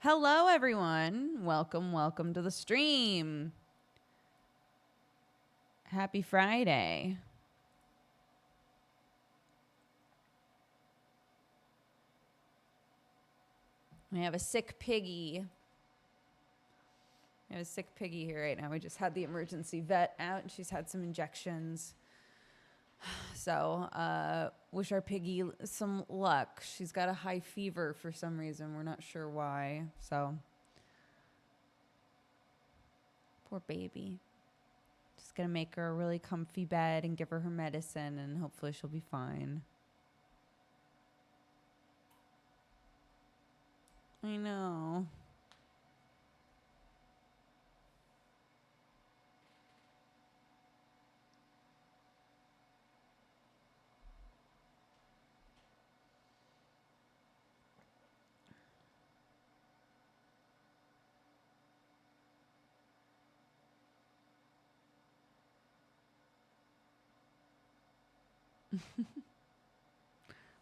Hello, everyone. Welcome to the stream. Happy Friday. We have a sick piggy. We have a sick piggy here right now. We just had the emergency vet out and she's had some injections. So, wish our piggy some luck. She's got a high fever for some reason. We're not sure why. So, poor baby. Just gonna make her a really comfy bed and give her her medicine, and hopefully she'll be fine. I know.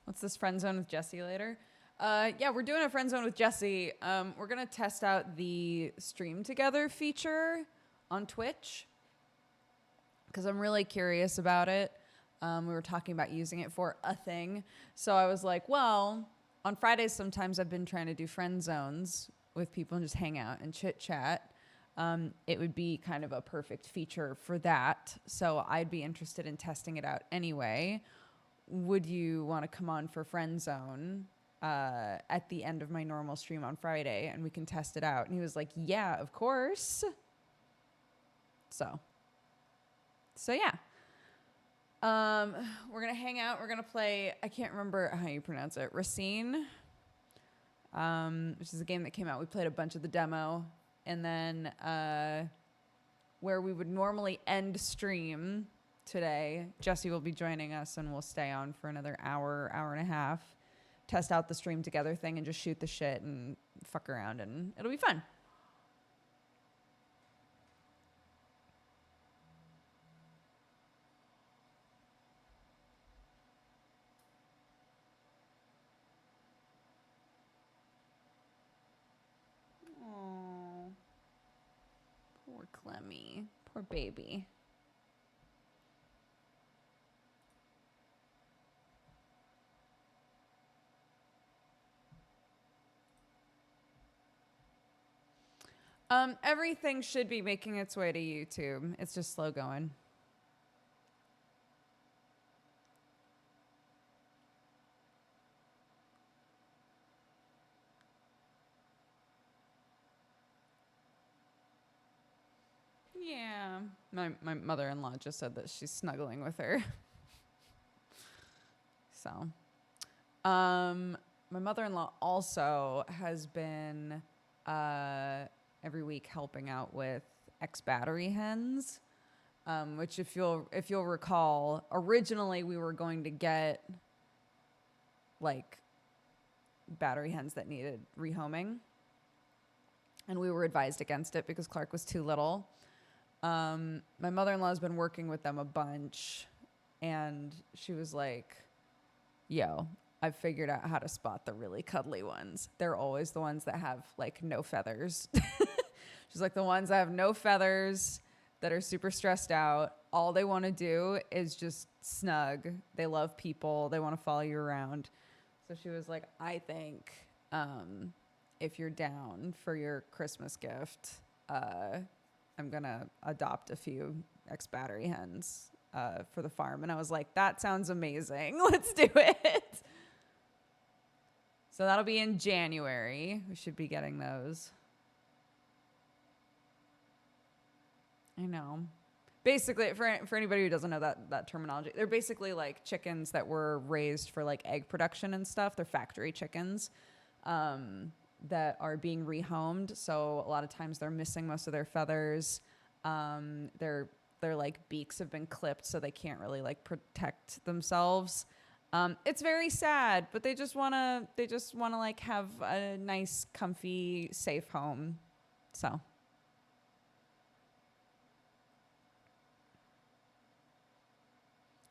What's this friend zone with Jesse later? Yeah, we're doing a friend zone with Jesse. We're gonna test out the stream together feature on Twitch because I'm really curious about it. We were talking about using it for a thing, so I was like, well, on Fridays sometimes I've been trying to do friend zones with people and just hang out and chit chat. It would be kind of a perfect feature for that, so I'd be interested in testing it out anyway. Would you want to come on for Friend Zone at the end of my normal stream on Friday and we can test it out? And he was like, yeah, of course. So yeah. We're going to hang out. We're going to play, I can't remember how you pronounce it, Racine, which is a game that came out. We played a bunch of the demo. And then where we would normally end stream today, Jesse will be joining us and we'll stay on for another hour and a half, test out the stream together thing and just shoot the shit and fuck around, and it'll be fun. Oh, poor Clemmy. Poor baby. Everything should be making its way to YouTube. It's just slow going. Yeah. My mother-in-law just said that she's snuggling with her. So, my mother-in-law also has been every week helping out with battery hens, which if you'll recall, originally we were going to get like battery hens that needed rehoming, and we were advised against it because Clark was too little. My mother-in-law has been working with them a bunch, and she was like, yo, I've figured out how to spot the really cuddly ones. They're always the ones that have like no feathers. She's like, the ones that have no feathers, that are super stressed out. All they want to do is just snug. They love people. They want to follow you around. So she was like, I think if you're down for your Christmas gift, I'm going to adopt a few battery hens for the farm. And I was like, that sounds amazing. Let's do it. So that'll be in January. We should be getting those. I know. Basically, for anybody who doesn't know that terminology, they're basically like chickens that were raised for like egg production and stuff. They're factory chickens that are being rehomed. So a lot of times they're missing most of their feathers. Their like beaks have been clipped, so they can't really like protect themselves. It's very sad, but they just wanna like have a nice, comfy, safe home. So.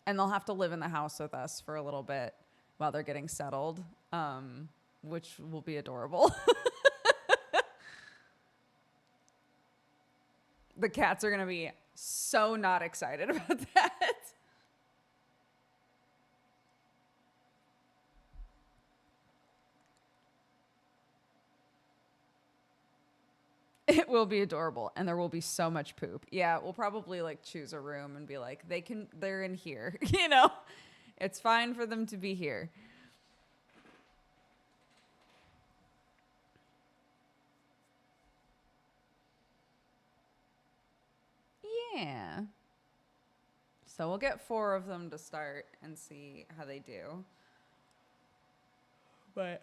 And they'll have to live in the house with us for a little bit while they're getting settled, which will be adorable. The cats are going to be so not excited about that. It will be adorable, and there will be so much poop. Yeah, we'll probably like choose a room and be like, they're in here, you know? It's fine for them to be here. Yeah. So we'll get 4 of them to start and see how they do. But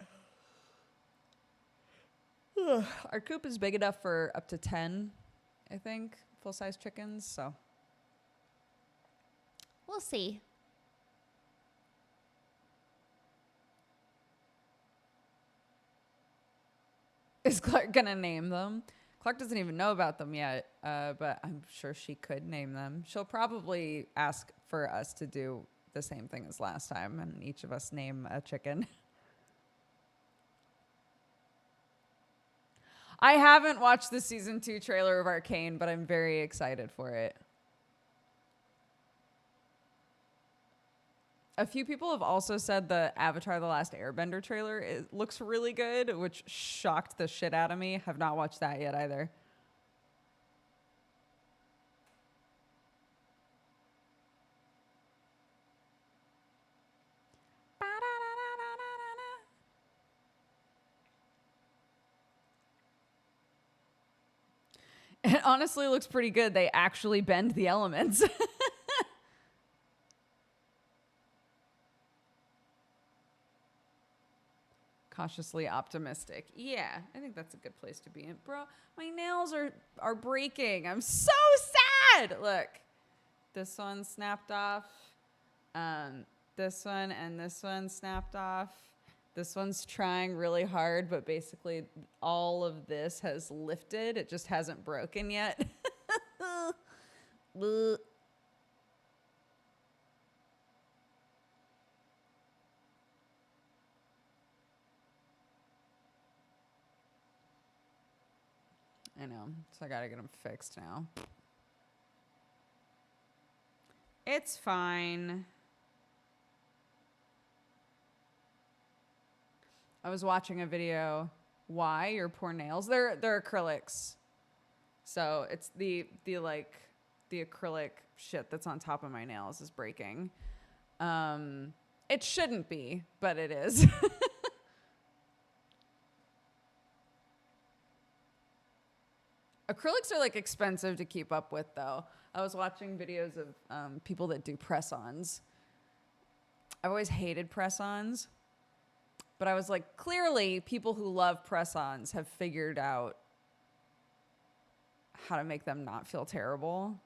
our coop is big enough for up to 10, I think, full-size chickens, so we'll see. Is Clark gonna name them? Clark doesn't even know about them yet, but I'm sure she could name them. She'll probably ask for us to do the same thing as last time, and each of us name a chicken. I haven't watched the season 2 trailer of Arcane, but I'm very excited for it. A few people have also said the Avatar: The Last Airbender trailer looks really good, which shocked the shit out of me. Have not watched that yet either. It honestly looks pretty good. They actually bend the elements. Cautiously optimistic. Yeah, I think that's a good place to be in. Bro, my nails are breaking. I'm so sad. Look, this one snapped off. This one and this one snapped off. This one's trying really hard, but basically all of this has lifted. It just hasn't broken yet. I know, so I gotta get them fixed now. It's fine. I was watching a video. Why your poor nails? They're acrylics. So it's the acrylic shit that's on top of my nails is breaking. It shouldn't be, but it is. Acrylics are like expensive to keep up with, though. I was watching videos of people that do press-ons. I've always hated press-ons, but I was like, clearly people who love press-ons have figured out how to make them not feel terrible.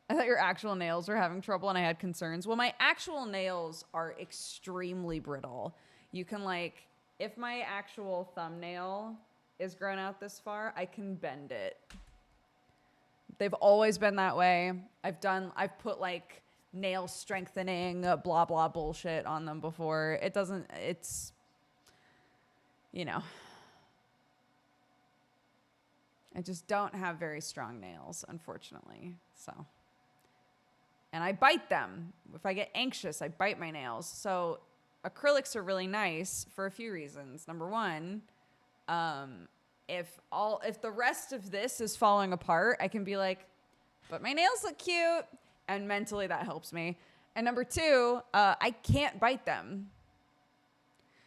I thought your actual nails were having trouble and I had concerns. Well, my actual nails are extremely brittle. You can if my actual thumbnail is grown out this far, I can bend it. They've always been that way. I've put nail strengthening, blah, blah bullshit on them before. It's, I just don't have very strong nails, unfortunately. So, and I bite them. If I get anxious, I bite my nails. So acrylics are really nice for a few reasons. Number one, if the rest of this is falling apart, I can be like, but my nails look cute, and mentally that helps me. And number two, I can't bite them.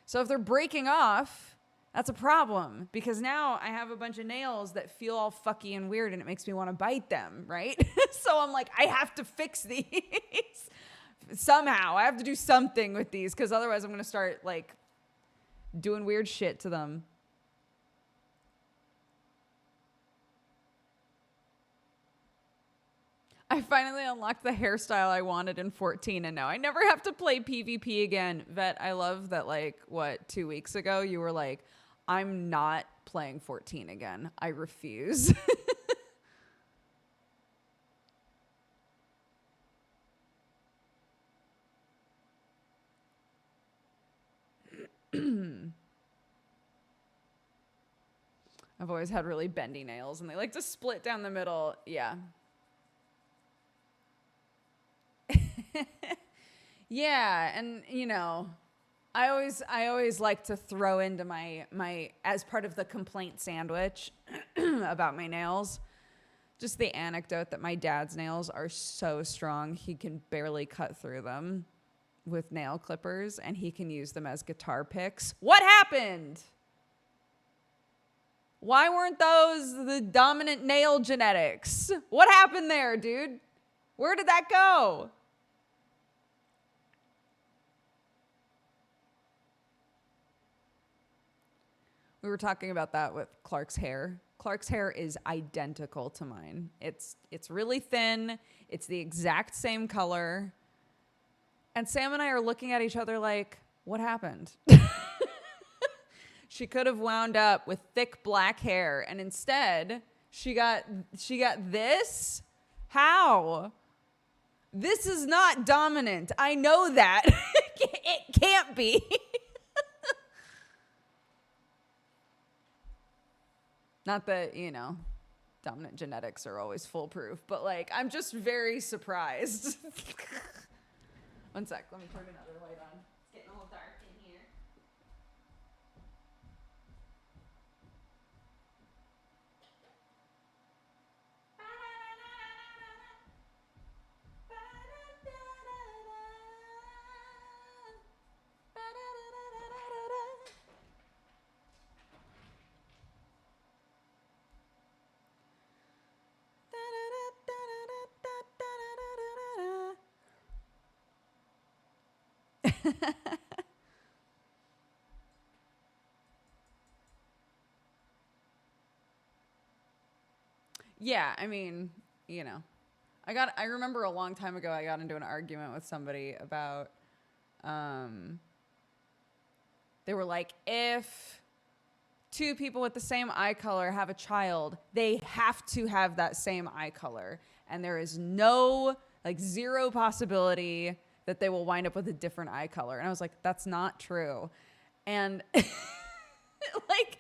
So if they're breaking off, that's a problem because now I have a bunch of nails that feel all fucky and weird and it makes me want to bite them, right? So I'm like, I have to fix these somehow. I have to do something with these because otherwise I'm going to start doing weird shit to them. I finally unlocked the hairstyle I wanted in 14, and now I never have to play PvP again. Vet, I love that, 2 weeks ago, you were like, I'm not playing 14 again. I refuse. I've always had really bendy nails, and they like to split down the middle. Yeah. Yeah, and you know, I always like to throw into my as part of the complaint sandwich about my nails, just the anecdote that my dad's nails are so strong he can barely cut through them with nail clippers, and he can use them as guitar picks. What happened? Why weren't those the dominant nail genetics? What happened there, dude? Where did that go? We were talking about that with Clark's hair. Clark's hair is identical to mine. It's really thin. It's the exact same color. And Sam and I are looking at each other like, what happened? She could have wound up with thick black hair, and instead she got this? How? This is not dominant. I know that. It can't be. Not that, you know, dominant genetics are always foolproof, but like, I'm just very surprised. One sec, let me turn another light on. It's getting a little dark in here. Yeah, I mean, you know, I remember a long time ago I got into an argument with somebody about they were like, if two people with the same eye color have a child, they have to have that same eye color, and there is no, like, zero possibility that they will wind up with a different eye color. And I was like, that's not true. And like,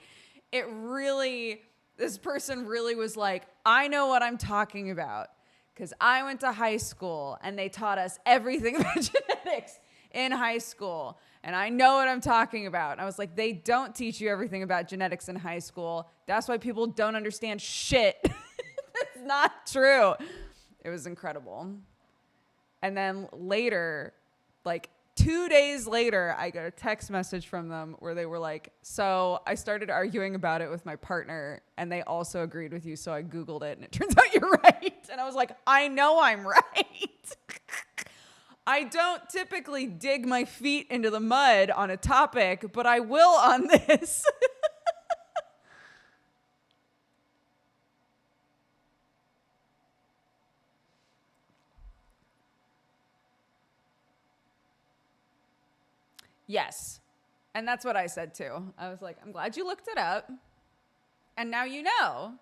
it really, this person really was like, I know what I'm talking about because I went to high school and they taught us everything about genetics in high school. And I know what I'm talking about. And I was like, they don't teach you everything about genetics in high school. That's why people don't understand shit. That's not true. It was incredible. And then later, like 2 days later, I got a text message from them where they were like, so I started arguing about it with my partner and they also agreed with you. So I Googled it and it turns out you're right. And I was like, I know I'm right. I don't typically dig my feet into the mud on a topic, but I will on this. Yes. And that's what I said too. I was like, I'm glad you looked it up. And now you know.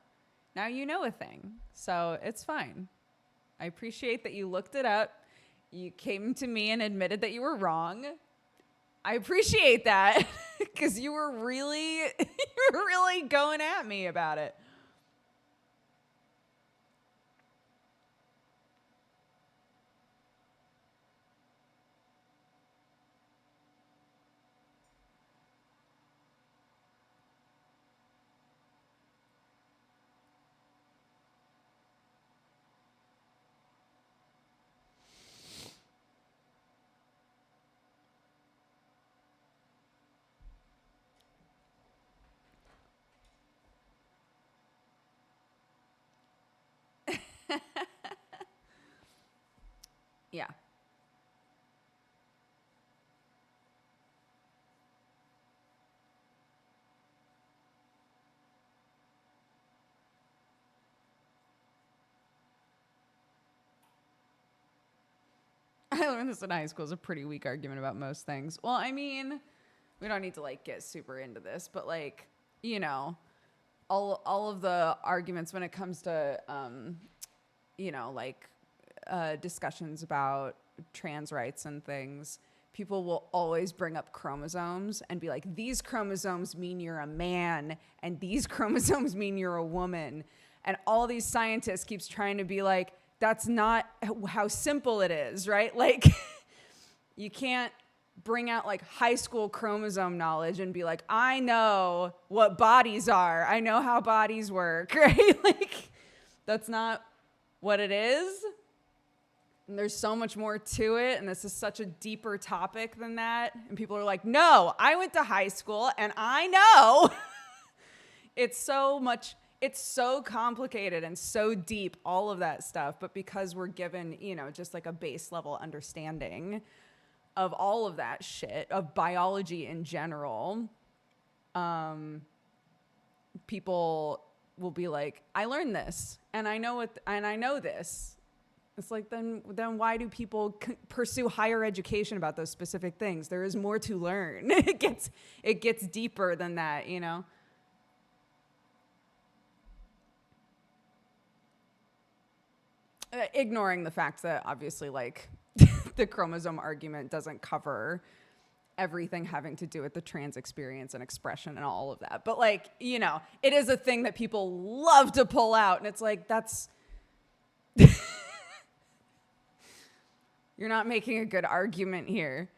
Now you know a thing. So it's fine. I appreciate that you looked it up. You came to me and admitted that you were wrong. I appreciate that because you were really going at me about it. Yeah. I learned this in high school. It's a pretty weak argument about most things. Well, I mean, we don't need to like get super into this, but like, you know, all of the arguments when it comes to you know, like discussions about trans rights and things people will always bring up chromosomes and be like, these chromosomes mean you're a man and these chromosomes mean you're a woman. And all these scientists keeps trying to be like, that's not how simple it is, right? Like, you can't bring out like high school chromosome knowledge and be like, I know what bodies are. I know how bodies work, right? Like, that's not what it is. And there's so much more to it, and this is such a deeper topic than that. And people are like, no, I went to high school, and I know. It's so complicated and so deep, all of that stuff. But because we're given, just like a base level understanding of all of that shit, of biology in general, people will be like, I learned this, and I know this. It's like, then why do people pursue higher education about those specific things? There is more to learn. It gets deeper than that, Ignoring the fact that obviously, like, the chromosome argument doesn't cover everything having to do with the trans experience and expression and all of that. But, like, it is a thing that people love to pull out, and it's like, that's... You're not making a good argument here.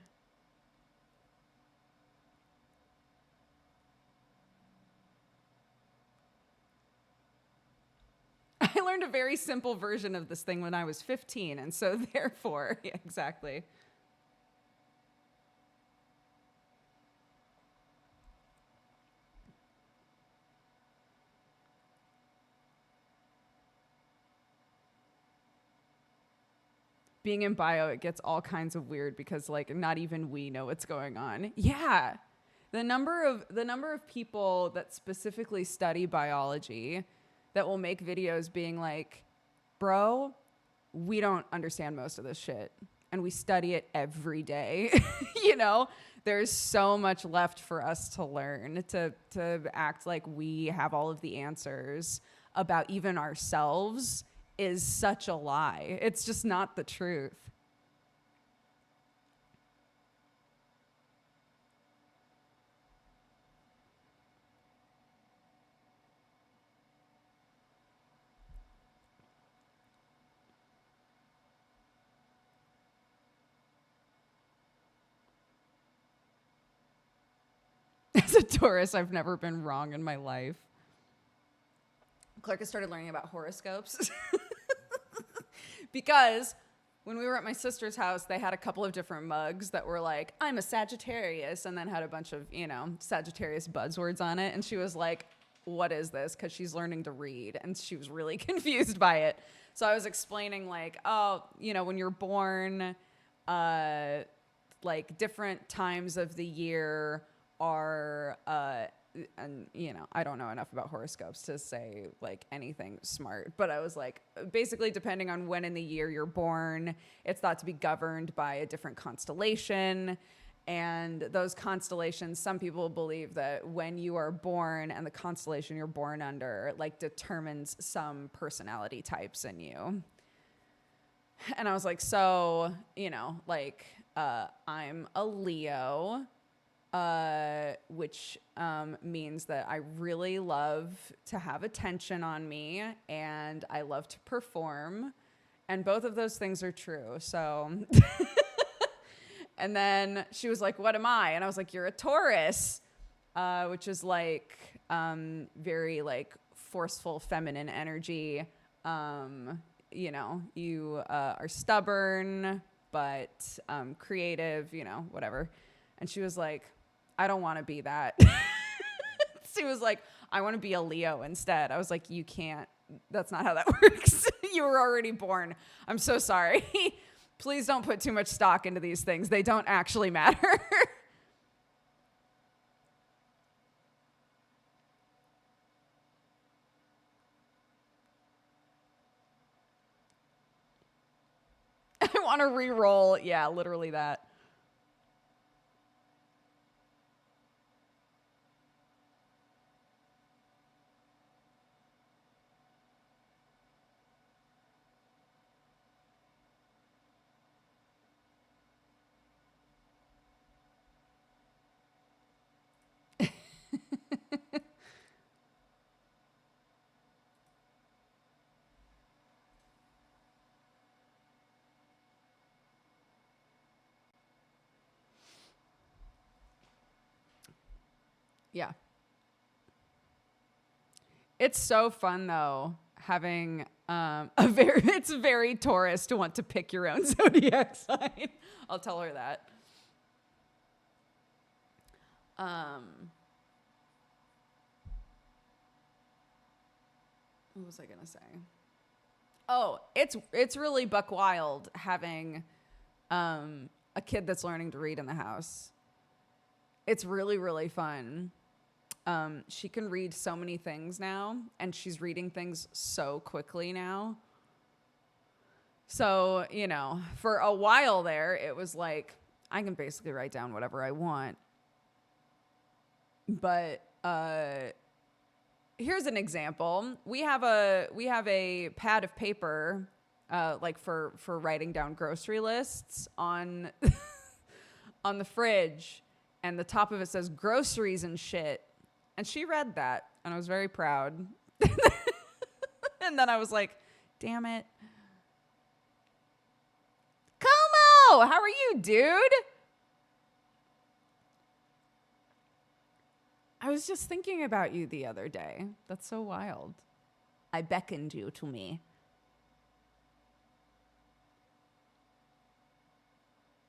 I learned a very simple version of this thing when I was 15, and so therefore, yeah, exactly. Being in bio, it gets all kinds of weird because, like, not even we know what's going on. Yeah. The number of people that specifically study biology that will make videos being like, bro, we don't understand most of this shit, and we study it every day. There's so much left for us to learn, to act like we have all of the answers about even ourselves is such a lie. It's just not the truth. As a Taurus, I've never been wrong in my life. Clark has started learning about horoscopes because when we were at my sister's house, they had a couple of different mugs that were like, I'm a Sagittarius, and then had a bunch of, Sagittarius buzzwords on it. And she was like, what is this? Because she's learning to read, and she was really confused by it. So I was explaining, like, when you're born, like, different times of the year are, and I don't know enough about horoscopes to say like anything smart, but I was like, basically, depending on when in the year you're born, it's thought to be governed by a different constellation. And those constellations, some people believe that when you are born and the constellation you're born under, like, determines some personality types in you. And I was like, so, I'm a Leo, which means that I really love to have attention on me, and I love to perform. And both of those things are true. So, and then she was like, what am I? And I was like, you're a Taurus, which is like very like forceful feminine energy. You are stubborn, but creative, whatever. And she was like, I don't want to be that. She was like, I want to be a Leo instead. I was like, you can't. That's not how that works. You were already born. I'm so sorry. Please don't put too much stock into these things. They don't actually matter. I want to re-roll. Yeah, literally that. Yeah. It's so fun though, having it's very Taurus to want to pick your own zodiac sign. I'll tell her that. What was I gonna say? Oh, it's really buck wild having a kid that's learning to read in the house. It's really, really fun. She can read so many things now, and she's reading things so quickly now. So, for a while there, it was like, I can basically write down whatever I want. But here's an example. We have a pad of paper, like for writing down grocery lists on on the fridge, and the top of it says groceries and shit. And she read that, and I was very proud. And then I was like, damn it. Como, how are you, dude? I was just thinking about you the other day. That's so wild. I beckoned you to me.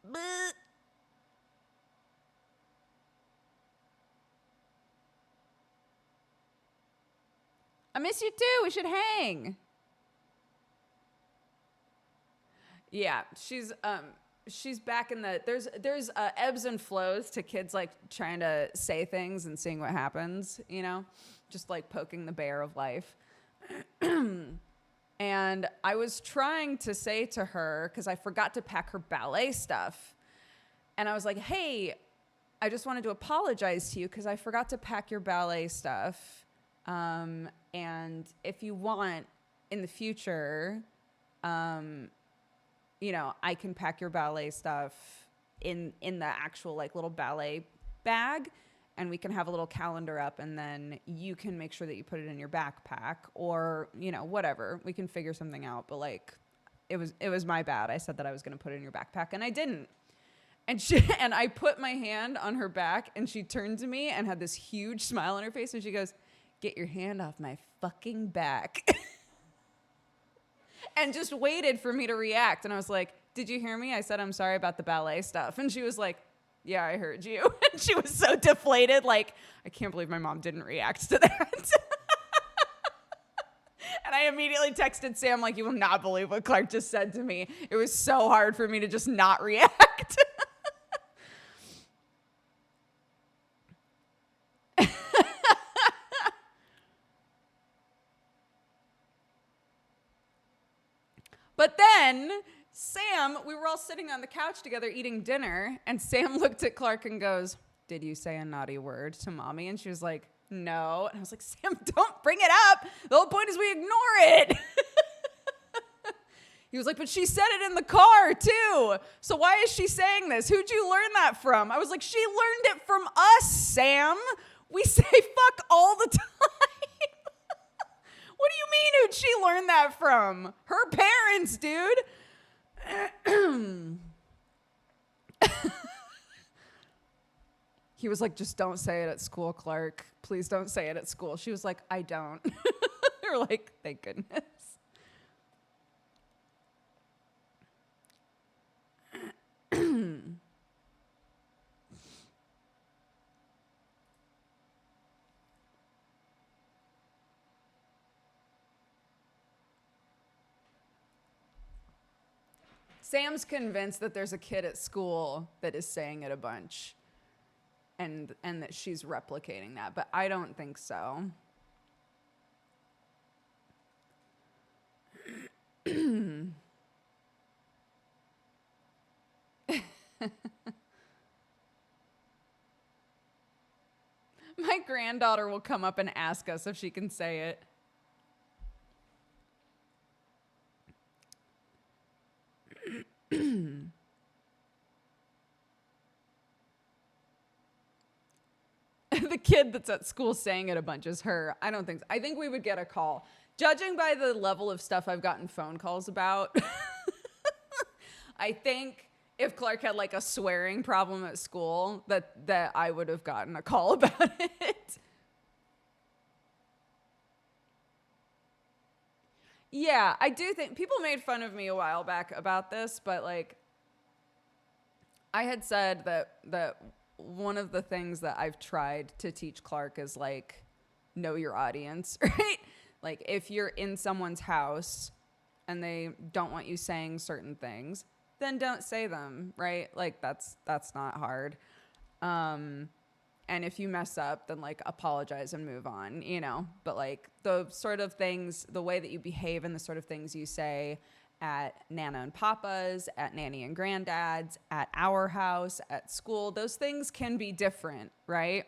Bleh. I miss you too. We should hang. Yeah, she's back in the there's ebbs and flows to kids like trying to say things and seeing what happens, just like poking the bear of life. And I was trying to say to her, because I forgot to pack her ballet stuff, and I was like, hey, I just wanted to apologize to you because I forgot to pack your ballet stuff. And if you want in the future, I can pack your ballet stuff in the actual like little ballet bag, and we can have a little calendar up, and then you can make sure that you put it in your backpack, or, whatever. We can figure something out. But like, it was my bad. I said that I was going to put it in your backpack, and I didn't. And I put my hand on her back, and she turned to me and had this huge smile on her face, and she goes, "Get your hand off my fucking back." And just waited for me to react. And I was like, did you hear me? I said, I'm sorry about the ballet stuff. And she was like, yeah, I heard you. And she was so deflated. Like, I can't believe my mom didn't react to that. And I immediately texted Sam, like, you will not believe what Clark just said to me. It was so hard for me to just not react. But then Sam, we were all sitting on the couch together eating dinner, and Sam looked at Clark and goes, did you say a naughty word to mommy? And she was like, no. And I was like, Sam, don't bring it up. The whole point is we ignore it. He was like, but she said it in the car too. So why is she saying this? Who'd you learn that from? I was like, she learned it from us, Sam. We say fuck all the time. What do you mean, who'd she learn that from? Her parents, dude. He was like, just don't say it at school, Clark. Please don't say it at school. She was like, I don't. They were like, thank goodness. Sam's convinced that there's a kid at school that is saying it a bunch, and that she's replicating that, but I don't think so. My granddaughter will come up and ask us if she can say it. The kid that's at school saying it a bunch is her. I don't think so. I think we would get a call. Judging by the level of stuff I've gotten phone calls about, I think if Clark had like a swearing problem at school, that I would have gotten a call about it. Yeah, I do think people made fun of me a while back about this, but like I had said that one of the things that I've tried to teach Clark is like know your audience, right? Like if you're in someone's house and they don't want you saying certain things, then don't say them, right? Like that's not hard. Um and if you mess up, then like apologize and move on, you know? But like the sort of things, the way that you behave and the sort of things you say at Nana and Papa's, at Nanny and Granddad's, at our house, at school, those things can be different, right?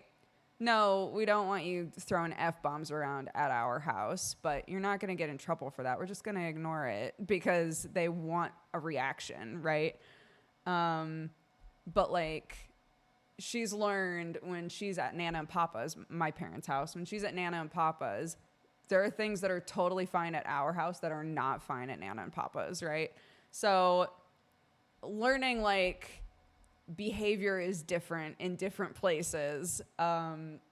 No, we don't want you throwing F bombs around at our house, but you're not going to get in trouble for that. We're just going to ignore it because they want a reaction, right? But like, she's learned when she's at Nana and Papa's, my parents' house, when she's at Nana and Papa's, there are things that are totally fine at our house that are not fine at Nana and Papa's, right? So learning like behavior is different in different places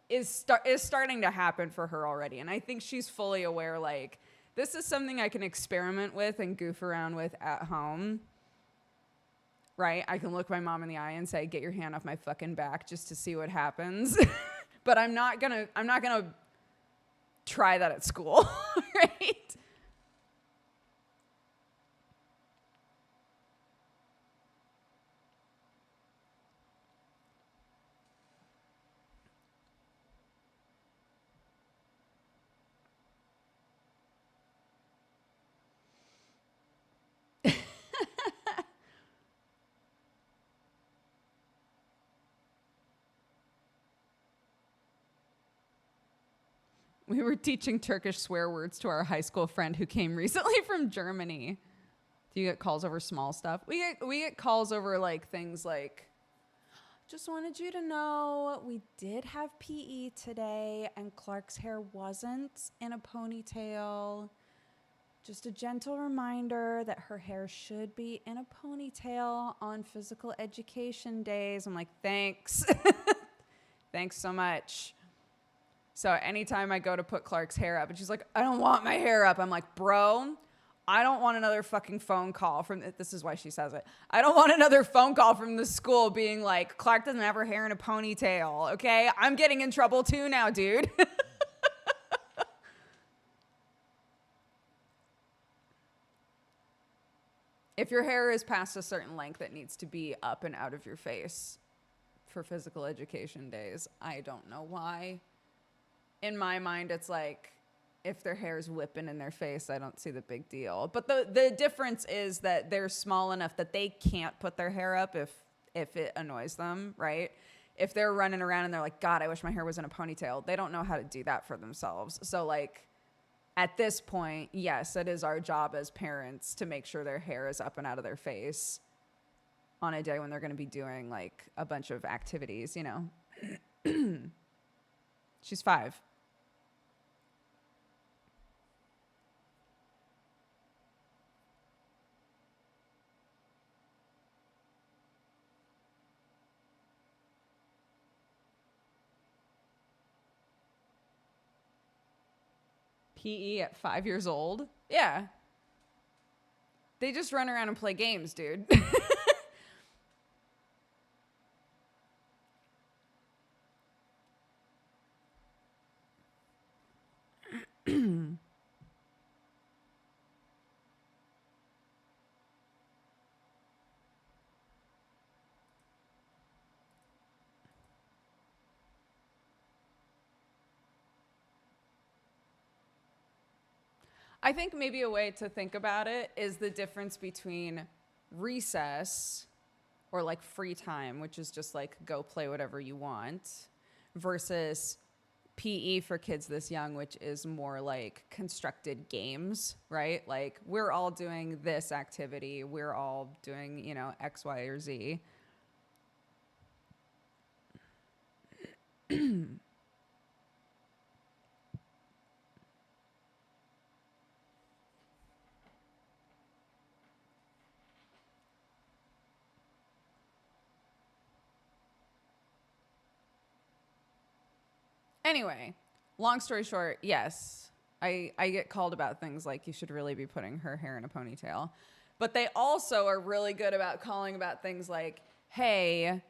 is starting to happen for her already. And I think she's fully aware, like, this is something I can experiment with and goof around with at home. Right? I can look my mom in the eye and say, get your hand off my fucking back just to see what happens. But I'm not gonna try that at school, right? We were teaching Turkish swear words to our high school friend who came recently from Germany. Do you get calls over small stuff? We get calls over like things like, just wanted you to know we did have PE today and Clark's hair wasn't in a ponytail. Just a gentle reminder that her hair should be in a ponytail on physical education days. I'm like, thanks. Thanks so much. So anytime I go to put Clark's hair up and she's like, I don't want my hair up. I'm like, bro, I don't want another fucking phone call from, this is why she says it. I don't want another phone call from the school being like, Clark doesn't have her hair in a ponytail, okay? I'm getting in trouble too now, dude. If your hair is past a certain length, it needs to be up and out of your face for physical education days. I don't know why. In my mind, it's like, if their hair's whipping in their face, I don't see the big deal. But the difference is that they're small enough that they can't put their hair up if it annoys them, right? If they're running around and they're like, God, I wish my hair was in a ponytail, they don't know how to do that for themselves. So like at this point, yes, it is our job as parents to make sure their hair is up and out of their face on a day when they're going to be doing like a bunch of activities, you know. She's 5. PE at 5 years old? Yeah. They just run around and play games, dude. I think maybe a way to think about it is the difference between recess or like free time, which is just like go play whatever you want, versus PE for kids this young, which is more like constructed games, right? Like we're all doing this activity, we're all doing, you know, X, Y, or Z. Anyway, long story short, yes, I get called about things like you should really be putting her hair in a ponytail. But they also are really good about calling about things like, hey,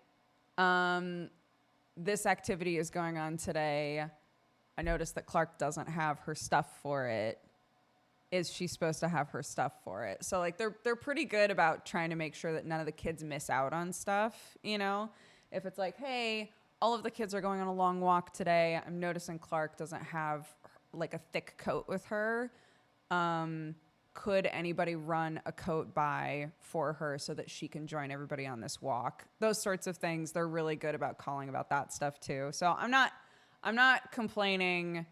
this activity is going on today. I noticed that Clark doesn't have her stuff for it. Is she supposed to have her stuff for it? So like they're pretty good about trying to make sure that none of the kids miss out on stuff, you know? If it's like, hey, all of the kids are going on a long walk today. I'm noticing Clark doesn't have like a thick coat with her. Could anybody run a coat by for her so that she can join everybody on this walk? Those sorts of things. They're really good about calling about that stuff too. So I'm not complaining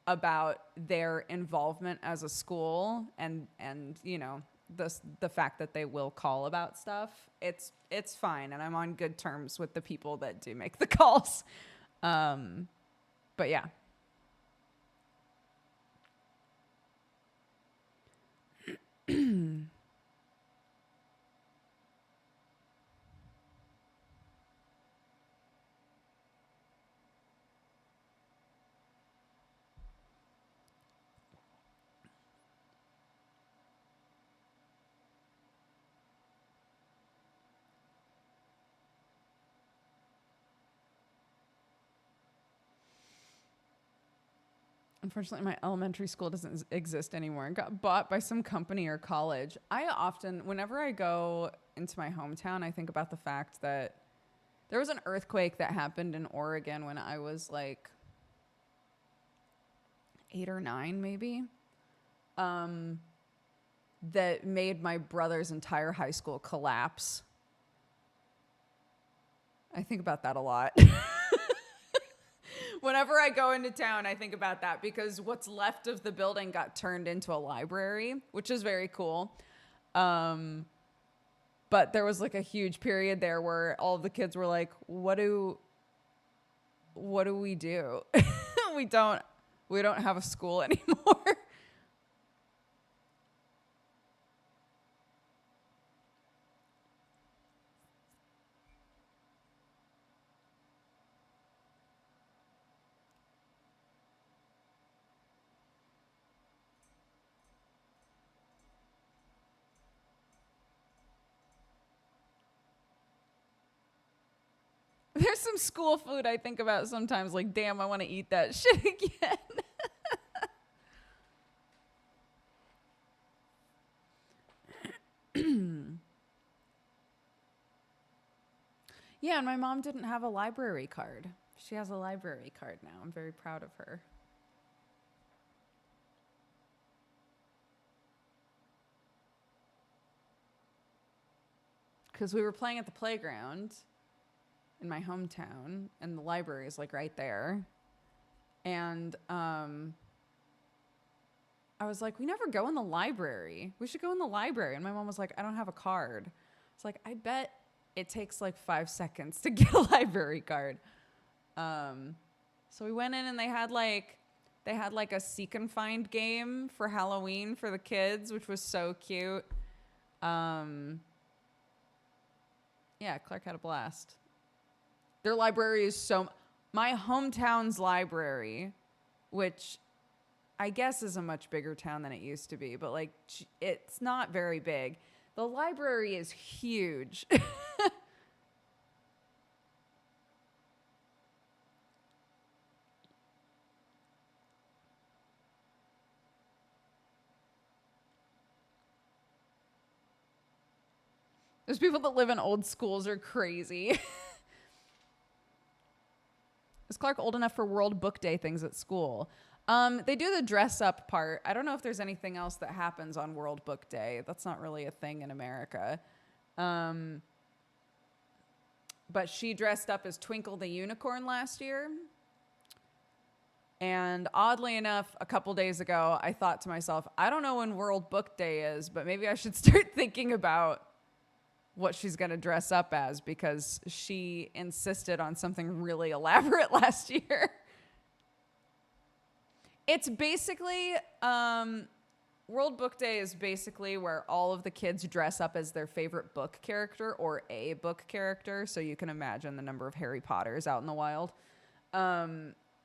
about their involvement as a school and you know the fact that they will call about stuff. It's fine, and I'm on good terms with the people that do make the calls. But yeah. Unfortunately, my elementary school doesn't exist anymore. It got bought by some company or college. I often, whenever I go into my hometown, I think about the fact that there was an earthquake that happened in Oregon when I was like 8 or 9, maybe, that made my brother's entire high school collapse. I think about that a lot. Whenever I go into town, I think about that because what's left of the building got turned into a library, which is very cool. But there was like a huge period there where all of the kids were like, what do we do? we don't have a school anymore. There's some school food I think about sometimes, like, damn, I want to eat that shit again. Yeah, and my mom didn't have a library card. She has a library card now. I'm very proud of her. Because we were playing at the playground in my hometown, and the library is like right there. And I was like, we never go in the library. We should go in the library. And my mom was like, I don't have a card. It's like, I bet it takes like 5 seconds to get a library card. So we went in and they had like a seek and find game for Halloween for the kids, which was so cute. Yeah, Clark had a blast. Their library is my hometown's library, which I guess is a much bigger town than it used to be, but like it's not very big. The library is huge. Those people that live in old schools are crazy. Is Clark old enough for World Book Day things at school? They do the dress up part. I don't know if there's anything else that happens on World Book Day. That's not really a thing in America. But she dressed up as Twinkle the Unicorn last year. And oddly enough, a couple days ago, I thought to myself, I don't know when World Book Day is, but maybe I should start thinking about what she's going to dress up as because she insisted on something really elaborate last year. It's basically, World Book Day is basically where all of the kids dress up as their favorite book character or a book character. So you can imagine the number of Harry Potters out in the wild.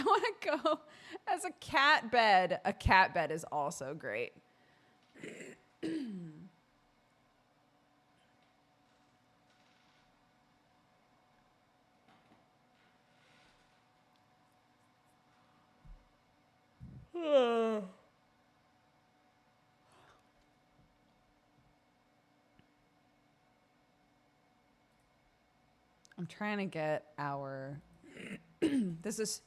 I want to go as a cat bed. A cat bed is also great. I'm trying to get our. This is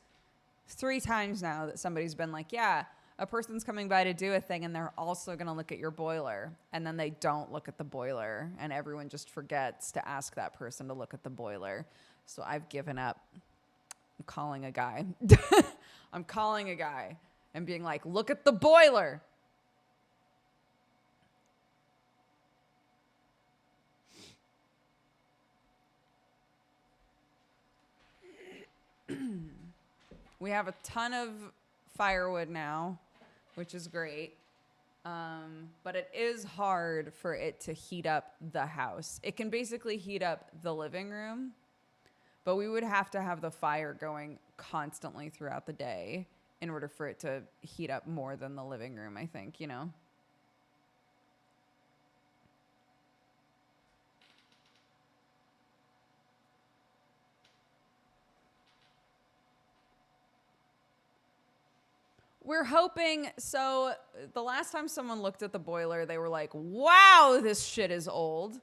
3 times now that somebody's been like, yeah, a person's coming by to do a thing and they're also going to look at your boiler. And then they don't look at the boiler. And everyone just forgets to ask that person to look at the boiler. So I've given up. I'm calling a guy. I'm calling a guy and being like, look at the boiler. We have a ton of firewood now, which is great. But it is hard for it to heat up the house. It can basically heat up the living room, but we would have to have the fire going constantly throughout the day in order for it to heat up more than the living room, I think, you know? We're hoping. So the last time someone looked at the boiler, they were like, wow, this shit is old.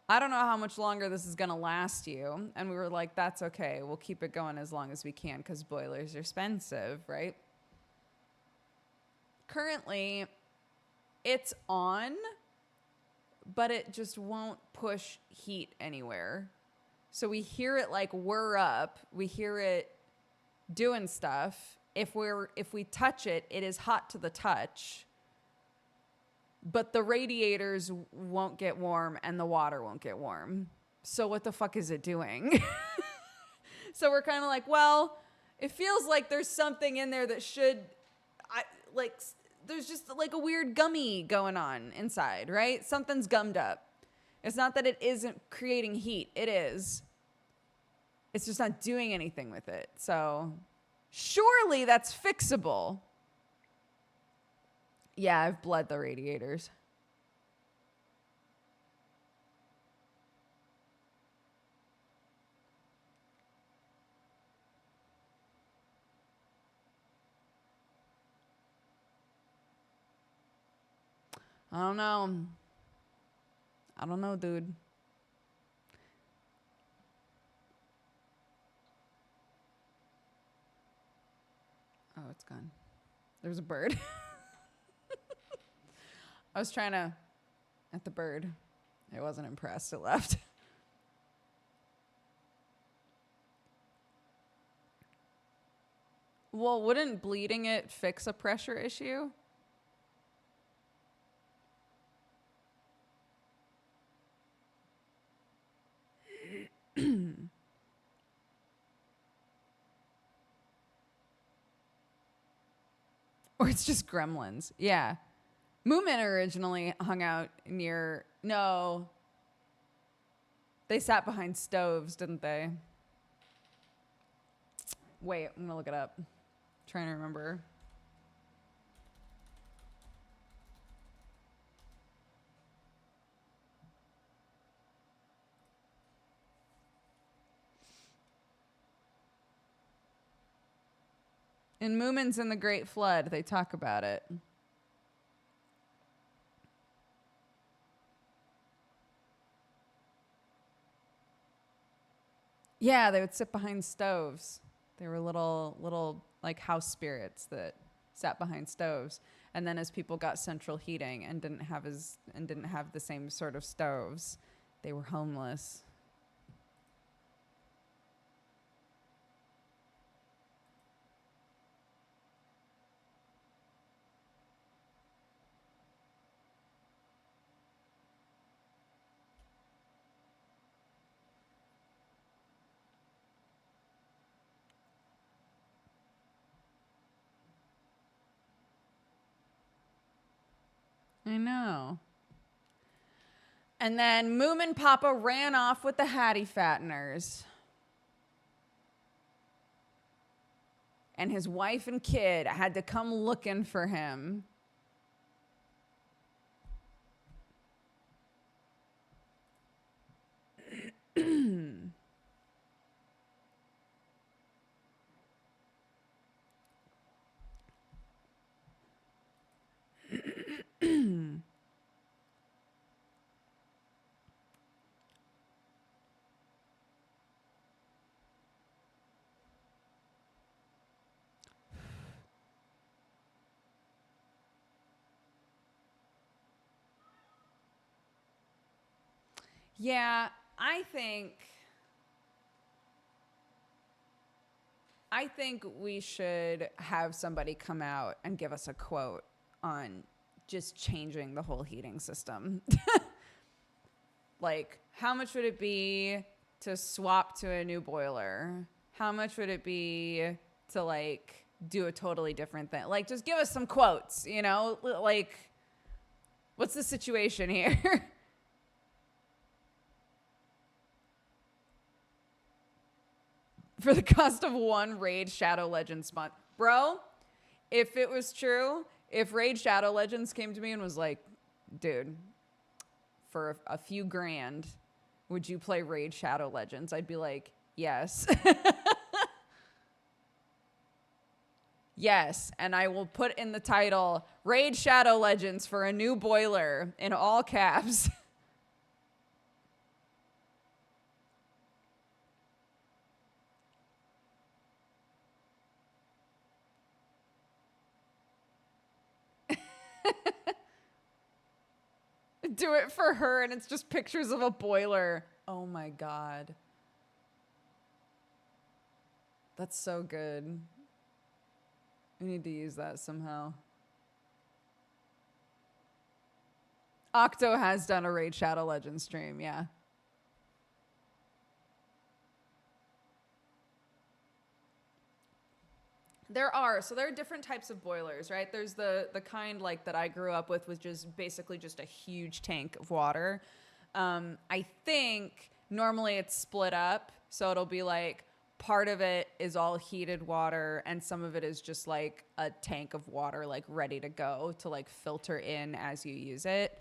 I don't know how much longer this is going to last you. And we were like, that's okay. We'll keep it going as long as we can because boilers are expensive, right? Currently, it's on, but it just won't push heat anywhere. So we hear it like whir up. We hear it doing stuff. If we touch it, it is hot to the touch. But the radiators won't get warm and the water won't get warm. So what the fuck is it doing? So we're kind of like, well, it feels like there's something in there that should, there's just like a weird gummy going on inside, right? Something's gummed up. It's not that it isn't creating heat. It is. It's just not doing anything with it. So surely that's fixable. Yeah, I've bled the radiators. I don't know, dude. Oh, it's gone. There's a bird. I was trying to at the bird. It wasn't impressed. It left. Well, wouldn't bleeding it fix a pressure issue? Or it's just gremlins. Yeah. Moomin originally hung out near. No. They sat behind stoves, didn't they? Wait, I'm going to look it up. I'm trying to remember. In Moomins and the Great Flood, they talk about it. Yeah, they would sit behind stoves. They were little like house spirits that sat behind stoves. And then as people got central heating and didn't have the same sort of stoves, they were homeless. I know. And then Moomin Papa ran off with the Hattie Fatteners. and his wife and kid had to come looking for him. Yeah, I think we should have somebody come out and give us a quote on just changing the whole heating system. Like, how much would it be to swap to a new boiler? How much would it be to like do a totally different thing? Like, just give us some quotes, you know? Like, what's the situation here? For the cost of one Raid Shadow Legends spot. Bro, if it was true, if Raid Shadow Legends came to me and was like, dude, for a few grand, would you play Raid Shadow Legends? I'd be like, yes. Yes, and I will put in the title, Raid Shadow Legends for a new boiler, in all caps. Do it for her, and it's just pictures of a boiler. Oh my God. That's so good. We need to use that somehow. Octo has done a Raid Shadow Legends stream, yeah. There are different types of boilers, right? There's the kind like that I grew up with, which is basically just a huge tank of water. I think normally it's split up, so it'll be like part of it is all heated water and some of it is just like a tank of water like ready to go to like filter in as you use it.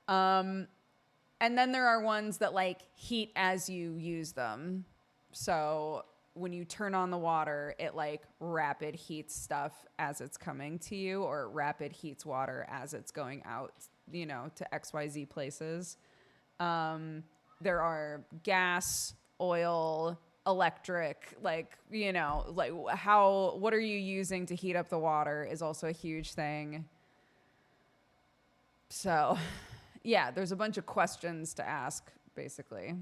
And then there are ones that like heat as you use them. So when you turn on the water, it like rapid heats stuff as it's coming to you, or rapid heats water as it's going out, you know, to XYZ places. There are gas, oil, electric, like, you know, like what are you using to heat up the water is also a huge thing. So, yeah, there's a bunch of questions to ask, basically.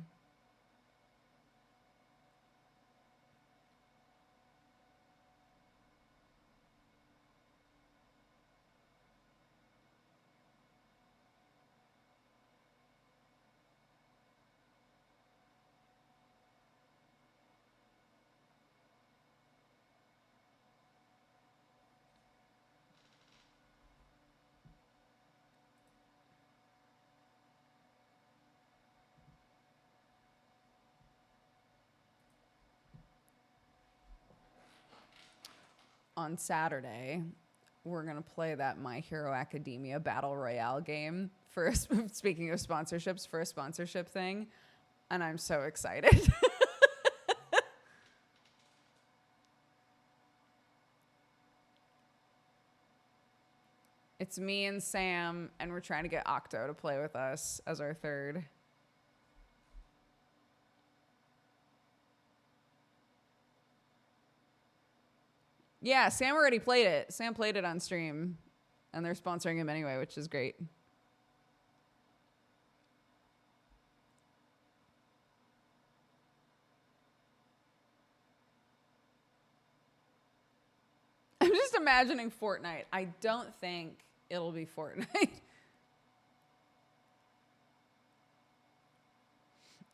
On Saturday, we're going to play that My Hero Academia Battle Royale game for, speaking of sponsorships, for a sponsorship thing. And I'm so excited. It's me and Sam, and we're trying to get Octo to play with us as our third. Yeah, Sam already played it. Sam played it on stream, and they're sponsoring him anyway, which is great. I'm just imagining Fortnite. I don't think it'll be Fortnite.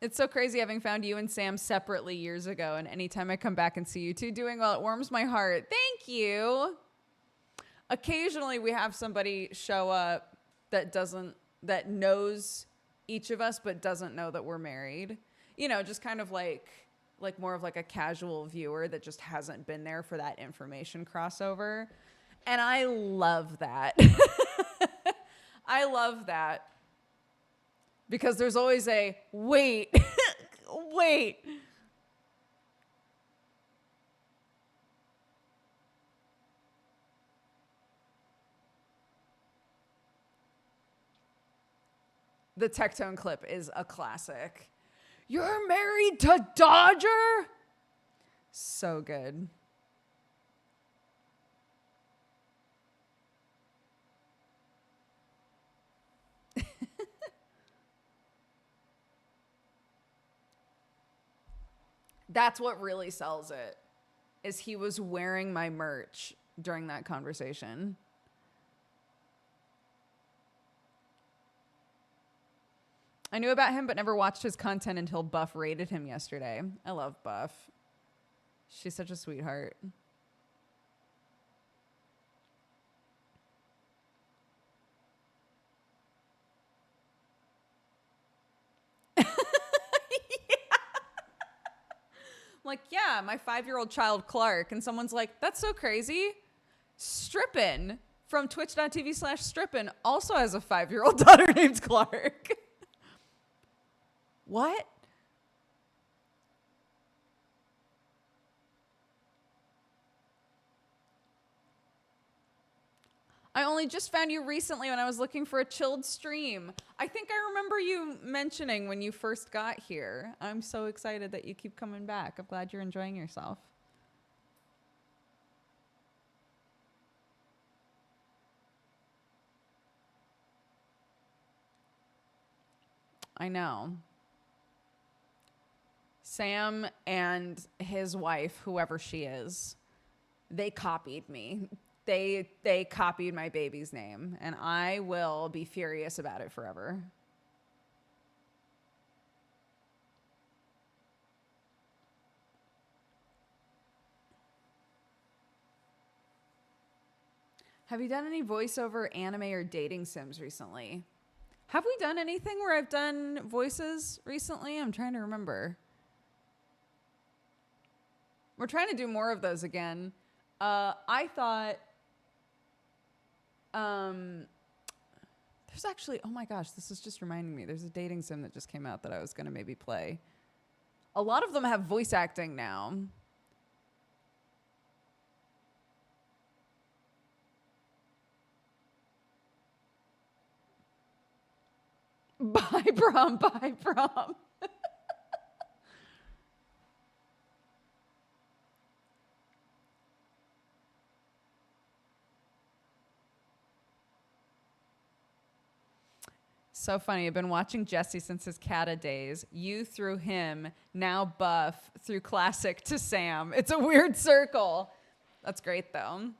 It's so crazy having found you and Sam separately years ago, and anytime I come back and see you two doing well, it warms my heart. Thank you. Occasionally we have somebody show up that knows each of us but doesn't know that we're married. You know, just kind of like like more of like a casual viewer that just hasn't been there for that information crossover. And I love that. I love that. Because there's always a wait, wait. The Tectone clip is a classic. You're married to Dodger? So good. That's what really sells it, is he was wearing my merch during that conversation. I knew about him, but never watched his content until Buff rated him yesterday. I love Buff. She's such a sweetheart. Like, yeah, my 5-year-old child, Clark. And someone's like, that's so crazy. Strippin from twitch.tv/Strippin also has a 5-year-old daughter named Clark. What? I only just found you recently when I was looking for a chilled stream. I think I remember you mentioning when you first got here. I'm so excited that you keep coming back. I'm glad you're enjoying yourself. I know. Sam and his wife, whoever she is, they copied me. They copied my baby's name, and I will be furious about it forever. Have you done any voiceover anime or dating sims recently? Have we done anything where I've done voices recently? I'm trying to remember. We're trying to do more of those again. I thought there's actually, oh my gosh, this is just reminding me. There's a dating sim that just came out that I was going to maybe play. A lot of them have voice acting now. Bye, prom, bye, prom. So funny. I've been watching Jesse since his Kata days. You through him, now Buff, through classic to Sam. It's a weird circle. That's great, though.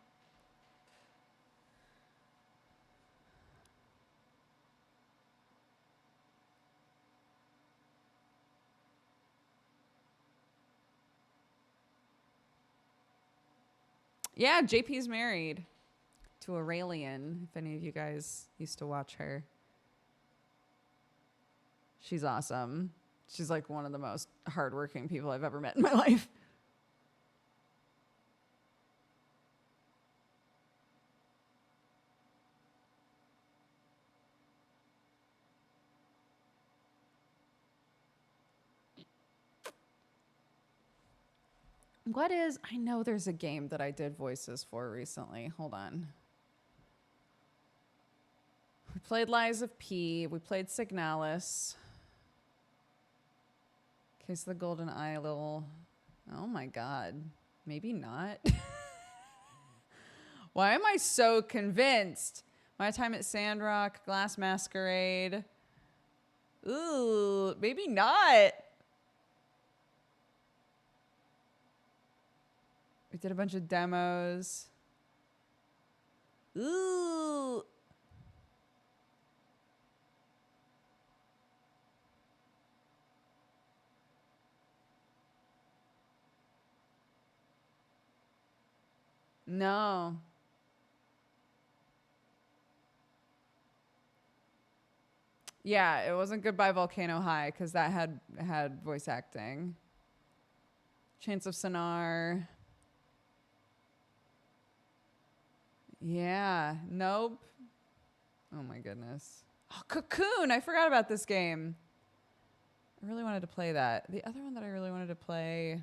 Yeah, JP's married to Aurelian, if any of you guys used to watch her. She's awesome. She's like one of the most hardworking people I've ever met in my life. What is, I know there's a game that I did voices for recently. Hold on. We played Lies of P. We played Signalis. Case of the Golden Idol. Oh my God. Maybe not. Why am I so convinced? My Time at Sandrock, Glass Masquerade. Ooh, maybe not. We did a bunch of demos. Ooh. No. Yeah, it wasn't Goodbye Volcano High because that had voice acting. Chance of Sonar. Yeah. Nope. Oh my goodness. Oh, Cocoon. I forgot about this game. I really wanted to play that. The other one that I really wanted to play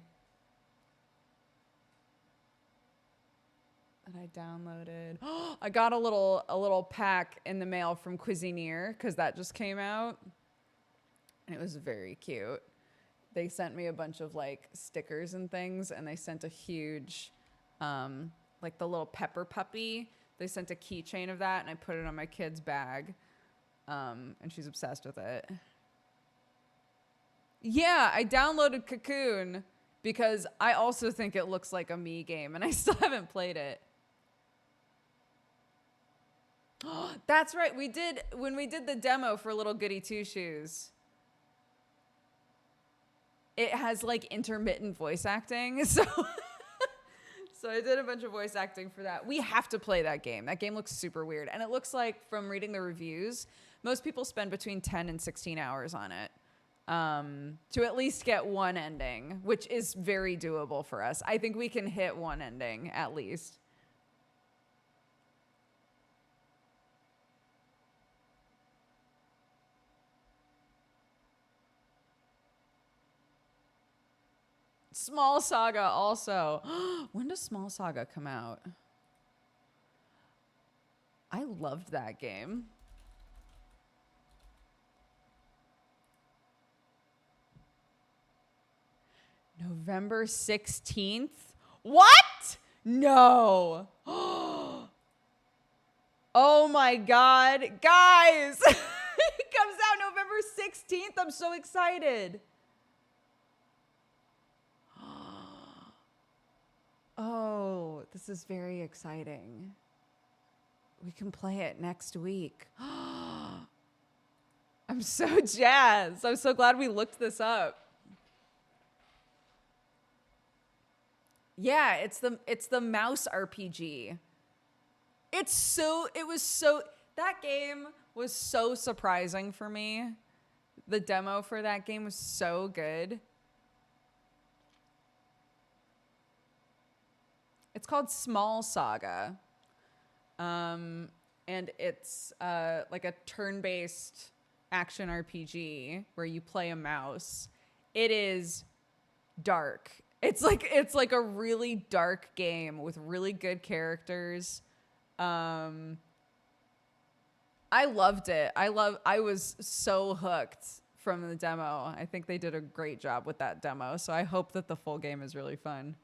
that I downloaded. I got a little pack in the mail from Cuisinier because that just came out. And it was very cute. They sent me a bunch of like stickers and things, and they sent a huge, like the little pepper puppy. They sent a keychain of that, and I put it on my kid's bag, and she's obsessed with it. Yeah, I downloaded Cocoon because I also think it looks like a me game, and I still haven't played it. That's right. When we did the demo for Little Goody Two Shoes. It has like intermittent voice acting, so I did a bunch of voice acting for that. We have to play that game. That game looks super weird, and it looks like from reading the reviews, most people spend between 10 and 16 hours on it to at least get one ending, which is very doable for us. I think we can hit one ending at least. Small Saga also. When does Small Saga come out? I loved that game. November 16th? What? No. Oh my God. Guys, it comes out November 16th. I'm so excited. Oh, this is very exciting. We can play it next week. I'm so jazzed. I'm so glad we looked this up. Yeah, it's the mouse RPG. That game was so surprising for me. The demo for that game was so good. It's called Small Saga. And it's like a turn-based action RPG where you play a mouse. It is dark. It's like a really dark game with really good characters. I loved it. I was so hooked from the demo. I think they did a great job with that demo. So I hope that the full game is really fun.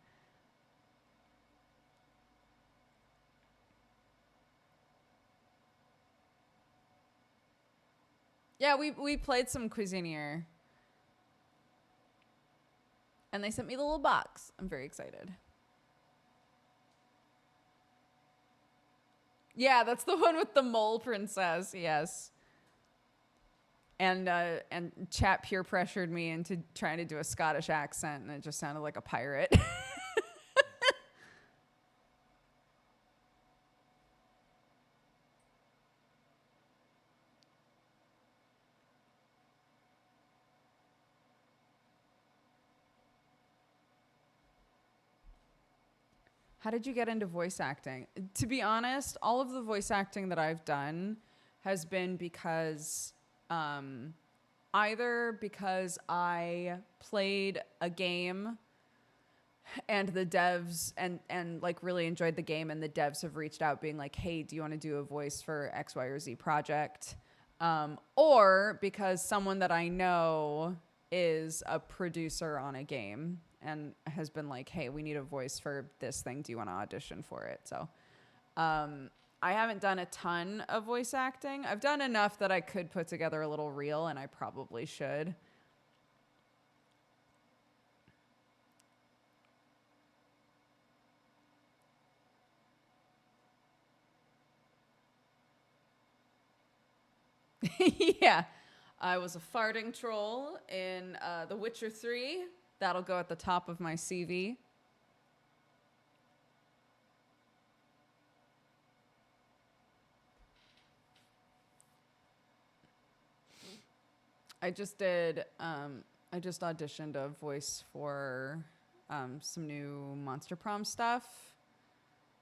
Yeah, we played some Cuisinier. And they sent me the little box. I'm very excited. Yeah, that's the one with the mole princess. Yes. And chat peer pressured me into trying to do a Scottish accent, and it just sounded like a pirate. How did you get into voice acting? To be honest, all of the voice acting that I've done has been because either because I played a game and the devs and like really enjoyed the game, and the devs have reached out being like, hey, do you want to do a voice for X, Y, or Z project? Or because someone that I know is a producer on a game and has been like, hey, we need a voice for this thing. Do you want to audition for it? So I haven't done a ton of voice acting. I've done enough that I could put together a little reel, and I probably should. Yeah. I was a farting troll in The Witcher 3. That'll go at the top of my CV. I just auditioned a voice for some new Monster Prom stuff.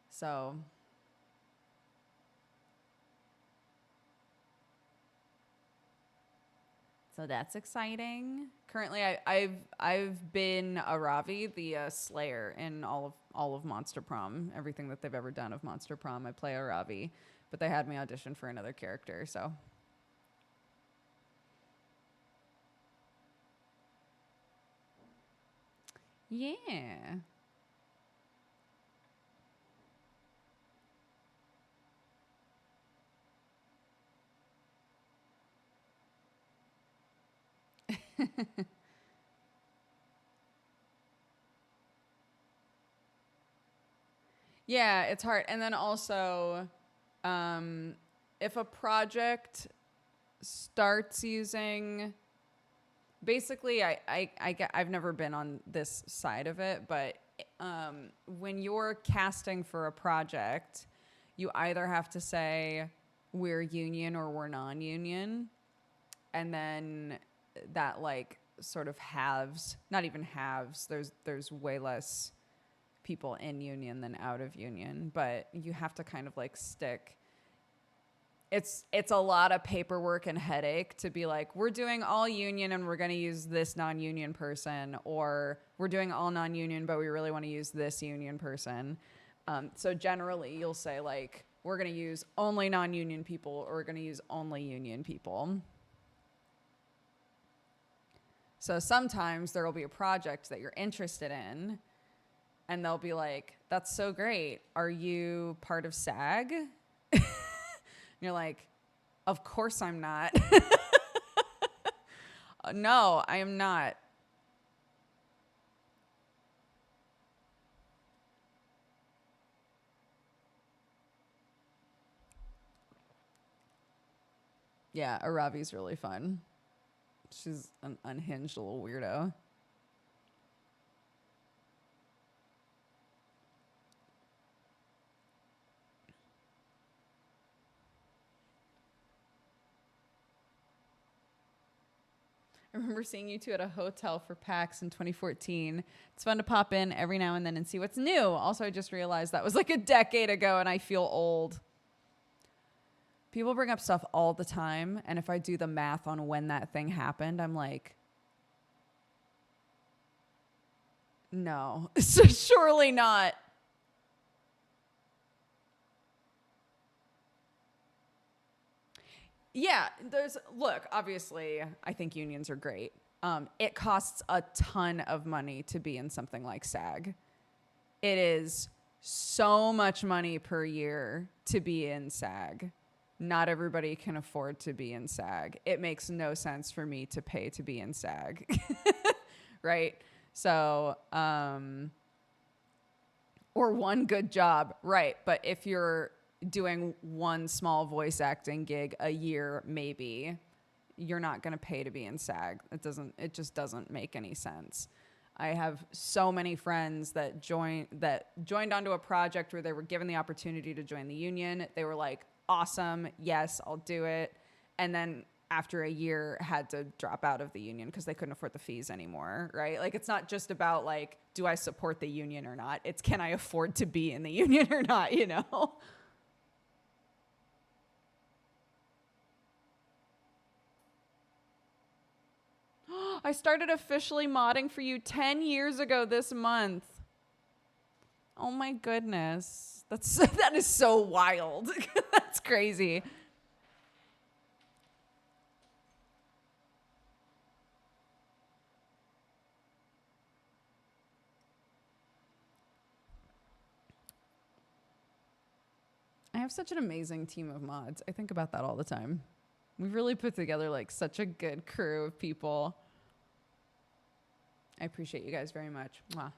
So that's exciting. Currently, I've been a Ravi, the Slayer, in all of Monster Prom. Everything that they've ever done of Monster Prom, I play a Ravi. But they had me audition for another character, so. Yeah. Yeah, it's hard. And then also, um, if a project starts using, basically, I've never been on this side of it, but when you're casting for a project, you either have to say we're union or we're non-union, and then that like sort of halves, not even halves. There's way less people in union than out of union, but you have to kind of like stick. It's a lot of paperwork and headache to be like, we're doing all union and we're going to use this non-union person, or we're doing all non-union but we really want to use this union person. So generally you'll say like, we're going to use only non-union people or we're going to use only union people. So sometimes there will be a project that you're interested in and they'll be like, that's so great. Are you part of SAG? And you're like, of course I'm not. No, I am not. Yeah, Aravi's really fun. She's an unhinged little weirdo. I remember seeing you two at a hotel for PAX in 2014. It's fun to pop in every now and then and see what's new. Also, I just realized that was like a decade ago and I feel old. People bring up stuff all the time, and if I do the math on when that thing happened, I'm like, no, so surely not. Yeah, look, obviously, I think unions are great. It costs a ton of money to be in something like SAG. It is so much money per year to be in SAG. Not everybody can afford to be in SAG. It makes no sense for me to pay to be in SAG. Right? So, or one good job, right? But if you're doing one small voice acting gig a year, maybe you're not going to pay to be in SAG. It just doesn't make any sense. I have so many friends that joined onto a project where they were given the opportunity to join the union. They were like, awesome, yes, I'll do it. And then after a year had to drop out of the union because they couldn't afford the fees anymore, right? Like, it's not just about like, do I support the union or not? It's, can I afford to be in the union or not, you know? I started officially modding for you 10 years ago this month. Oh my goodness. That is so wild. That's crazy. I have such an amazing team of mods. I think about that all the time. We've really put together like such a good crew of people. I appreciate you guys very much. Mwah.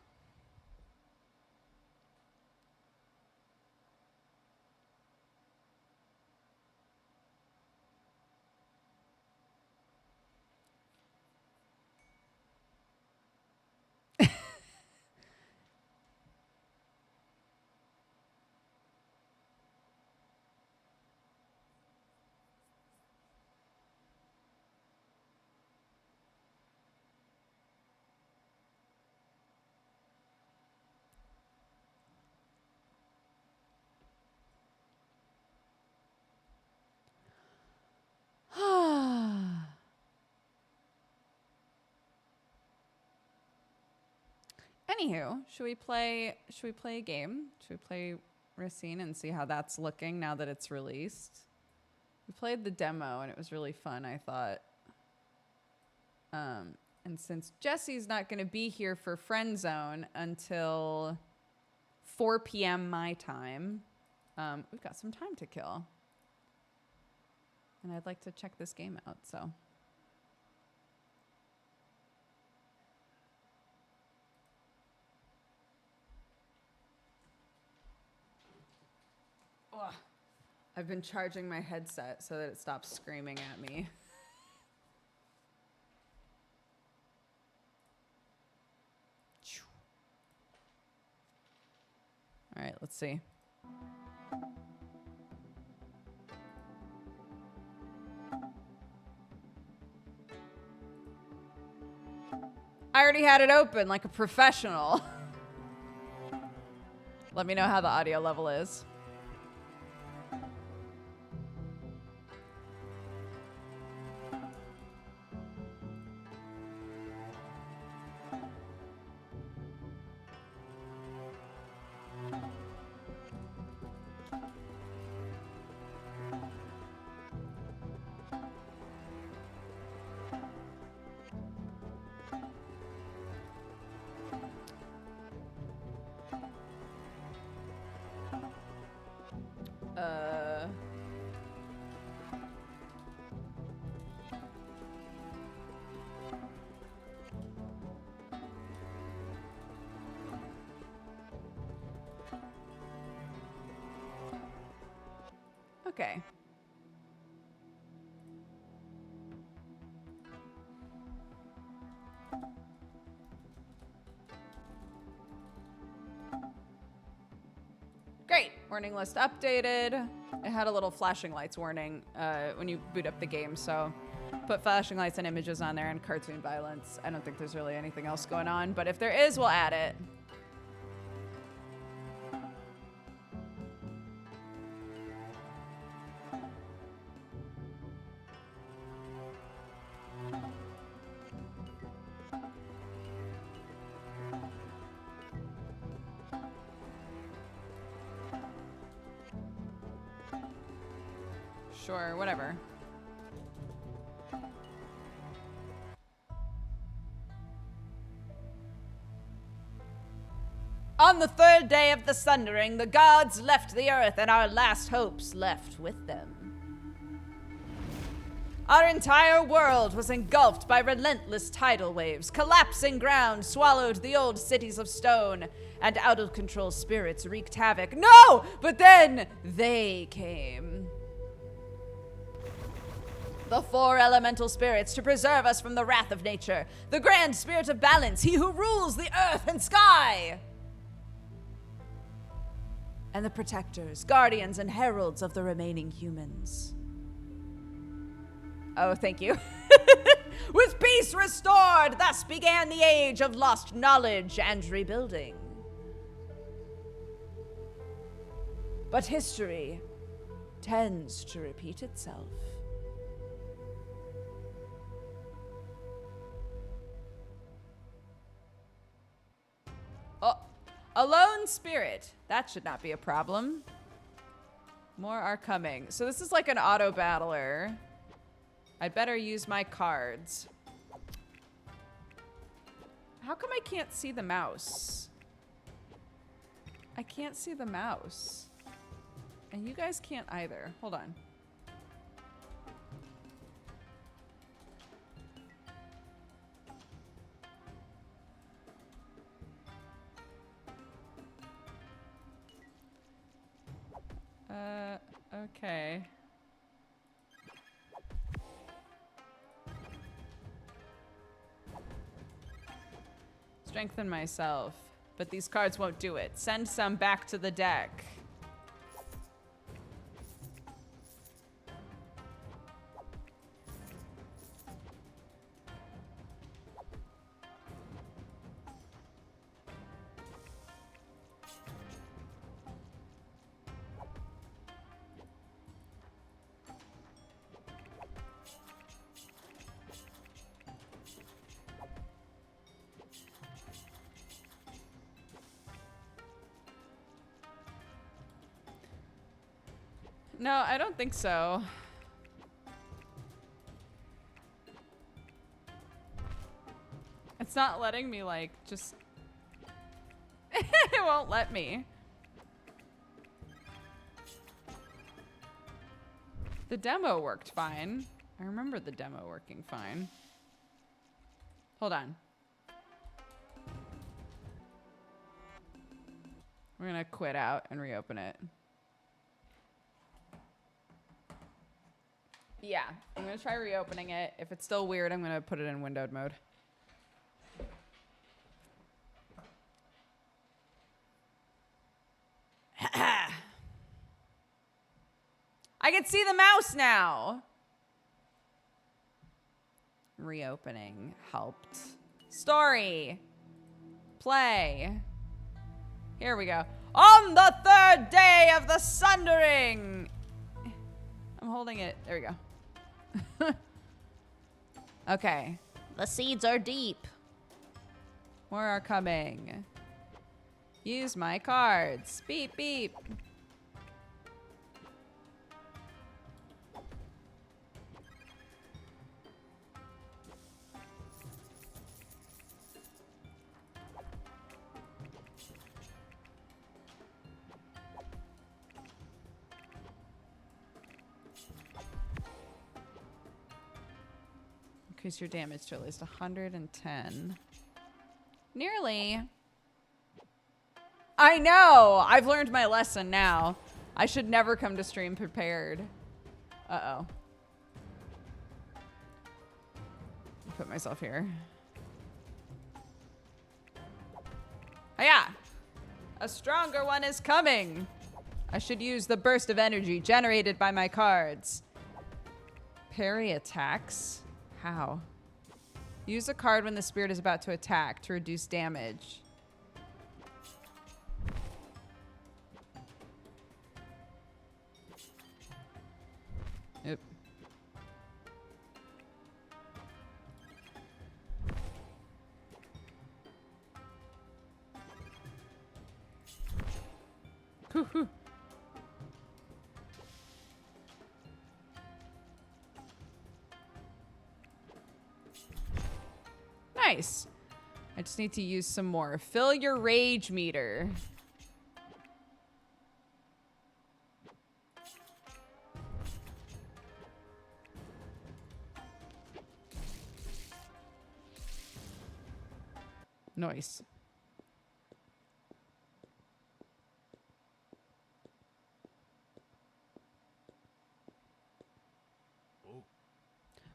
Anywho, should we play a game? Should we play Racine and see how that's looking now that it's released? We played the demo and it was really fun, I thought. And since Jesse's not going to be here for Friend Zone until 4 p.m. my time, we've got some time to kill. And I'd like to check this game out, so. Ugh. I've been charging my headset so that it stops screaming at me. All right, let's see. I already had it open like a professional. Let me know how the audio level is. Okay. Great. Warning list updated. It had a little flashing lights warning when you boot up the game, so put flashing lights and images on there and cartoon violence. I don't think there's really anything else going on, but if there is, we'll add it. Sure, whatever. On the third day of the sundering, the gods left the earth and our last hopes left with them. Our entire world was engulfed by relentless tidal waves. Collapsing ground swallowed the old cities of stone, and out-of-control spirits wreaked havoc. No! But then they came. The four elemental spirits to preserve us from the wrath of nature. The grand spirit of balance, he who rules the earth and sky. And the protectors, guardians, and heralds of the remaining humans. Oh, thank you. With peace restored, thus began the age of lost knowledge and rebuilding. But history tends to repeat itself. Oh, a lone spirit. That should not be a problem. More are coming. So this is like an auto battler. I better use my cards. How come I can't see the mouse? I can't see the mouse. And you guys can't either. Hold on. Okay. Strengthen myself, but these cards won't do it. Send some back to the deck. No, I don't think so. It's not letting me, like, just... It won't let me. The demo worked fine. I remember the demo working fine. Hold on. We're gonna quit out and reopen it. Yeah, I'm gonna try reopening it. If it's still weird, I'm gonna put it in windowed mode. I can see the mouse now. Reopening helped. Story. Play. Here we go. On the third day of the sundering. I'm holding it. There we go. Okay. The seeds are deep. More are coming. Use my cards. Beep, beep. Increase your damage to at least 110. Nearly. I know! I've learned my lesson now. I should never come to stream prepared. Uh-oh. Put myself here. Hiya! A stronger one is coming! I should use the burst of energy generated by my cards. Parry attacks? How? Use a card when the spirit is about to attack to reduce damage. Yep. Hoo-hoo. Nice. I just need to use some more. Fill your rage meter. Nice.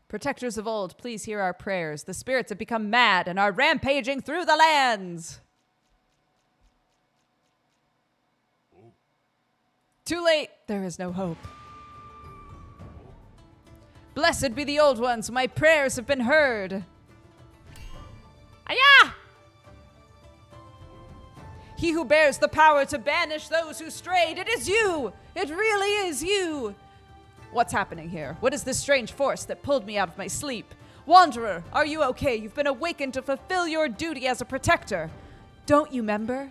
Protectors of old, please hear our prayers. The spirits have become mad and are rampaging through the lands. Too late. There is no hope. Blessed be the old ones. My prayers have been heard. Ayah! He who bears the power to banish those who strayed. It is you. It really is you. What's happening here? What is this strange force that pulled me out of my sleep? Wanderer, are you okay? You've been awakened to fulfill your duty as a protector. Don't you remember?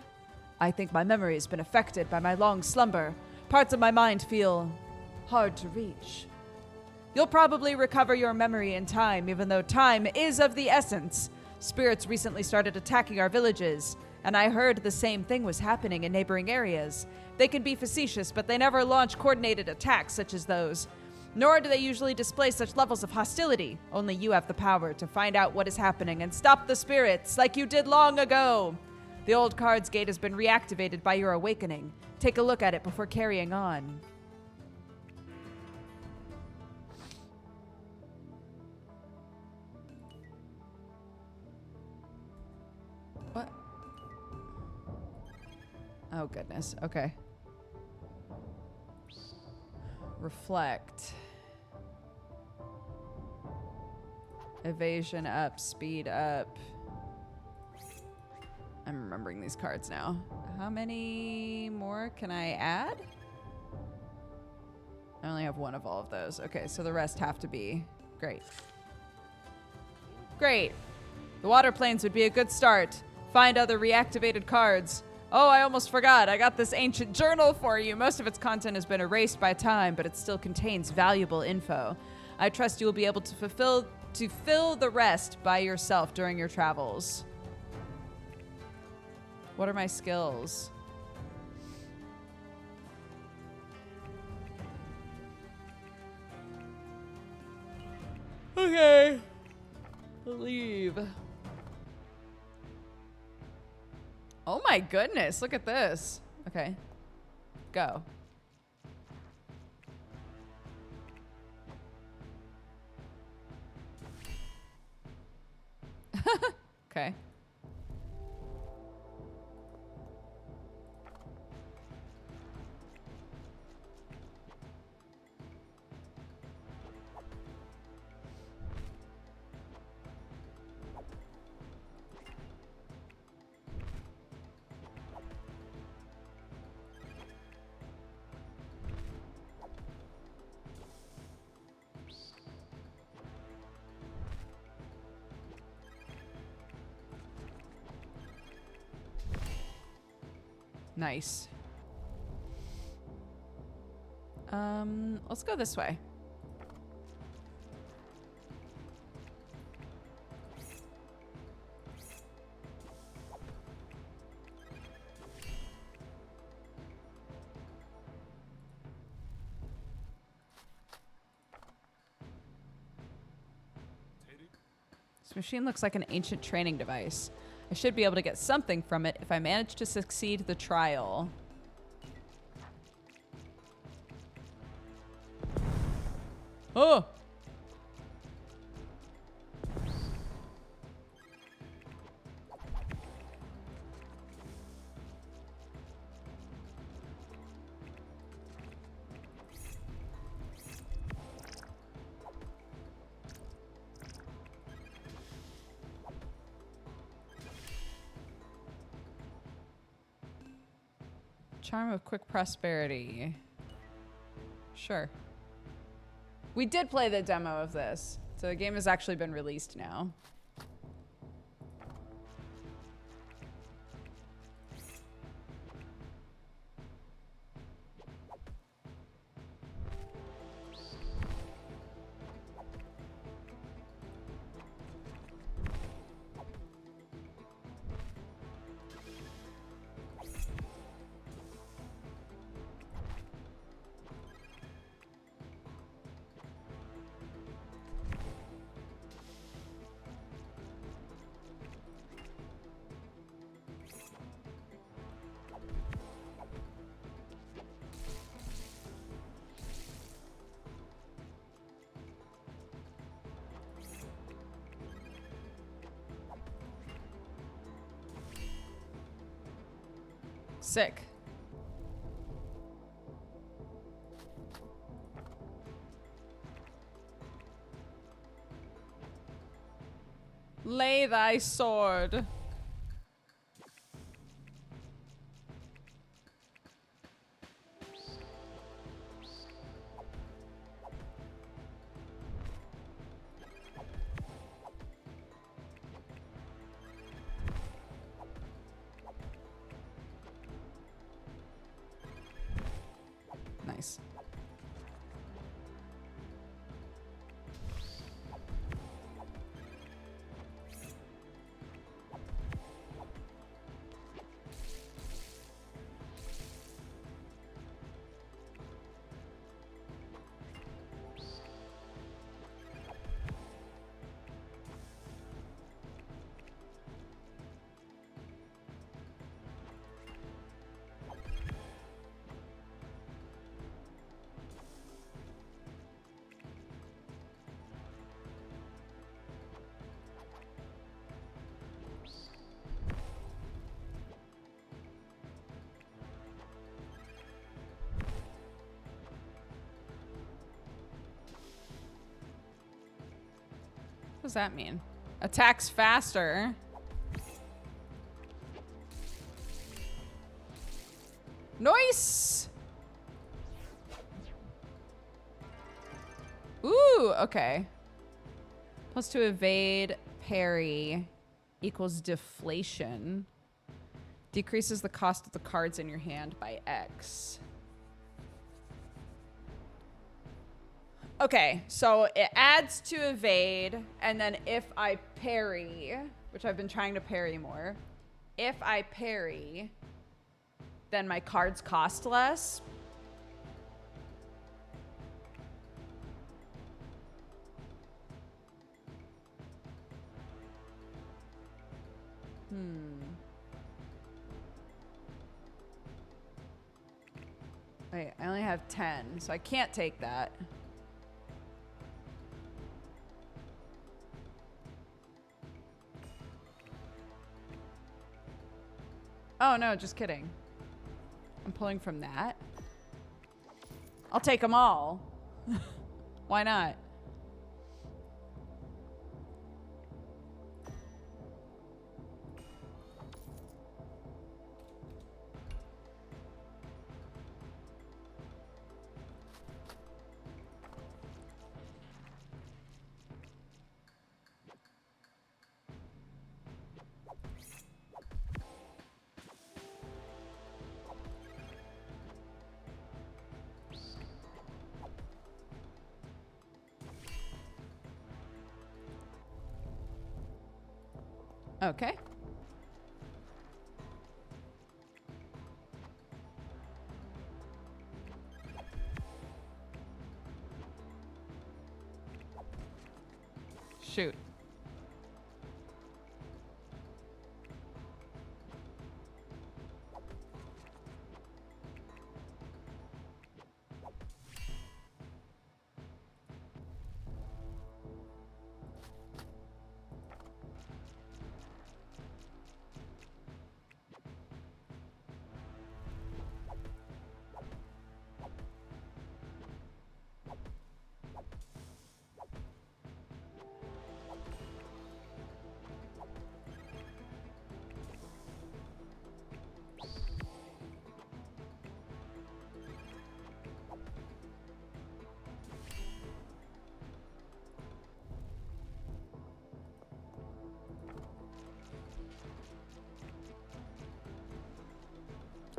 I think my memory has been affected by my long slumber. Parts of my mind feel hard to reach. You'll probably recover your memory in time, even though time is of the essence. Spirits recently started attacking our villages, and I heard the same thing was happening in neighboring areas. They can be facetious, but they never launch coordinated attacks such as those. Nor do they usually display such levels of hostility. Only you have the power to find out what is happening and stop the spirits, like you did long ago. The old cards gate has been reactivated by your awakening. Take a look at it before carrying on. What? Oh, goodness. Okay. Reflect. Evasion up, speed up. I'm remembering these cards now. How many more can I add? I only have one of all of those. Okay, so the rest have to be. Great. Great. The water planes would be a good start. Find other reactivated cards. Oh, I almost forgot. I got this ancient journal for you. Most of its content has been erased by time, but it still contains valuable info. I trust you will be able to fill the rest by yourself during your travels. What are my skills? Okay. Leave. Oh my goodness, look at this. Okay. Go. Okay. Nice. Let's go this way. This machine looks like an ancient training device. I should be able to get something from it if I manage to succeed the trial. Oh! Charm of quick prosperity. Sure. We did play the demo of this, so the game has actually been released now. Sick. Lay thy sword. Nice. What does that mean? Attacks faster. Nice. Ooh, okay. +2 evade, parry equals deflation. Decreases the cost of the cards in your hand by X. Okay, so it adds to evade, and then if I parry, which I've been trying to parry more, if I parry, then my cards cost less. Wait, I only have 10, so I can't take that. Oh, no, just kidding. I'm pulling from that. I'll take them all. Why not? Okay. Shoot.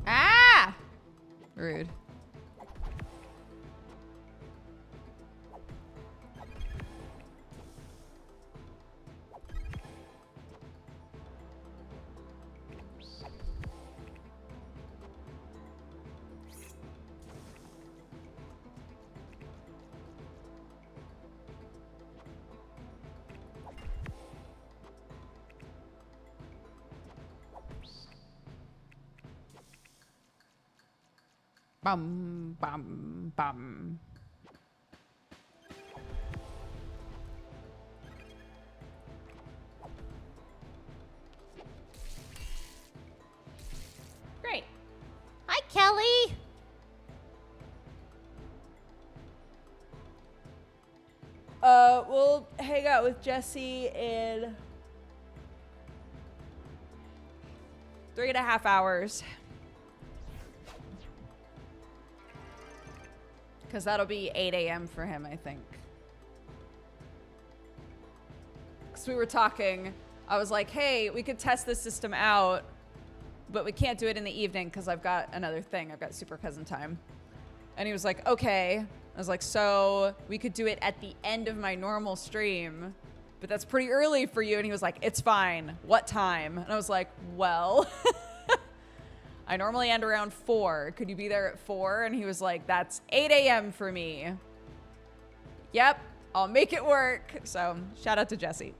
Ah! Rude. Bum, bum, bum. Great. Hi, Kelly. We'll hang out with Jesse in 3.5 hours. Because that'll be 8 a.m. for him, I think. Because we were talking, I was like, hey, we could test this system out, but we can't do it in the evening because I've got another thing. I've got Super Cousin time. And he was like, okay. I was like, so we could do it at the end of my normal stream, but that's pretty early for you. And he was like, it's fine. What time? And I was like, well... I normally end around 4. Could you be there at 4? And he was like, that's 8 a.m. for me. Yep, I'll make it work. So shout out to Jesse.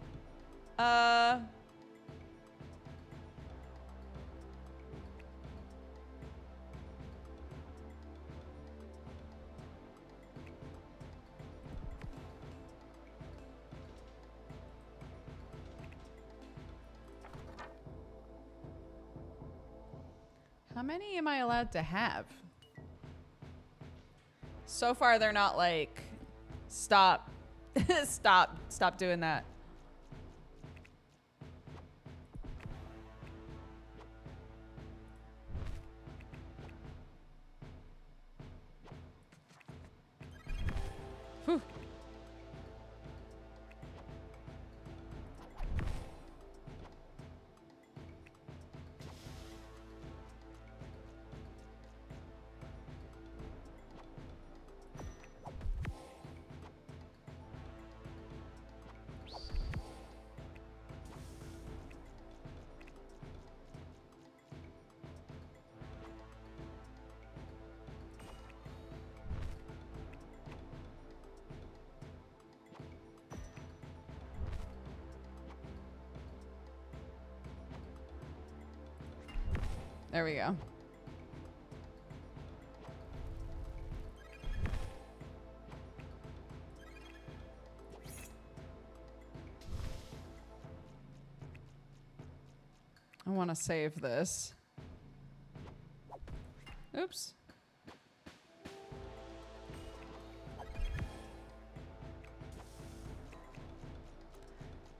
How many am I allowed to have? So far, they're not like, stop, stop doing that. Whew. There we go. I want to save this. Oops.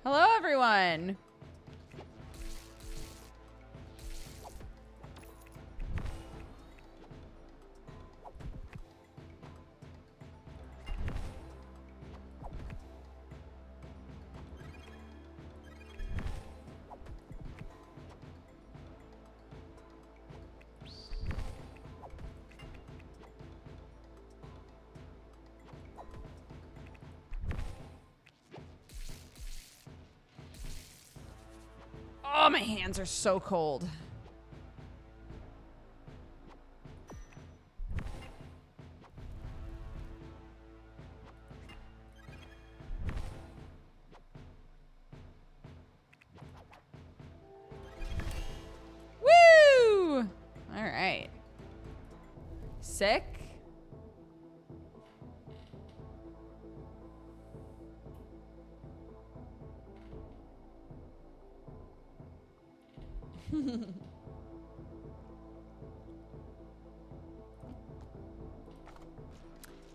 Hello, everyone. Oh, my hands are so cold. Woo! All right. Sick.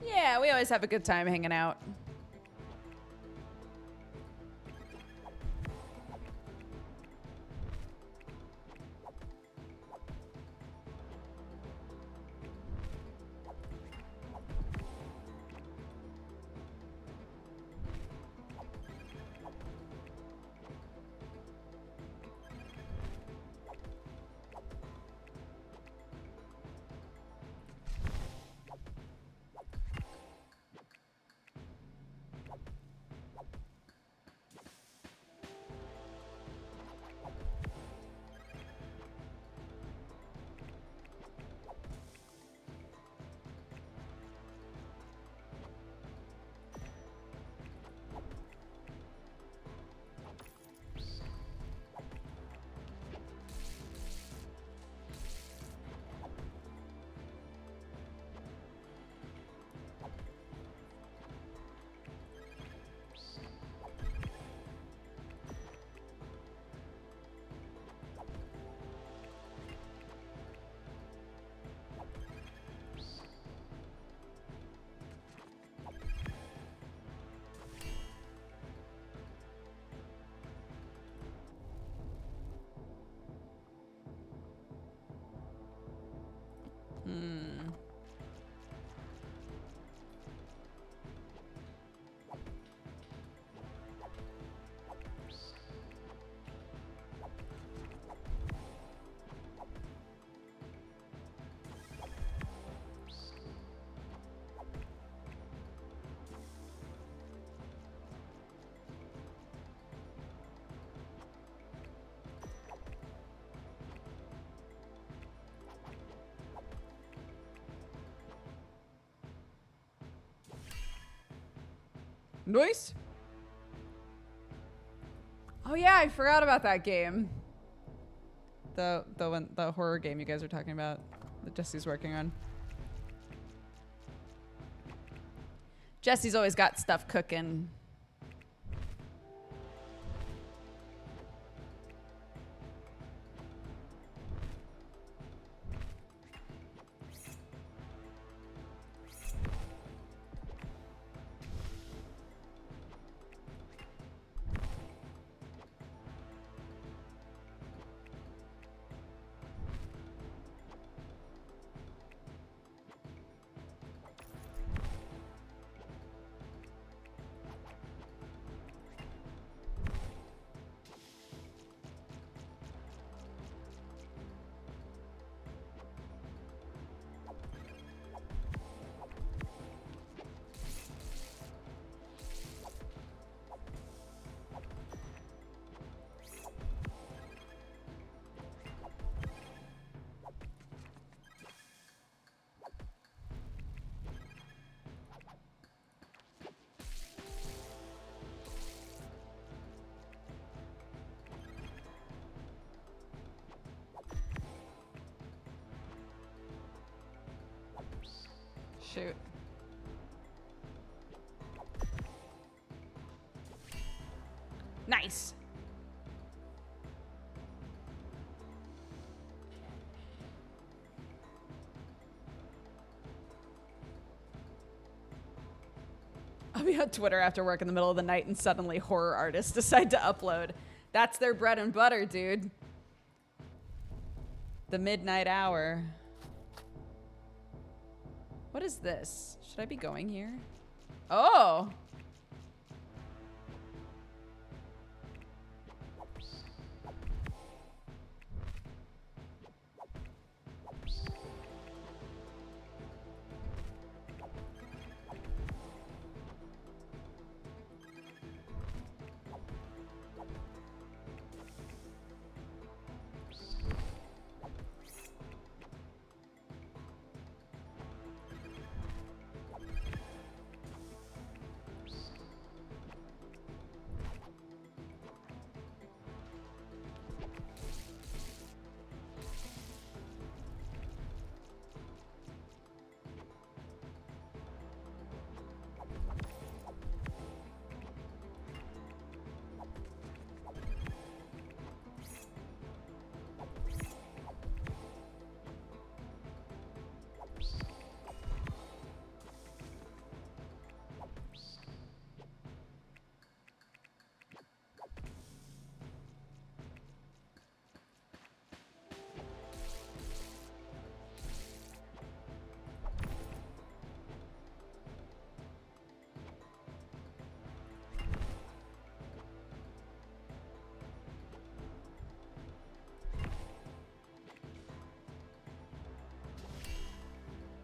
Yeah, we always have a good time hanging out. Nice. Oh yeah, I forgot about that game. The horror game you guys are talking about that Jesse's working on. Jesse's always got stuff cooking. Shoot. Nice. I'll be on Twitter after work in the middle of the night and suddenly horror artists decide to upload. That's their bread and butter, dude. The midnight hour. What is this? Should I be going here? Oh.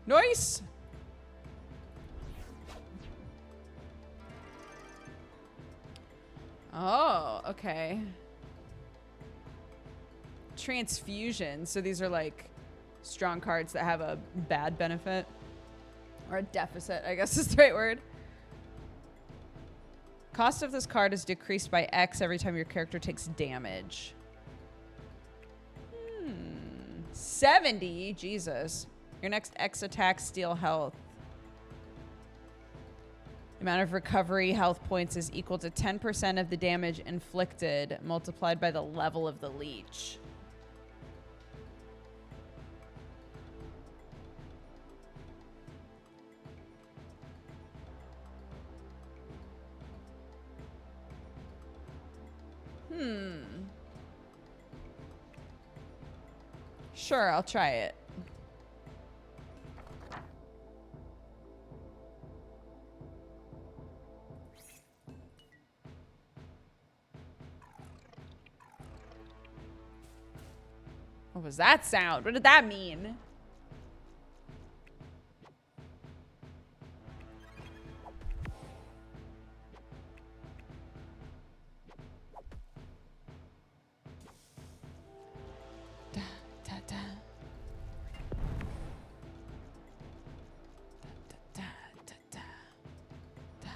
Nice. Oh, okay. Transfusion. So these are like strong cards that have a bad benefit. Or a deficit, I guess is the right word. Cost of this card is decreased by X every time your character takes damage. 70? Jesus. Your next X attack, steal health. The amount of recovery health points is equal to 10% of the damage inflicted multiplied by the level of the leech. Sure, I'll try it. What was that sound? What did that mean? Da, da, da. Da, da, da, da, da.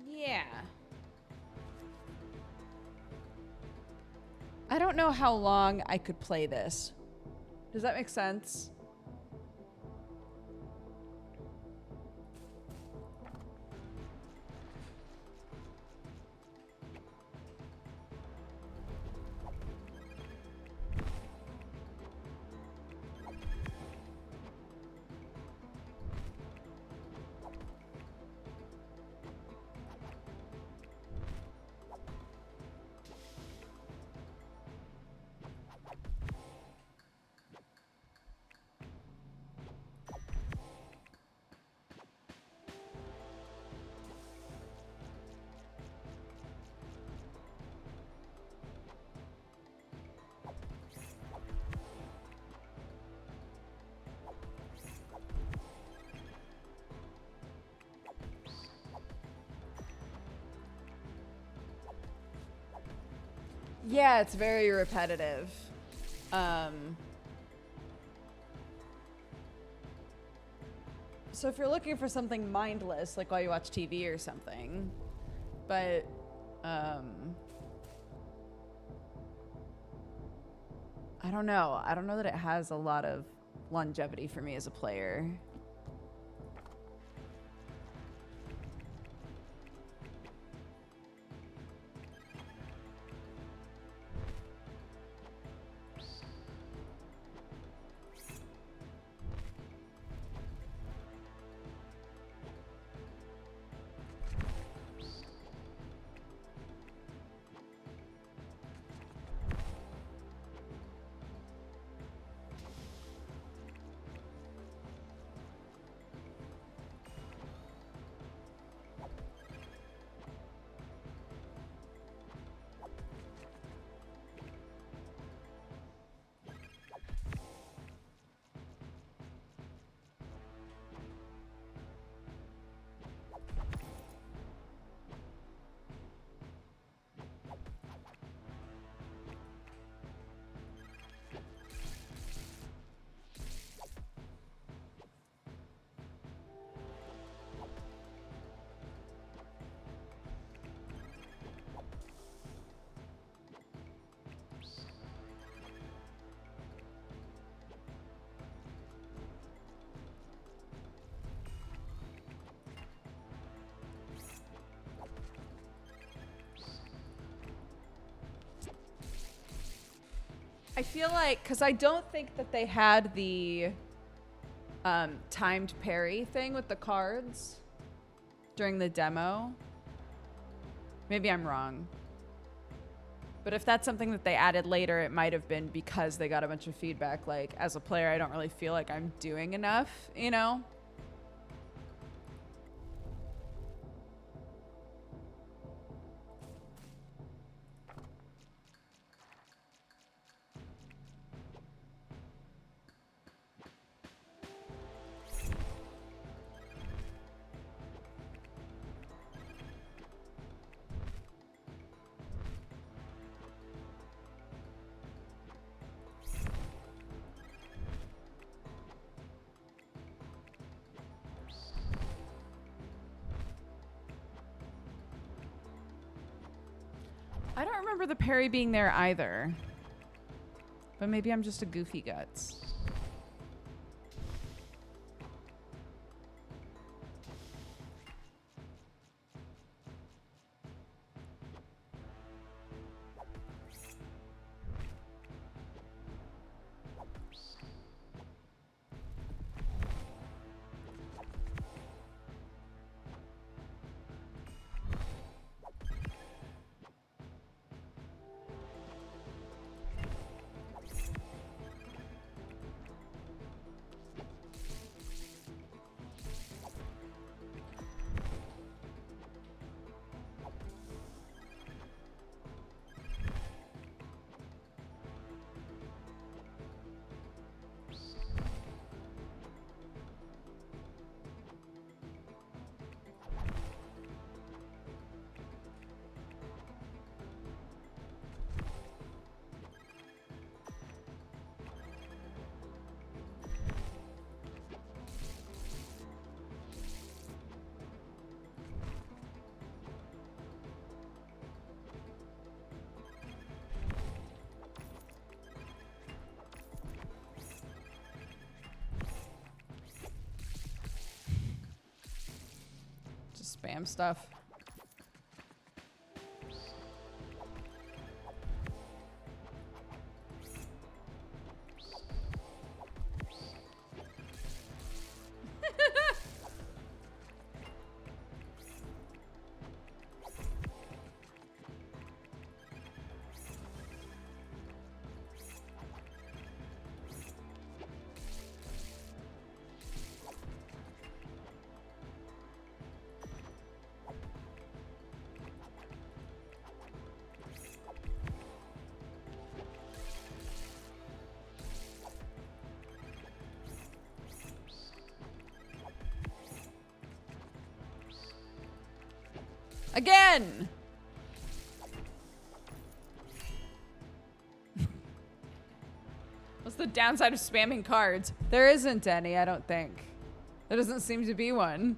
Yeah. I don't know how long I could play this. Does that make sense? Yeah, it's very repetitive. So if you're looking for something mindless, like while you watch TV or something, but I don't know. I don't know that it has a lot of longevity for me as a player. I feel like, because I don't think that they had the timed parry thing with the cards during the demo. Maybe I'm wrong. But if that's something that they added later, it might have been because they got a bunch of feedback. Like, as a player, I don't really feel like I'm doing enough, you know? I don't remember the parry being there either. But maybe I'm just a goofy guts. spam stuff. Again! What's the downside of spamming cards? There isn't any, I don't think. There doesn't seem to be one.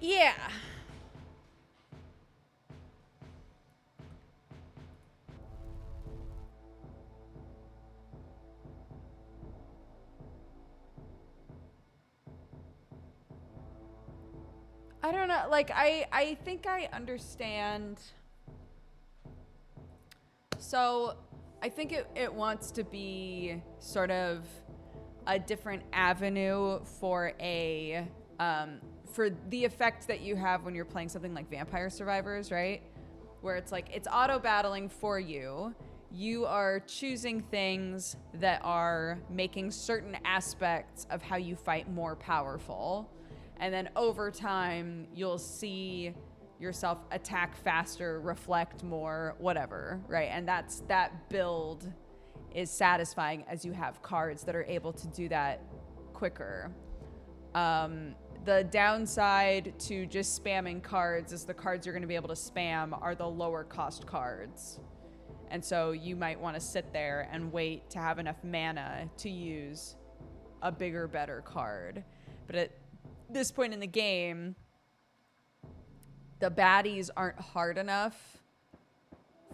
Yeah. I don't know, like, I think I understand. So, I think it wants to be sort of a different avenue for for the effect that you have when you're playing something like Vampire Survivors, right? Where it's like, it's auto battling for you. You are choosing things that are making certain aspects of how you fight more powerful. And then over time, you'll see yourself attack faster, reflect more, whatever, right? And that build is satisfying as you have cards that are able to do that quicker. The downside to just spamming cards is the cards you're going to be able to spam are the lower cost cards. And so you might want to sit there and wait to have enough mana to use a bigger, better card. But at this point in the game, the baddies aren't hard enough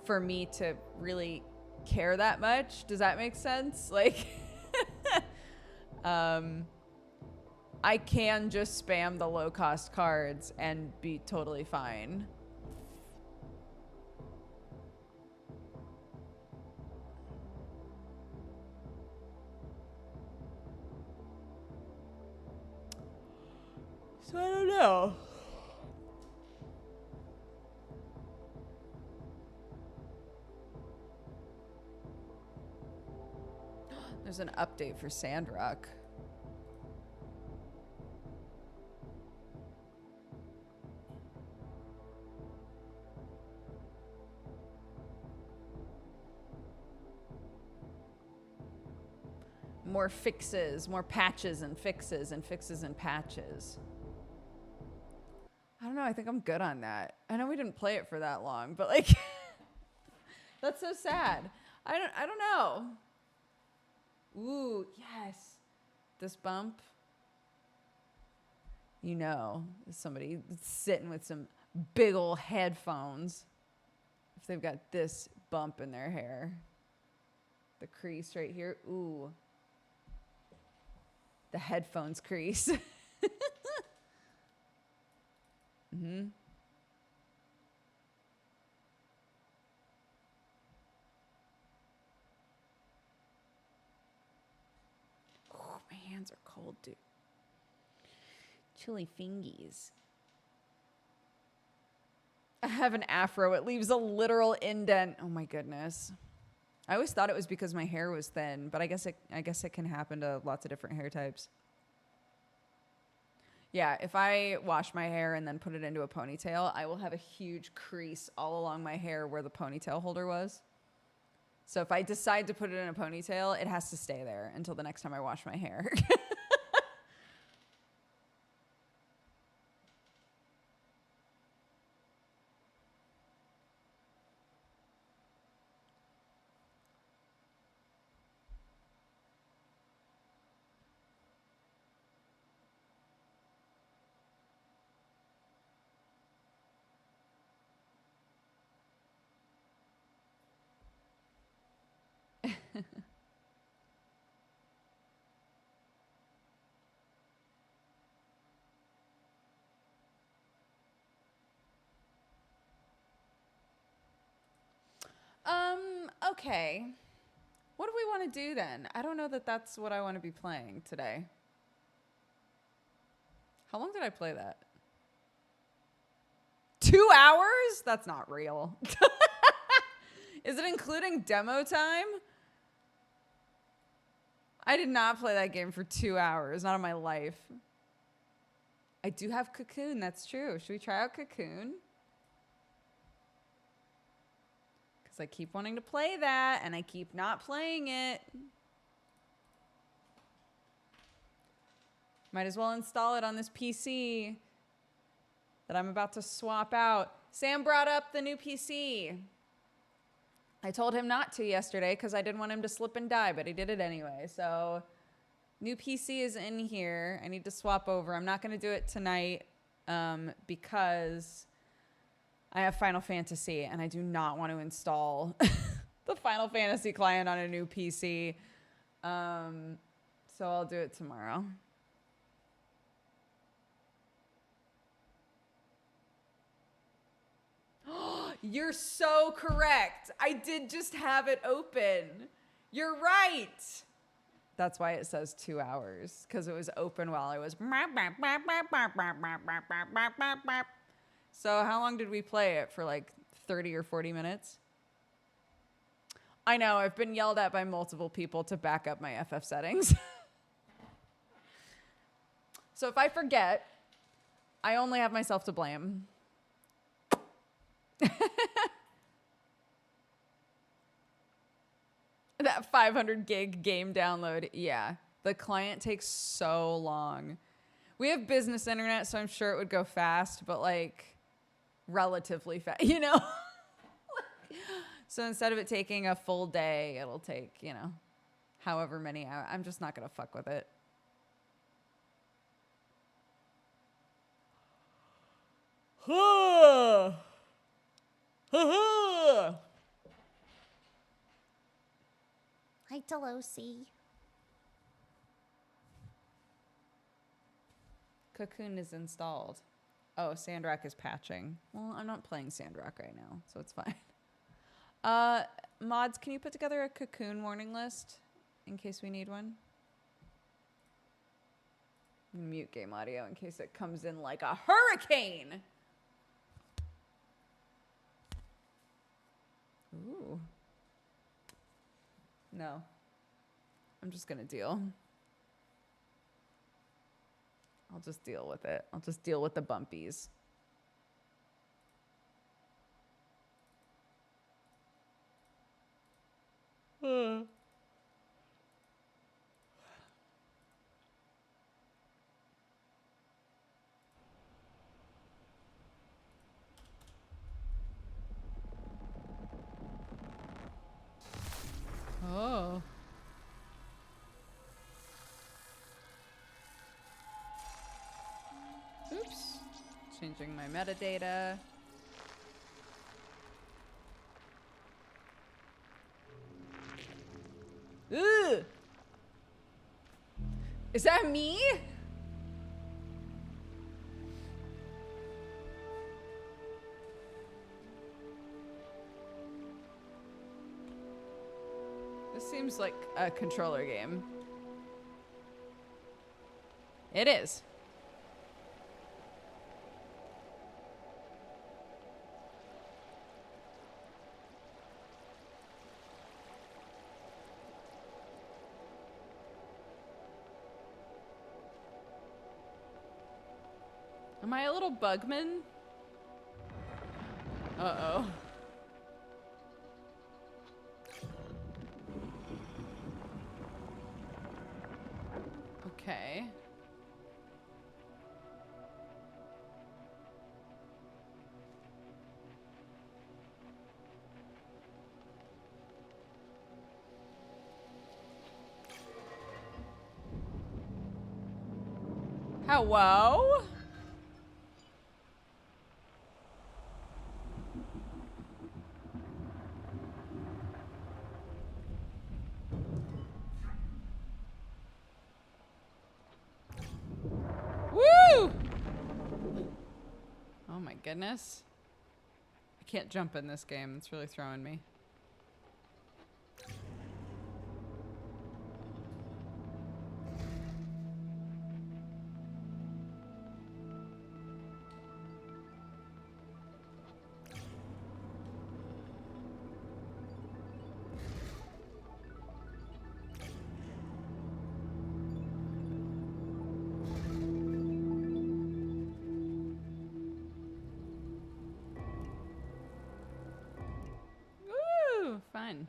for me to really care that much. Does that make sense? Like, I can just spam the low cost cards and be totally fine. So I don't know. There's an update for Sandrock. More fixes, more patches and fixes and fixes and patches. I don't know. I think I'm good on that. I know we didn't play it for that long, but like, that's so sad. I don't know. Ooh, yes. This bump. You know, somebody sitting with some big old headphones. If they've got this bump in their hair. The crease right here. Ooh. The headphones crease. Mm-hmm. Oh, my hands are cold, dude. Chilly fingies. I have an afro. It leaves a literal indent. Oh my goodness. I always thought it was because my hair was thin, but I guess it can happen to lots of different hair types. Yeah, if I wash my hair and then put it into a ponytail, I will have a huge crease all along my hair where the ponytail holder was. So if I decide to put it in a ponytail, it has to stay there until the next time I wash my hair. Okay. What do we want to do then? I don't know that that's what I want to be playing today. How long did I play that? 2 hours? That's not real. Is it including demo time? I did not play that game for 2 hours. Not in my life. I do have Cocoon. That's true. Should we try out Cocoon? Because I keep wanting to play that, and I keep not playing it. Might as well install it on this PC that I'm about to swap out. Sam brought up the new PC. I told him not to yesterday because I didn't want him to slip and die, but he did it anyway. So new PC is in here. I need to swap over. I'm not going to do it tonight because I have Final Fantasy, and I do not want to install the Final Fantasy client on a new PC. So I'll do it tomorrow. You're so correct. I did just have it open. You're right. That's why it says 2 hours, because it was open while I was. So how long did we play it? For like 30 or 40 minutes? I know, I've been yelled at by multiple people to back up my FF settings. So if I forget, I only have myself to blame. That 500 gig game download. Yeah, the client takes so long. We have business internet, so I'm sure it would go fast, but like relatively fast, you know? So instead of it taking a full day, it'll take, you know, however many hours. I'm just not going to fuck with it. Hi, Delosi. Cocoon is installed. Oh, Sandrock is patching. Well, I'm not playing Sandrock right now, so it's fine. Mods, can you put together a Cocoon warning list in case we need one? Mute game audio in case it comes in like a hurricane. Ooh. No. I'm just gonna deal. I'll just deal with it. I'll just deal with the bumpies. Oh. Oops. Changing my metadata. Ugh. Is that me? This seems like a controller game. It is. Am I a little bugman? Uh-oh. Okay. Hello? Woo! Oh my goodness. I can't jump in this game. It's really throwing me. Woo! Fun.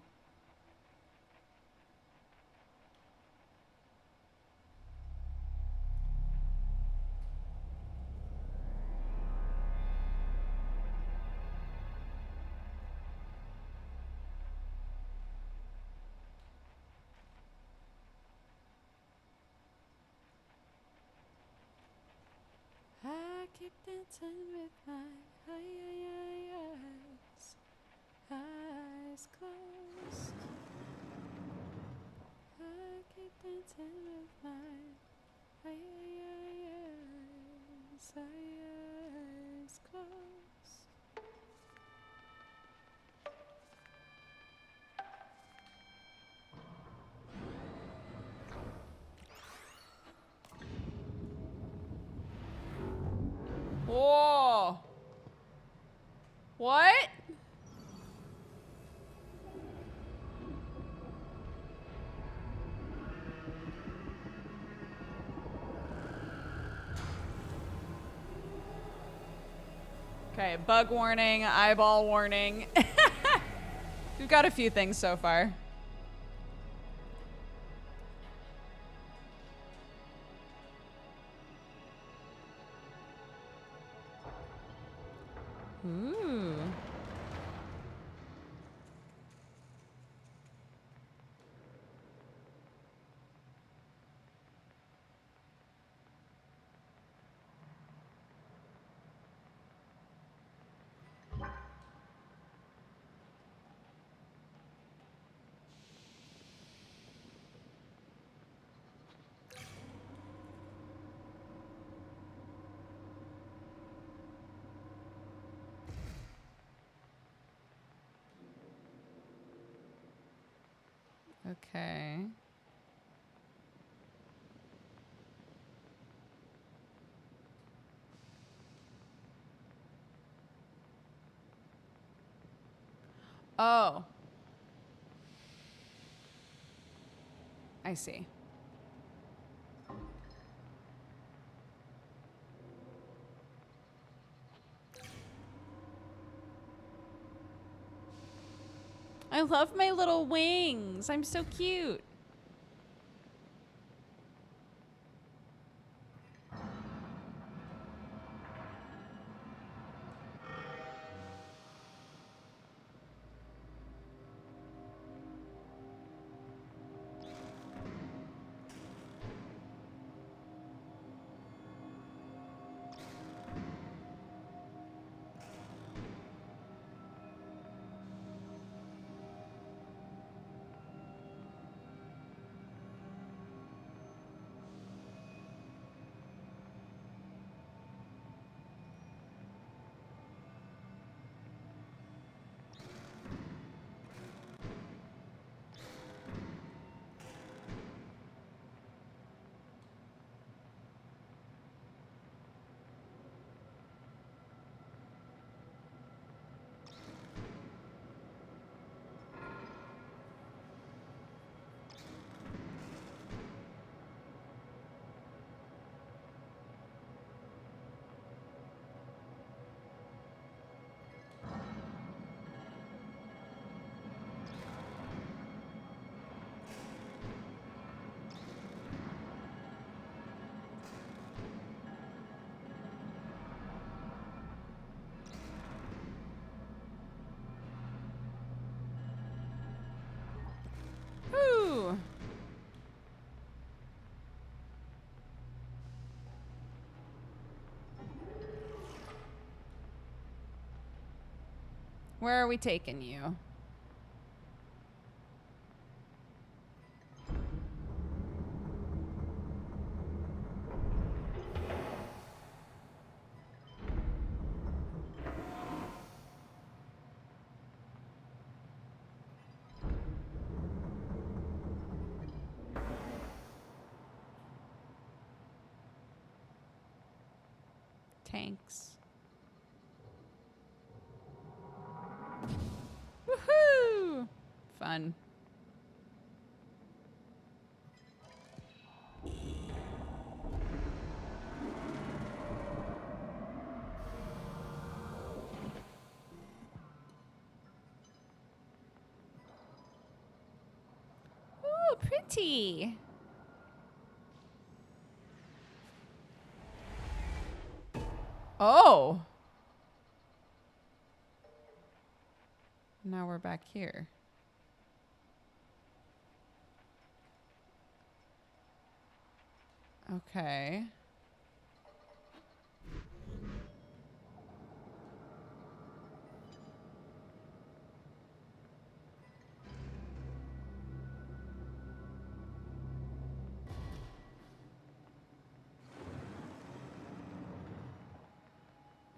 I keep dancing with my eyes closed. I keep dancing with my eyes closed. Whoa! What? Okay, bug warning, eyeball warning. We've got a few things so far. Ooh. Okay. Oh. I see. I love my little wings. I'm so cute. Ooh. Where are we taking you? Tanks. Woohoo! Fun. Ooh, pretty. Oh. Now we're back here. Okay.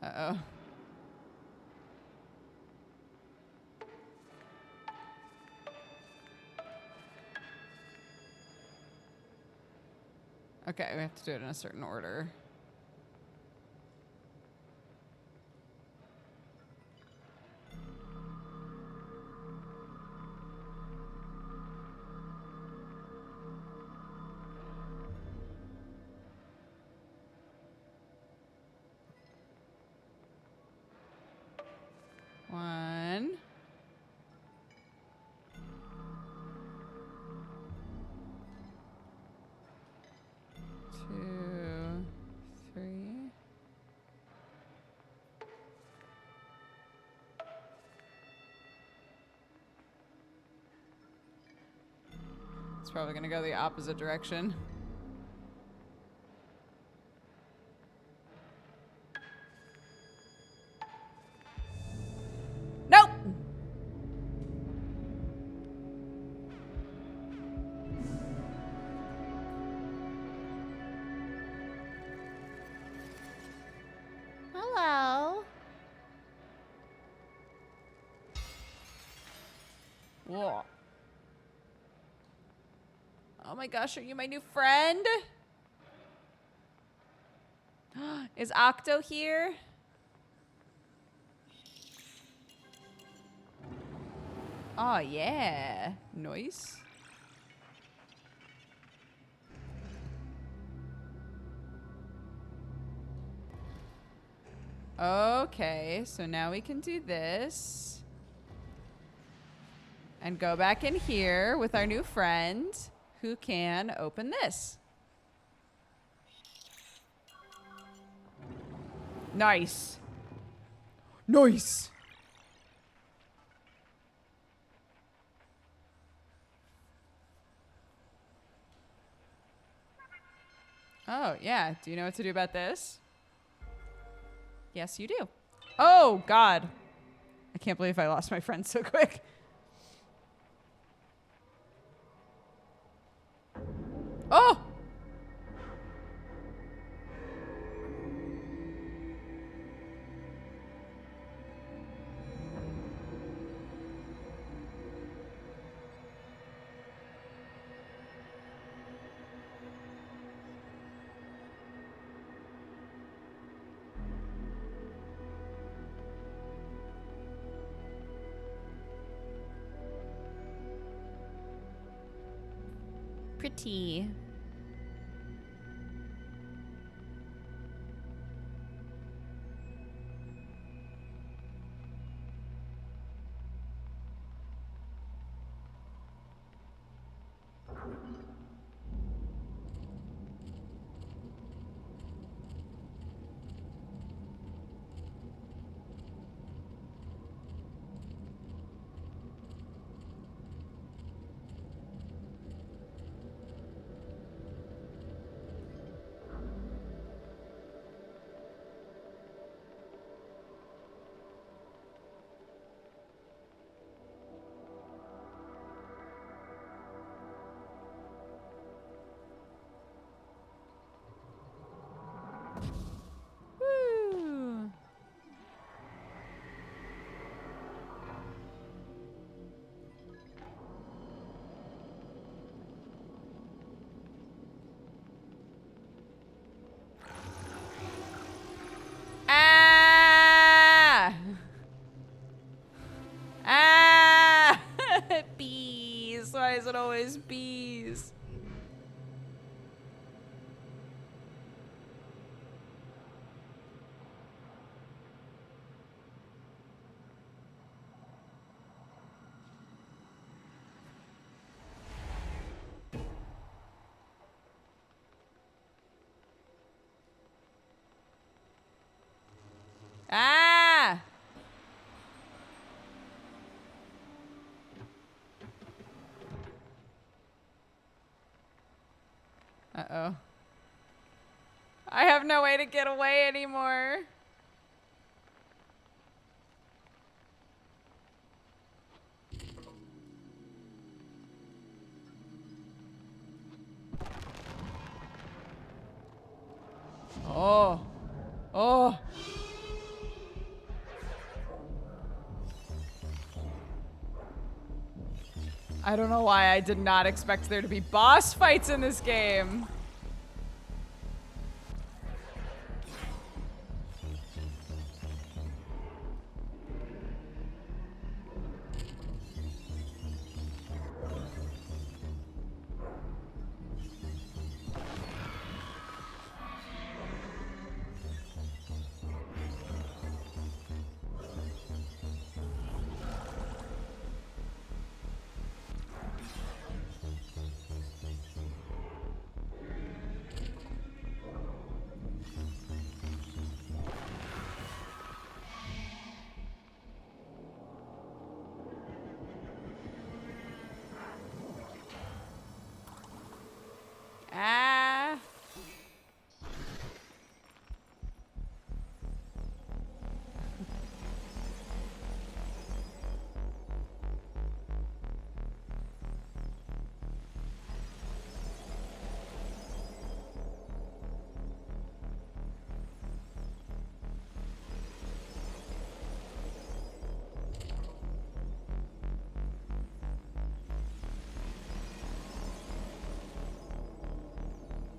Uh-oh. Okay, we have to do it in a certain order. One. Two. Three. It's probably gonna go the opposite direction. Nope! Hello. Whoa. Oh my gosh, are you my new friend? Is Octo here? Oh, yeah. Nice. Okay, so now we can do this. And go back in here with our new friend who can open this. Nice. Nice. Oh, yeah. Do you know what to do about this? Yes, you do. Oh, God. I can't believe I lost my friend so quick. Oh! Pretty. Woo. Ah! Ah! Bees. Why is it always bees? Ah! Uh-oh. I have no way to get away anymore. Oh. Oh. I don't know why I did not expect there to be boss fights in this game. Ah.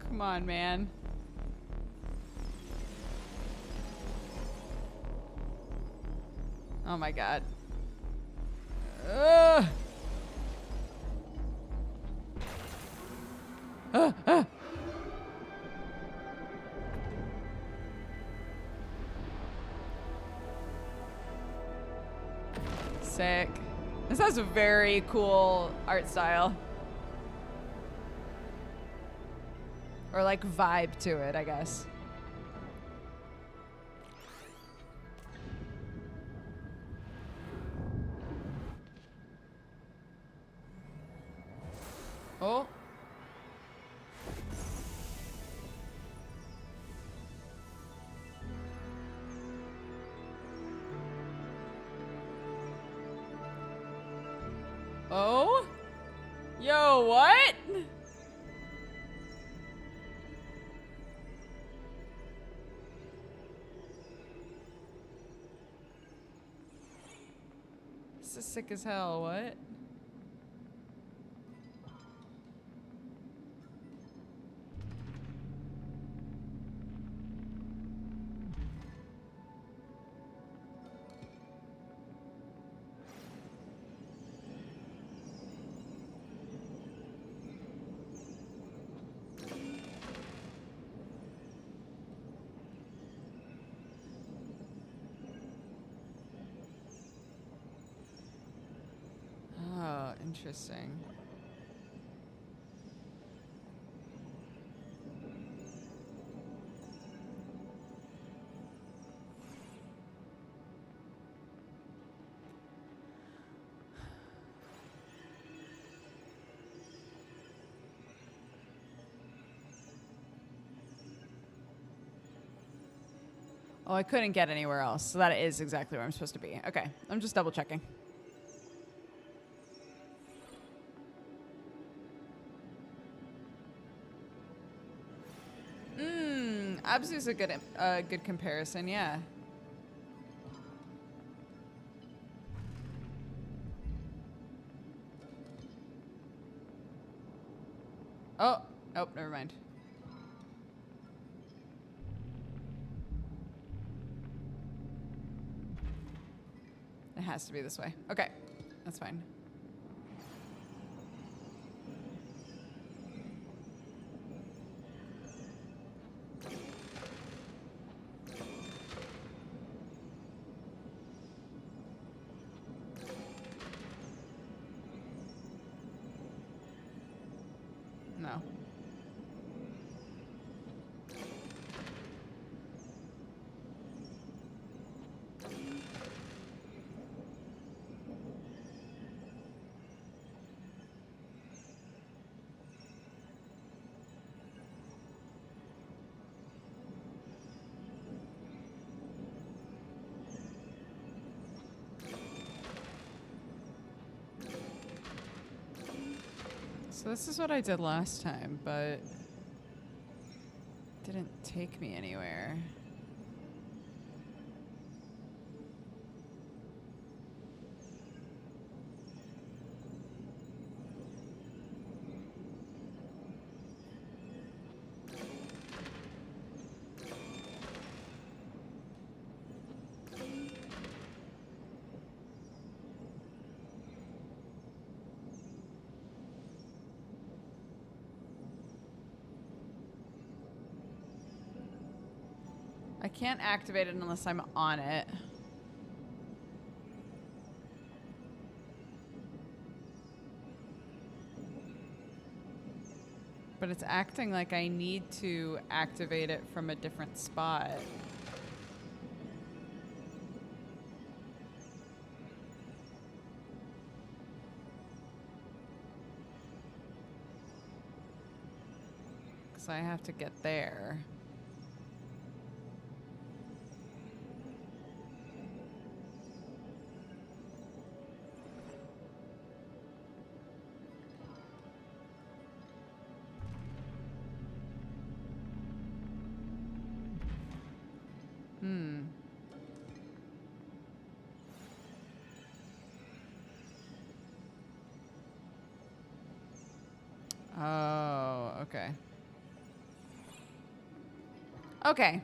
Come on, man. Oh my god. Uh. Sick. This has a very cool art style. Or like vibe to it, I guess. Oh. Oh? Yo, what? This is sick as hell, what? Oh, interesting. Oh, I couldn't get anywhere else, so that is exactly where I'm supposed to be. Okay, I'm just double checking. Abzu's a good comparison, yeah. Oh, never mind. It has to be this way. Okay, that's fine. No. So this is what I did last time, but it didn't take me anywhere. I can't activate it unless I'm on it. But it's acting like I need to activate it from a different spot. Because I have to get there. Oh, okay. Okay.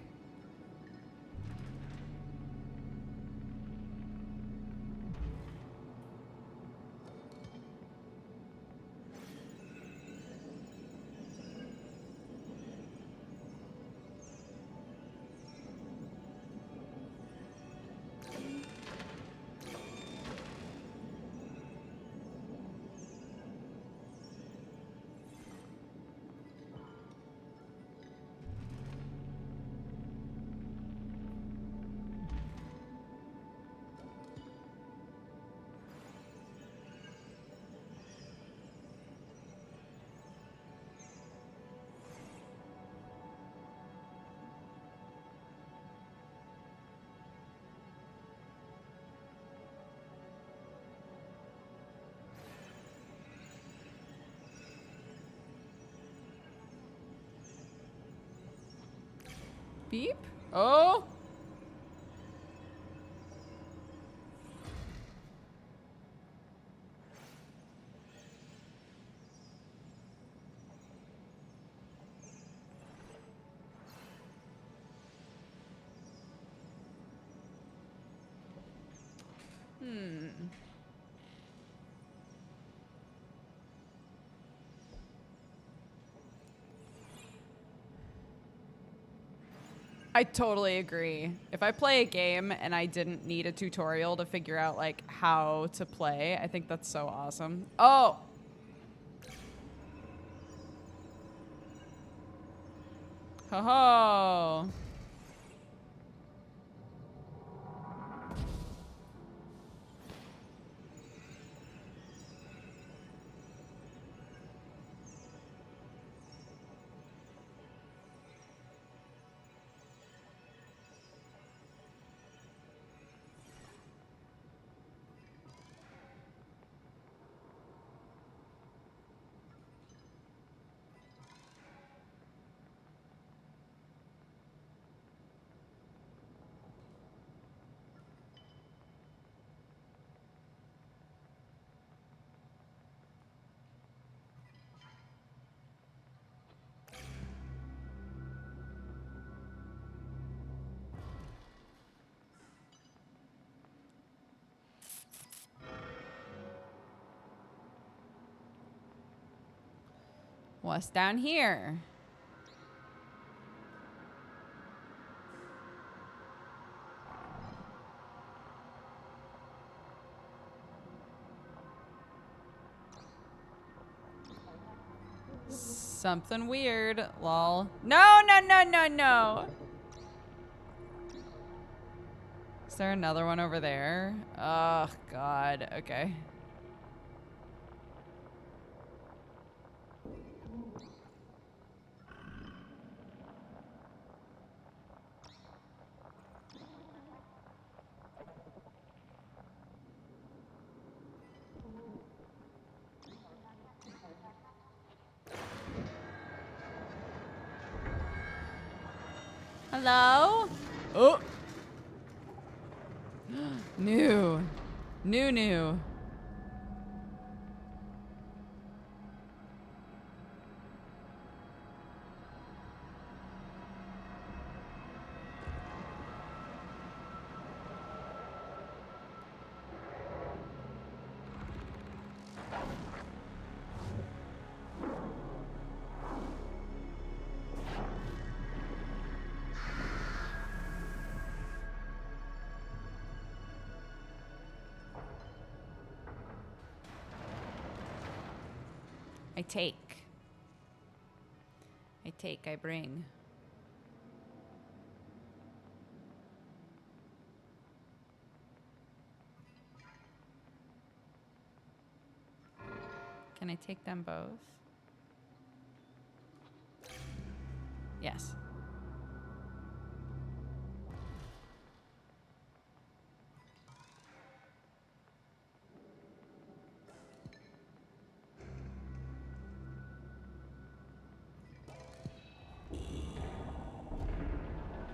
Beep. Oh. I totally agree. If I play a game and I didn't need a tutorial to figure out like how to play, I think that's so awesome. Oh. Ho ho. What's down here? Something weird. Lol. No, no, no, no, no. Is there another one over there? Oh, God. Okay. Hello? Oh. New. New. I take, I bring. Can I take them both? Yes.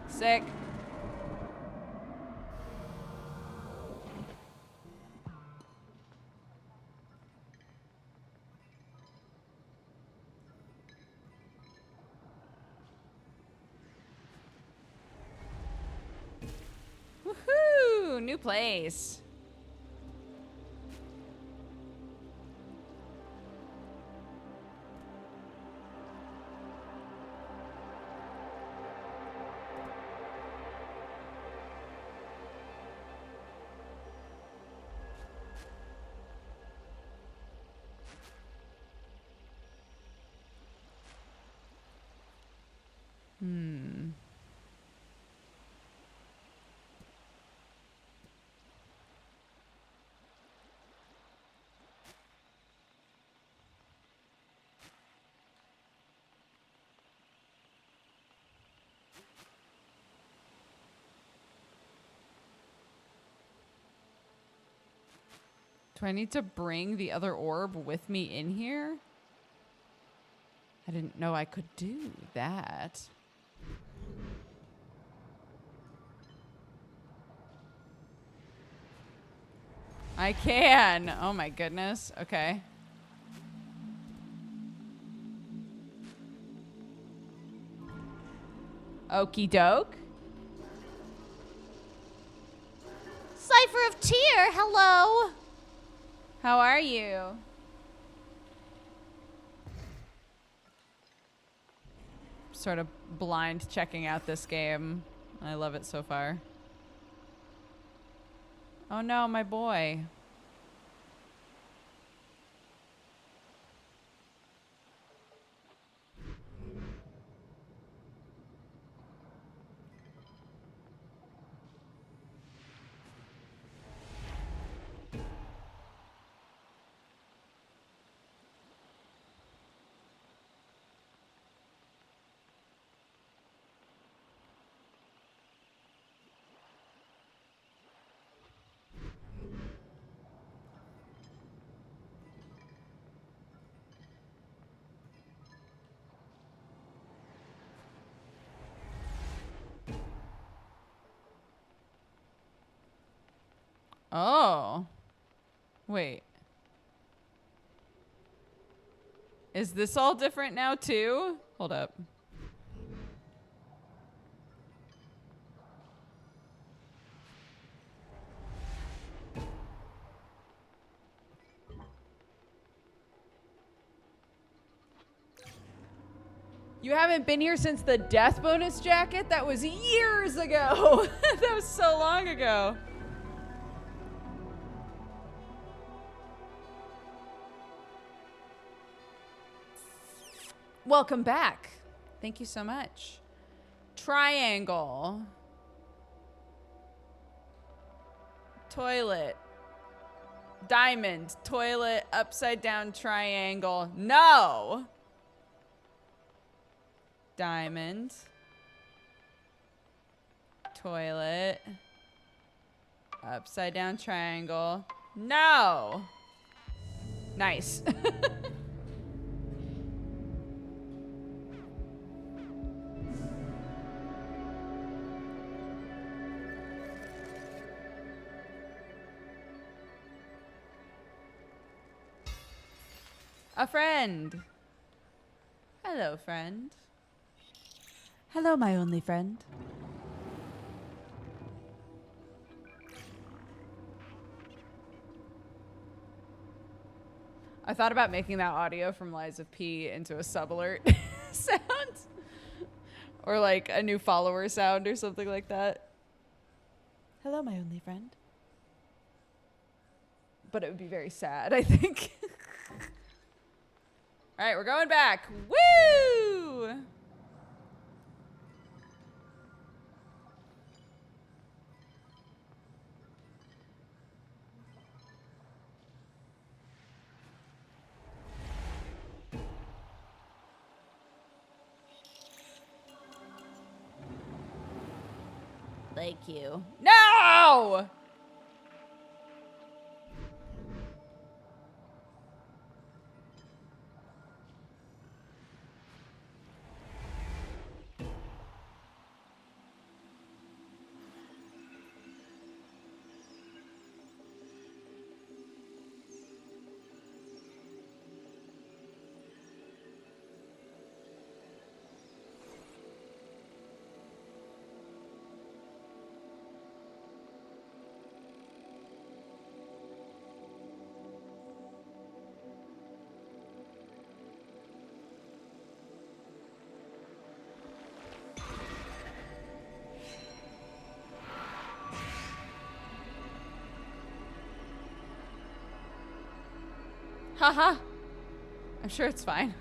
Sick. Woohoo! New place. Hmm. Do I need to bring the other orb with me in here? I didn't know I could do that. I can. Oh my goodness. Okay. Okie doke. Cipher of Tear, hello. How are you? Sort of blind checking out this game. I love it so far. Oh no, my boy. Oh. Wait. Is this all different now too? Hold up. You haven't been here since the death bonus jacket? That was years ago. That was so long ago. Welcome back. Thank you so much. Triangle. Toilet. Diamond. Toilet. Upside down triangle. No. Diamond. Toilet. Upside down triangle. No. Nice. A friend. Hello, friend. Hello, my only friend. I thought about making that audio from Lies of P into a sub-alert sound. Or like a new follower sound or something like that. Hello, my only friend. But it would be very sad, I think. All right, we're going back. Woo! Thank you. No! Haha. I'm sure it's fine.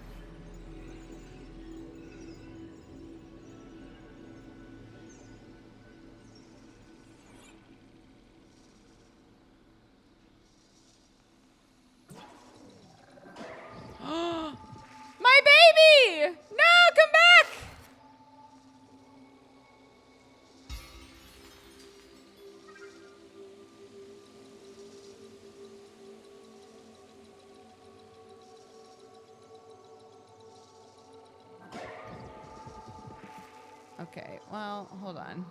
My baby! No, come back! Okay, well, hold on.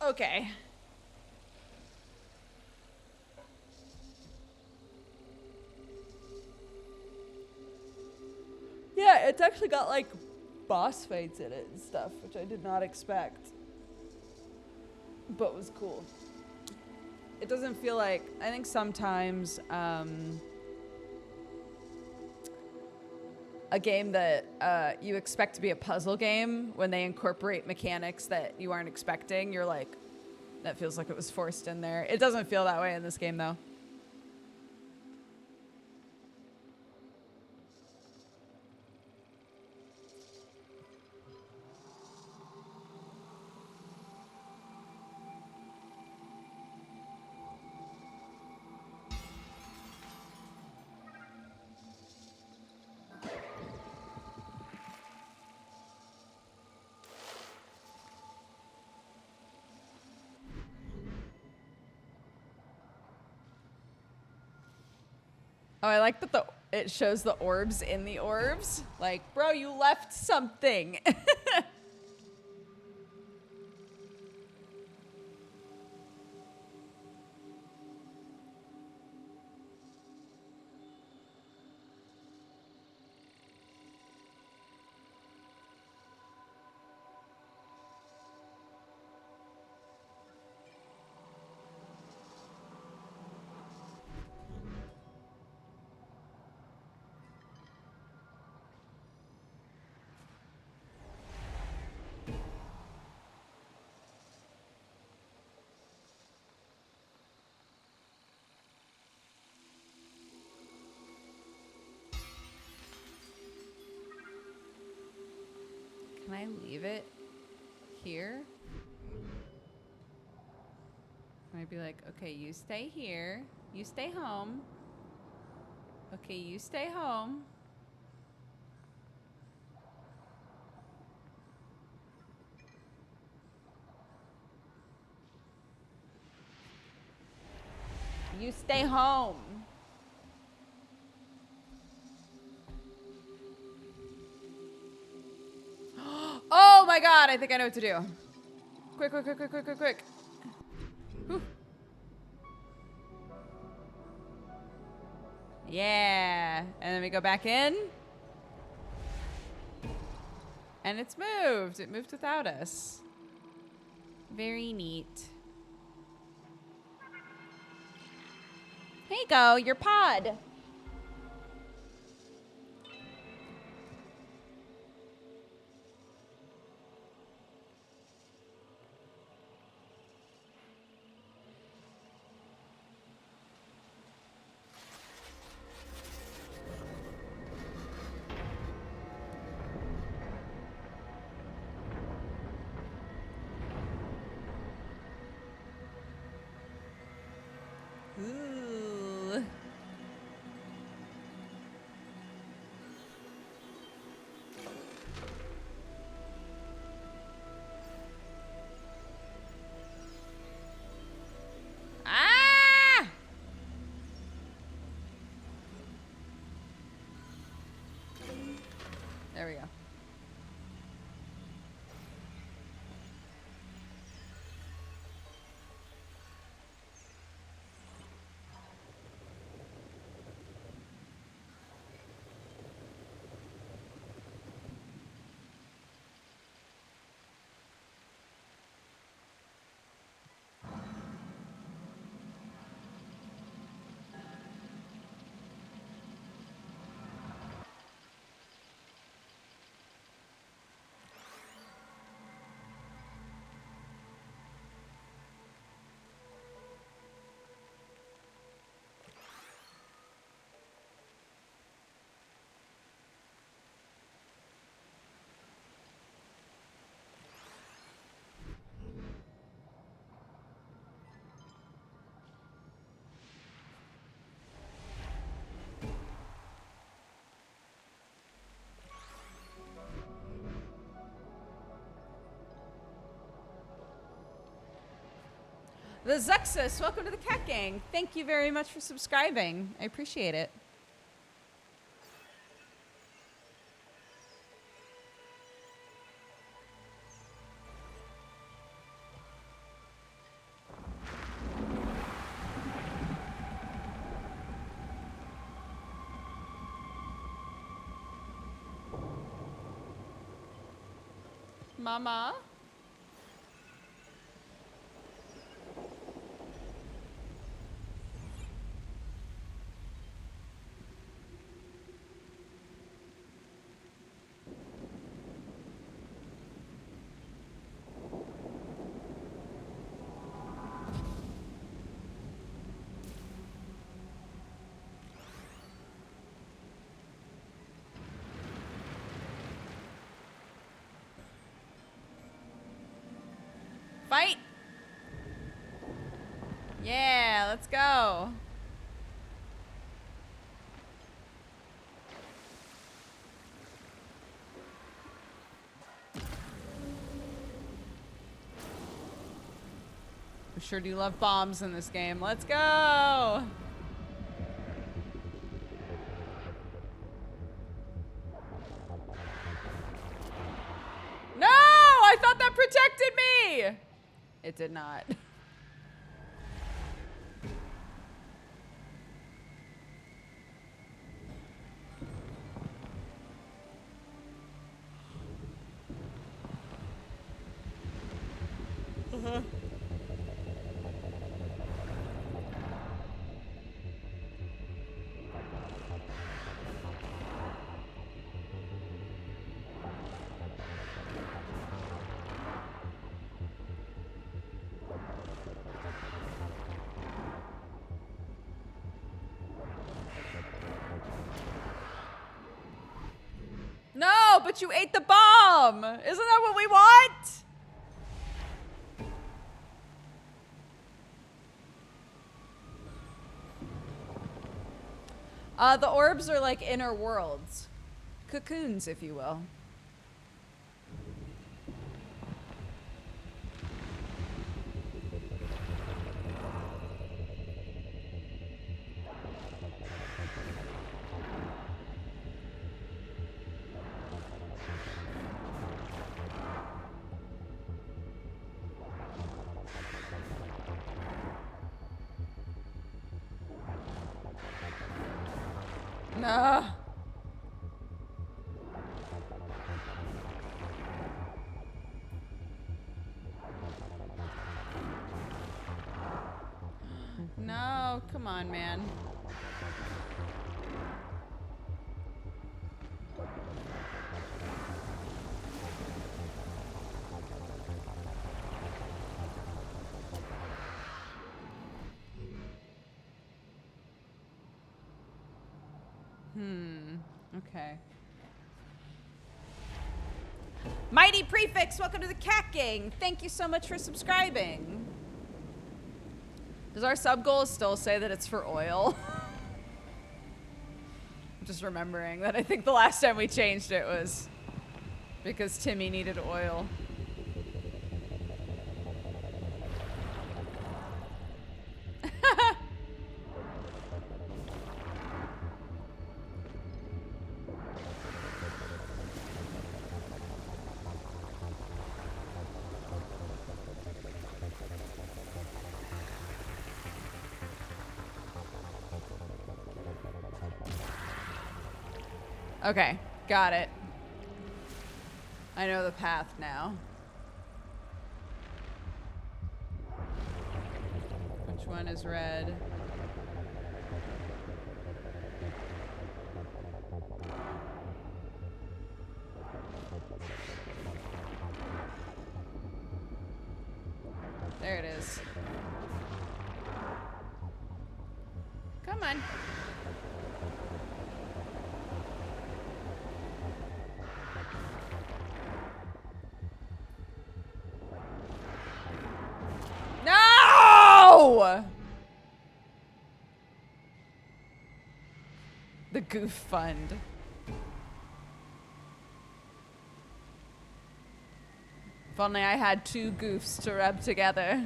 Okay. Yeah, it's actually got like boss fights in it and stuff, which I did not expect, but was cool. It doesn't feel like, I think sometimes a game that you expect to be a puzzle game, when they incorporate mechanics that you aren't expecting, you're like, that feels like it was forced in there. It doesn't feel that way in this game, though. Oh, I like that it shows the orbs in the orbs. Like, bro, you left something. Can I leave it here? Can I be like, okay, you stay here. You stay home. Okay, you stay home. You stay home. Oh my god, I think I know what to do. Quick, quick, quick, quick, quick, quick, quick. Whew. Yeah. And then we go back in. And it's moved. It moved without us. Very neat. Here you go, your pod. Ooh. Ah! There we go. The Zuxus, welcome to the Cat Gang. Thank you very much for subscribing. I appreciate it. mama. Fight! Yeah, let's go. We sure do love bombs in this game. Let's go! No! I thought that protected me! It did not. No, but you ate the bomb. Isn't that what we want? The orbs are like inner worlds. Cocoons, if you will. No. No, come on, man. Okay. Mighty Prefix, welcome to the Cat Gang. Thank you so much for subscribing. Does our sub goal still say that it's for oil? I'm just remembering that I think the last time we changed it was because Timmy needed oil. Okay, got it. I know the path now. Which one is red? There it is. Come on. No! The Goof Fund. If only I had two goofs to rub together.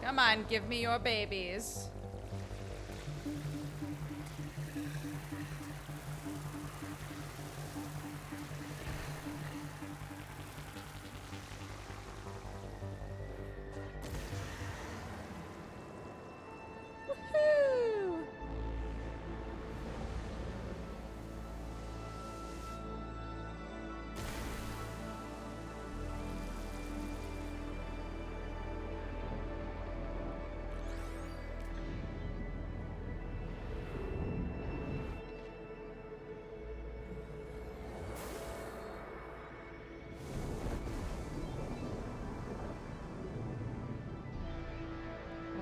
Come on, give me your babies. Woohoo!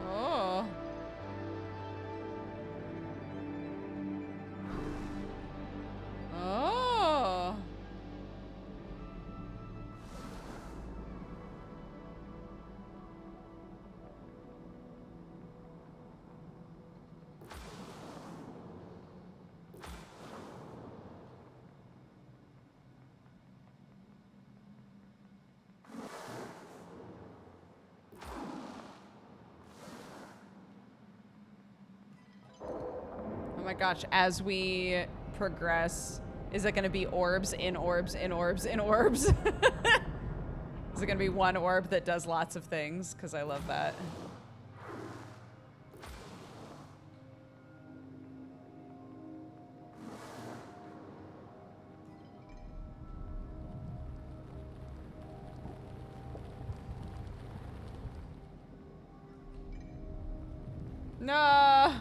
Oh. Oh. Oh my gosh, as we progress, is it going to be orbs in orbs in orbs in orbs? Is it going to be one orb that does lots of things? Because I love that. No.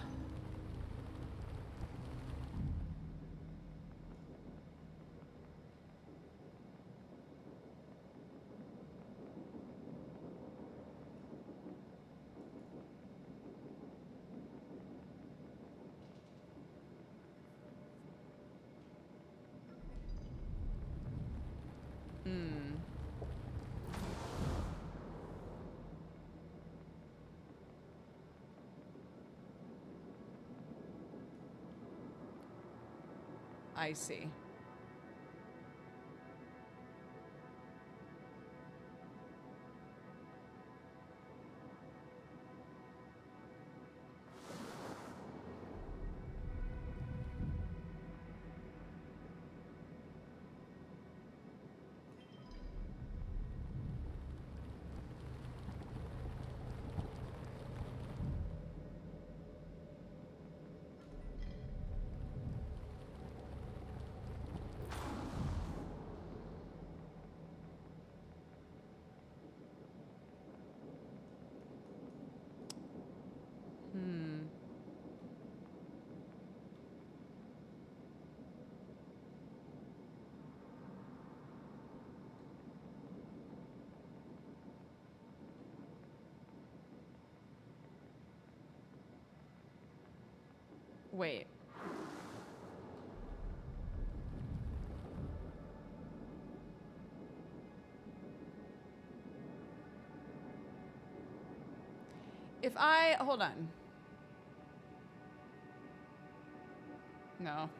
I see. Wait. If I, hold on. No.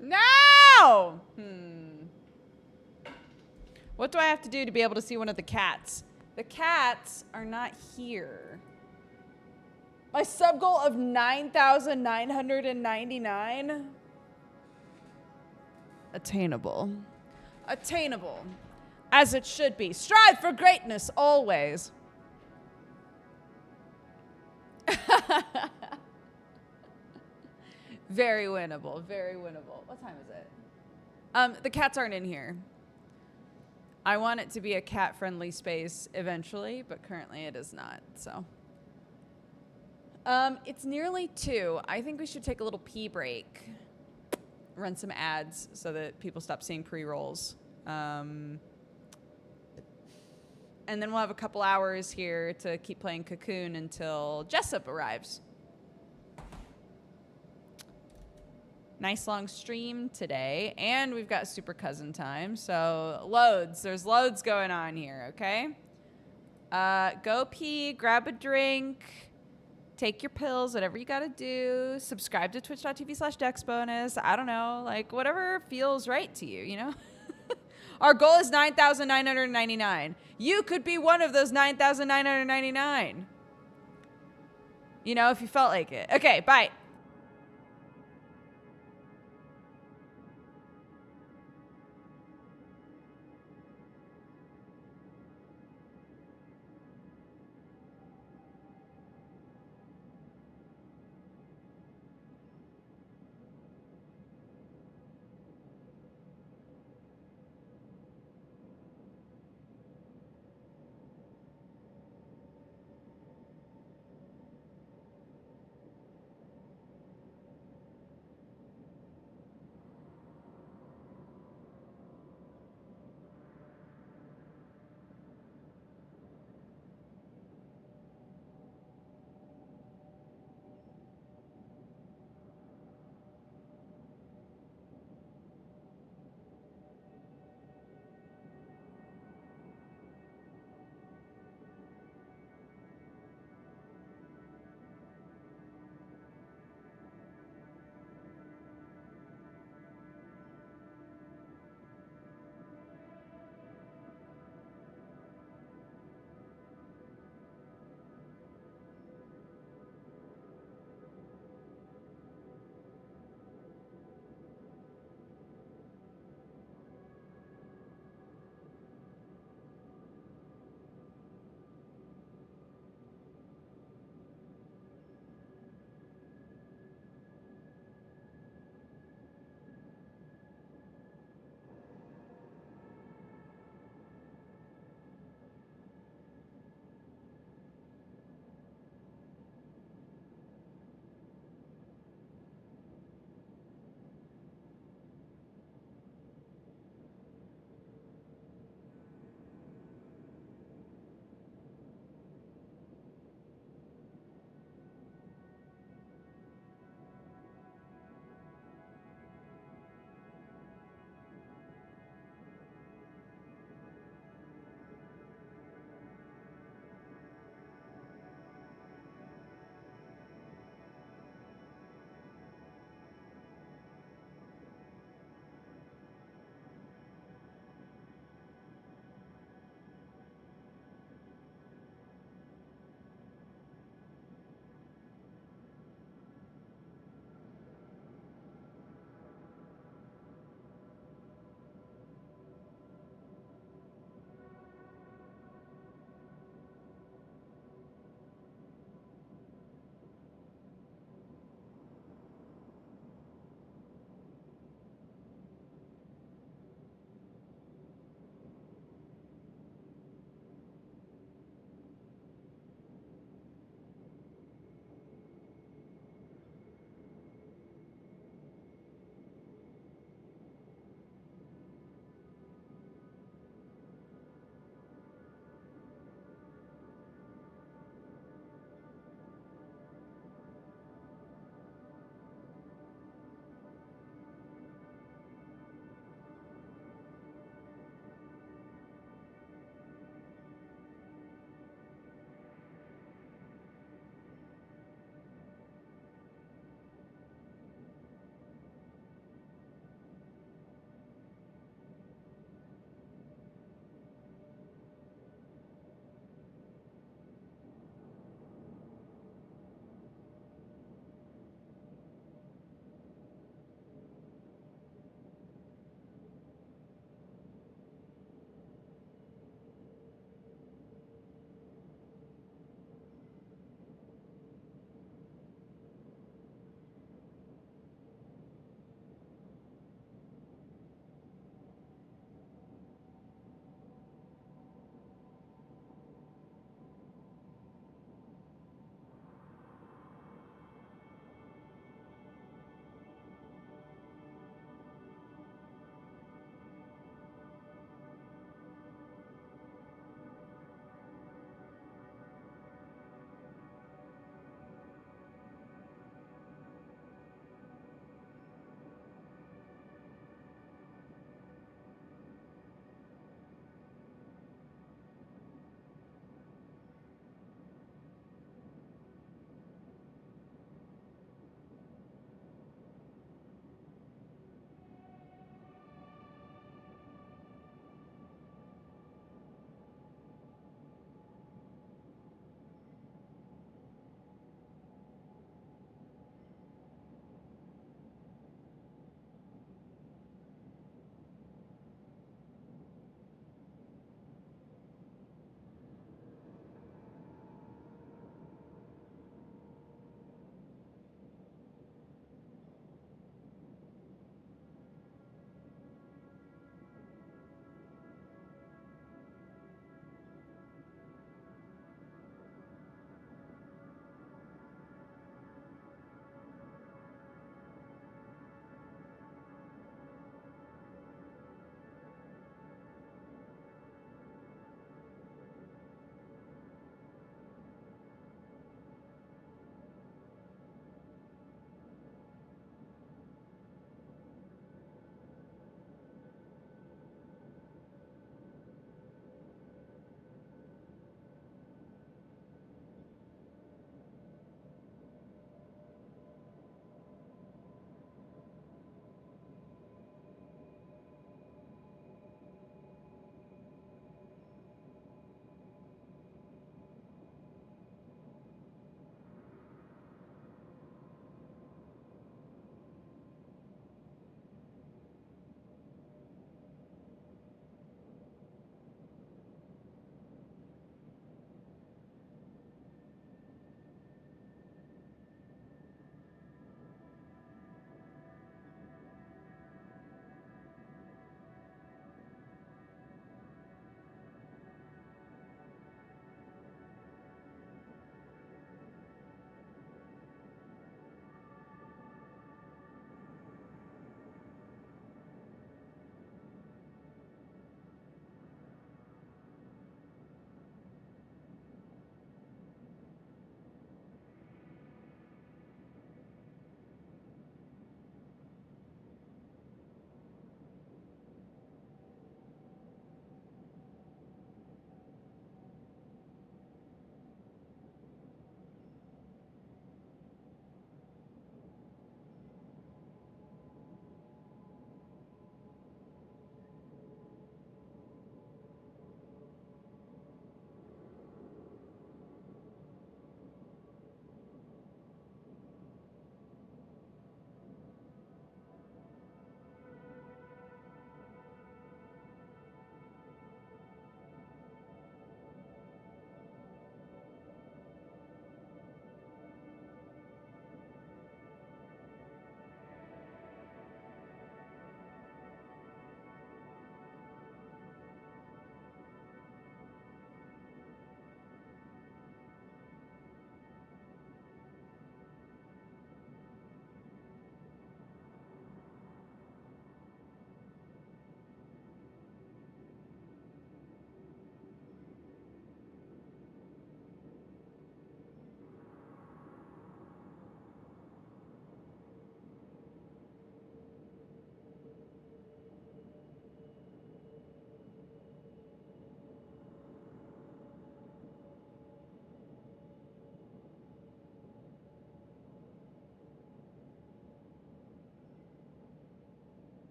No! What do I have to do to be able to see one of the cats? The cats are not here. My sub goal of 9,999? Attainable. Attainable. As it should be. Strive for greatness always. Very winnable. Very winnable. What time is it? The cats aren't in here. I want it to be a cat-friendly space eventually, but currently it is not. So, it's nearly 2. I think we should take a little pee break. Run some ads so that people stop seeing pre-rolls. And then we'll have a couple hours here to keep playing Cocoon until Jessup arrives. Nice long stream today, and we've got super cousin time, so there's loads going on here, okay? Go pee, grab a drink, take your pills, whatever you gotta do. Subscribe to twitch.tv/dexbonus. I don't know, like whatever feels right to you, you know? Our goal is 9,999. You could be one of those 9,999. You know, if you felt like it. Okay, bye.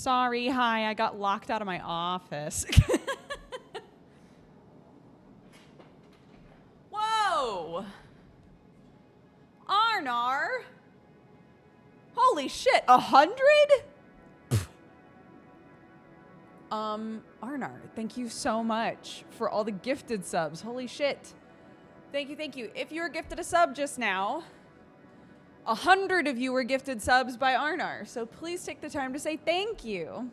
Sorry, hi, I got locked out of my office. Whoa! Arnar! Holy shit, 100? Arnar, thank you so much for all the gifted subs. Holy shit. Thank you, thank you. If you were gifted a sub just now, 100 of you were gifted subs by Arnar, so please take the time to say thank you.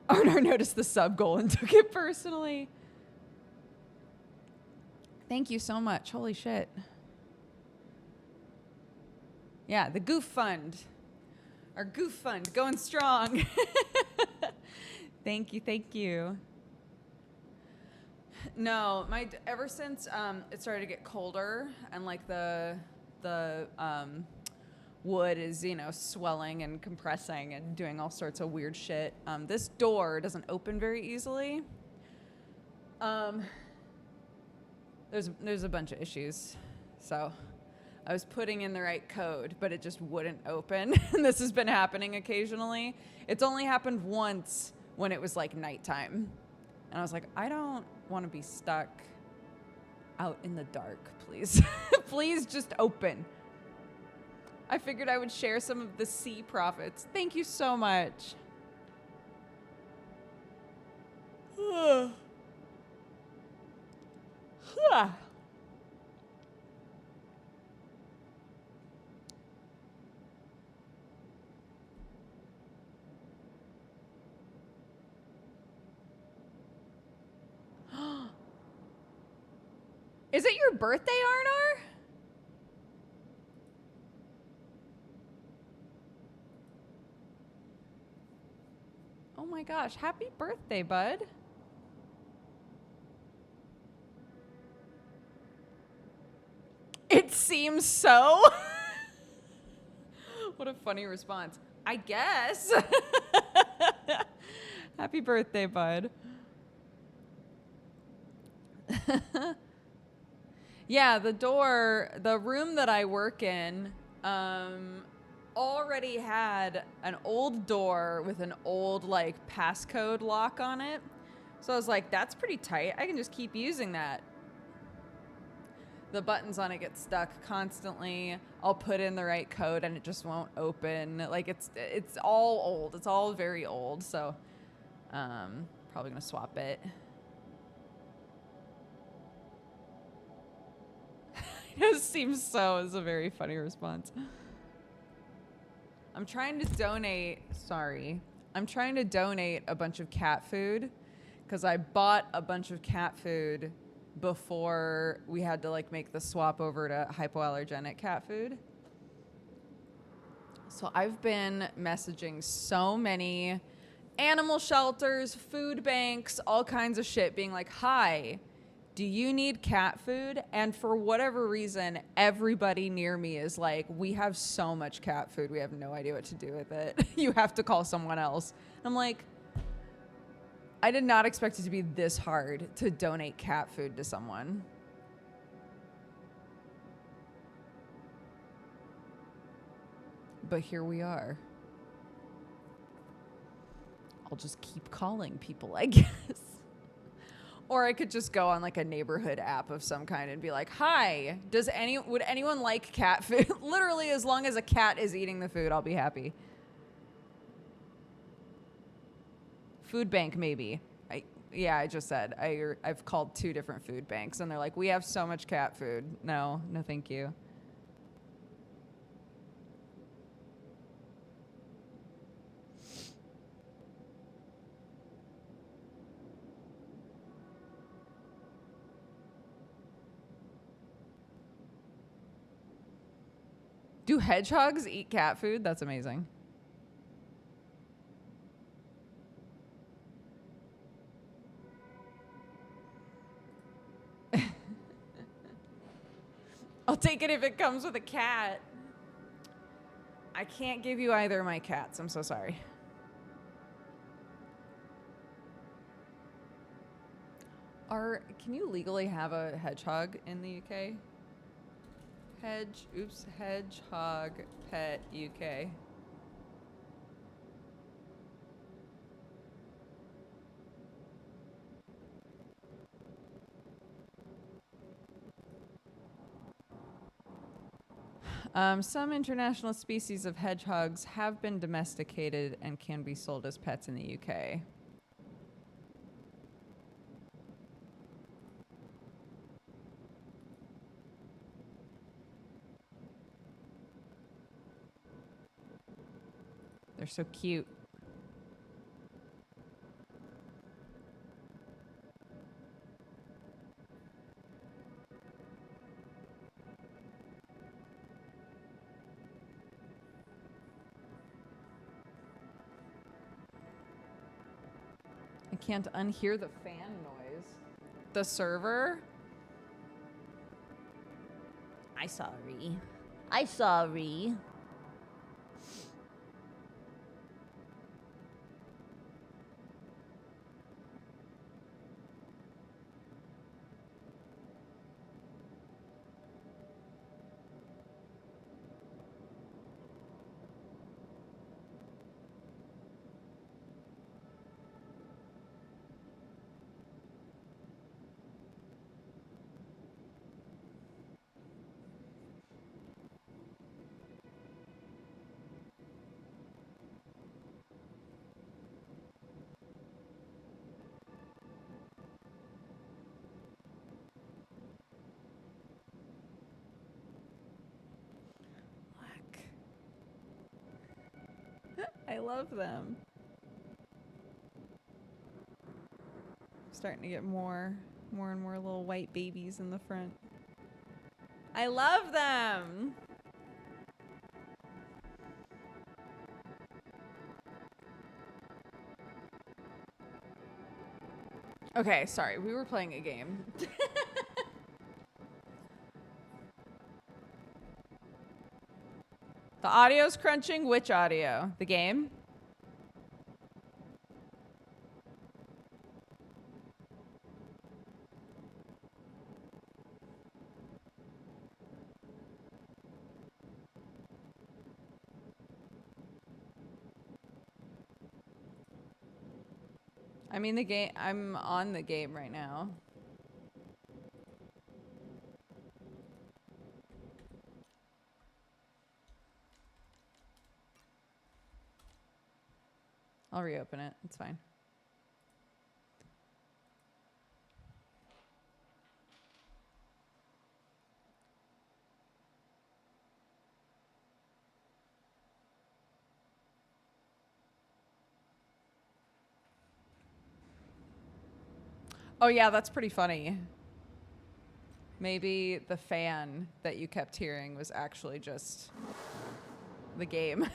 Arnar noticed the sub goal and took it personally. Thank you so much. Holy shit. Yeah, the Goof Fund. Our Goof Fund going strong. Thank you, thank you. No, ever since it started to get colder and like the wood is, you know, swelling and compressing and doing all sorts of weird shit. This door doesn't open very easily. There's a bunch of issues. So I was putting in the right code, but it just wouldn't open. And this has been happening occasionally. It's only happened once when it was like nighttime. And I was like, I don't want to be stuck out in the dark, please. Please just open. I figured I would share some of the sea profits. Thank you so much. Is it your birthday, Arnar? Oh my gosh, happy birthday, bud. It seems so. What a funny response. I guess. Happy birthday, bud. Yeah, the room that I work in, already had an old door with an old like passcode lock on it. So I was like, that's pretty tight. I can just keep using that. The buttons on it get stuck constantly. I'll put in the right code and it just won't open. Like it's all old. It's all very old. So probably gonna swap it. It seems so is a very funny response. I'm trying to donate a bunch of cat food because I bought a bunch of cat food before we had to like make the swap over to hypoallergenic cat food. So I've been messaging so many animal shelters, food banks, all kinds of shit being like, hi, do you need cat food? And for whatever reason, everybody near me is like, we have so much cat food, we have no idea what to do with it. You have to call someone else. I'm like, I did not expect it to be this hard to donate cat food to someone. But here we are. I'll just keep calling people, I guess. Or I could just go on like a neighborhood app of some kind and be like, hi, would anyone like cat food? Literally, as long as a cat is eating the food, I'll be happy. Food bank, maybe. I just said. I've called 2 different food banks and they're like, we have so much cat food. No, thank you. Do hedgehogs eat cat food? That's amazing. I'll take it if it comes with a cat. I can't give you either of my cats. I'm so sorry. Can you legally have a hedgehog in the UK? Hedgehog pet UK. Some international species of hedgehogs have been domesticated and can be sold as pets in the UK. They're so cute. I can't unhear the fan noise. The server? I sorry. I love them. Starting to get more and more little white babies in the front. I love them. Okay, sorry. We were playing a game. The audio's crunching. Which audio? The game? I mean, the game. I'm on the game right now. I'll reopen it. It's fine. Oh, yeah, that's pretty funny. Maybe the fan that you kept hearing was actually just the game.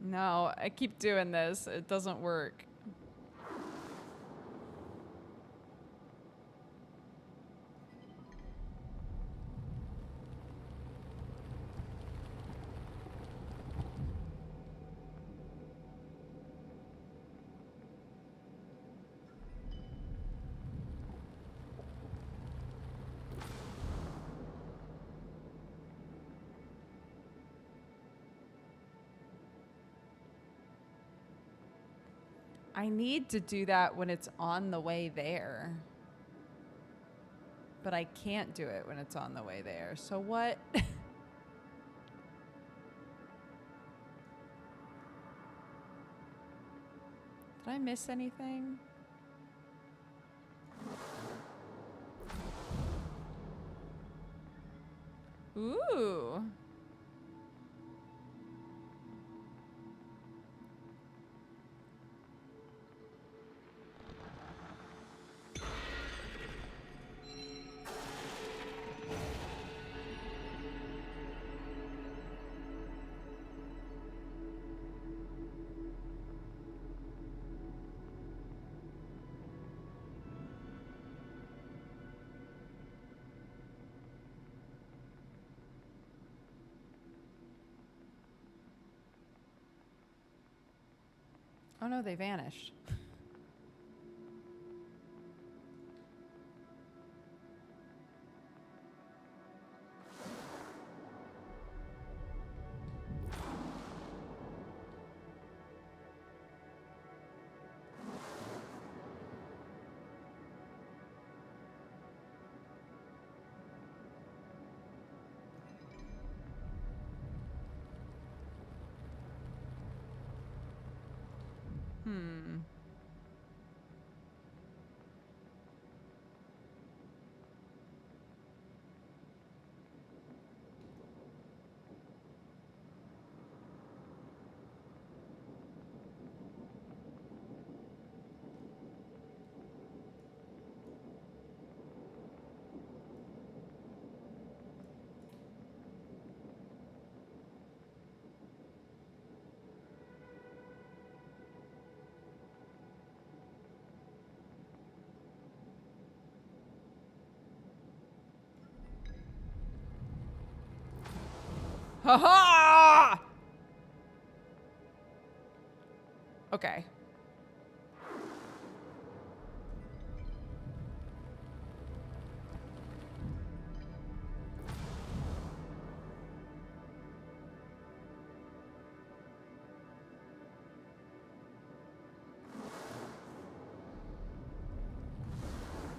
No, I keep doing this. It doesn't work. I need to do that when it's on the way there. But I can't do it when it's on the way there. So what? Did I miss anything? Ooh. Oh no, they vanished. Hmm. Ha ha! Okay.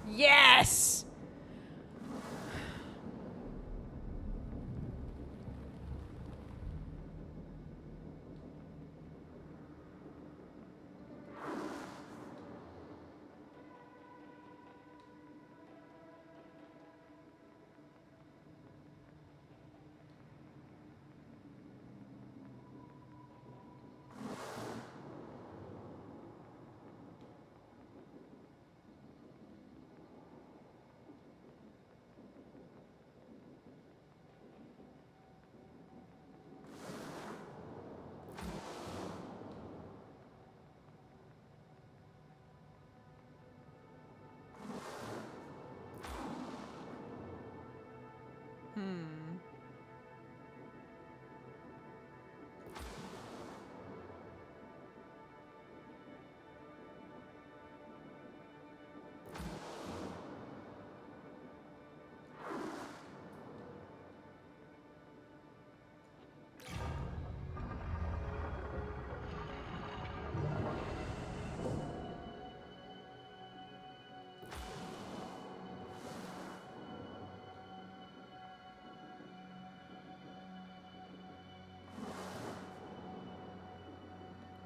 Yes! Hmm.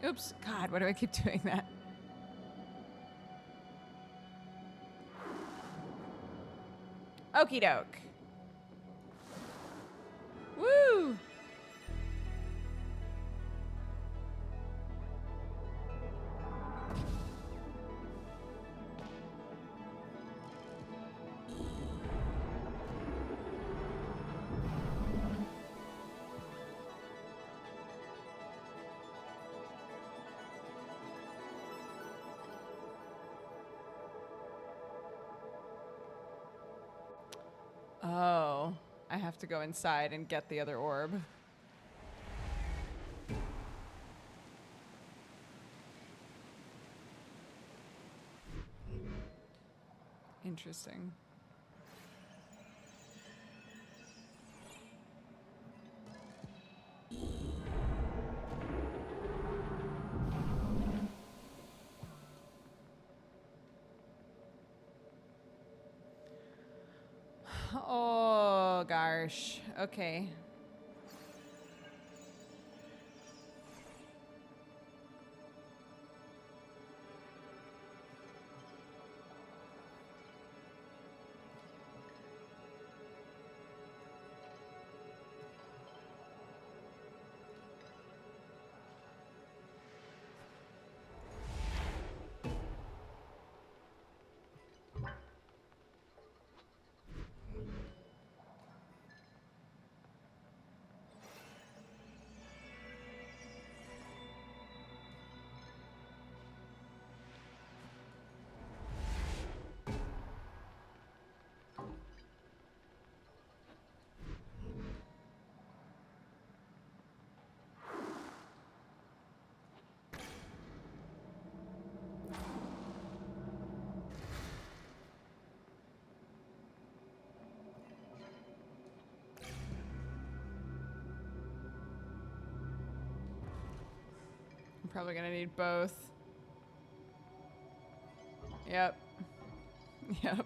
Oops. God, why do I keep doing that? Okie doke. Woo! Oh, I have to go inside and get the other orb. Interesting. Oh, gosh. Okay. probably gonna need both. Yep. Yep.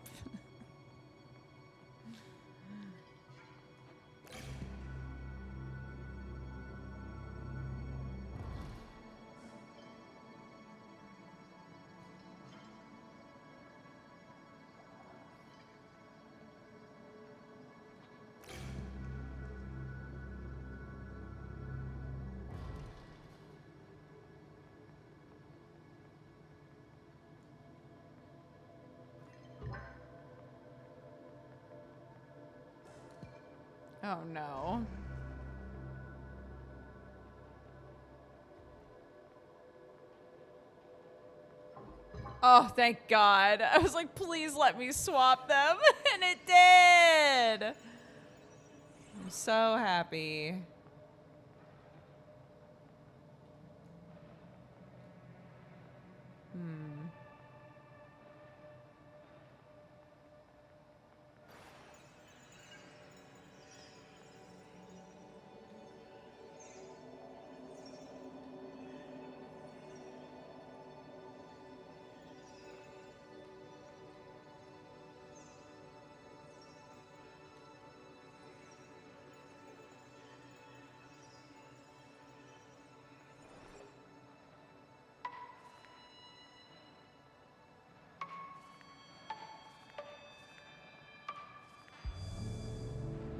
Oh no. Oh, thank God. I was like, please let me swap them. And it did. I'm so happy.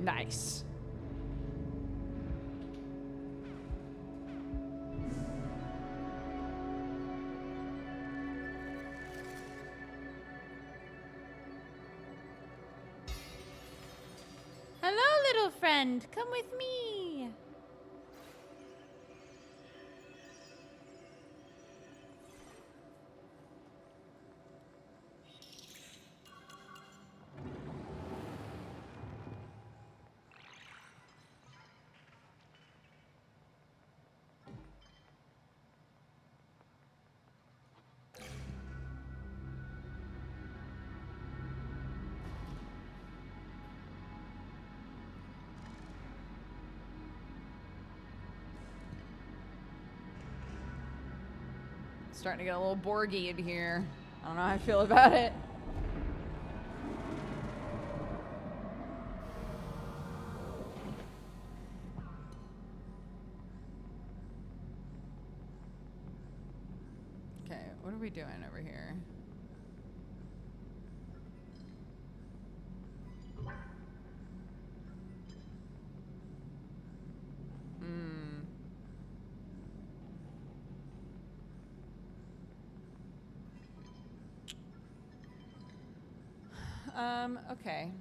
Nice. Hello, little friend. Come with me. Starting to get a little Borgy in here. I don't know how I feel about it. Okay, what are we doing over here? Okay.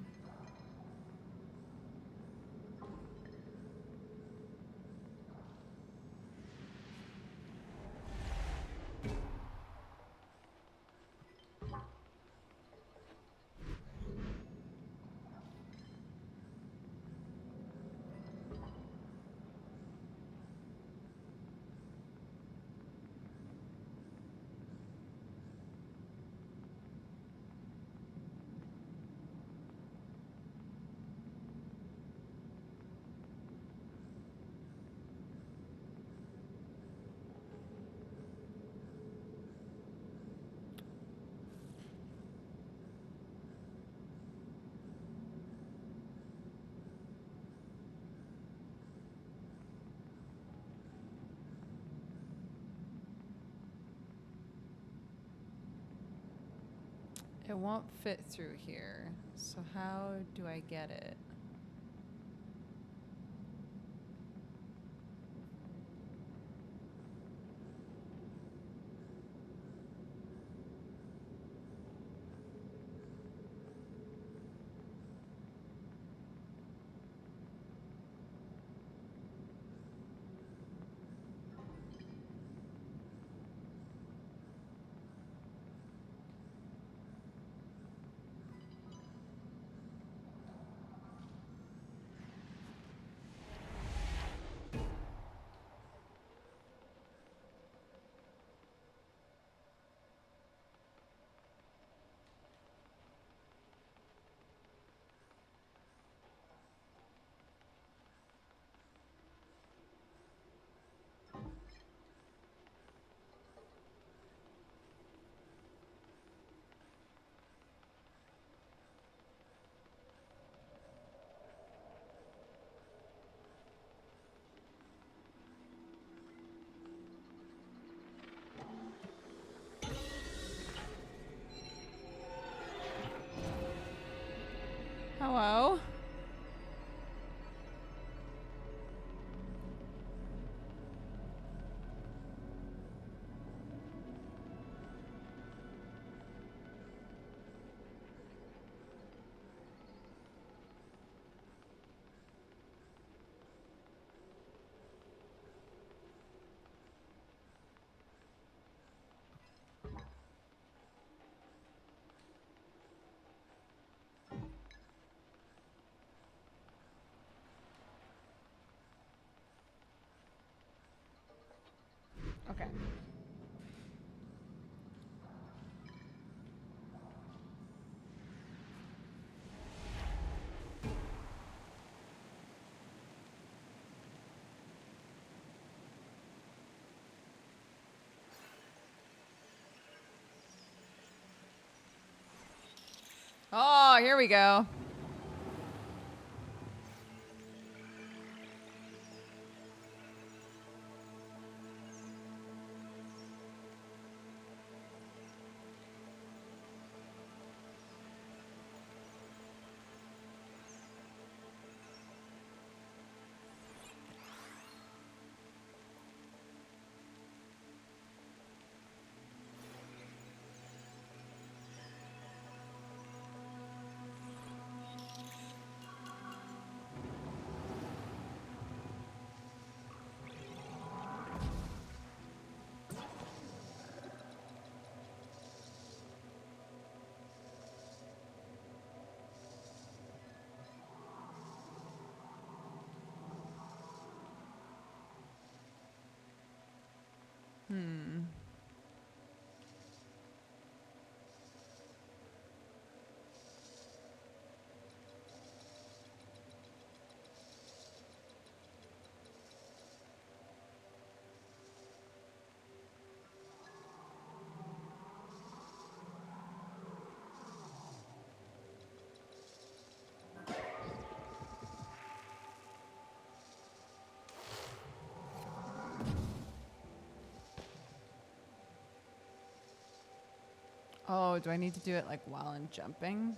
It won't fit through here. So how do I get it? Hello? Okay. Oh, here we go. Oh, do I need to do it like while I'm jumping?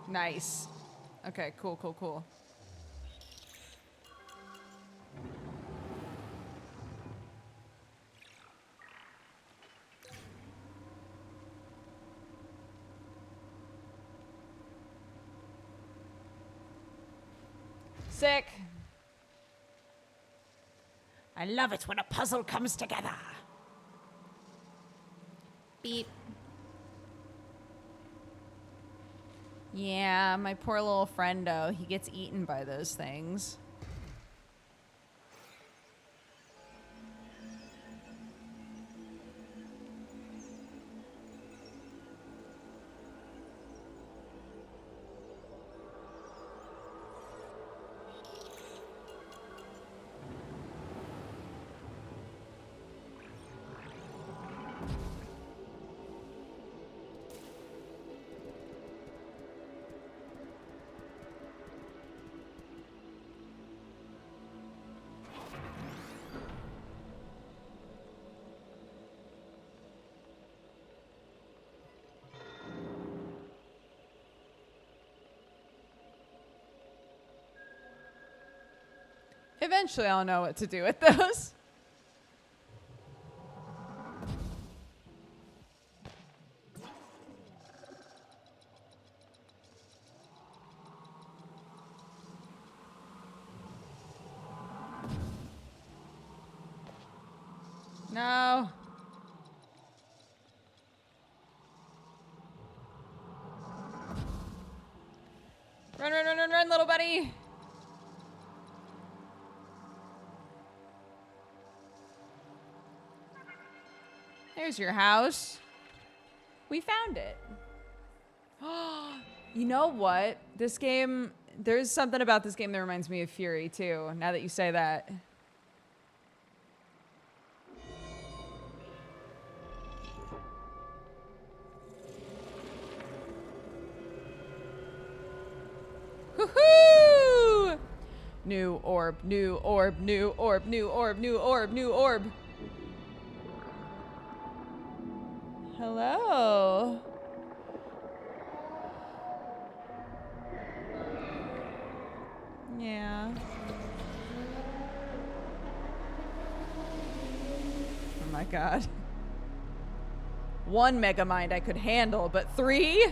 Nice. Okay, cool, cool, cool. Sick. I love it when a puzzle comes together. Beep. Yeah, my poor little friendo. He gets eaten by those things. Eventually, I'll know what to do with those. No. Run, run, run, run, run, little buddy. There's your house. We found it. You know what? This game, there's something about this game that reminds me of Fury, too, now that you say that. New orb, new orb, new orb, new orb, new orb, new orb. Hello. Yeah. Oh my god. One mega mind I could handle, but three?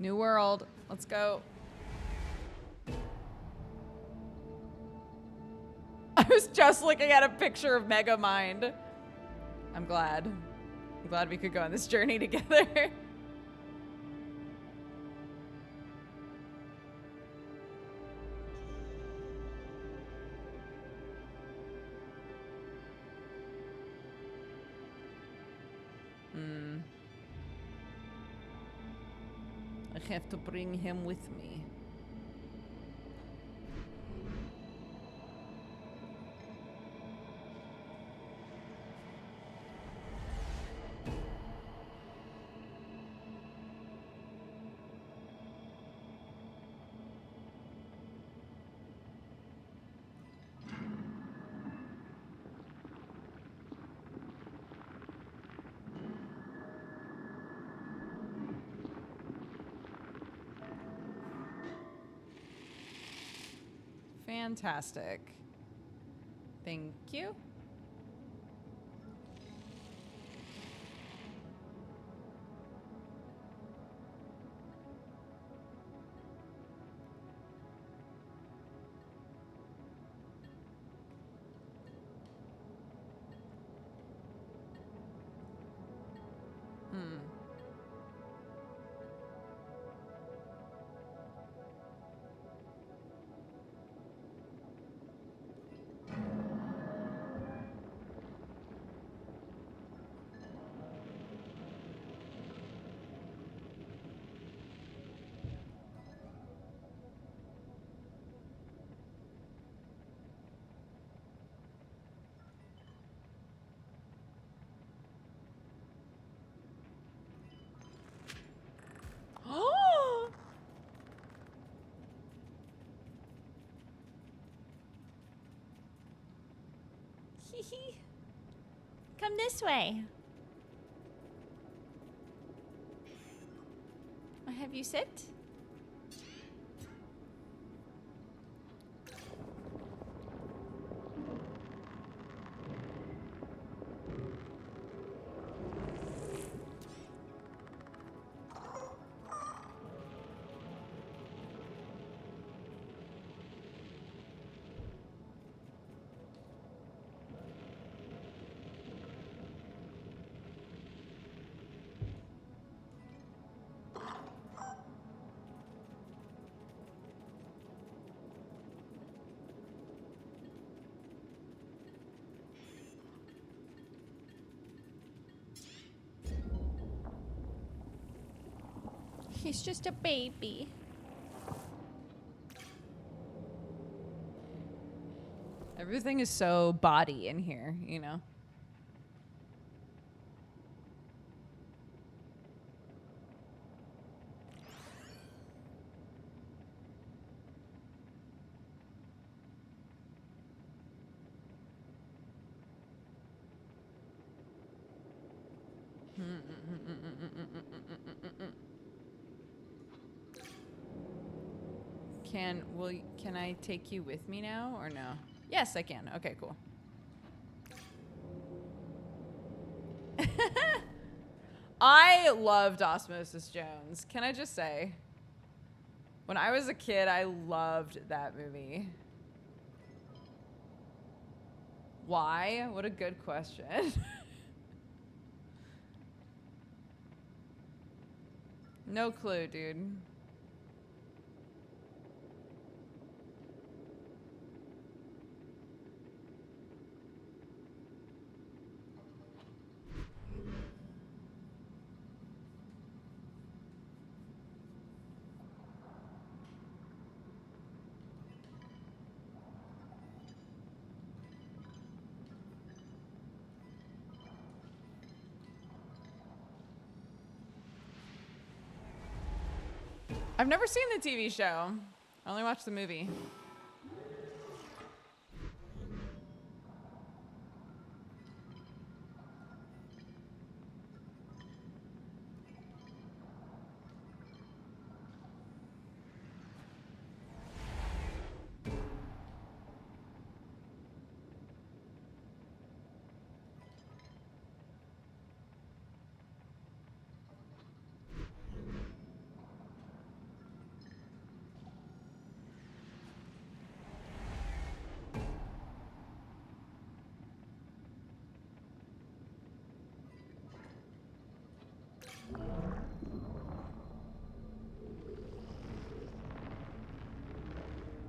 New world. Let's go. I was just looking at a picture of Megamind. I'm glad. I'm glad we could go on this journey together. I have to bring him with me. Fantastic. Thank you. Oh! Hee hee. Come this way. I'll have you sit. He's just a baby. Everything is so body in here, you know? Can I take you with me now or no? Yes, I can. Okay, cool. I loved Osmosis Jones. Can I just say? When I was a kid, I loved that movie. Why? What a good question. No clue, dude. I've never seen the TV show. I only watched the movie.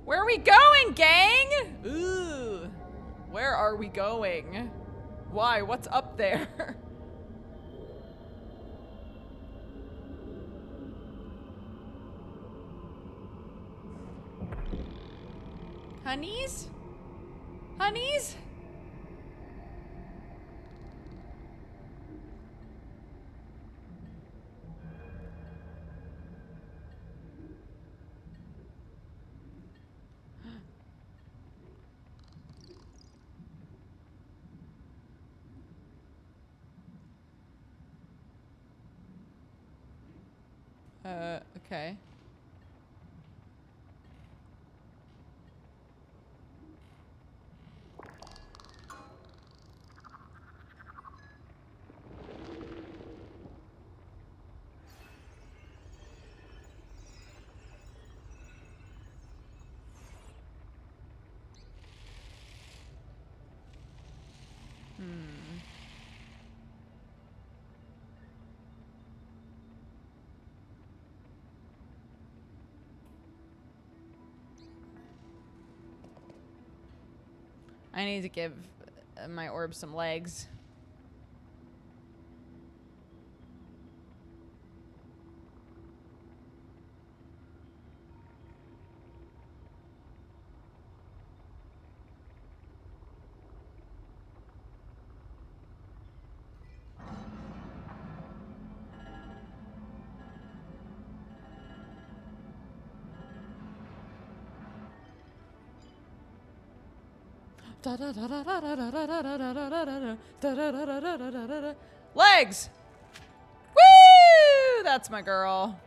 Where are we going, gang? Ooh. Where are we going? Why? What's up there? Honeys? Honeys? Okay. I need to give my orb some legs. Legs! Woo! That's my girl.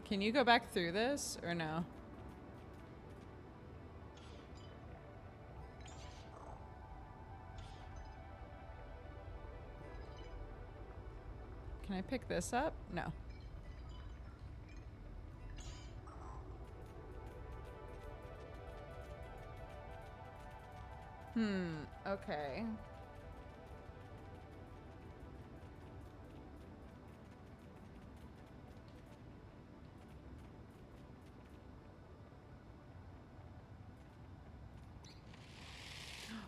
Can you go back through this or no? Can I pick this up? No. Okay.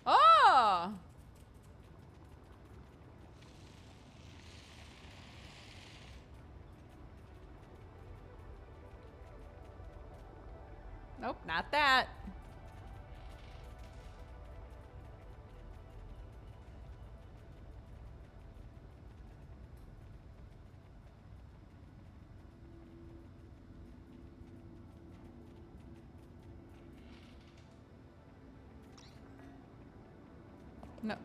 Oh! Nope, not that. No.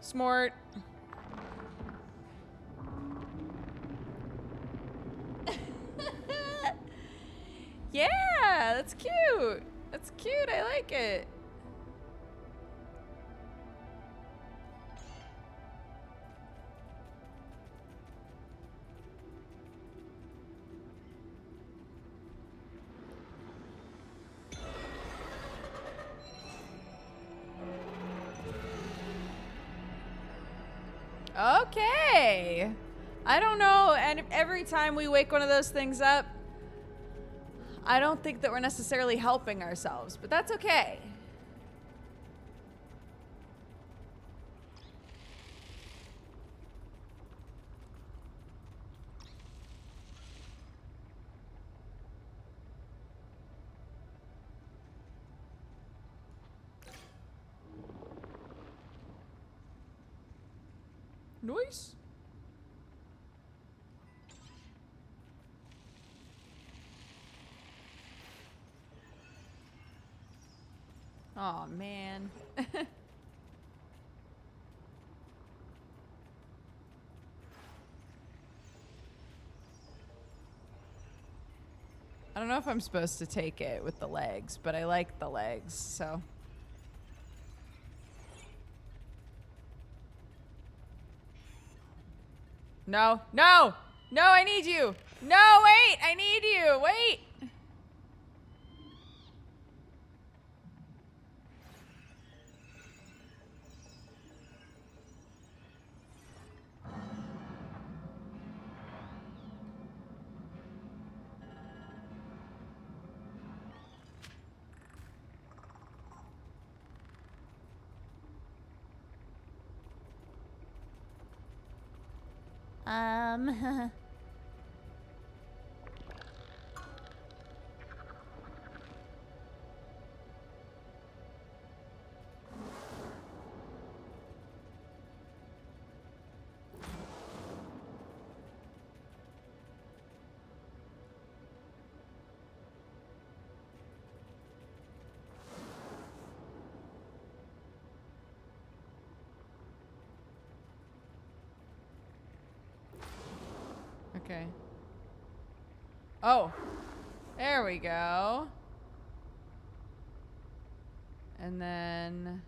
Smart. Yeah, Yeah, that's cute. That's cute. I like it. Okay. I don't know. And every time we wake one of those things up, I don't think that we're necessarily helping ourselves, but that's okay. Nice. Oh man. I don't know if I'm supposed to take it with the legs, but I like the legs, so. No, no, no, I need you. No, wait, I need you. Wait. Okay. Oh, there we go. And then.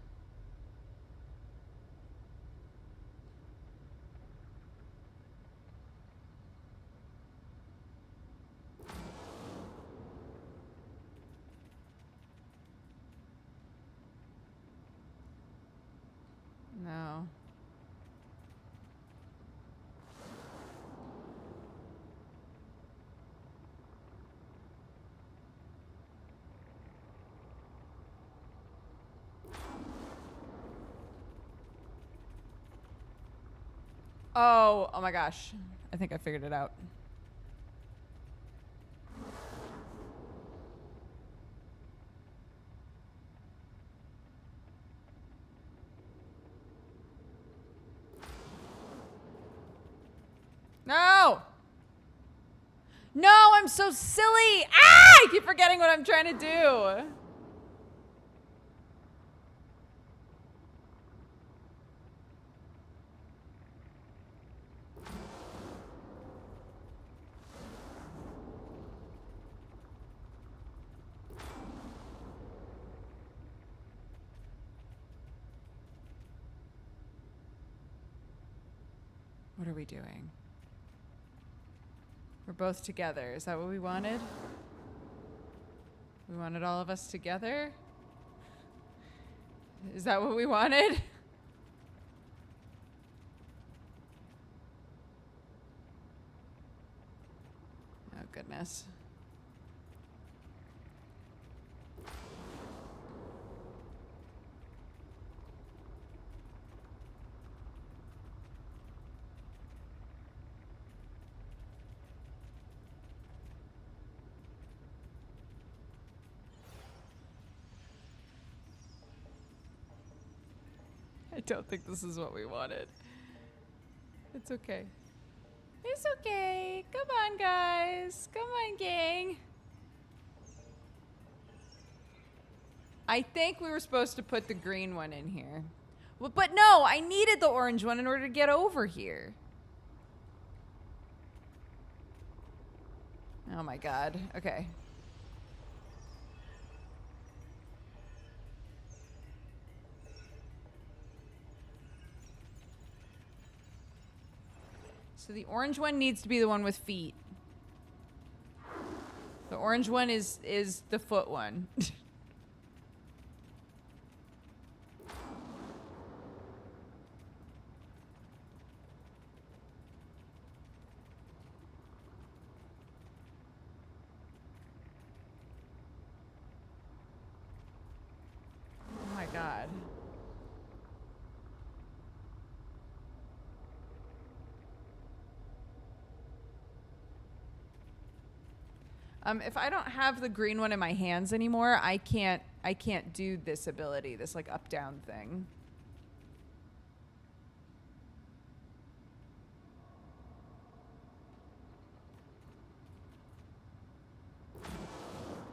No. Oh my gosh. I think I figured it out. No! No, I'm so silly. Ah! I keep forgetting what I'm trying to do. What are we doing? We're both together. Is that what we wanted? We wanted all of us together? Is that what we wanted? Oh, goodness. I don't think this is what we wanted. It's okay. It's okay. Come on, guys. Come on, gang. I think we were supposed to put the green one in here. Well, but no, I needed the orange one in order to get over here. Oh my god. Okay. So the orange one needs to be the one with feet. The orange one is the foot one. Oh my god. If I don't have the green one in my hands anymore, I can't do this ability, this like up down thing.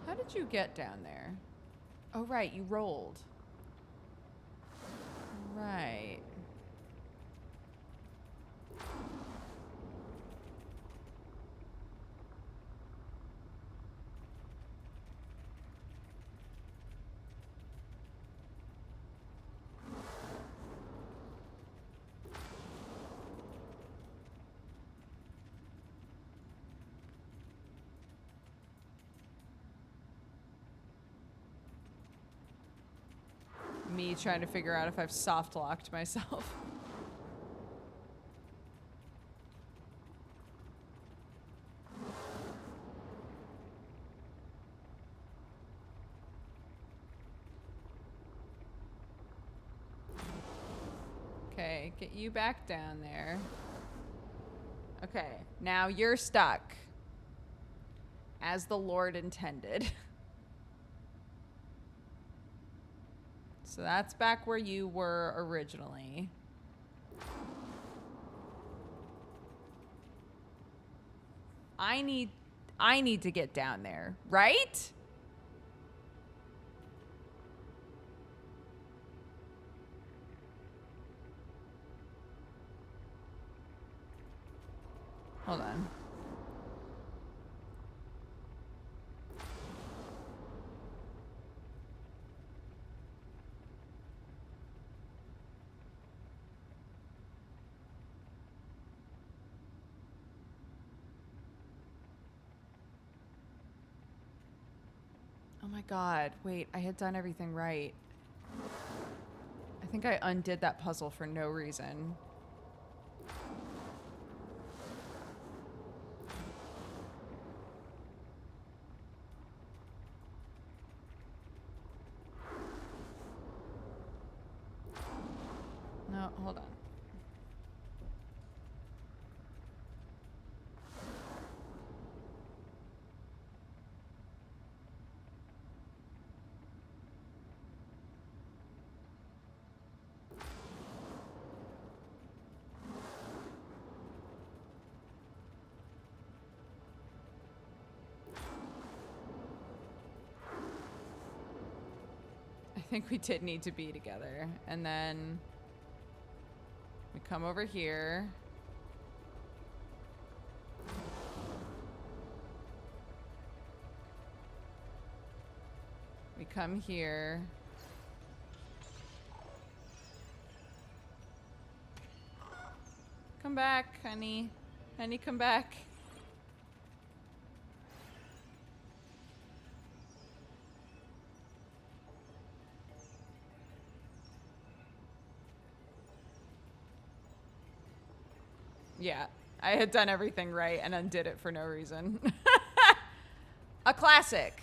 How did you get down there? Oh right, you rolled. Right. Me trying to figure out if I've soft locked myself. Okay, get you back down there. Okay, now you're stuck. As the Lord intended. So that's back where you were originally. I need to get down there, right? Hold on. Oh my god, wait, I had done everything right. I think I undid that puzzle for no reason. No, hold on. I think we did need to be together. And then we come over here. We come here. Come back, honey. Honey, come back. Yeah, I had done everything right and undid it for no reason. A classic.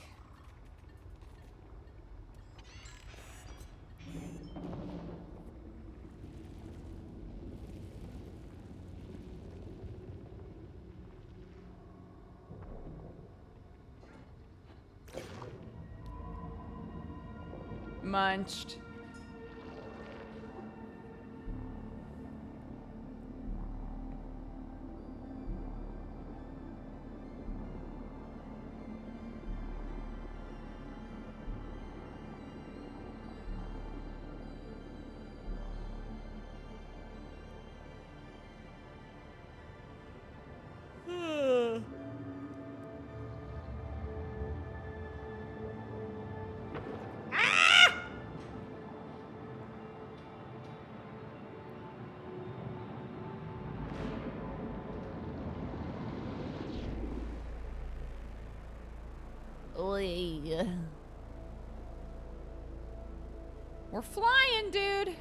Munched. We're flying, dude.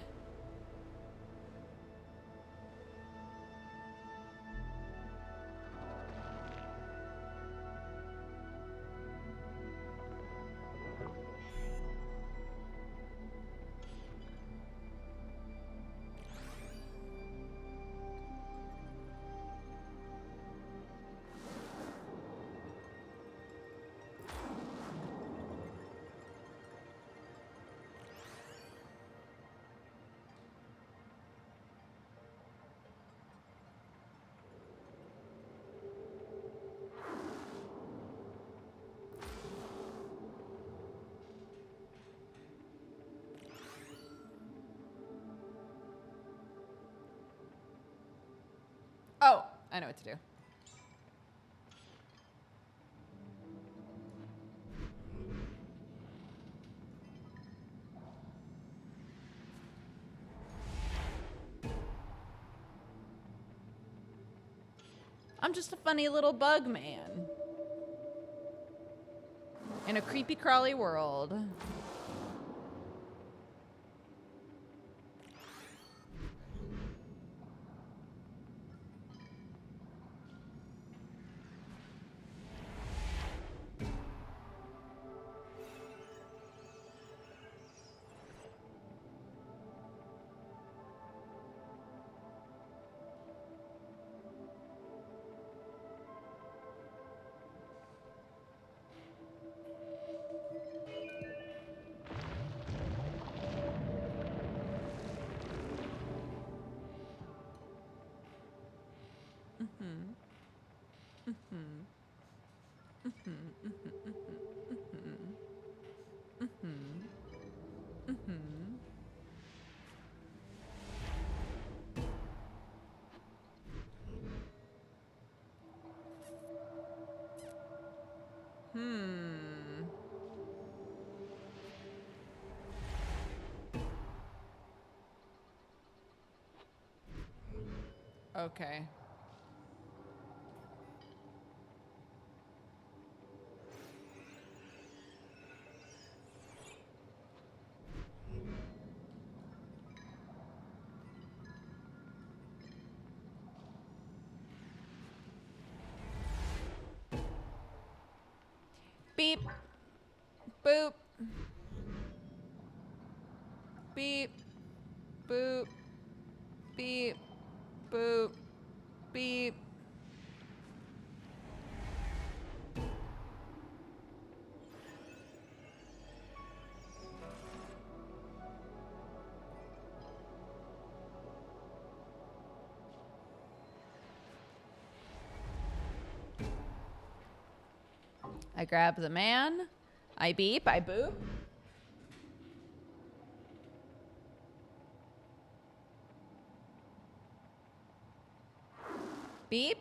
Oh, I know what to do. I'm just a funny little bug man in a creepy crawly world. Okay. Beep. Boop. Beep. Boop. Beep. Boop. Beep. I grab the man. I beep. I boop. Beep.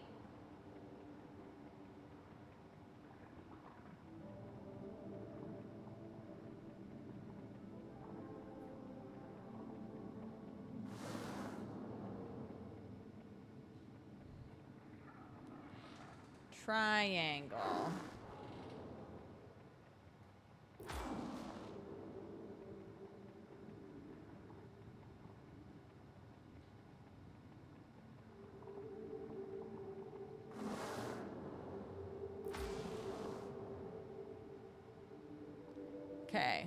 Triangle. Okay.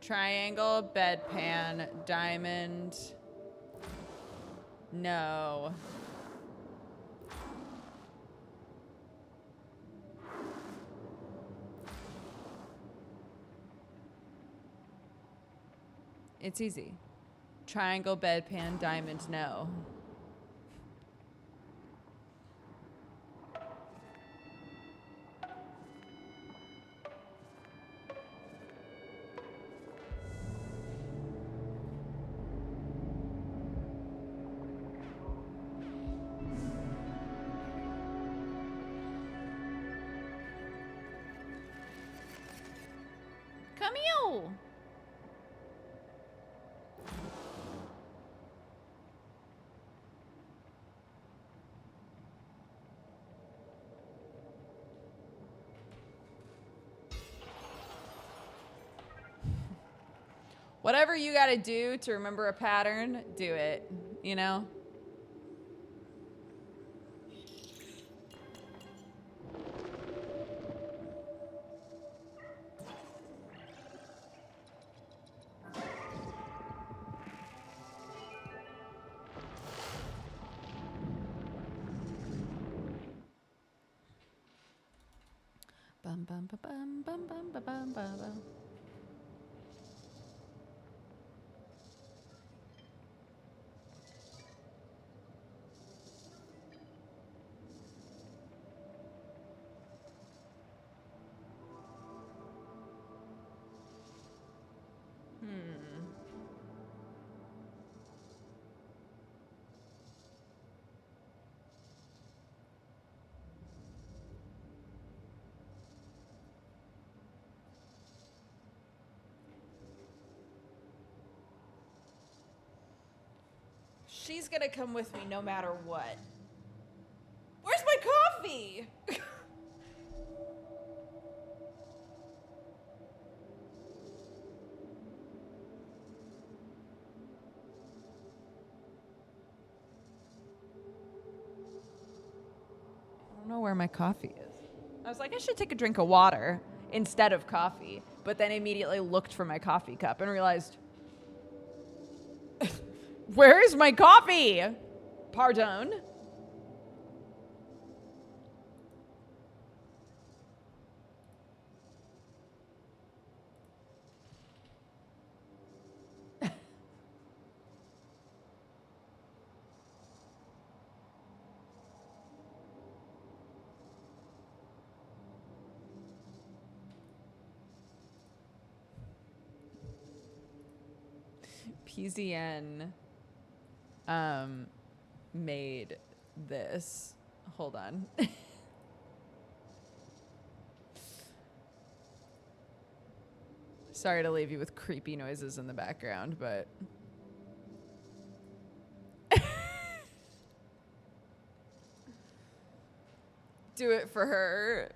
Triangle, bedpan, diamond. No. It's easy. Triangle, bedpan, diamond, no. Come here. Whatever you got to do to remember a pattern, do it, you know? Bum bum ba bum bum bum ba bum ba bum. She's gonna come with me no matter what. Where's my coffee? I don't know where my coffee is. I was like, I should take a drink of water instead of coffee, but then immediately looked for my coffee cup and realized, where is my coffee? Pardon? PZN made this. Hold on. Sorry to leave you with creepy noises in the background, but do it for her.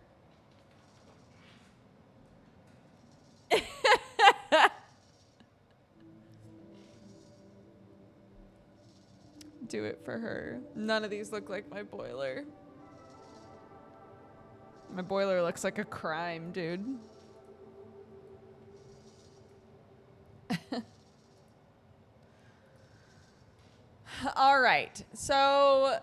Do it for her. None of these look like my boiler. My boiler looks like a crime, dude. All right. So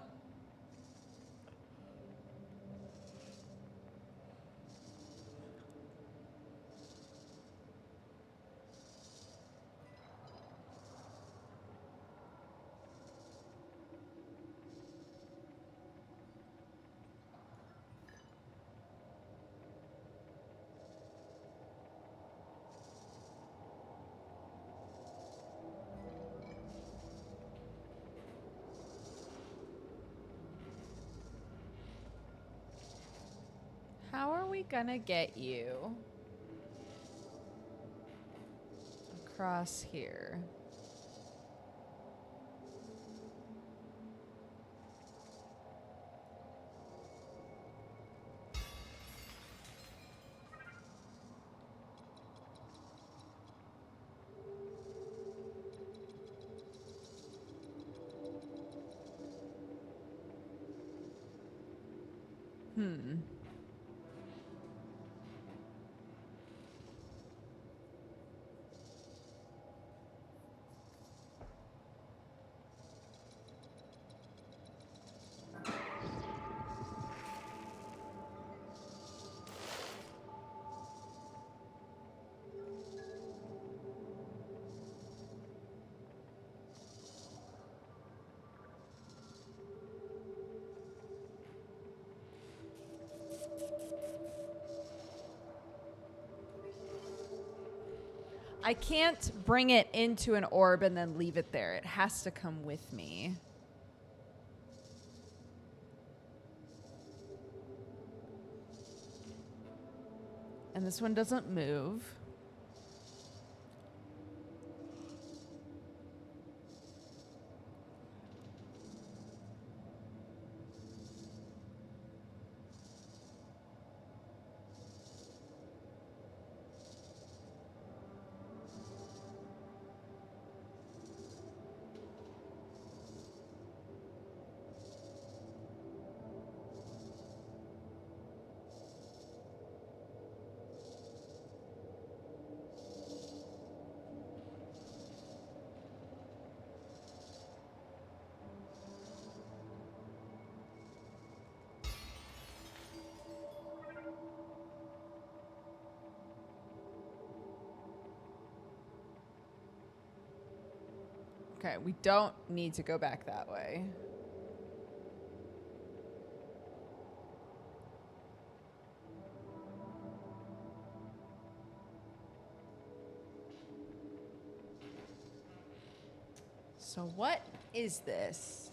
how are we gonna get you across here? I can't bring it into an orb and then leave it there. It has to come with me. And this one doesn't move. Okay, we don't need to go back that way. So what is this?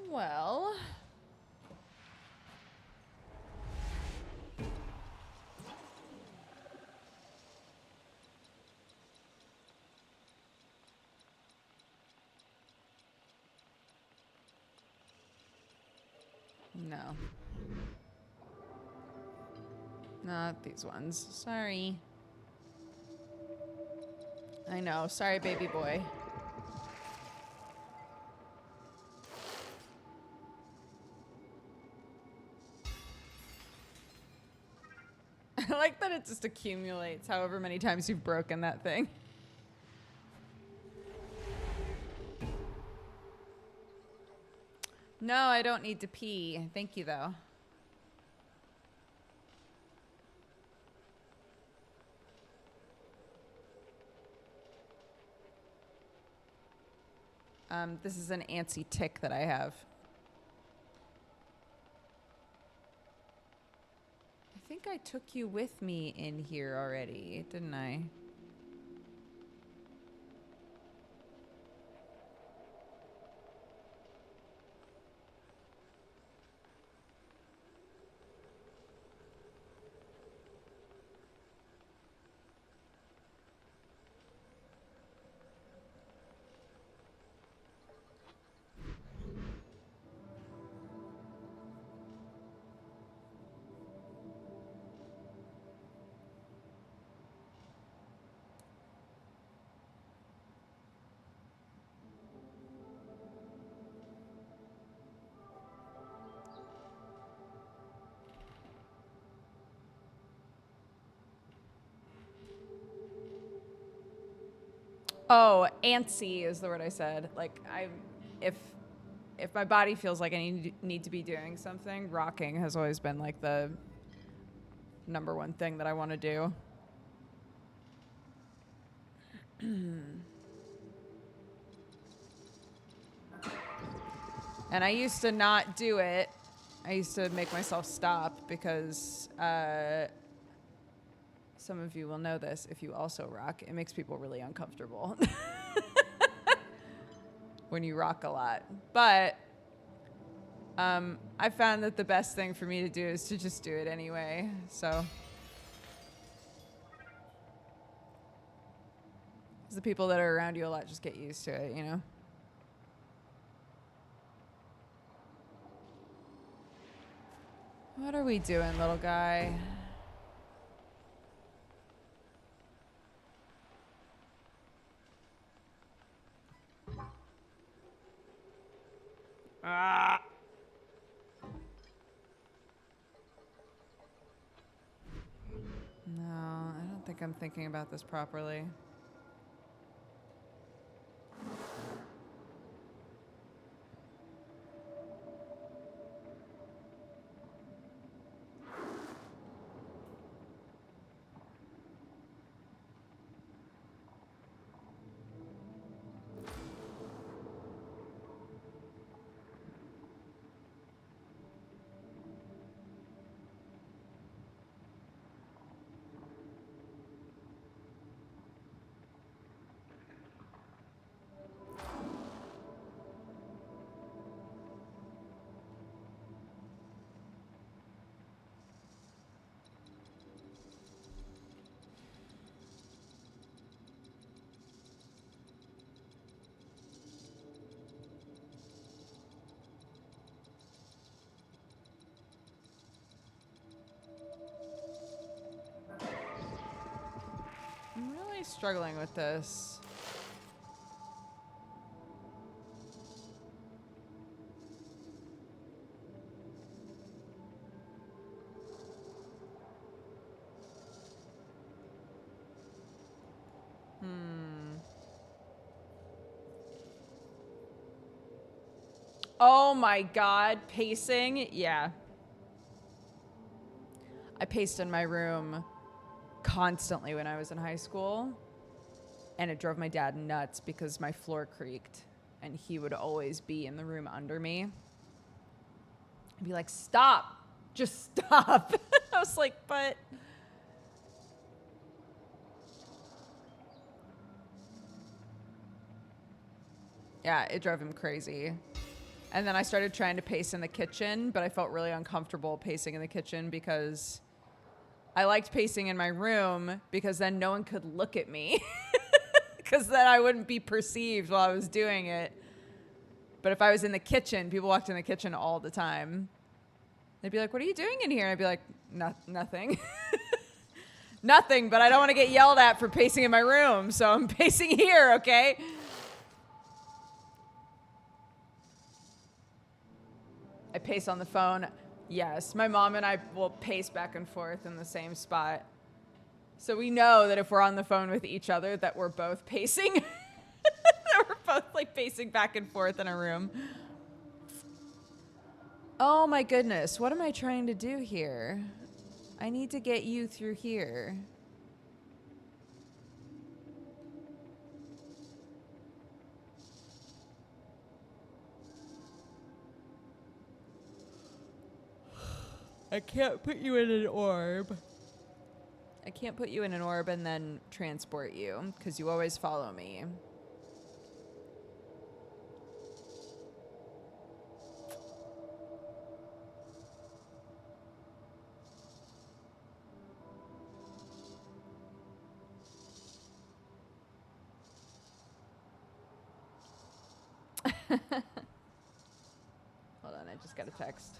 Well, no. Not these ones. Sorry. I know. Sorry, baby boy. I like that it just accumulates however many times you've broken that thing. No, I don't need to pee. Thank you, though. This is an antsy tick that I have. I think I took you with me in here already, didn't I? Oh, antsy is the word I said. Like if my body feels like I need to be doing something, rocking has always been like the number one thing that I want to do. And I used to not do it. I used to make myself stop because some of you will know this if you also rock. It makes people really uncomfortable when you rock a lot. But I found that the best thing for me to do is to just do it anyway. So the people that are around you a lot just get used to it, you know? What are we doing, little guy? Ah! No, I don't think I'm thinking about this properly. struggling with this. Oh my God, pacing. Yeah. I paced in my room constantly when I was in high school, and it drove my dad nuts because my floor creaked and he would always be in the room under me. I'd be like, stop, just stop. I was like, but. Yeah, it drove him crazy. And then I started trying to pace in the kitchen, but I felt really uncomfortable pacing in the kitchen because I liked pacing in my room because then no one could look at me because then I wouldn't be perceived while I was doing it. But if I was in the kitchen, people walked in the kitchen all the time. They'd be like, what are you doing in here? And I'd be like, nothing. Nothing, but I don't want to get yelled at for pacing in my room, so I'm pacing here, okay? I pace on the phone. Yes, my mom and I will pace back and forth in the same spot. So we know that if we're on the phone with each other that we're both pacing. That we're both like pacing back and forth in a room. Oh my goodness, what am I trying to do here? I need to get you through here. I can't put you in an orb. I can't put you in an orb and then transport you, because you always follow me. Hold on, I just got a text.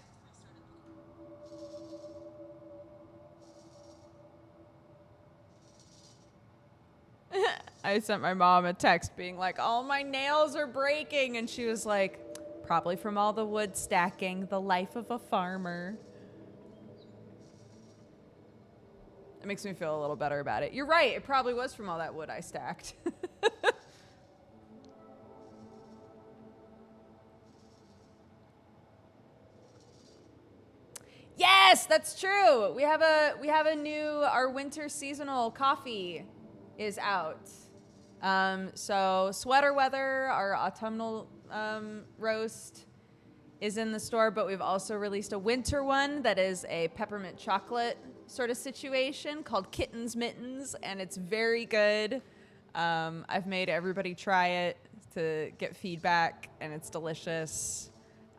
I sent my mom a text being like, all my nails are breaking. And she was like, probably from all the wood stacking, the life of a farmer. It makes me feel a little better about it. You're right. It probably was from all that wood I stacked. Yes, that's true. We have a new, our winter seasonal coffee is out. So Sweater Weather, our autumnal roast, is in the store, but we've also released a winter one that is a peppermint chocolate sort of situation called Kittens Mittens, and it's very good. I've made everybody try it to get feedback, and it's delicious.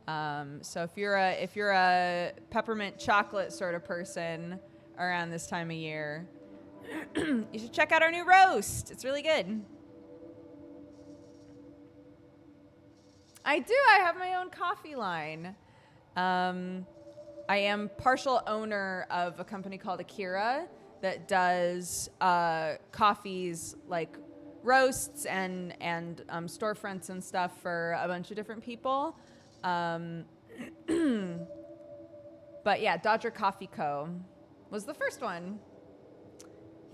So if you're a peppermint chocolate sort of person around this time of year, you should check out our new roast. It's really good. I do. I have my own coffee line. I am partial owner of a company called Akira that does coffees like roasts and storefronts and stuff for a bunch of different people. But yeah, Dodger Coffee Co. was the first one.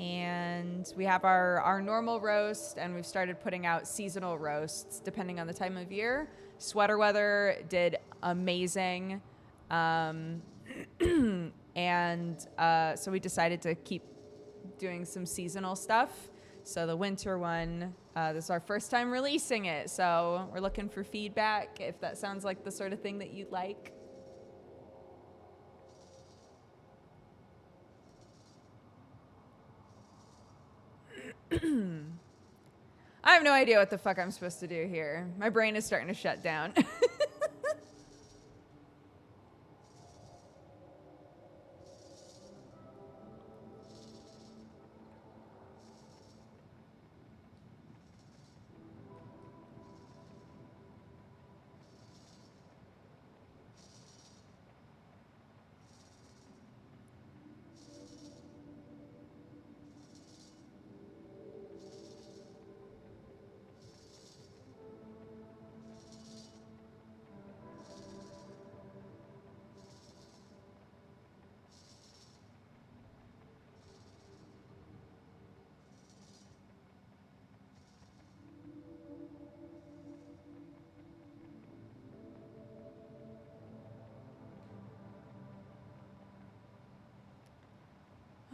And we have our normal roast, and we've started putting out seasonal roasts depending on the time of year. Sweater Weather did amazing. And so we decided to keep doing some seasonal stuff. So the winter one, this is our first time releasing it. So we're looking for feedback if that sounds like the sort of thing that you'd like. I have no idea what the fuck I'm supposed to do here. My brain is starting to shut down.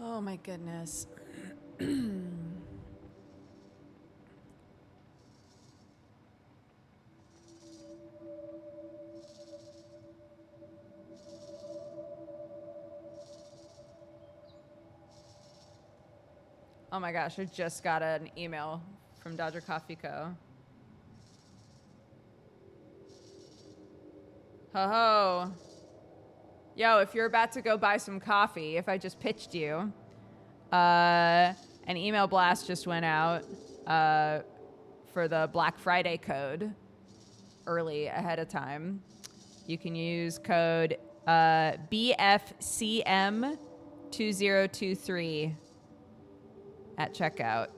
Oh my goodness. Oh my gosh, I just got an email from Dodger Coffee Co. Ho ho. Yo, if you're about to go buy some coffee, if I just pitched you, an email blast just went out for the Black Friday code early ahead of time. You can use code BFCM2023 at checkout.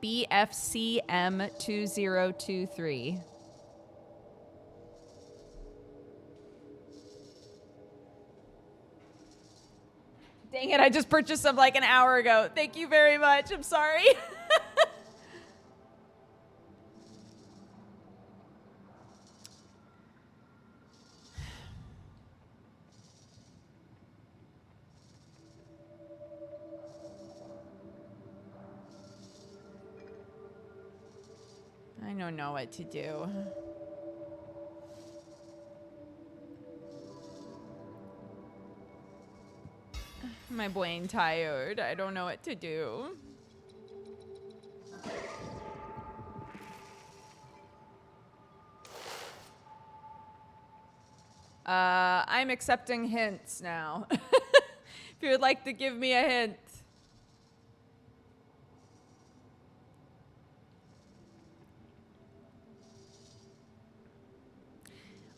BFCM2023. Dang it, I just purchased some like an hour ago. Thank you very much. I'm sorry. I don't know what to do. My brain tired. I don't know what to do. I'm accepting hints now. If you would like to give me a hint.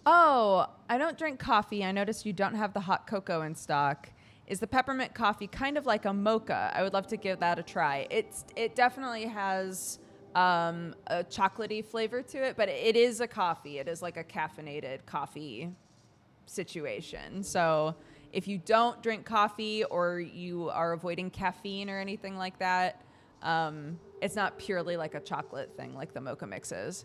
Oh, I don't drink coffee. I noticed you don't have the hot cocoa in stock. Is the peppermint coffee kind of like a mocha? I would love to give that a try. It definitely has a chocolatey flavor to it, but it is a coffee. It is like a caffeinated coffee situation. So if you don't drink coffee or you are avoiding caffeine or anything like that, it's not purely like a chocolate thing like the mocha mixes.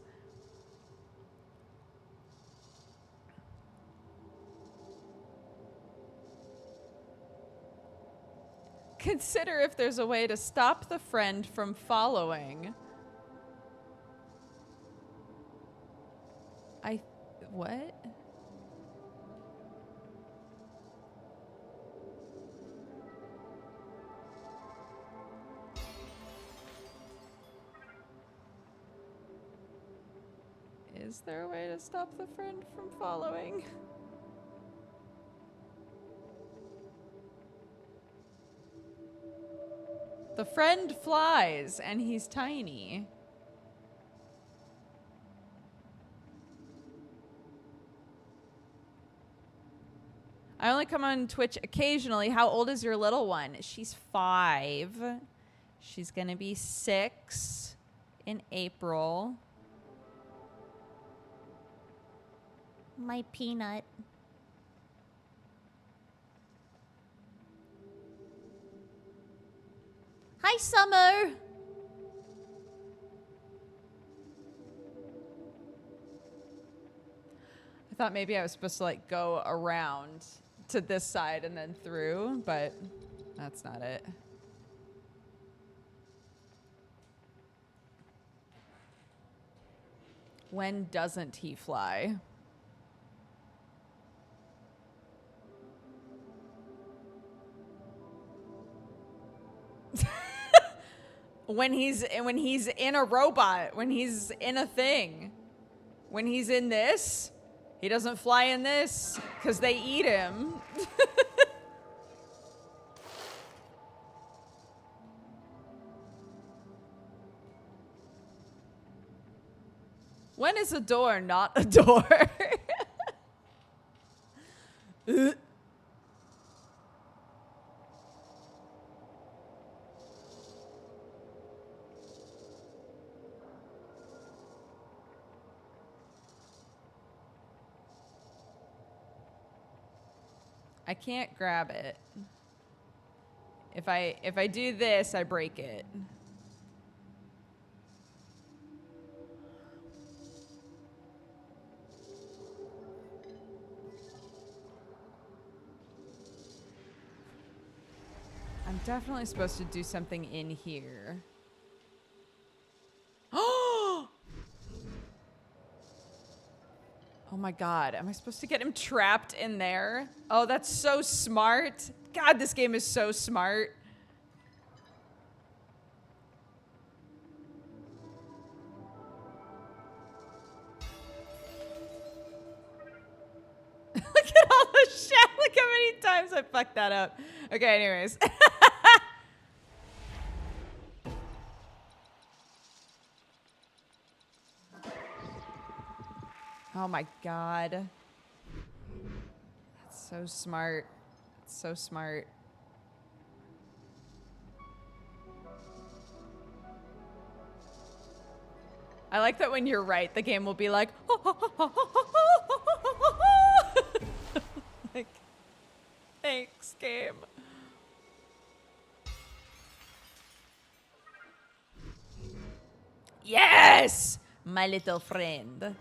Consider if there's a way to stop the friend from following. What? Is there a way to stop the friend from following? The friend flies, and he's tiny. I only come on Twitch occasionally. How old is your little one? She's 5. She's gonna be 6 in April. My peanut. Hi, Summer. I thought maybe I was supposed to like go around to this side and then through, but that's not it. When doesn't he fly? When he's in a robot, when he's in a thing. When he's in this, he doesn't fly in this because they eat him. When is a door not a door? I can't grab it. If I do this, I break it. definitely supposed to do something in here. Oh! Oh my god, am I supposed to get him trapped in there? Oh, that's so smart. God, this game is so smart. Look at all the shit. Look how many times I fucked that up. Okay, anyways. Oh my god. That's so smart. That's so smart. I like that when you're right, the game will be like, like, thanks, game. Yes, my little friend.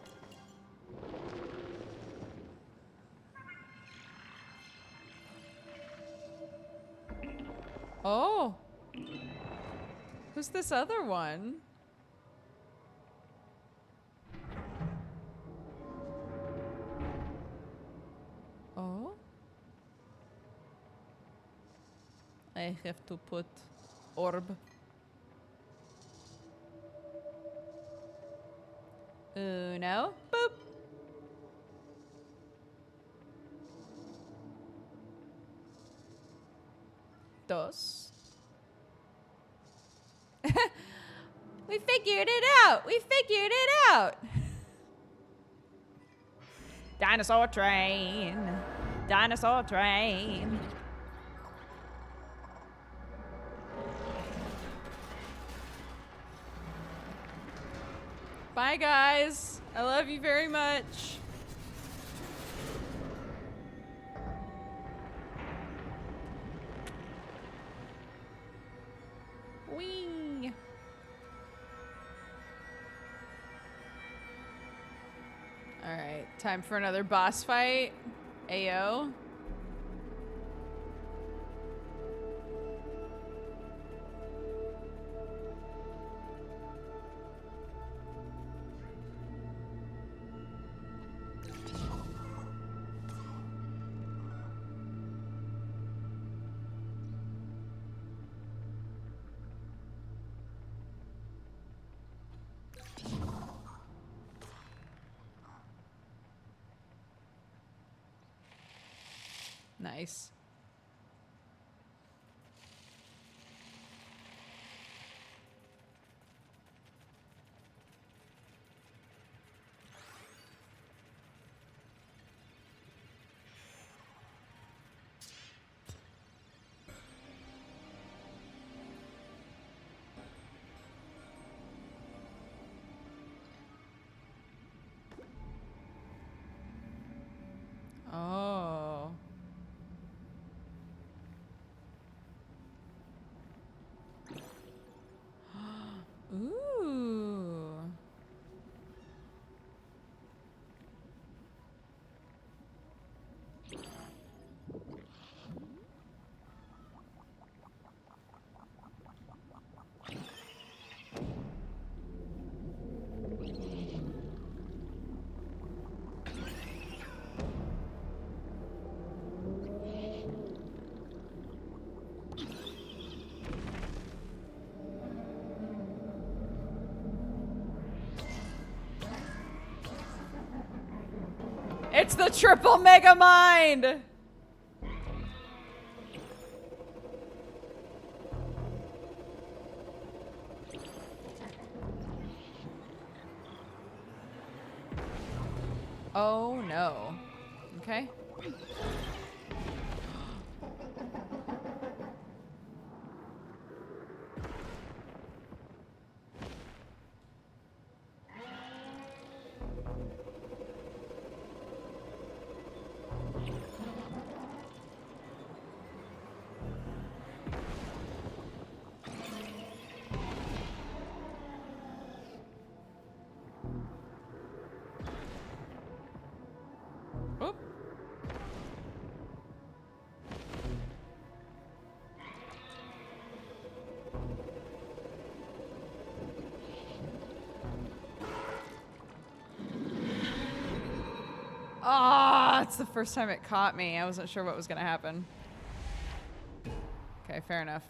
Oh. Who's this other one? Oh. I have to put orb. Uno. Boop. Dos. We figured it out. We figured it out. Dinosaur train. Dinosaur train. Bye, guys. I love you very much. Wing. All right, time for another boss fight. Ayo. Nice. Oh. Ooh. It's the triple mega mind. Oh no. Okay. Oop. It's the first time it caught me. I wasn't sure what was gonna happen. Okay, fair enough.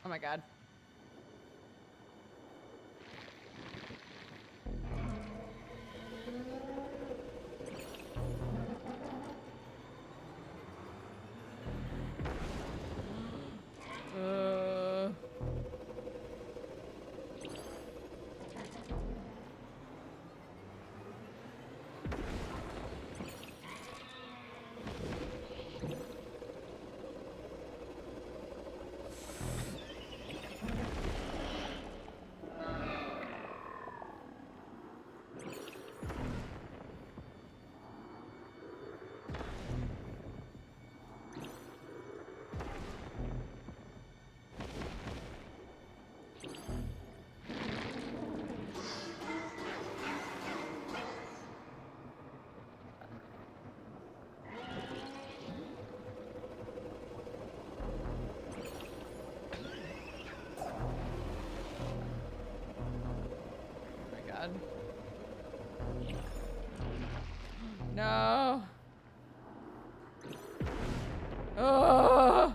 Oh my god. No. Oh.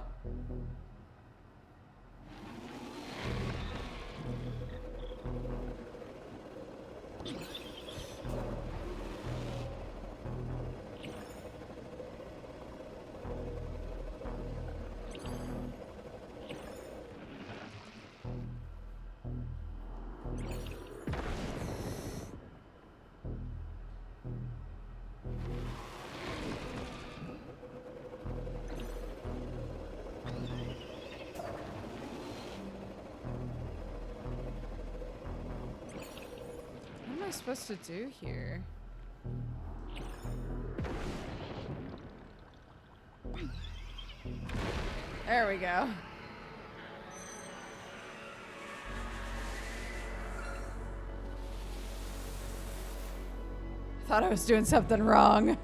What am I supposed to do here? There we go. Thought I was doing something wrong.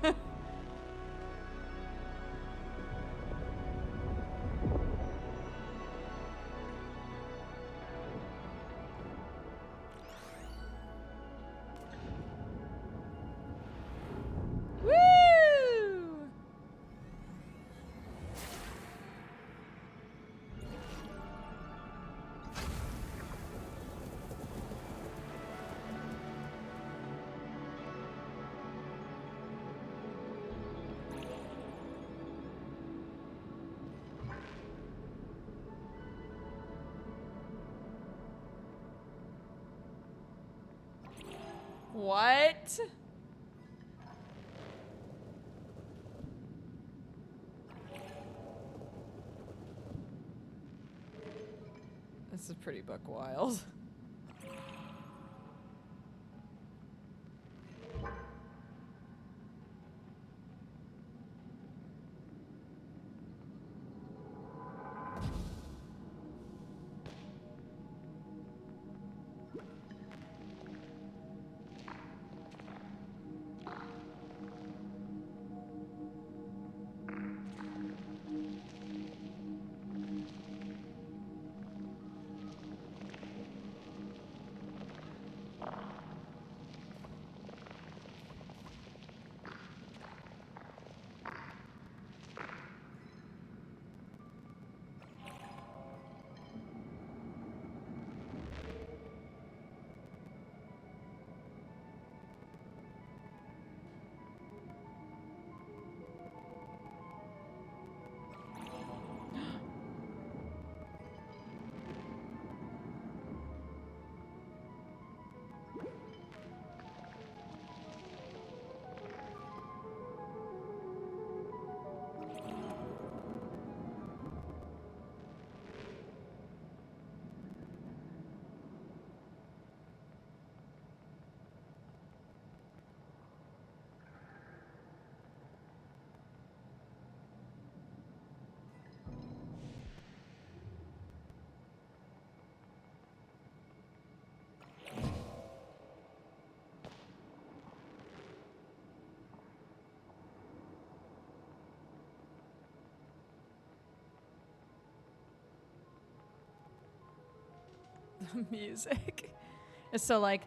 What? This is pretty buck wild. the music. It's so like,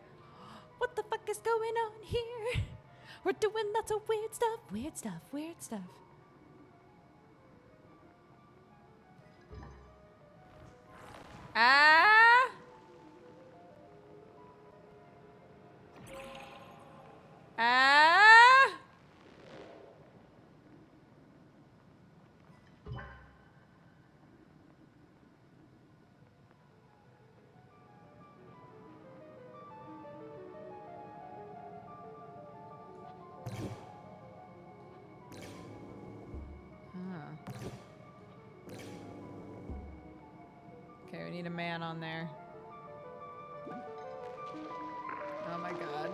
what the fuck is going on here? We're doing lots of weird stuff, weird stuff, weird stuff. Ah! Ah! Okay, we need a man on there. Oh my god.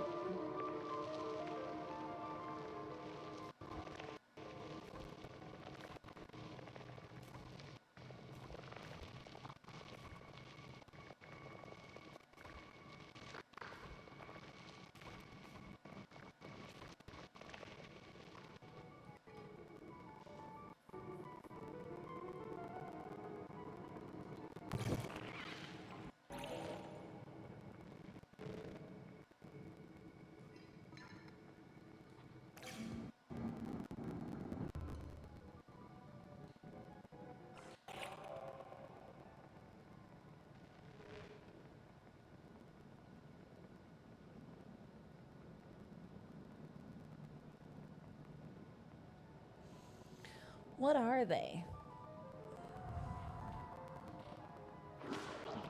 What are they?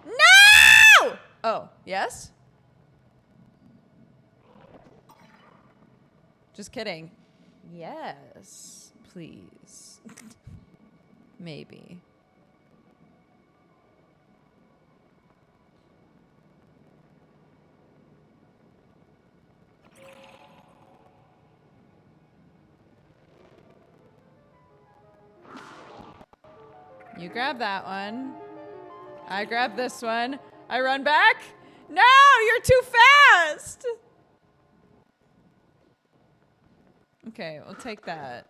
No! Oh, yes? Just kidding. Yes, please. Maybe. You grab that one. I grab this one. I run back. No, you're too fast. Okay, we'll take that.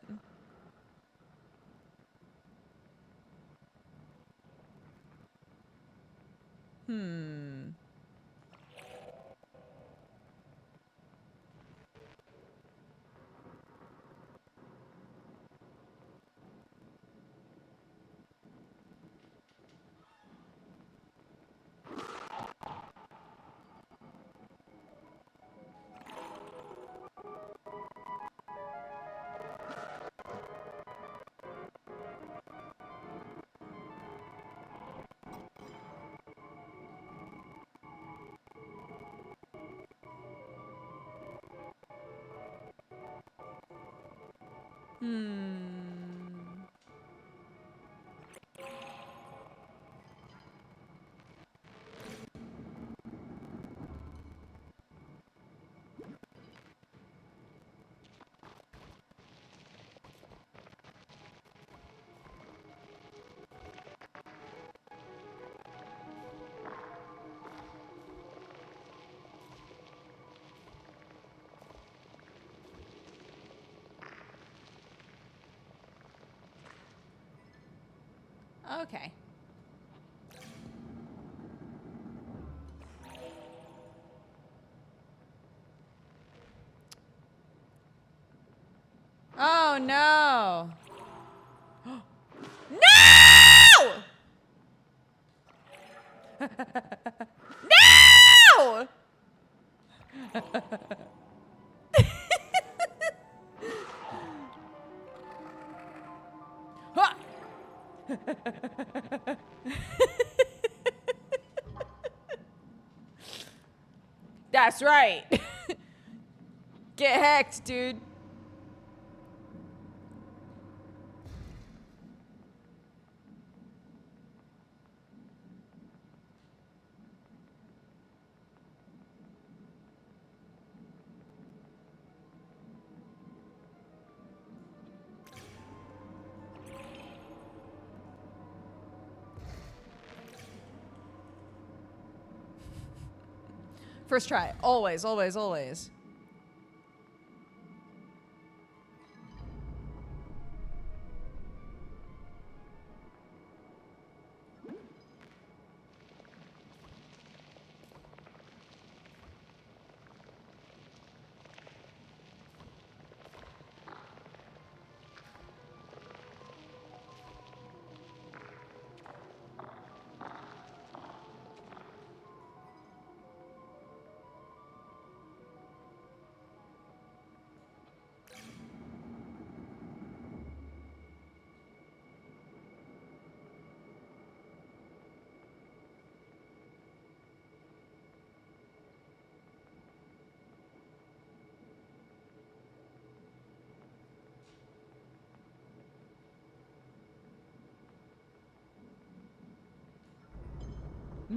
Okay. Oh no. No! No! Ha! That's right. Get hacked, dude. First try. Always, always, always.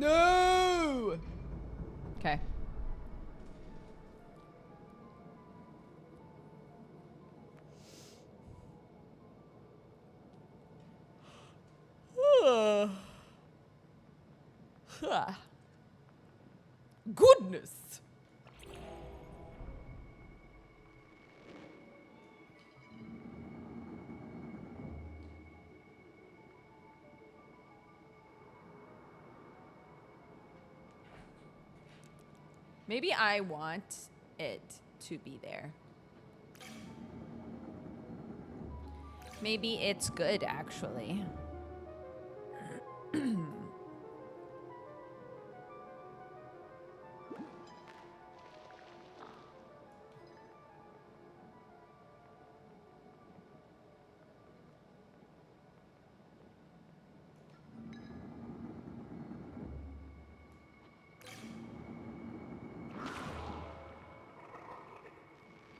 No! Okay. Goodness. Maybe I want it to be there. Maybe it's good, actually.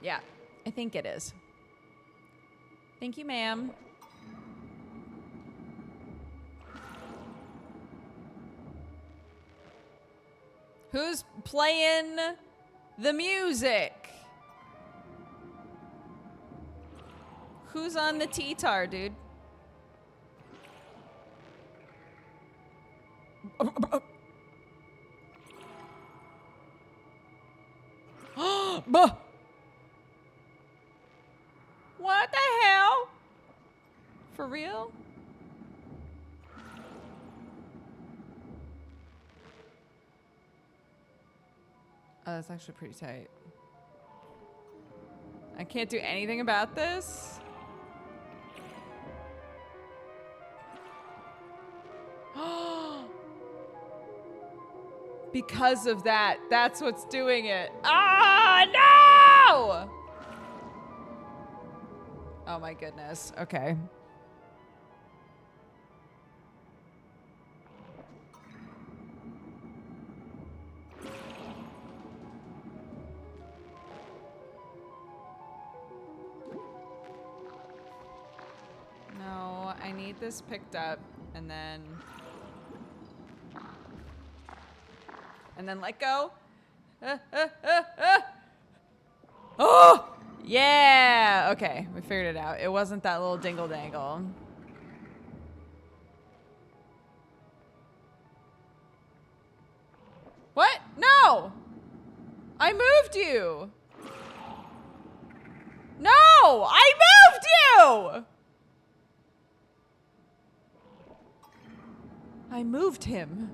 Yeah, I think it is. Thank you, ma'am. Who's playing the music? Who's on the T-tar, dude? What the hell? For real? Oh, that's actually pretty tight. I can't do anything about this. Because of that, that's what's doing it. Ah, no! Oh my goodness. Okay. No, I need this picked up and then let go. Oh! Yeah! Okay, we figured it out. It wasn't that little dingle dangle. What? No! I moved you! No! I moved you! I moved him.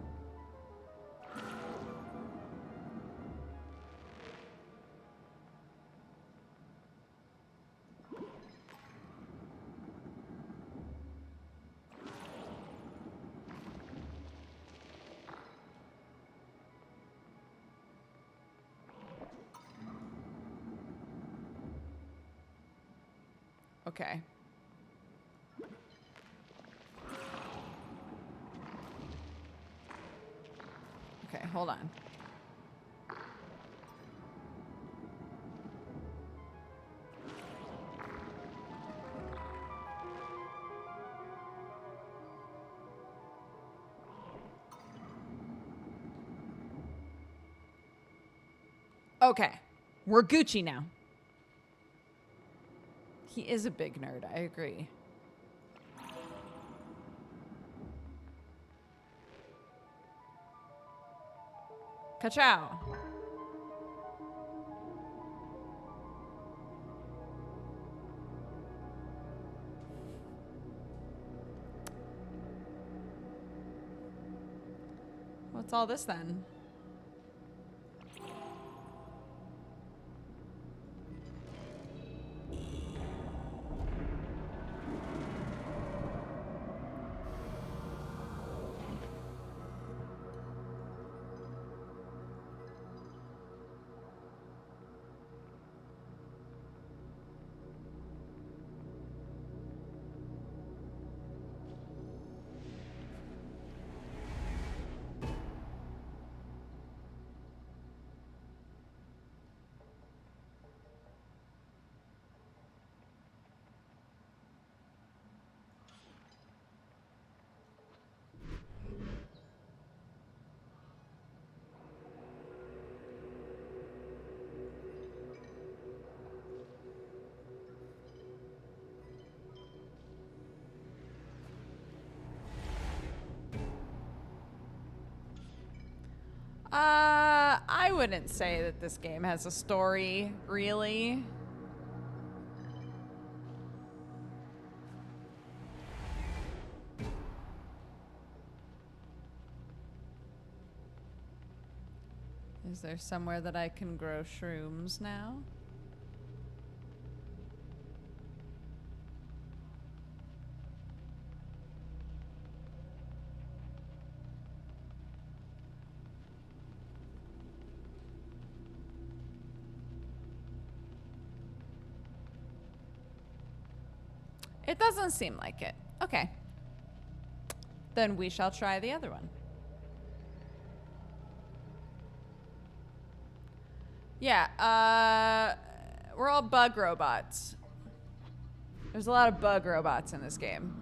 Okay. Okay, hold on. Okay. We're Gucci now. He is a big nerd, I agree. Ka-chow. What's all this then? wouldn't say that this game has a story, really. Is there somewhere that I can grow shrooms now? It doesn't seem like it. Okay. Then we shall try the other one. Yeah, we're all bug robots. There's a lot of bug robots in this game.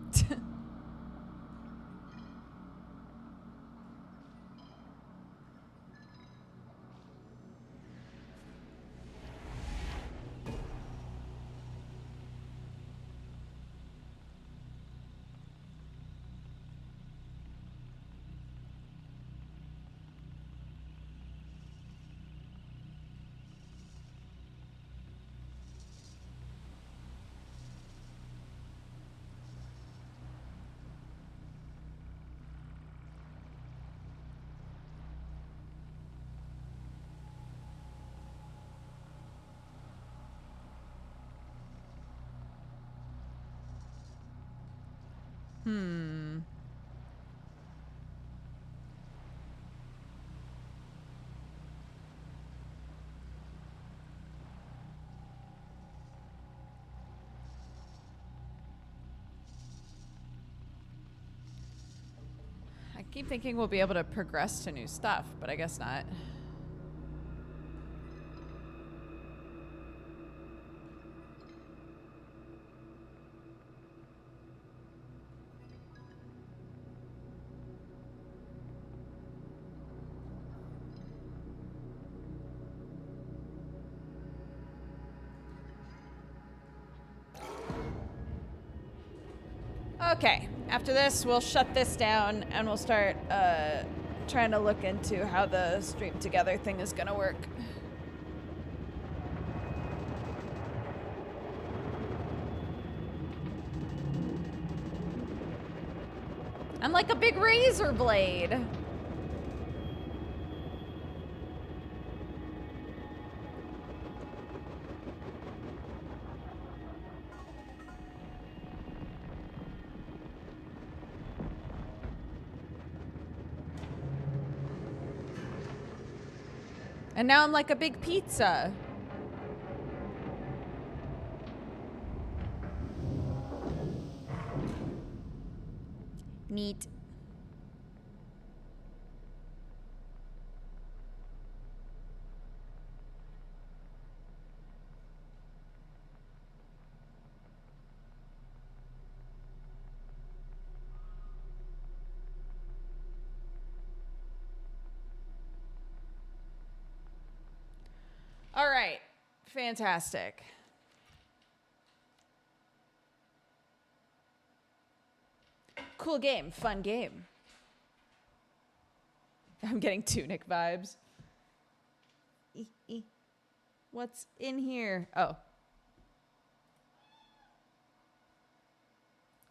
I keep thinking we'll be able to progress to new stuff, but I guess not. Okay, after this, we'll shut this down and we'll start trying to look into how the stream together thing is gonna work. I'm like a big razor blade. And now I'm like a big pizza. Neat. All right, fantastic. Cool game, fun game. I'm getting Tunic vibes. What's in here? Oh.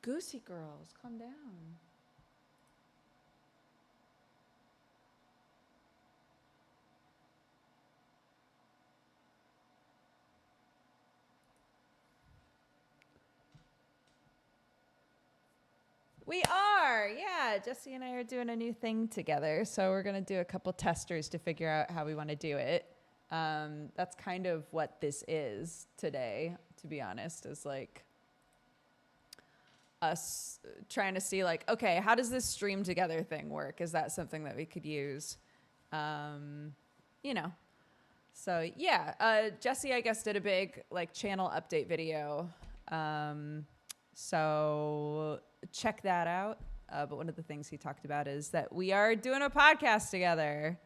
Goosey girls, calm down. We are, yeah. Jesse and I are doing a new thing together. So we're going to do a couple testers to figure out how we want to do it. That's kind of what this is today, to be honest, is like us trying to see like, okay, how does this stream together thing work? Is that something that we could use? You know, so yeah, Jesse, I guess, did a big like channel update video. So check that out. But one of the things he talked about is that we are doing a podcast together.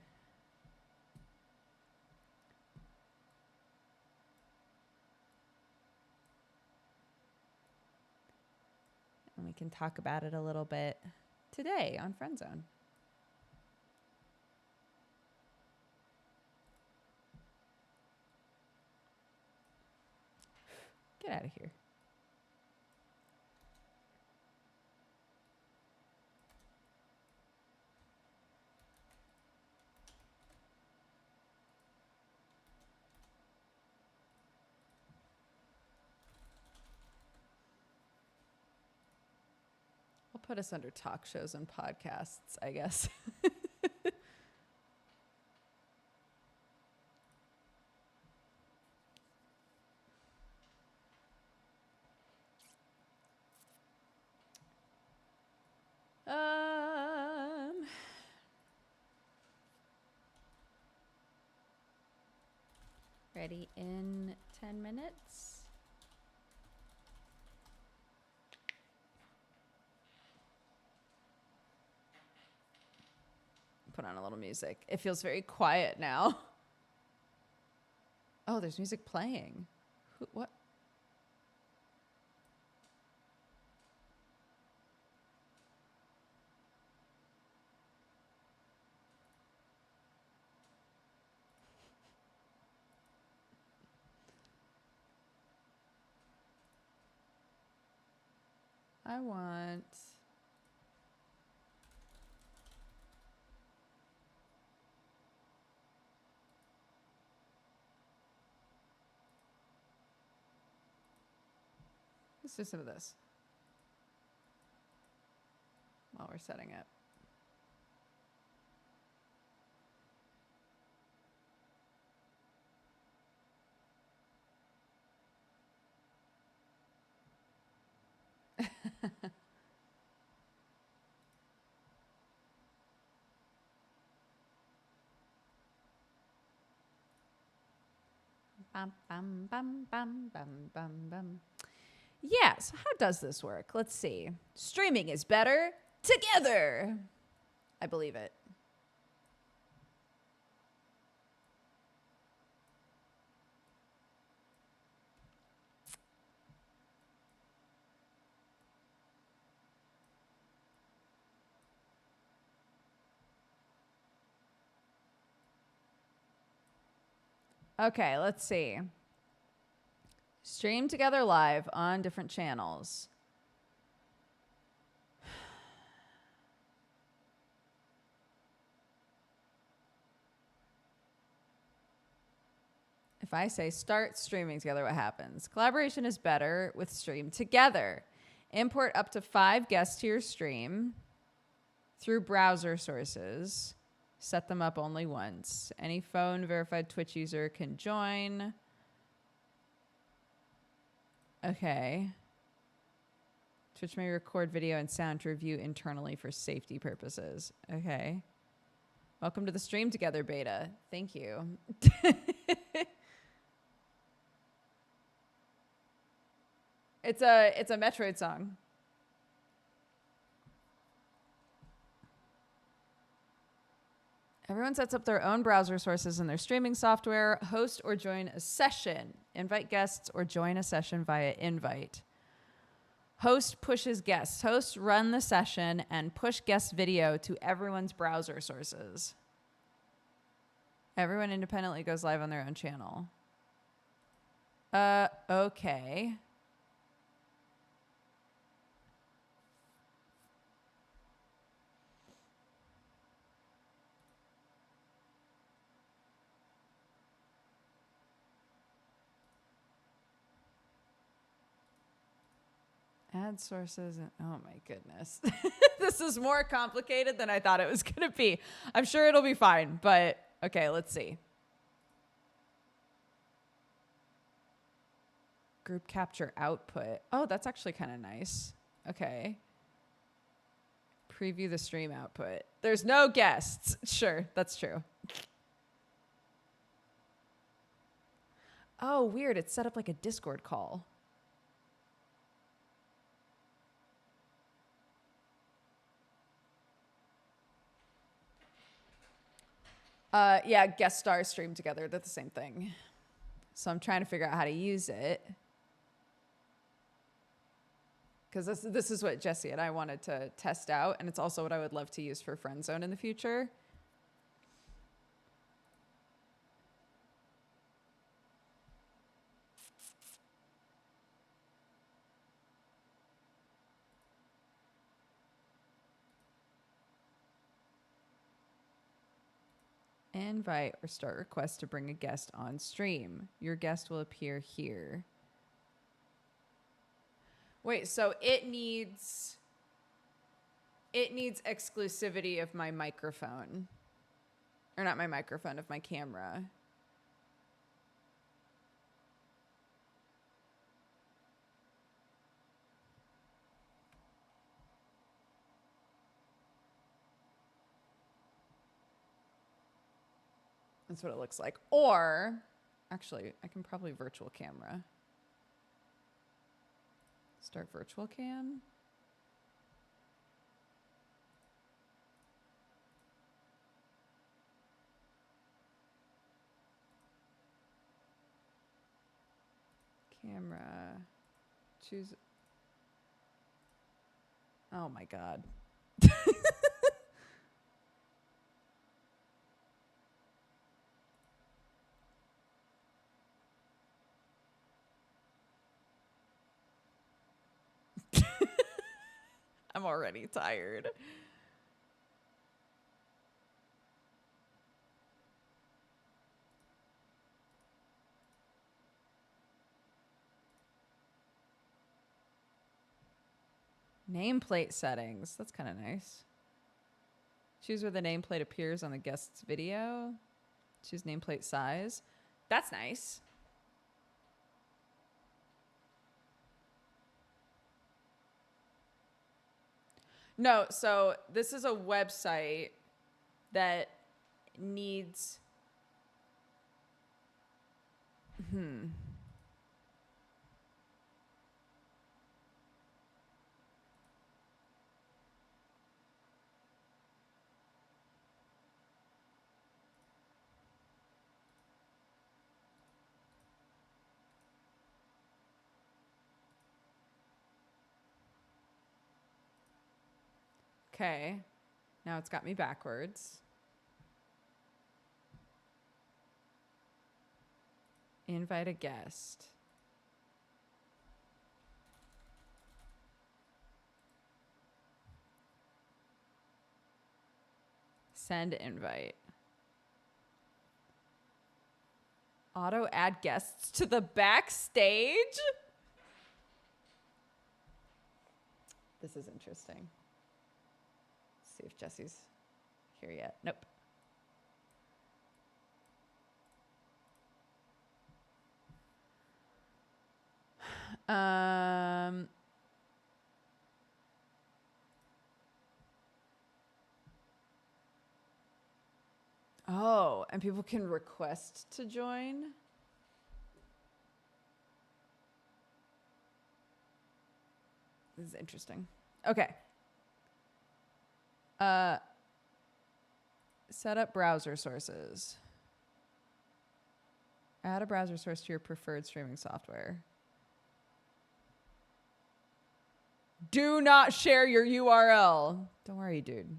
And we can talk about it a little bit today on Friend Zone. Get out of here. I'll put us under talk shows and podcasts, I guess. Ready in 10 minutes. Put on a little music. It feels very quiet now. Oh, there's music playing. What? I want... Let's do some of this while we're setting it. Bum, bum, bum, bum, bum, bum, bum. Yeah, so how does this work? Let's see. Streaming is better together. I believe it. Okay, let's see. Stream together live on different channels. If I say start streaming together, what happens? Collaboration is better with stream together. Import up to 5 guests to your stream through browser sources. Set them up only once. Any phone verified Twitch user can join. Okay. Twitch may record video and sound to review internally for safety purposes. Okay. Welcome to the Stream Together beta. Thank you. It's a Metroid song. Everyone sets up their own browser sources in their streaming software. Host or join a session. Invite guests or join a session via invite. Host pushes guests. Hosts run the session and push guest video to everyone's browser sources. Everyone independently goes live on their own channel. Okay. Add sources. Oh my goodness. This is more complicated than I thought it was going to be. I'm sure it'll be fine, but okay, let's see. Group capture output. Oh, that's actually kind of nice. Okay. Preview the stream output. There's no guests. Sure, that's true. Oh, weird. It's set up like a Discord call. Yeah, guest stars stream together. They're the same thing. So I'm trying to figure out how to use it. Because this is what Jesse and I wanted to test out, and it's also what I would love to use for Friend Zone in the future. Invite or start request to bring a guest on stream. Your guest will appear here. Wait, so it needs exclusivity of my microphone. Or not my microphone, of my camera. That's what it looks like. Or, actually, I can probably virtual camera. Start virtual cam. Camera. Choose. Oh my God. I'm already tired. Nameplate settings. That's kind of nice. Choose where the nameplate appears on the guest's video. Choose nameplate size. That's nice. No, so this is a website that needs... Okay, now it's got me backwards. Invite a guest. Send invite. Auto add guests to the backstage? This is interesting. Let's see if Jesse's here yet. Nope. Oh, and people can request to join? This is interesting. Okay. Set up browser sources. Add a browser source to your preferred streaming software. Do not share your URL. Don't worry, dude.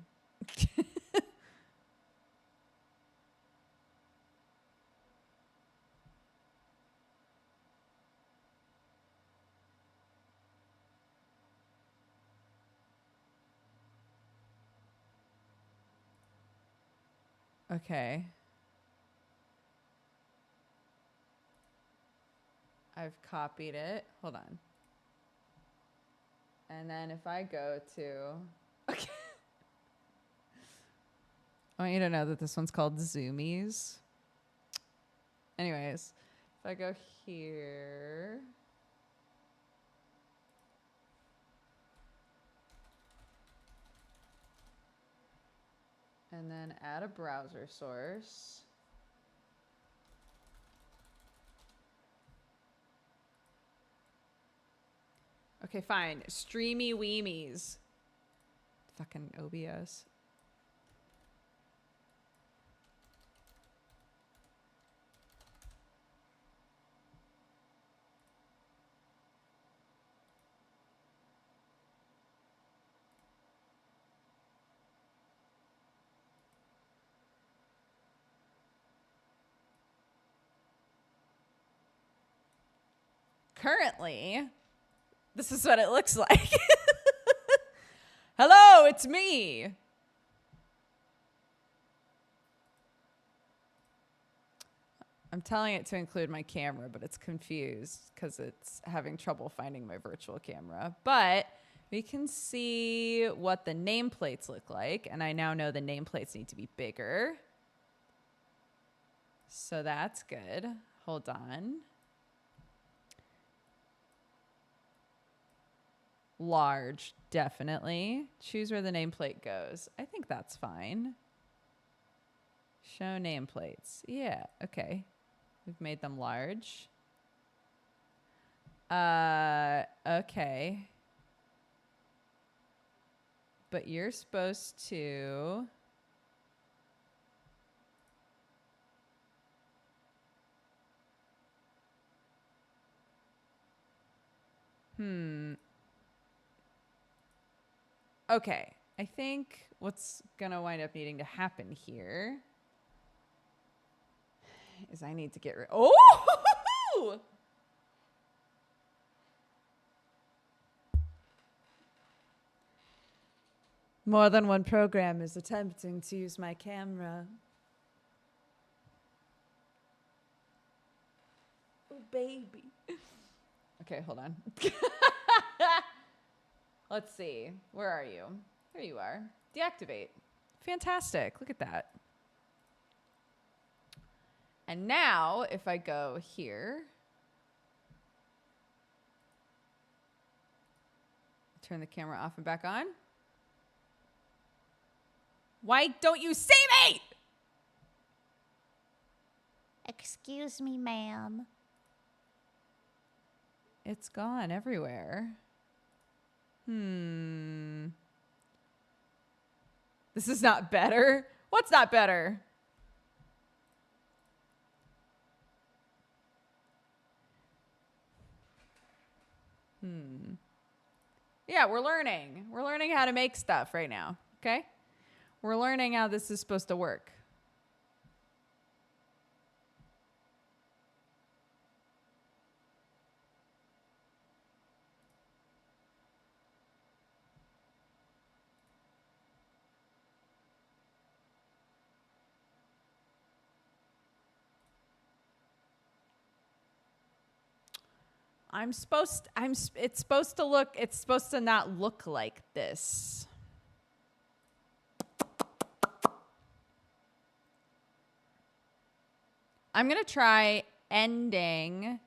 Okay. I've copied it. Hold on. And then if I go to... Okay. I want you to know that this one's called Zoomies. Anyways, if I go here... And then add a browser source. Okay, fine. Streamy Weemies. Fucking OBS. Currently, this is what it looks like. Hello, it's me. I'm telling it to include my camera, but it's confused because it's having trouble finding my virtual camera. But we can see what the nameplates look like. And I now know the nameplates need to be bigger. So that's good. Hold on. Large, definitely. Choose where the nameplate goes. I think that's fine. Show nameplates. Yeah, okay. We've made them large. Okay. But you're supposed to... Okay. I think what's going to wind up needing to happen here is I need to get rid... Oh! More than one program is attempting to use my camera. Oh, baby. Okay, hold on. Let's see. Where are you? There you are. Deactivate. Fantastic. Look at that. And now, if I go here, turn the camera off and back on. Why don't you see me? Excuse me, ma'am. It's gone everywhere. This is not better. What's not better? Yeah, we're learning. We're learning how to make stuff right now, okay? We're learning how this is supposed to work. It's supposed to not look like this. I'm going to try ending.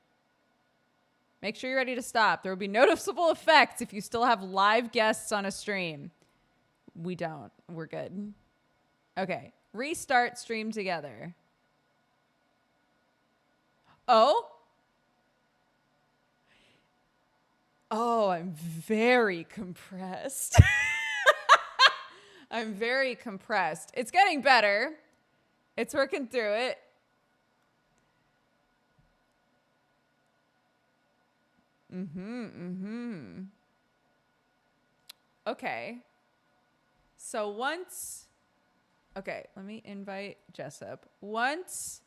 Make sure you're ready to stop. There will be noticeable effects if you still have live guests on a stream. We don't. We're good. Okay. Restart stream together. Oh? Oh, I'm very compressed. I'm very compressed. It's getting better. It's working through it. Okay. So once... Okay, let me invite Jessup. Once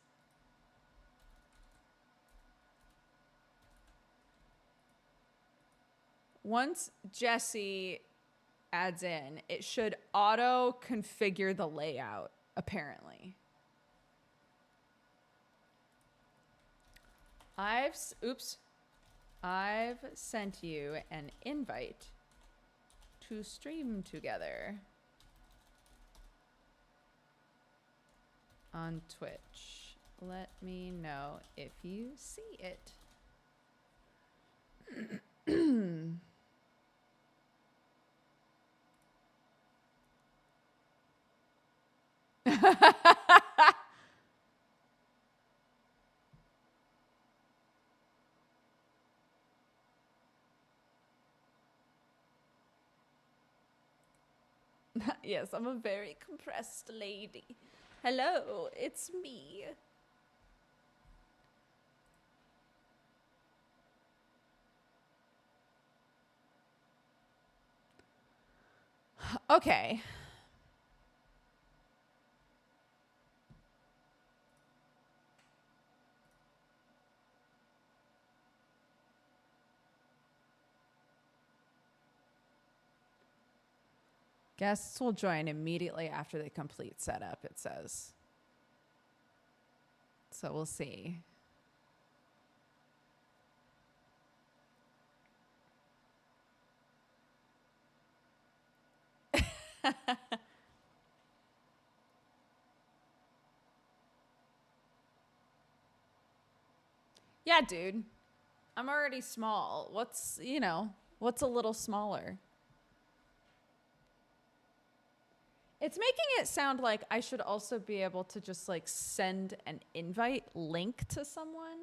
Jesse adds in, it should auto configure the layout, apparently. I've sent you an invite to stream together on Twitch. Let me know if you see it. Yes, I'm a very compressed lady. Hello, it's me. Okay. Guests will join immediately after they complete setup, it says. So we'll see. Yeah, dude. I'm already small. What's a little smaller? It's making it sound like I should also be able to just like send an invite link to someone.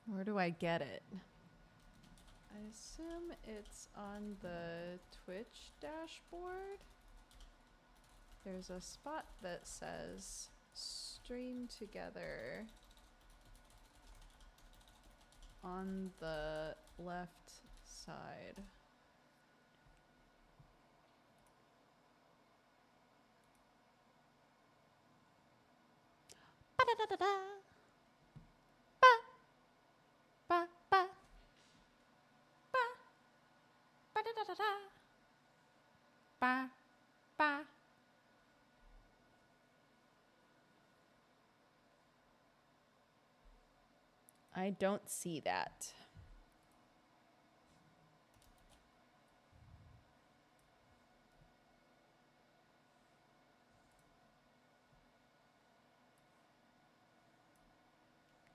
Where do I get it? I assume it's on the Twitch dashboard. There's a spot that says stream together on the left side. Ba-da-da-da-da. Ba, ba, Ba-da-da-da-da. ba, ba. I don't see that.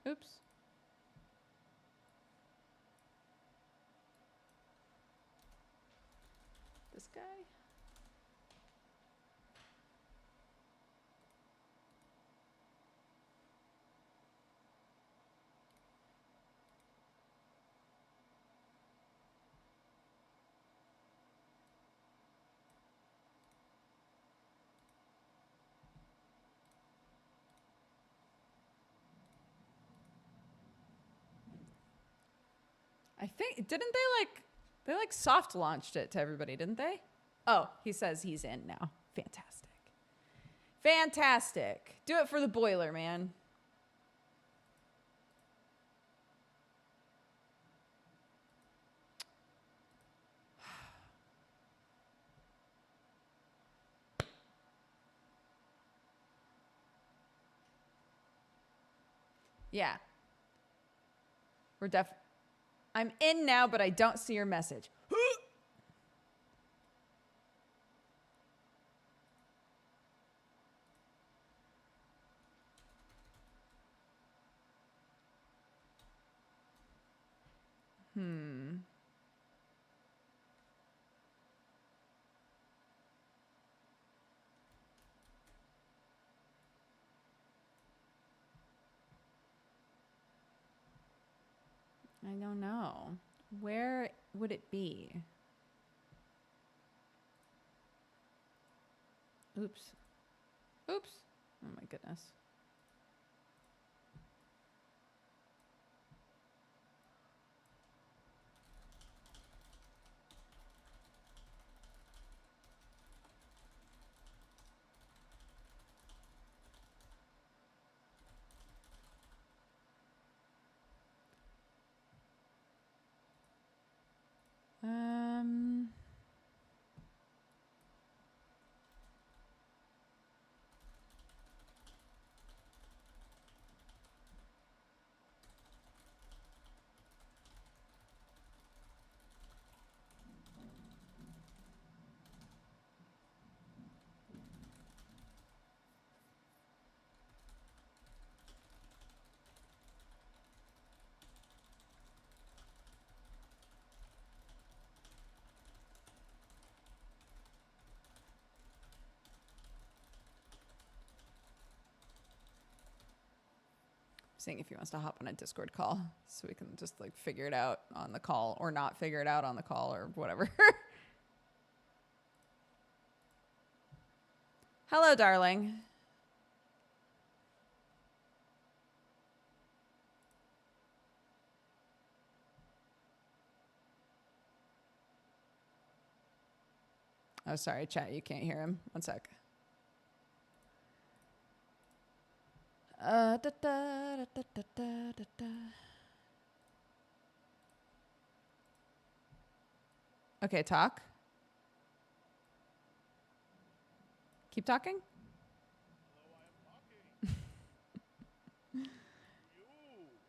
Oops. This guy? I think didn't they like soft launched it to everybody, didn't they? Oh, he says he's in now. Fantastic. Fantastic. Do it for the boiler, man. Yeah. I'm in now, but I don't see your message. I don't know. Where would it be? Oops. Oops. Oh my goodness. Seeing if he wants to hop on a Discord call so we can just like figure it out on the call or not figure it out on the call or whatever. Hello, darling. Oh, sorry, chat. You can't hear him. One sec. Da, da, da, da, da, da, da, da. Okay, talk. Keep talking.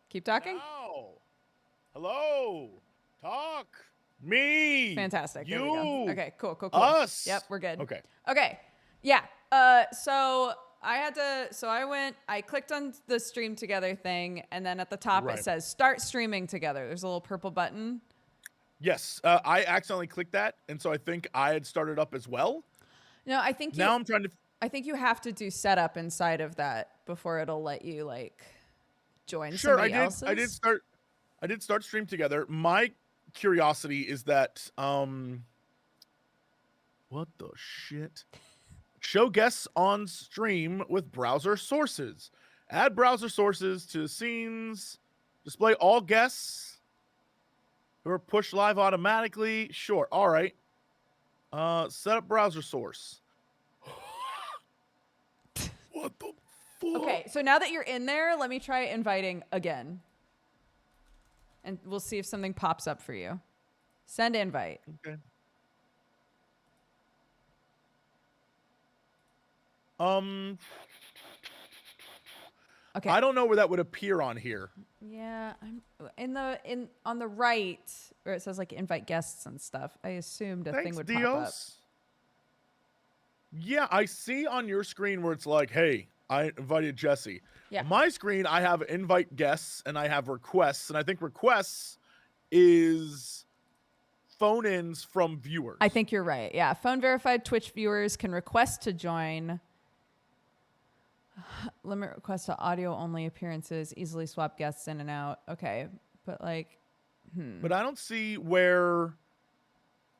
Keep talking. Now. Hello. Talk. Me. Fantastic. You. There we go. Okay, cool. Us. Yep, we're good. Okay. Yeah. So I clicked on the stream together thing, and then at the top Right. it says start streaming together. There's a little purple button. Yes. I accidentally clicked that, and so I think I had started up as well. No, I think I'm trying to. I think you have to do setup inside of that before it'll let you like join Sure, somebody else's. I did start stream together. My curiosity is that what the shit? Show guests on stream with browser sources. Add browser sources to scenes. Display all guests who are pushed live automatically. Sure. All right. Set up browser source. What the fuck? Okay, so now that you're in there, let me try inviting again. And we'll see if something pops up for you. Send invite. Okay. Okay. I don't know where that would appear on here. Yeah, I'm on the right where it says like invite guests and stuff. I assumed a thing would pop up. Yeah, I see on your screen where it's like, hey, I invited Jesse. Yeah. On my screen, I have invite guests and I have requests. And I think requests is phone-ins from viewers. I think you're right. Yeah. Phone verified Twitch viewers can request to join. Limit request to audio only appearances. Easily swap guests in and out. Okay. But like, But I don't see where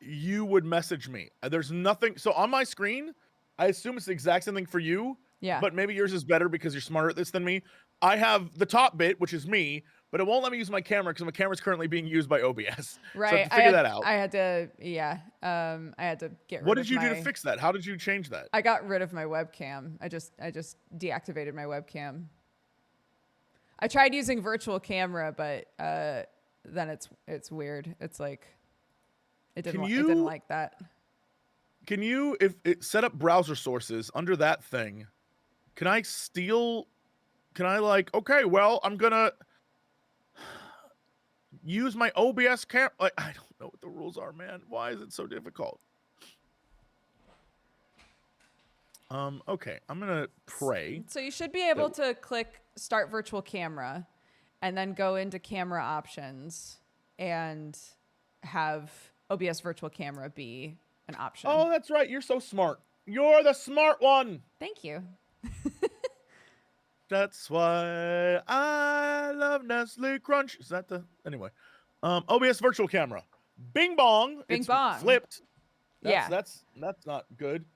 you would message me. There's nothing. So on my screen, I assume it's the exact same thing for you. yeah. But maybe yours is better because you're smarter at this than me. I have the top bit, which is me, but it won't let me use my camera because my camera's currently being used by OBS. Right. So I have to figure that out. I had to, yeah. I had to get rid of What did you do to fix that? How did you change that? I got rid of my webcam. I just deactivated my webcam. I tried using virtual camera, but then it's weird. It's like it didn't like that. Can you, if it set up browser sources under that thing, can I like, okay, well, I'm gonna use my OBS camera. Like, I don't know what the rules are, man. Why is it so difficult? Okay, I'm gonna pray. So you should be able to click start virtual camera and then go into camera options and have OBS virtual camera be an option. Oh, that's right. You're so smart. You're the smart one. Thank you. That's why I love Nestle Crunch. Is that the anyway? OBS virtual camera. Bing bong. Bing It's bong. flipped. Yeah. That's not good.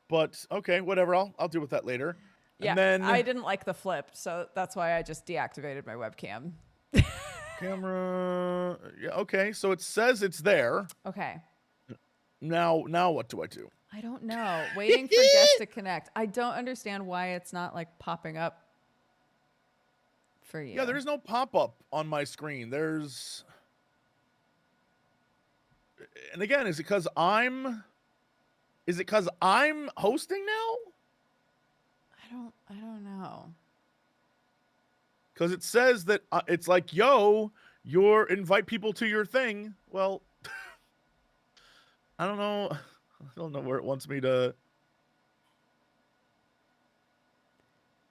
But okay, whatever. I'll deal with that later. Yeah. And then I didn't like the flip, so that's why I just deactivated my webcam. camera. Yeah. Okay. So it says it's there. Okay. Now what do I do? I don't know. Waiting for guests to connect. I don't understand why it's not like popping up for you. Yeah, there is no pop-up on my screen. There's, and again, is it because I'm hosting now? I don't know. Because it says that it's like, yo, you're invite people to your thing. Well, I don't know. I don't know where it wants me to.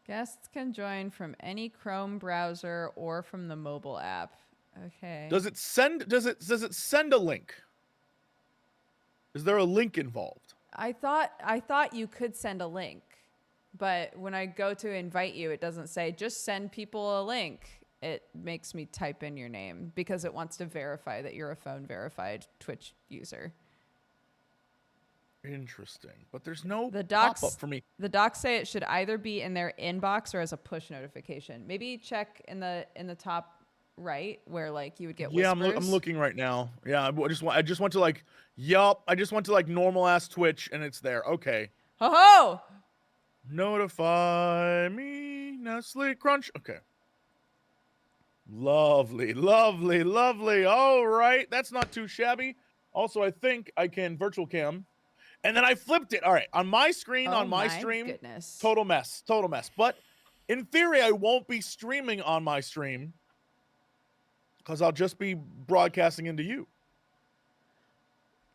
Guests can join from any Chrome browser or from the mobile app. Okay. Does it send a link? Is there a link involved? I thought you could send a link, but when I go to invite you, it doesn't say just send people a link. It makes me type in your name because it wants to verify that you're a phone verified Twitch user. Interesting, but there's no The docs pop-up for me. The docs say it should either be in their inbox or as a push notification. Maybe check in the top right? Where like you would get Yeah, whispers. I'm looking right now. Yeah, I just went to like yup. I just went to like normal ass Twitch and it's there. Okay. Ho ho! Notify me, Nestle Crunch. Okay. Lovely, lovely, lovely. All right, that's not too shabby. Also, I think I can virtual cam. And then I flipped it. All right, on my screen, Oh on my my stream, goodness. total mess, total mess. But in theory, I won't be streaming on my stream because I'll just be broadcasting into you.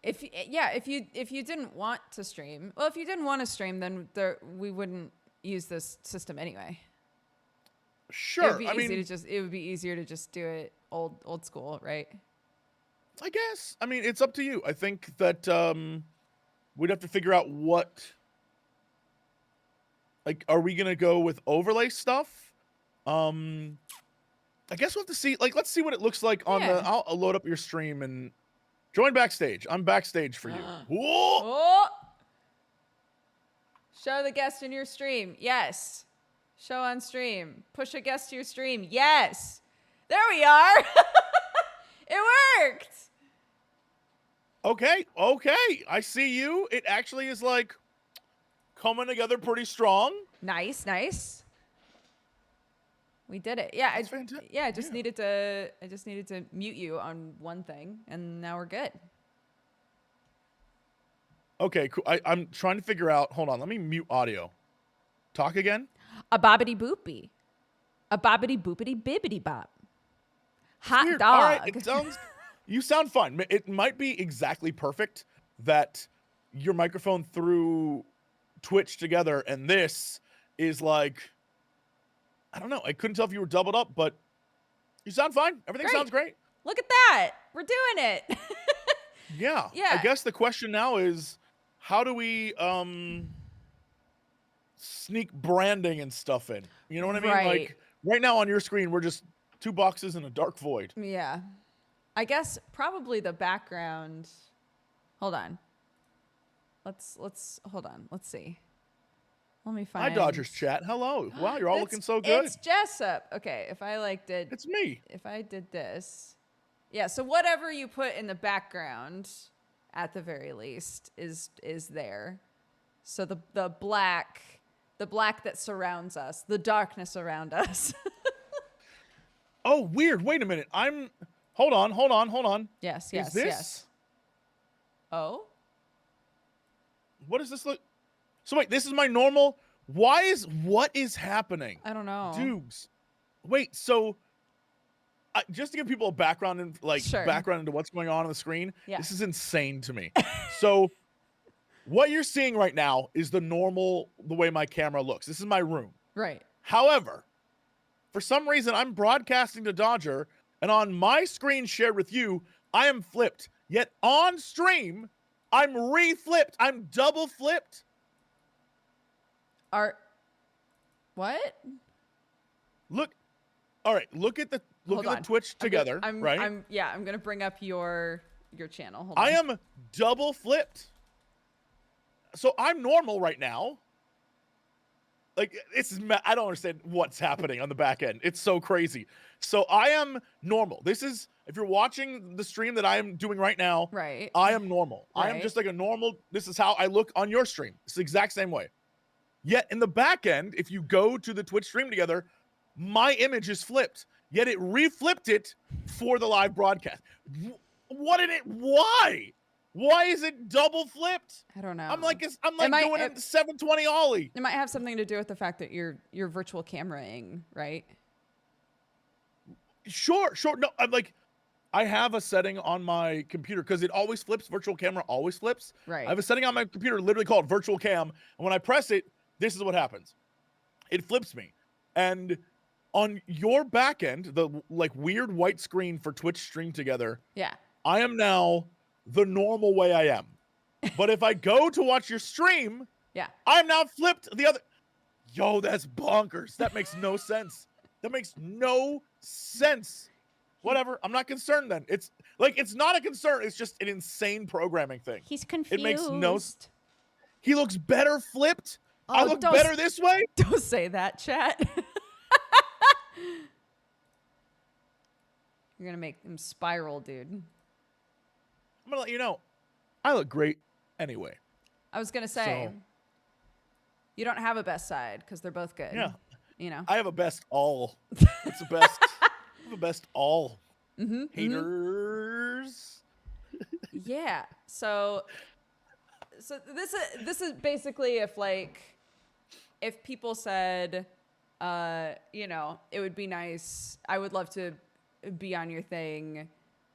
If you didn't want to stream, well, if you didn't want to stream, then we wouldn't use this system anyway. Sure. It would be easier to just do it old school, right? I guess. I mean, it's up to you. I think that we'd have to figure out what. Like, are we gonna go with overlay stuff? I guess we'll have to see. Like, let's see what it looks like on Yeah. the. I'll load up your stream and join backstage. I'm backstage for you. Whoa! Oh! Show the guest in your stream. Yes. Show on stream. Push a guest to your stream. Yes. There we are. It worked. Okay. I see you. It actually is like coming together pretty strong. Nice. We did it. Yeah, That's fantastic. I just needed to mute you on one thing, and now we're good. Okay, cool. I'm trying to figure out. Hold on. Let me mute audio. Talk again. A bobbity boopy. A bobbity boopity bibbity bop. Hot Weird. dog. All right, you sound fine. It might be exactly perfect that your microphone through Twitch together, and this is like, I don't know. I couldn't tell if you were doubled up, but you sound fine. Everything sounds great. Look at that. We're doing it. Yeah. Yeah. I guess the question now is, how do we sneak branding and stuff in? You know what I mean? Right. Like right now on your screen, we're just 2 boxes in a dark void. Yeah. I guess probably the background. Hold on. Let's hold on. Let's see. Let me find. Hi, Dodgers chat. Hello. Wow, you're all looking so good. It's Jessup. Okay, if I It's me. if I did this. Yeah, so whatever you put in the background at the very least is there. So the black that surrounds us, the darkness around us. Oh, weird. Wait a minute. Hold on. Yes. Is this? Yes. Oh? What does this look? So wait, this is my normal. What is happening? I don't know. Dukes. Wait, so just to give people a background and background into what's going on the screen, this is insane to me. So what you're seeing right now is the way my camera looks. This is my room. Right. However, for some reason, I'm broadcasting to Dodger, and on my screen shared with you, I am flipped. Yet on stream, I'm re-flipped. I'm double flipped. What? Look. All right. Look at the Twitch together. I'm gonna bring up your channel. Hold on. I am double flipped. So I'm normal right now. Like I don't understand what's happening on the back end. It's so crazy. So I am normal. This is, if you're watching the stream that I am doing right now, right. I am normal. Right. I am just like a normal. This is how I look on your stream. It's the exact same way. Yet in the back end, if you go to the Twitch stream together, my image is flipped. Yet it re-flipped it for the live broadcast. Why? Why is it double flipped? I don't know. I'm like doing a 720 ollie. It might have something to do with the fact that you're virtual cameraing, right? Sure. No, I have a setting on my computer because it always flips. Virtual camera always flips. Right. I have a setting on my computer literally called virtual cam. And when I press it, this is what happens. It flips me. And on your back end, the weird white screen for Twitch stream together. Yeah. I am now the normal way I am. But if I go to watch your stream, I'm now flipped the other. Yo, that's bonkers. That makes no sense. That makes no sense. Whatever. I'm not concerned then. It's not a concern. It's just an insane programming thing. He's confused. It makes no. He looks better flipped. Oh, I look better this way. Don't say that, chat. You're gonna make him spiral, dude. I'm gonna let you know, I look great anyway. I was gonna say, So, you don't have a best side because they're both good. yeah, You know. I have a best all. What's the best? I have a best all. Haters. Yeah. So this is basically if people said, it would be nice. I would love to be on your thing,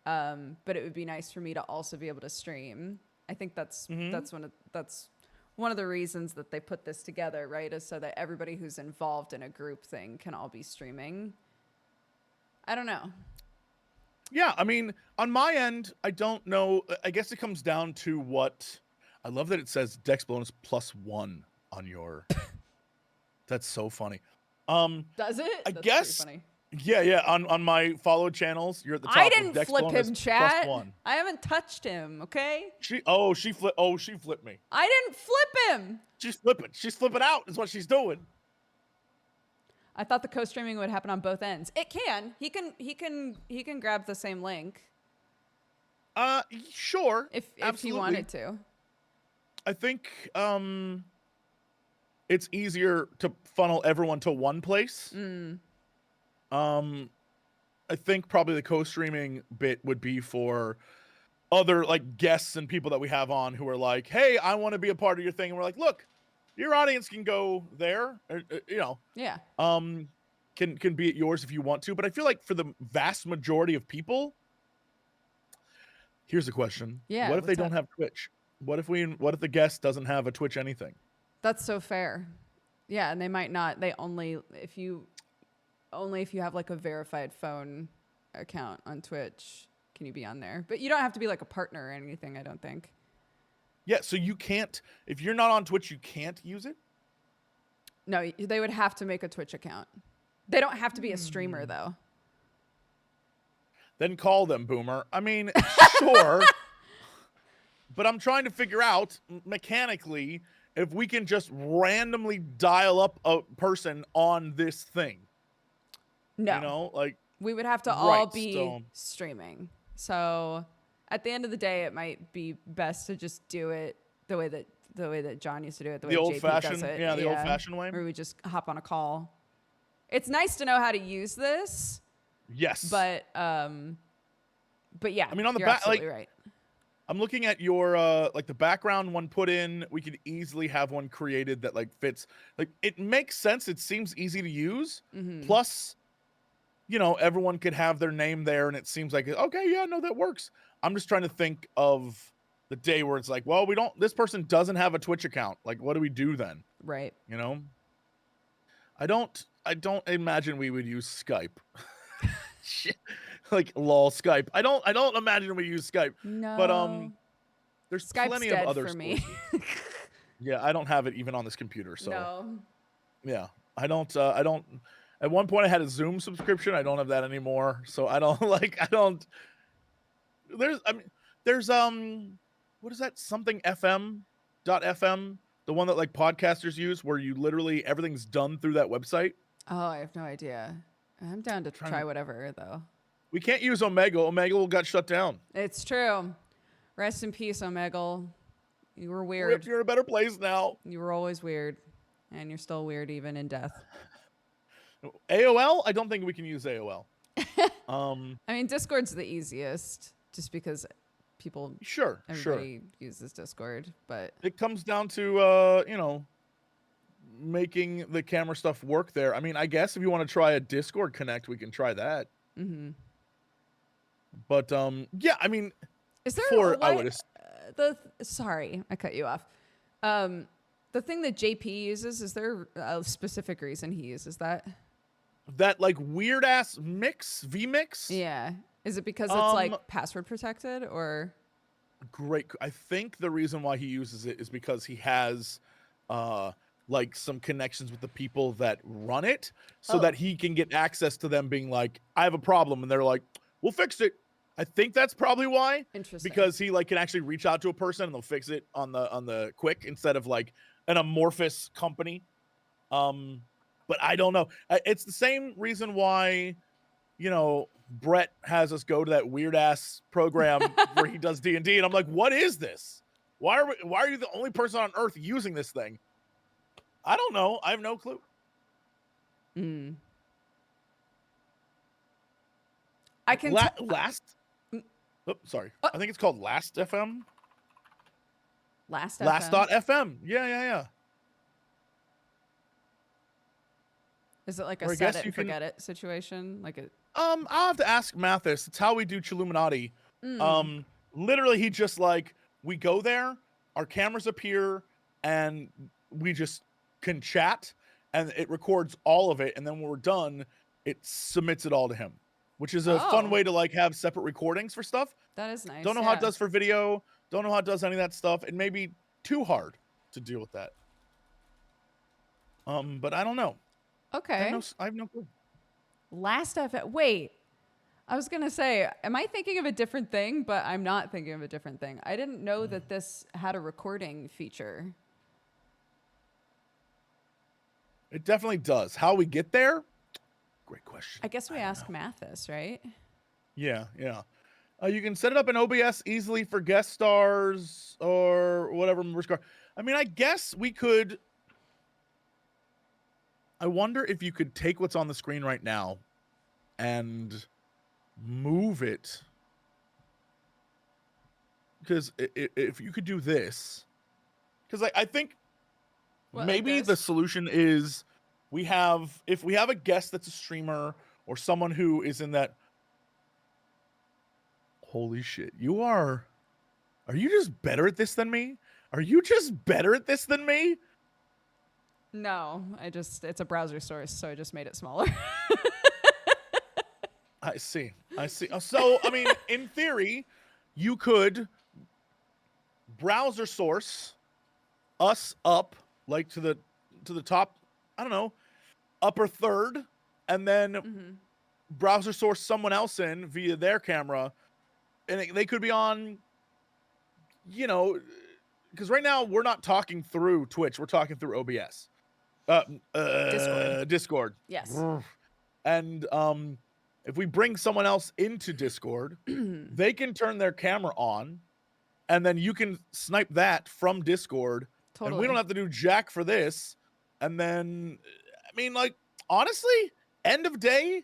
but it would be nice for me to also be able to stream. I think that's one of the reasons that they put this together, right? Is so that everybody who's involved in a group thing can all be streaming. I don't know. Yeah, I mean, on my end, I don't know. I guess it comes down to what. I love that it says Dex bonus +1 on your. That's so funny. Does it? I That's guess. pretty funny. Yeah. On my followed channels, you're at the top. I with didn't Dex flip bonus him, chat. +1. I haven't touched him. Okay. She flipped me. I didn't flip him. She's flipping. She's flipping out. Is what she's doing. I thought the co-streaming would happen on both ends. It can. He can grab the same link Sure. if absolutely. he wanted to. I think it's easier to funnel everyone to one place. I think probably the co-streaming bit would be for other like guests and people that we have on who are like, "Hey, I want to be a part of your thing," and we're like, "Look, your audience can go there, Yeah. can be at yours if you want to." But I feel like for the vast majority of people, here's the question: Yeah, what if they what's don't up? have Twitch? What if the guest doesn't have a Twitch anything? That's so fair. Yeah, and they might not. They only if you have like a verified phone account on Twitch can you be on there. But you don't have to be like a partner or anything, I don't think. Yeah, so you can't, if you're not on Twitch, you can't use it? No, they would have to make a Twitch account. They don't have to be a streamer though. Then call them, Boomer. I mean, sure. But I'm trying to figure out mechanically if we can just randomly dial up a person on this thing. No. You know, like we would have to all be streaming. So at the end of the day, it might be best to just do it the way that John used to do it, the way old JP fashioned, does it. yeah, the old fashioned way. Where we just hop on a call. It's nice to know how to use this. Yes. But yeah. I mean, on the you're back, absolutely like, right. I'm looking at your like the background one put in. We could easily have one created that like fits. Like it makes sense. It seems easy to use. Plus, everyone could have their name there, and it seems like okay, yeah, no, that works. I'm just trying to think of the day where it's like, well, this person doesn't have a Twitch account. Like, what do we do then? Right. I don't imagine we would use Skype. Shit. Like lol Skype. I don't imagine we use Skype. No. But there's Skype's plenty dead of other for me. Yeah, I don't have it even on this computer. So no. Yeah, I don't. At one point, I had a Zoom subscription. I don't have that anymore. So I don't There's what is that? Something FM.fm, the one that like podcasters use, where you literally everything's done through that website. Oh, I have no idea. I'm down to try whatever though. We can't use Omegle. Omegle got shut down. It's true. Rest in peace, Omegle. You were weird. Rip, you're in a better place now. You were always weird, and you're still weird even in death. AOL? I don't think we can use AOL. I mean, Discord's the easiest, just because everybody uses Discord. But it comes down to making the camera stuff work there. I mean, I guess if you want to try a Discord connect, we can try that. But yeah, I mean, is there sorry, I cut you off. The thing that JP uses, is there a specific reason he uses that? That like weird ass vmix? Yeah. Is it because it's like password protected or? Great. I think the reason why he uses it is because he has like some connections with the people that run it, so that he can get access to them being like, I have a problem, and they're like, we'll fix it. I think that's probably why. Interesting. Because he like can actually reach out to a person and they'll fix it on the quick instead of like an amorphous company. But I don't know. It's the same reason why, Brett has us go to that weird ass program where he does D&D, and I'm like, what is this? Why are you the only person on earth using this thing? I don't know. I have no clue. Mm. I can Last. Mm. Oh, sorry. I think it's called Last FM. Last Last.fm. Yeah. Is it like a Or I set guess it you and can. forget it situation? Like a I'll have to ask Mathis. It's how we do Chilluminati. Mm. Literally, he just like we go there, our cameras appear, and we just can chat, and it records all of it, and then when we're done, it submits it all to him, which is a fun Oh, way to like have separate recordings for stuff. that is nice. Don't know how it Yeah. does for video. Don't know how it does any of that stuff. It may be too hard to deal with that. But I don't know. Okay. I have no clue. Last FM. Wait. I was going to say, am I thinking of a different thing? But I'm not thinking of a different thing. I didn't know that this had a recording feature. It definitely does. How we get there? Great question. I guess we ask Mathis, right? Yeah. You can set it up in OBS easily for guest stars or whatever. I mean, I guess we could. I wonder if you could take what's on the screen right now and move it. Because if you could do this, because I think What, maybe like the this? solution is if we have a guest that's a streamer or someone who is in that. Holy shit, are you just better at this than me? Are you just better at this than me? No, it's a browser source, so I just made it smaller. I see. So, I mean, in theory, you could browser source us up like to the top, I don't know, upper third, and then browser source someone else in via their camera, and they could be on, because right now we're not talking through Twitch, we're talking through OBS. Discord. Yes. And if we bring someone else into Discord, they can turn their camera on, and then you can snipe that from Discord. Totally. And we don't have to do jack for this. And then, I mean, like, honestly, end of day,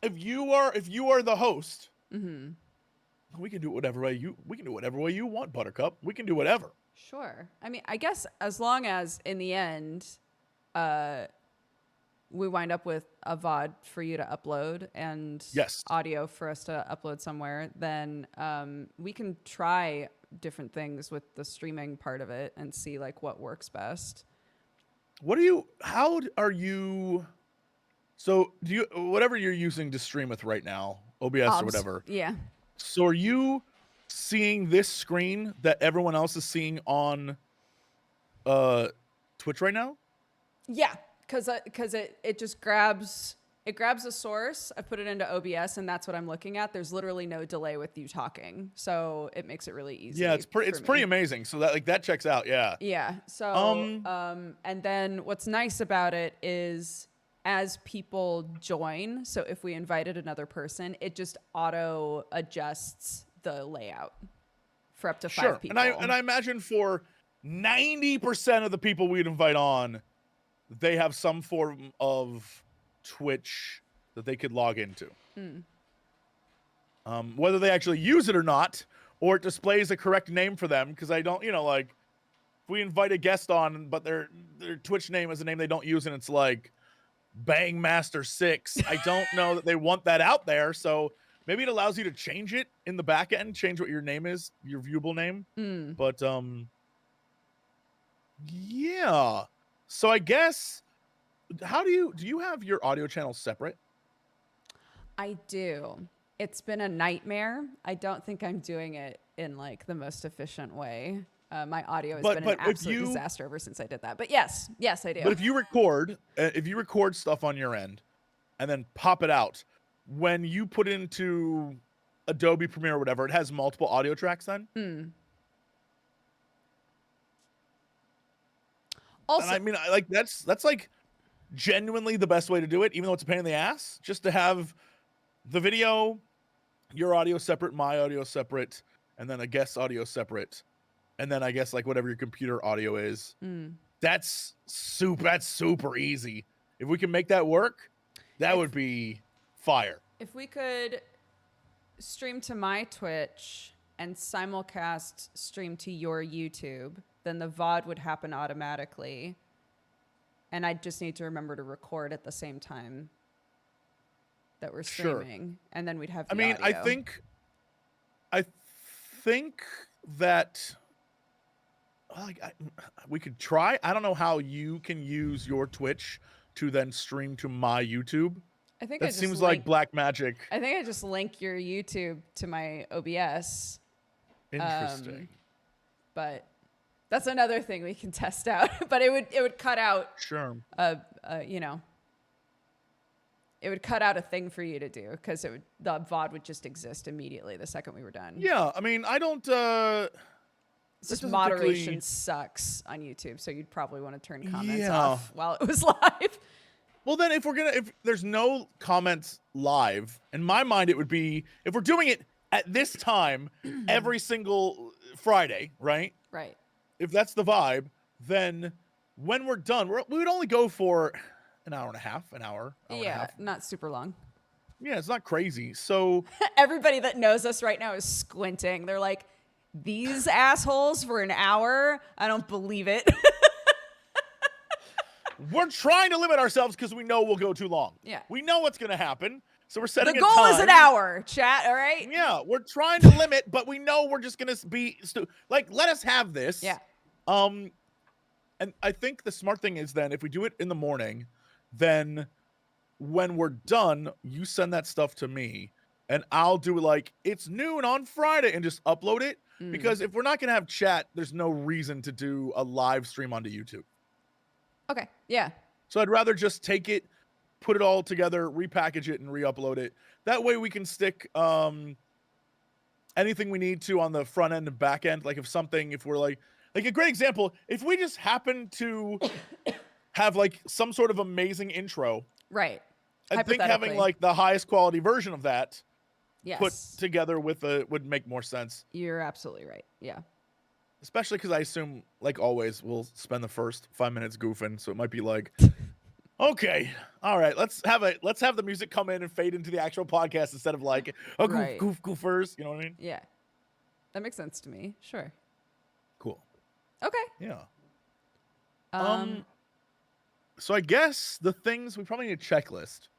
if you are the host, we can do it whatever way you want, Buttercup. We can do whatever. Sure. I mean, I guess as long as in the end, we wind up with a VOD for you to upload and Yes. audio for us to upload somewhere, then we can try different things with the streaming part of it and see like what works best. How are you? So do you, whatever you're using to stream with right now, OBS or whatever. Yeah. So are you seeing this screen that everyone else is seeing on Twitch right now? Yeah, because it just grabs a source. I put it into OBS, and that's what I'm looking at. There's literally no delay with you talking, so it makes it really easy. Yeah, it's pretty amazing. So that checks out. Yeah. Yeah. So and then what's nice about it is as people join, so if we invited another person, it just auto adjusts the layout for up to 5 people. And I imagine for 90% of the people we'd invite on, they have some form of Twitch that they could log into. Whether they actually use it or not, or it displays a correct name for them, because I don't, like, if we invite a guest on, but their Twitch name is a name they don't use, and it's like Bangmaster6, I don't know that they want that out there, so maybe it allows you to change it in the back end, change what your name is, your viewable name. But yeah. So I guess, do you have your audio channels separate? I do. It's been a nightmare. I don't think I'm doing it in like the most efficient way. My audio has been an absolute disaster ever since I did that. But yes, I do. But if you record stuff on your end and then pop it out, when you put into Adobe Premiere or whatever, it has multiple audio tracks then? Also, and I mean, that's like genuinely the best way to do it, even though it's a pain in the ass, just to have the video, your audio separate, my audio separate, and then a guest audio separate, and then I guess like whatever your computer audio is. That's super easy. If we can make that work, that would be fire. If we could stream to my Twitch and simulcast stream to your YouTube, then the VOD would happen automatically. And I just need to remember to record at the same time that we're streaming. And then we'd have the audio. I think that we could try. I don't know how you can use your Twitch to then stream to my YouTube. I think that seems like black magic. I think I just link your YouTube to my OBS. Interesting. But that's another thing we can test out. But it would cut out. Sure. It would cut out a thing for you to do because the VOD would just exist immediately the second we were done. Yeah, I mean, I don't. It's just moderation sucks on YouTube, so you'd probably want to turn comments off while it was live. Well, then if there's no comments live, in my mind it would be if we're doing it at this time every single Friday, right? Right. If that's the vibe, then when we're done, we would only go for an hour and a half, hour and a half. Not super long. Yeah, it's not crazy. So everybody that knows us right now is squinting. They're like, these assholes for an hour? I don't believe it. We're trying to limit ourselves because we know we'll go too long. Yeah. We know what's going to happen. So we're setting the goal is an hour, chat, all right? Yeah, we're trying to limit, but we know we're just going to be let us have this. Yeah. And I think the smart thing is then if we do it in the morning, then when we're done, you send that stuff to me and I'll do like it's noon on Friday and just upload it. Because if we're not going to have chat, there's no reason to do a live stream onto YouTube. Okay. Yeah. So I'd rather just take it, put it all together, repackage it, and re-upload it. That way we can stick anything we need to on the front end and back end. Like if we're like a great example, if we just happen to have like some sort of amazing intro. Right. I think having like the highest quality version of that put together would make more sense. You're absolutely right. Yeah. Especially because I assume, like always, we'll spend the first 5 minutes goofing. So it might be like, okay, all right, let's have the music come in and fade into the actual podcast instead of like goofers. You know what I mean? Yeah. That makes sense to me. Sure. Cool. Okay. Yeah. So I guess the things we probably need a checklist.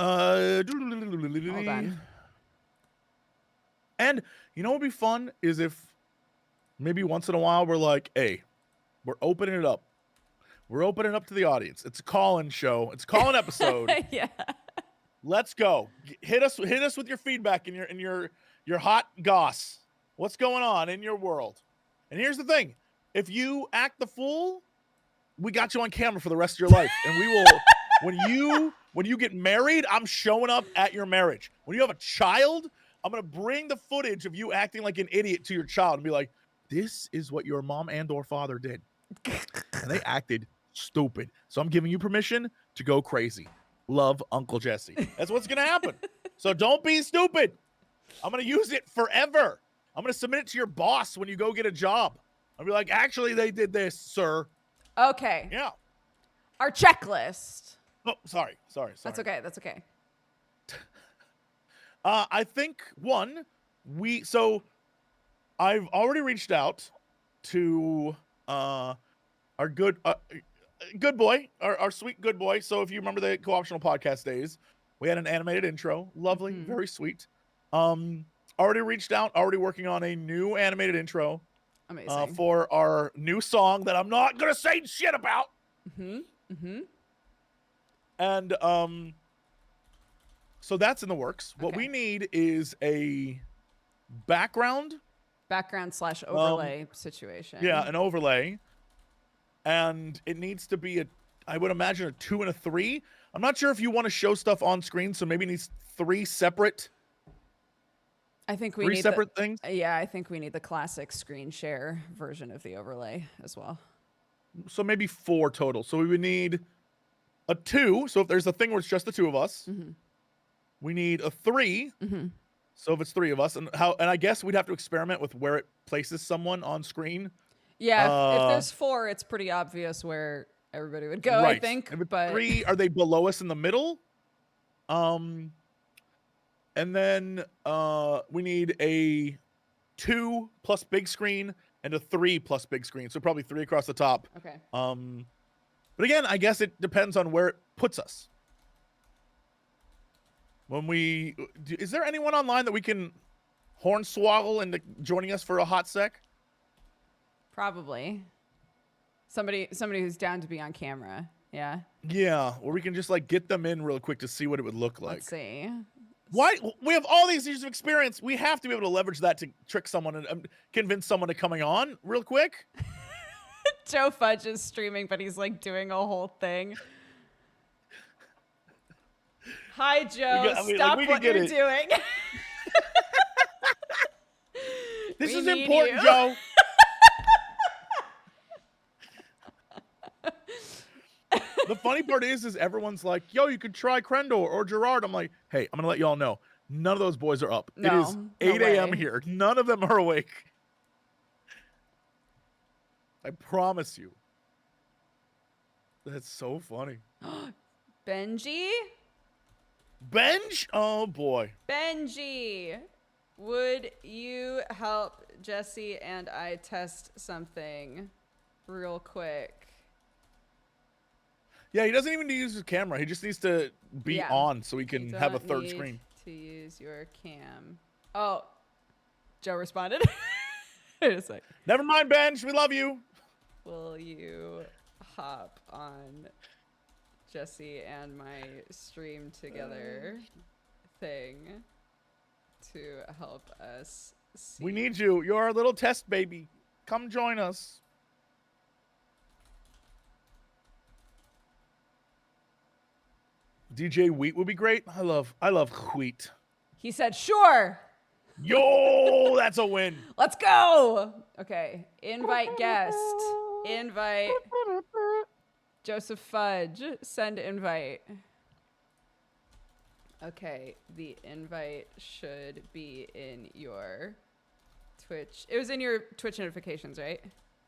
Hold on. And you know what would be fun is if maybe once in a while we're like, hey, we're opening it up. We're opening it up to the audience. It's a call-in show. It's a call-in episode. Yeah. Let's go. Hit us with your feedback and your hot goss. What's going on in your world? And here's the thing. If you act the fool, we got you on camera for the rest of your life. And we will when you get married, I'm showing up at your marriage. When you have a child, I'm going to bring the footage of you acting like an idiot to your child and be like, this is what your mom and or father did. And they acted stupid. So I'm giving you permission to go crazy. Love, Uncle Jesse. That's what's going to happen. So don't be stupid. I'm going to use it forever. I'm going to submit it to your boss when you go get a job. I'll be like, actually, they did this, sir. Okay. Yeah. Our checklist. Oh, sorry. That's okay. I think I've already reached out to our good boy, our sweet good boy. So if you remember the co-optional podcast days, we had an animated intro, lovely, very sweet. Already reached out, already working on a new animated intro. Amazing. For our new song that I'm not gonna say shit about. And so that's in the works. Okay. What we need is a background / overlay situation. Yeah, an overlay. And it needs to be I would imagine a 2 and a 3. I'm not sure if you want to show stuff on screen, so maybe it needs 3 separate. I think we 3 need separate things. Yeah, I think we need the classic screen share version of the overlay as well. So maybe 4 total. So we would need a 2. So if there's a thing where it's just the 2 of us, Mm-hmm. we need a 3. Mm-hmm. So if it's 3 of us, and I guess we'd have to experiment with where it places someone on screen. Yeah, if there's 4, it's pretty obvious where everybody would go, I Right. think. If it's But 3, are they below us in the middle? And then we need a 2 plus big screen and a 3 plus big screen. So probably 3 across the top. okay. But again, I guess it depends on where it puts us. Is there anyone online that we can hornswoggle into joining us for a hot sec? Probably. Somebody who's down to be on camera. Yeah. Yeah, or we can just like get them in real quick to see what it would look like. Let's see. Why? We have all these years of experience. We have to be able to leverage that to trick someone and convince someone to coming on real quick. Joe Fudge is streaming, but he's like doing a whole thing. Hi, Joe. Stop what you're doing. This We is need important, you. Joe. The funny part is everyone's like, yo, you could try Crendor or Gerard. I'm like, hey, I'm going to let y'all know. None of those boys are up. No, it is no 8 a.m. way. here. None of them are awake. I promise you. That's so funny. Benji? Benj? Oh, boy. Benji, would you help Jesse and I test something real quick? Yeah, he doesn't even need to use his camera. He just needs to be Yeah. on so he You can have a don't third need screen. to use your cam. Oh, Joe responded. Wait a sec. Never mind, Benj. We love you. Will you hop on Jesse and my stream together thing to help us see? We need you. You're our little test baby. Come join us. DJ Wheat would be great. I love Wheat. He said, sure. Yo, that's a win. Let's go. Okay. Invite guest. Invite Joseph Fudge. Send invite. Okay. The invite should be in your Twitch. It was in your Twitch notifications, right?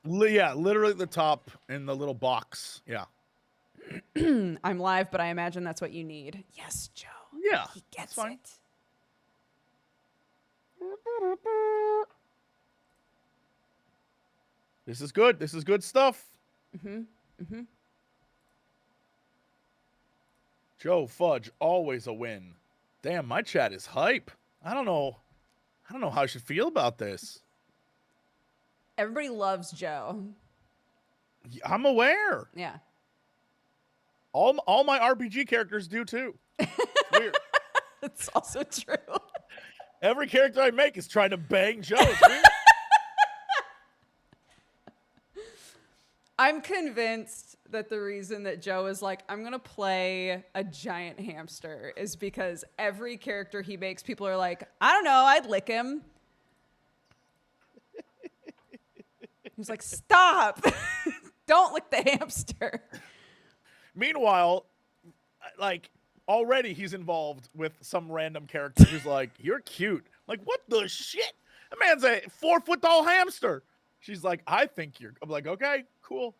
Yeah, literally at the top in the little box. Yeah. I'm live, but I imagine that's what you need. Yes, Joe. Yeah. He gets fine. it. This is good. This is good stuff. Joe Fudge, always a win. Damn, my chat is hype. I don't know how I should feel about this. Everybody loves Joe. I'm aware. Yeah. All my RPG characters do too. It's weird. It's also true. Every character I make is trying to bang Joe. It's weird. I'm convinced that the reason that Joe is like, I'm going to play a giant hamster is because every character he makes, people are like, I don't know, I'd lick him. He's like, stop. Don't lick the hamster. Meanwhile, like already he's involved with some random character who's like, you're cute. Like, what the shit? That man's a 4-foot tall hamster. She's like, I think you're. I'm like, okay, cool.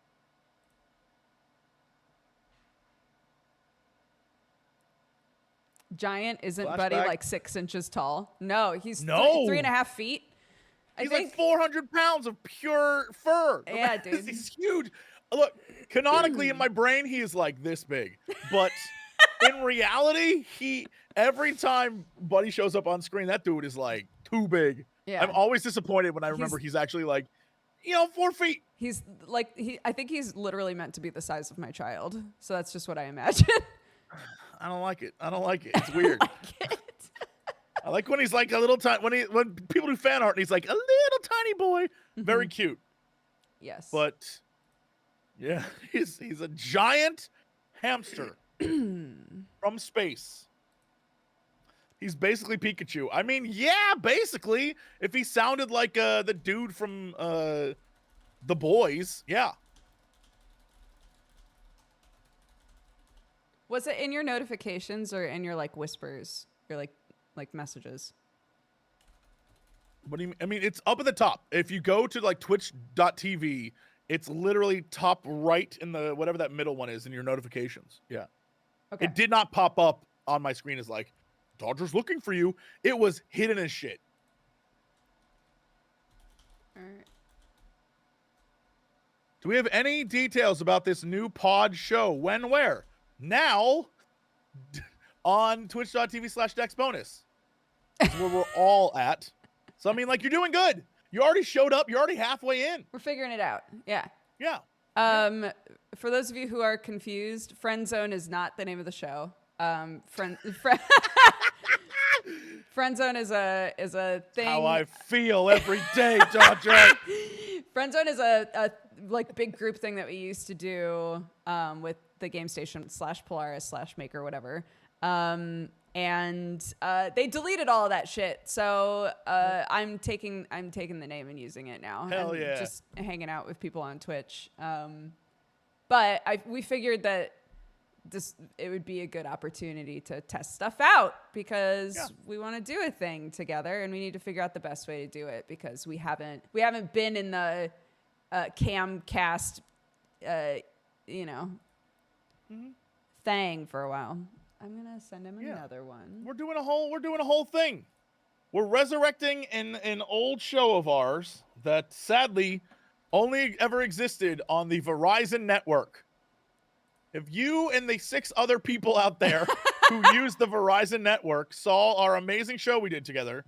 Giant isn't Flashback. Buddy like 6 inches tall? No, he's No. 3.5 feet. He's I think. like 400 pounds of pure fur. The Yeah, man is- dude. He's huge. Look, canonically in my brain, he is like this big. But in reality, every time Buddy shows up on screen, that dude is like too big. Yeah. I'm always disappointed when I remember he's actually like, 4 feet. He's like, I think he's literally meant to be the size of my child. So that's just what I imagine. I don't like it. It's weird. I like when he's like a little tiny, when people do fan art and he's like a little tiny boy. Very cute. Yes. But yeah, he's a giant hamster from space. He's basically Pikachu. I mean, yeah, basically. If he sounded like the dude from The Boys, yeah. Was it in your notifications or in your like whispers? Your like messages? What do you mean? I mean, it's up at the top. If you go to like twitch.tv, it's literally top right in the whatever that middle one is in your notifications. Yeah. Okay. It did not pop up on my screen as like, Dodger's looking for you. It was hidden as shit. All right. Do we have any details about this new pod show? When, where? Now on twitch.tv/DexBonus. That's where we're all at. So, I mean, like, you're doing good. You already showed up. You're already halfway in. We're figuring it out. Yeah. Yeah. For those of you who are confused, Friend Zone is not the name of the show. Friend Zone is a thing. How I feel every day, Dodger. Friend Zone is a like big group thing that we used to do with the Game Station /Polaris/Maker whatever. And they deleted all of that shit. So I'm taking the name and using it now. Hell and yeah. just hanging out with people on Twitch. But we figured that it would be a good opportunity to test stuff out because we want to do a thing together and we need to figure out the best way to do it because we haven't been in the camcast thing for a while. I'm gonna send him another one. We're doing a whole thing. We're resurrecting an old show of ours that sadly only ever existed on the Verizon network. If you and the 6 other people out there who use the Verizon network saw our amazing show we did together,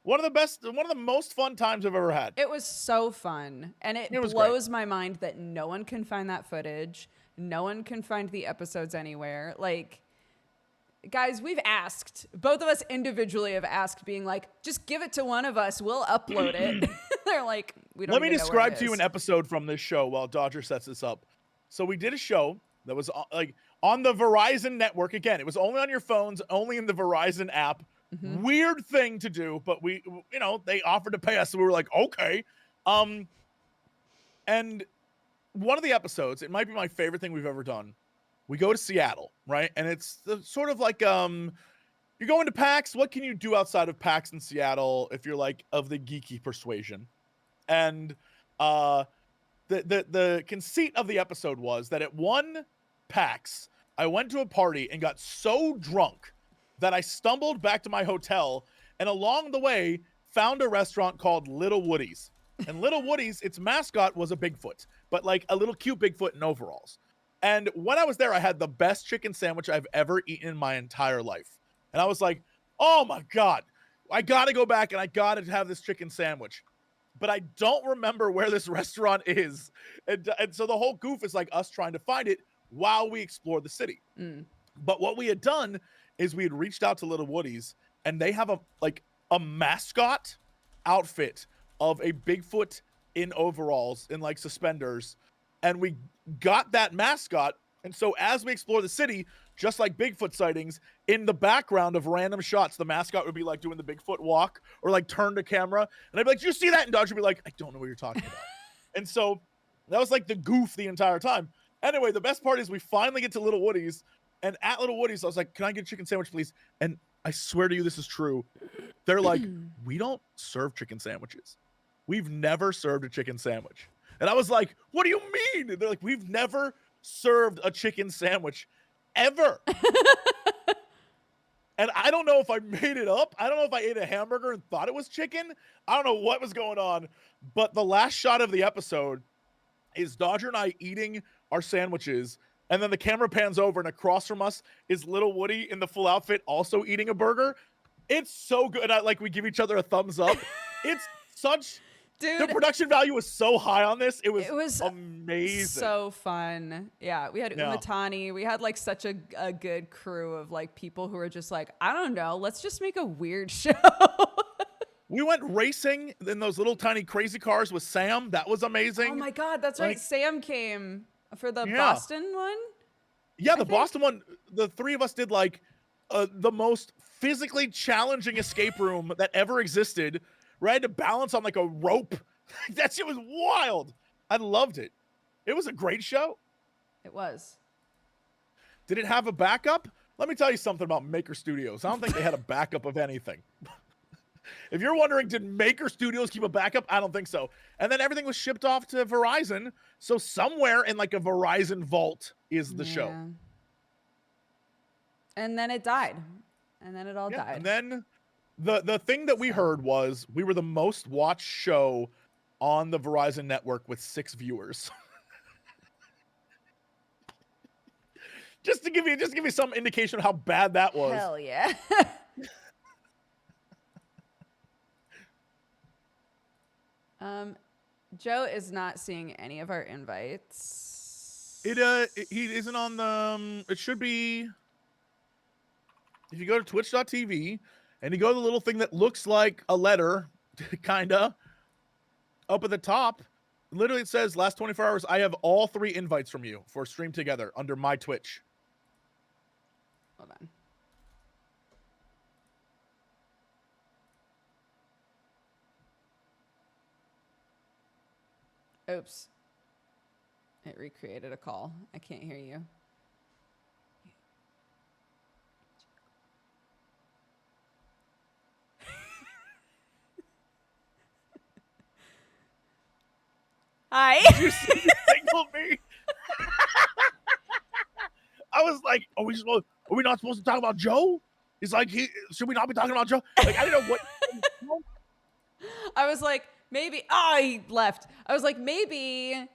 one of the most fun times I've ever had. It was so fun. And it blows my mind that no one can find that footage. No one can find the episodes anywhere. Like, guys, we've asked. Both of us individually have asked, being like, just give it to one of us. We'll upload it. They're like, we don't Let me even know describe where it to you is. an episode from this show while Dodger sets this up. So we did a show that was like on the Verizon network. Again, it was only on your phones, only in the Verizon app. Mm-hmm. Weird thing to do, but they offered to pay us, so we were like, okay. And one of the episodes, it might be my favorite thing we've ever done. We go to Seattle, right? And it's sort of like you're going to PAX. What can you do outside of PAX in Seattle if you're like of the geeky persuasion? And the conceit of the episode was that at one PAX, I went to a party and got so drunk that I stumbled back to my hotel and along the way found a restaurant called Little Woody's. And Little Woody's, its mascot was a Bigfoot, but like a little cute Bigfoot in overalls. And when I was there, I had the best chicken sandwich I've ever eaten in my entire life. And I was like, oh my God, I got to go back and I got to have this chicken sandwich. But I don't remember where this restaurant is. And so the whole goof is like us trying to find it while we explore the city. But what we had done is we had reached out to Little Woody's and they have a mascot outfit of a Bigfoot in overalls, in like suspenders. And we got that mascot. And so as we explore the city, just like Bigfoot sightings, in the background of random shots, the mascot would be like doing the Bigfoot walk or like turn to camera. And I'd be like, "Do you see that?" And Dodge would be like, "I don't know what you're talking about." And so that was like the goof the entire time. Anyway, the best part is we finally get to Little Woody's. And at Little Woody's, I was like, "Can I get a chicken sandwich, please?" And I swear to you, this is true. They're like, "We don't serve chicken sandwiches. We've never served a chicken sandwich." And I was like, "What do you mean?" And they're like, "We've never served a chicken sandwich ever." And I don't know if I made it up. I don't know if I ate a hamburger and thought it was chicken. I don't know what was going on. But the last shot of the episode is Dodger and I eating our sandwiches. And then the camera pans over and across from us is Little Woody in the full outfit also eating a burger. It's so good. We give each other a thumbs up. It's such... Dude, the production value was so high on this. It was amazing. So fun. Yeah, we had Umatani. We had like such a good crew of like people who were just like, I don't know, let's just make a weird show. We went racing in those little tiny crazy cars with Sam. That was amazing. Oh my God, that's right. Sam came for the Boston one? Yeah, the Boston one. The three of us did like the most physically challenging escape room that ever existed. Where I had to balance on like a rope. That shit was wild. I loved it. It was a great show. It was. Did it have a backup? Let me tell you something about Maker Studios. I don't think they had a backup of anything. If you're wondering, did Maker Studios keep a backup? I don't think so. And then everything was shipped off to Verizon. So somewhere in like a Verizon vault is the show. And then it died. And then it all died. And then the thing that we heard was we were the most watched show on the Verizon network with 6 viewers. just to give you some indication of how bad that was. Hell yeah. Joe is not seeing any of our invites. He isn't on the it should be, if you go to twitch.tv and you go to the little thing that looks like a letter, kinda, up at the top, literally it says last 24 hours, I have all 3 invites from you for Stream Together under my Twitch. Hold on. Oops. It recreated a call. I can't hear you. Hi. Did you see you signaled me? I was like, are we not supposed to talk about Joe? He's like, should we not be talking about Joe? Like, I didn't know what. I was like, maybe. Oh, he left. I was like, maybe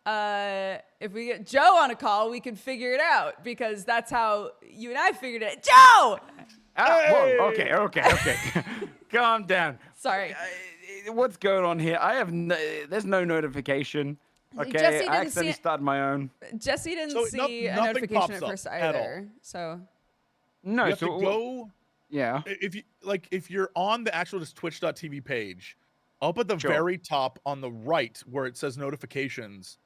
if we get Joe on a call, we can figure it out, because that's how you and I figured it. Joe! Hey! Whoa, okay. Calm down. Sorry. What's going on here? There's no notification. Okay, Jesse I accidentally started my own. Jesse didn't see a nothing notification pops at up first at all. either. So No, You have so to go. Yeah. If you're on the actual just twitch.tv page, up at the Sure. very top on the right where it says notifications,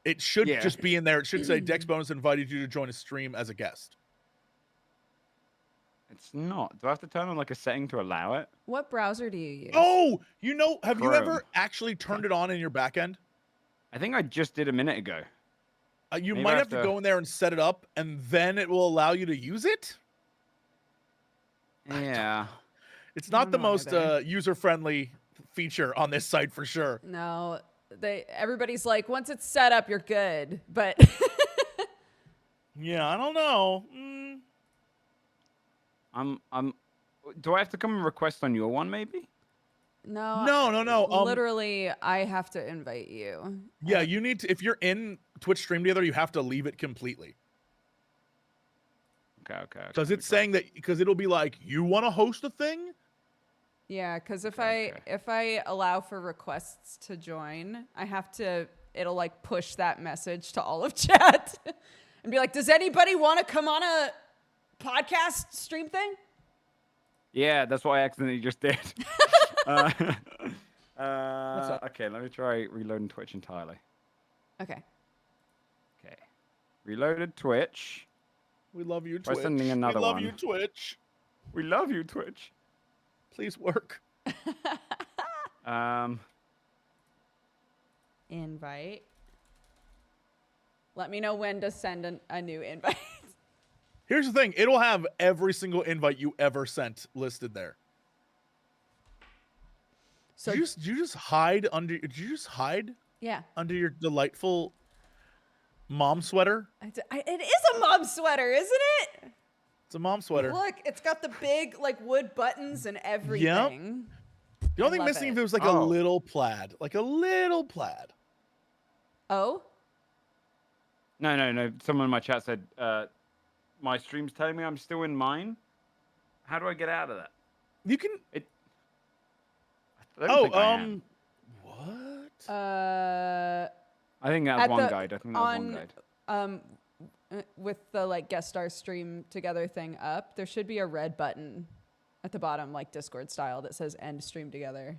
it should just be in there. It should say Dex Bonus invited you to join a stream as a guest. It's not. Do I have to turn on like a setting to allow it? what browser do you use? Oh, have you Chrome. ever actually turned it on in your back end? I think I just did a minute ago. You Maybe might I have to go in there and set it up, and then it will allow you to use it. Yeah. It's not the don't know most either. user-friendly feature on this site for sure. No, everybody's like, once it's set up, you're good. But Yeah, I don't know. Do I have to come and request on your one, maybe? No. Literally, I have to invite you. Yeah, you need to. If you're in Twitch Stream Together, you have to leave it completely. Okay. Because it's saying that, because it'll be like, you want to host a thing? Yeah, because if Okay. I allow for requests to join, I have to. It'll like push that message to all of chat and be like, "Does anybody want to come on a podcast stream thing?" Yeah, that's what I accidentally just did. up? Okay, let me try reloading Twitch entirely. Okay. Okay. Reloaded Twitch. We love you, Try Twitch. sending another we love one. you, Twitch. We love you, Twitch. Please work. Invite. Let me know when to send a new invite. Here's the thing. It'll have every single invite you ever sent listed there. So Did you just hide under? Did you just hide yeah, under your delightful mom sweater? it is a mom sweater, isn't it? It's a mom sweater. Look, it's got the big like wood buttons and everything. The only thing love missing it. if it was like a little plaid, Oh, No. Someone in my chat said, my stream's telling me I'm still in mine. How do I get out of that? You can. I don't think I am. What? I think that's at one the- guide. I think that's one guide. With the like guest star stream together thing up, there should be a red button at the bottom, like Discord style, that says "End stream together."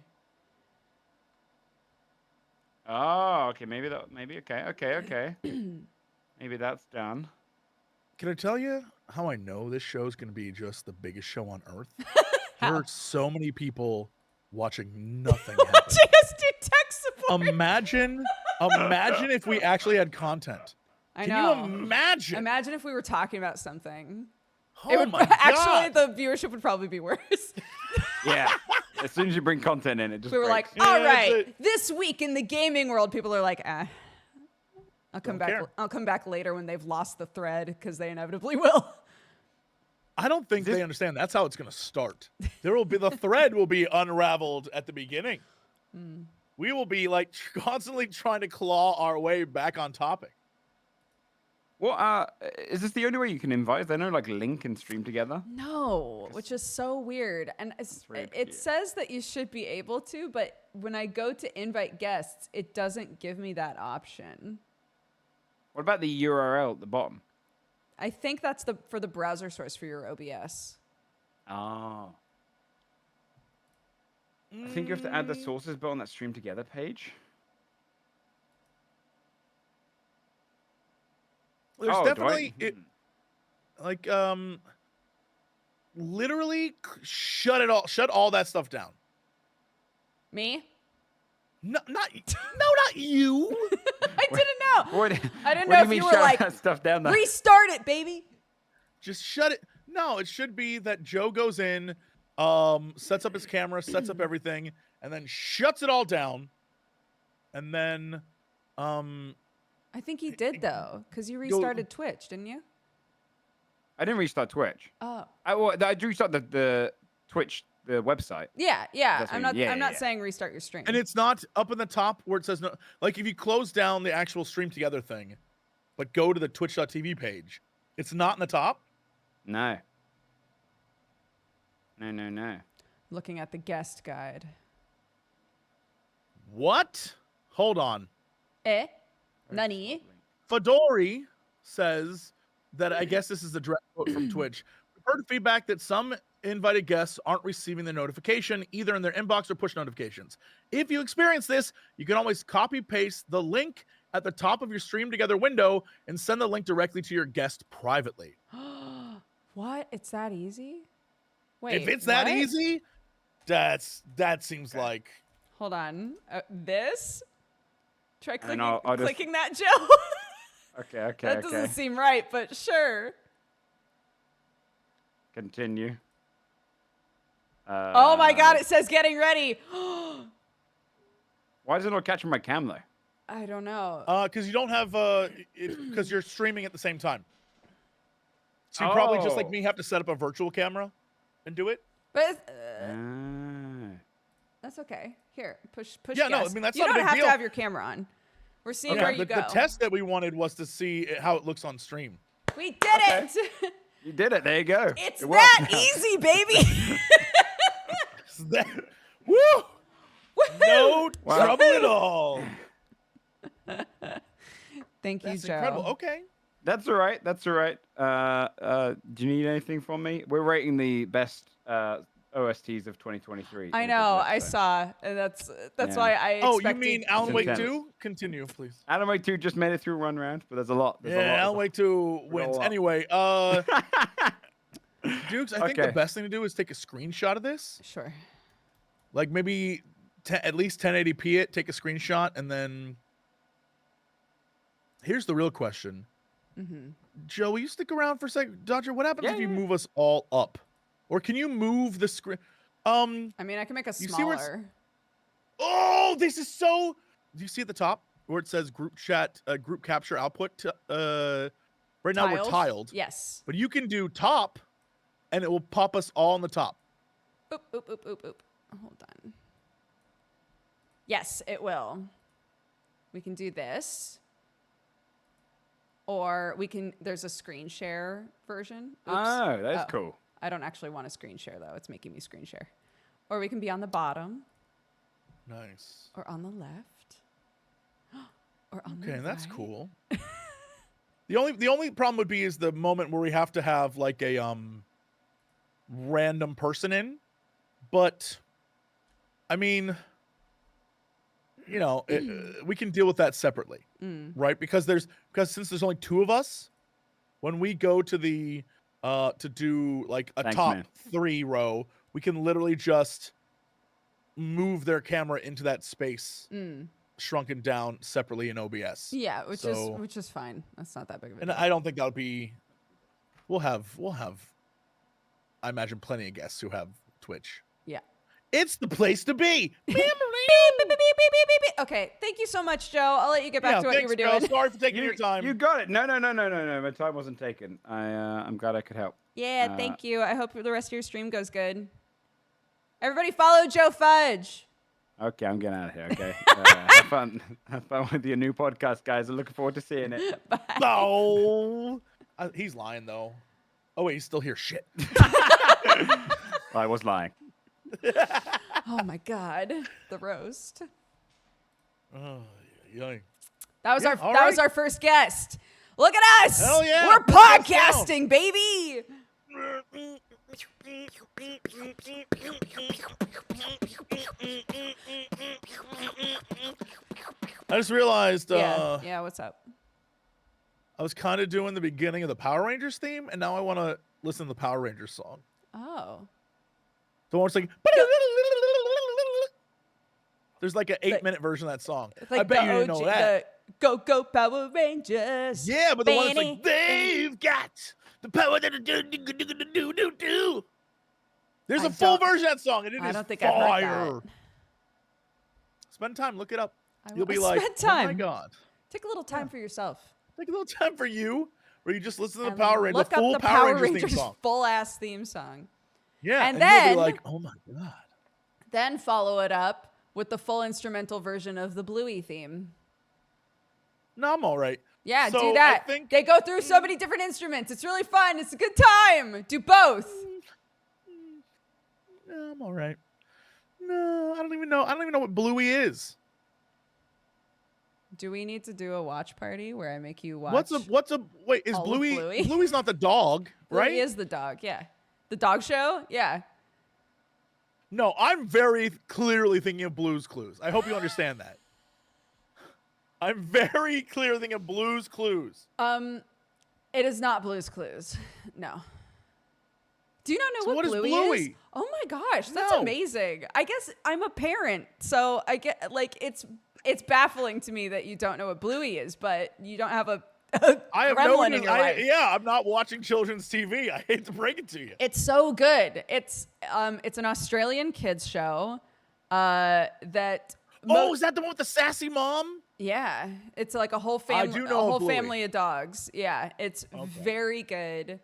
Oh, okay. Maybe okay. Maybe that's done. Can I tell you how I know this show is going to be just the biggest show on earth? There are so many people watching nothing happen. Watching us do tech support. Imagine if we actually had content. I Can know. you imagine? Imagine if we were talking about something. Oh It would my actually God. the viewership would probably be worse. Yeah. As soon as you bring content in, it just We were breaks. like, Yeah, all that's right, it. this week in the gaming world, people are like, I'll come Don't back. care. I'll come back later when they've lost the thread because they inevitably will. I don't think they understand that's how it's going to start. There will be the thread will be unraveled at the beginning. We will be like constantly trying to claw our way back on topic. Well, is this the only way you can invite? Is there no like link and stream together? No, which is so weird. And very it peculiar. says that you should be able to, but when I go to invite guests, it doesn't give me that option. What about the URL at the bottom? I think that's for the browser source for your OBS. Oh. I think you have to add the sources bit on that stream together page. There's Oh, definitely do I? like literally shut all that stuff down. Me? No, not you. I didn't know. What, I didn't what know do if you you mean were shut like, that stuff down there? restart it, baby. Just shut it. No, it should be that Joe goes in, sets up his camera, sets up everything, and then shuts it all down. And then I think he did though, because you restarted Twitch, didn't you? I didn't restart Twitch. Oh. I restarted the Twitch, the website. Yeah. That's I'm what not. you- yeah, I'm not yeah. saying restart your stream. and it's not up in the top where it says no. Like if you close down the actual stream together thing, but go to the twitch.tv page, it's not in the top. No. No. Looking at the guest guide. What? Hold on. Nani? Fedori says that I guess this is a direct quote from Twitch. We've heard feedback that some invited guests aren't receiving the notification either in their inbox or push notifications. If you experience this, you can always copy paste the link at the top of your stream together window and send the link directly to your guest privately. What? It's that easy? Wait. If it's that what? easy, that seems like Hold on. This? Try And clicking, I'll just- clicking that, Joe. Okay. That doesn't seem right, but sure. Continue. Oh my God! It says getting ready. Why is it not catching my cam though? I don't know. because you don't have because you're streaming at the same time. So you probably just like Oh. me have to set up a virtual camera and do it. But Ah. that's okay. Here, push. Yeah, no, I guest. mean, that's you not a don't big have deal. to have your camera on. We're seeing Yeah, where you the go. test that we wanted was to see how it looks on stream. We did it. You did it. There you go. It's It worked that now. easy, baby. Woo! No Wow. trouble at all. Thank you, That's Joe. incredible. Okay. That's all right. Do you need anything from me? We're rating the best OSTs of 2023. I in know. the I episode. saw. And that's Yeah. why I. Oh, you expected mean Alan Wake intense. 2? Continue, please. Alan Wake 2 just made it through one round, but there's a lot. There's a lot, Yeah, Alan Wake 2 a wins. lot. Anyway, Dukes, I think the Okay. best thing to do is take a screenshot of this. Sure. Like maybe at least 1080p it, take a screenshot, and then here's the real question. Joe, will you stick around for a second? Dodger, what happens Yeah, if you yeah. move us all up? Or can you move the screen? I mean, I can make a You see where it's- smaller. Oh, this is so. Do you see at the top where it says group chat, group capture output? Right now we're tiled, Yes. but you can do top, and it will pop us all on the top. Oop. Hold on. Yes, it will. We can do this. Or we can, there's a screen share version. Oops. Oh, that's Oh. cool. I don't actually want a screen share though. It's making me screen share. Or we can be on the bottom Nice. or on the left. Or on the Okay, that's right. cool. The only problem would be is the moment where we have to have like a random person in, but I mean, you know, we can deal with that separately, right? Because since there's only two of us, when we go to the to do like a Thanks, top man. 3 row, we can literally just move their camera into that space shrunken down separately in OBS. Yeah, which So- is fine. That's not that big of a And deal. I don't think that'll be. We'll have. I imagine plenty of guests who have Twitch. Yeah. It's the place to be. Beep, beep, beep, beep, beep, beep. Okay, thank you so much, Joe. I'll let you get back Yeah, to what you thanks, were Joe. doing. Sorry for taking your time. You got it. No. My time wasn't taken. I'm glad I could help. Yeah, thank you. I hope the rest of your stream goes good. Everybody follow Joe Fudge. Okay, I'm getting out of here. Okay. Have fun. Have fun with your new podcast, guys. I'm looking forward to seeing it. No, he's lying though. Oh wait, he's still here. Shit. I was lying. Oh my God, the roast. Oh, yay. That was Yeah, our all that was right. our first guest. Look at us. Hell yeah, We're put that down. podcasting, baby. I just realized Yeah, what's up? I was kind of doing the beginning of the Power Rangers theme, and now I want to listen to the Power Rangers song. Oh. The one where it's like, there's like an 8-minute version of that song. It's like I bet the you didn't OG know that. Go Power Rangers. Yeah, but the one that's like, Benny. they've got the power that do. There's I a full don't- version of that song, and it I is don't think I've heard fire. that. Spend time, look it up. I You'll will be like, spend oh my time. god. Take a little time for yourself. Take a little time for you, where you just listen to the And Power Rangers, look the up full the Power Rangers theme song. full ass theme song. Yeah, And you'll then- be like, oh my god. Then follow it up with the full instrumental version of the Bluey theme. No, I'm all right. Yeah, So, do I that. think- They go through so many different instruments. It's really fun. It's a good time. Do both. No, I'm all right. No, I don't even know. I don't even know what Bluey is. Do we need to do a watch party where I make you watch? What's a wait, is all of Bluey Bluey? Bluey's not the dog, Bluey right? is the dog, yeah. The dog show? Yeah. No, I'm very clearly thinking of Blue's Clues. I hope you understand that. I'm very clearly thinking of Blue's Clues. It is not Blue's Clues. No. Do you not know So what what is Bluey Bluey? is? Oh my gosh, that's No. amazing. I guess I'm a parent, so I get like it's baffling to me that you don't know what Bluey is, but you don't have a I have no gremlin in your life. yeah, I'm not watching children's TV. I hate to break it to you. It's so good. It's an Australian kids show that Oh, is that the one with the sassy mom? yeah, it's like a whole family do a know whole Bluey. family of dogs. Yeah, it's very good.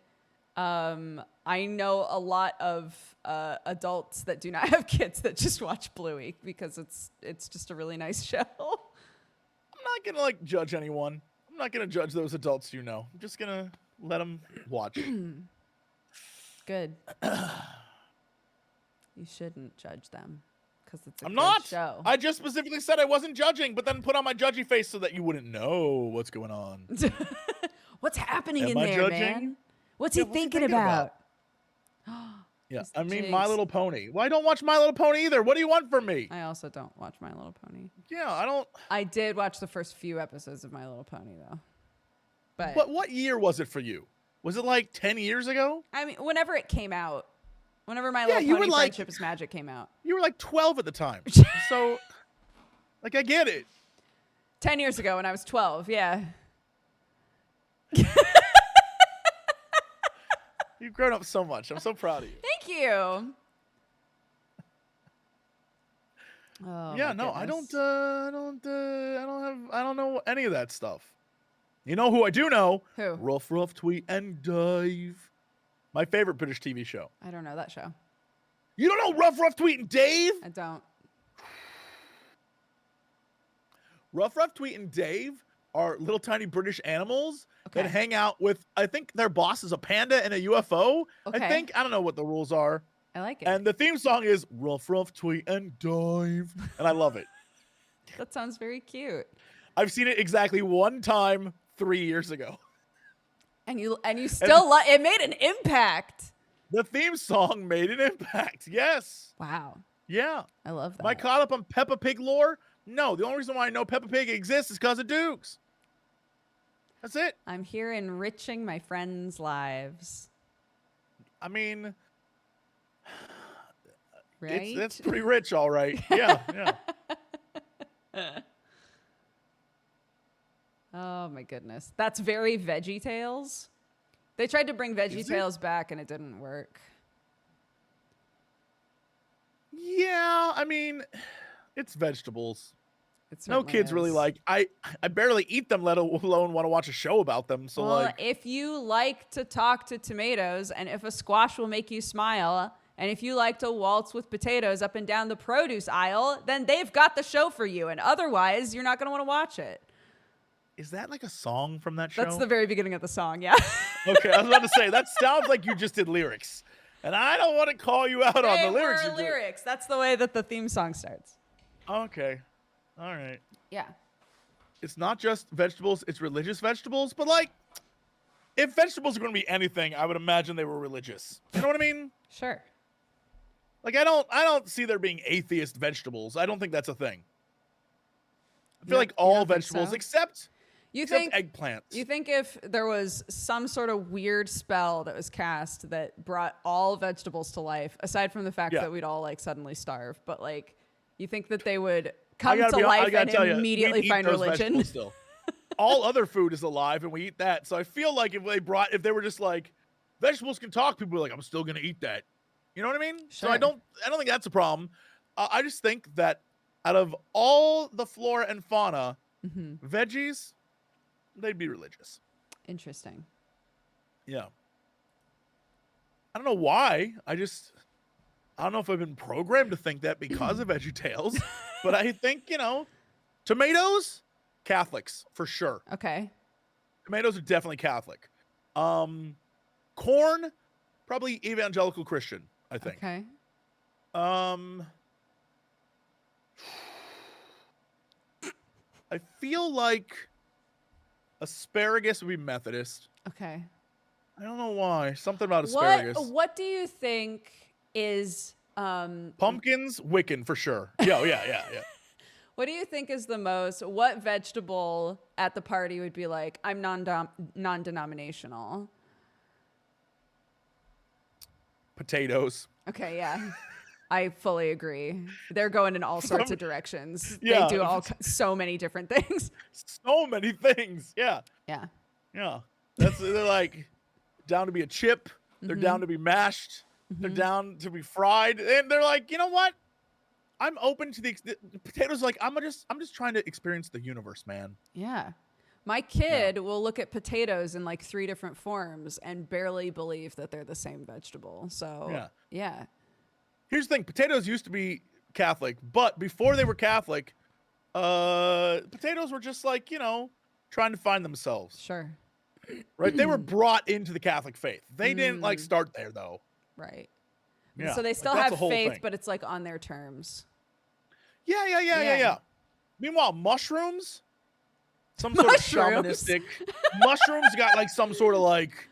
I know a lot of adults that do not have kids that just watch Bluey because it's just a really nice show. I'm not gonna like judge anyone. I'm not gonna judge those adults you know. I'm just gonna let them watch. Good. You shouldn't judge them because it's a I'm good not. show. I just specifically said I wasn't judging, but then put on my judgy face so that you wouldn't know what's going on. What's happening Am in I there, judging? man? What's Yeah, he what's he thinking thinking about? Yeah, Mr. I mean My Jinx. Little Pony. Well, I don't watch My Little Pony either. What do you want from me? I also don't watch My Little Pony. Yeah, I don't. I did watch the first few episodes of My Little Pony though. But What year was it for you? Was it like 10 years ago? I mean, whenever it came out, whenever My Yeah, Little you were Pony like- Friendship is Magic came out, You were like 12 at the time. So, like, I get it. 10 years ago when I was 12, yeah. You've grown up so much. I'm so proud of you. Thank you. Oh, Yeah, my no, I goodness. I don't know any of that stuff. You know who I do know? Who? Ruff, Tweet, and Dave. My favorite British TV show. I don't know that show. You don't know Ruff, Tweet, and Dave? I don't. Ruff, Tweet, and Dave are little tiny British animals that Okay. hang out with, I think their boss is a panda and a UFO. Okay. I don't know what the rules are. I like it. And the theme song is Ruff, Tweet, and Dave. And I love it. That sounds very cute. I've seen it exactly one time 3 years ago. And you still it made an impact. The theme song made an impact. Yes. Wow. Yeah. I love that. Am I caught up on Peppa Pig lore? No. The only reason why I know Peppa Pig exists is because of Dukes. That's it. I'm here enriching my friends' lives. I mean, Right? that's pretty rich, all right. Yeah, yeah. Oh my goodness. That's very Veggie Tales. They tried to bring Veggie Is it? Tales back and it didn't work. Yeah, I mean, it's vegetables. It No certainly kids really is. like. I barely eat them, let alone want to watch a show about them. So Well, like, if you like to talk to tomatoes and if a squash will make you smile, and if you like to waltz with potatoes up and down the produce aisle, then they've got the show for you. And otherwise, you're not going to want to watch it. is that like a song from that show? That's the very beginning of the song, yeah. Okay, I was about to say that sounds like you just did lyrics, and I don't want to call you out on They the lyrics. were you did. lyrics. That's the way that the theme song starts. Okay, all right. Yeah. It's not just vegetables; it's religious vegetables. But like, if vegetables are going to be anything, I would imagine they were religious. You know what I mean? Sure. Like, I don't see there being atheist vegetables. I don't think that's a thing. I feel like You all don't think vegetables so? except You think eggplants. you think if there was some sort of weird spell that was cast that brought all vegetables to life, aside from the fact Yeah. that we'd all like suddenly starve, but like you think that they would I come gotta to be hon- I life gotta and tell you, immediately we'd eat find those religion? vegetables Still, all other food is alive, and we eat that. So I feel like if they were just like vegetables can talk, people are like, I'm still gonna eat that. You know what I mean? So I Sure. don't think that's a problem. I just think that out of all the flora and fauna, veggies, they'd be religious. Interesting. Yeah. I don't know why. I don't know if I've been programmed to think that because of VeggieTales, but I think, tomatoes, Catholics for sure. Okay. Tomatoes are definitely Catholic. Corn, probably evangelical Christian, I think. Okay. I feel like asparagus would be Methodist. Okay. I don't know why. Something about asparagus. What do you think is Pumpkins, Wiccan for sure. Yeah. what do you think is what vegetable at the party would be like, I'm non-denominational? Potatoes. Okay, yeah. I fully agree. They're going in all sorts of directions. Yeah. They do so many different things. So many things. Yeah. Yeah. Yeah. They're like down to be a chip. They're down to be mashed. They're down to be fried. And they're like, you know what? I'm open to the potatoes. Like, I'm just trying to experience the universe, man. Yeah. My kid will look at potatoes in like 3 different forms and barely believe that they're the same vegetable. So, yeah. Here's the thing. Potatoes used to be Catholic, but before they were Catholic, potatoes were just like, trying to find themselves. Sure. Right? They were brought into the Catholic faith. They didn't like start there though. Right. Yeah. So they still that's have the whole faith, thing. but it's like on their terms. Yeah. Meanwhile, mushrooms, some sort of Mushrooms. shamanistic. Mushrooms got like some sort of like.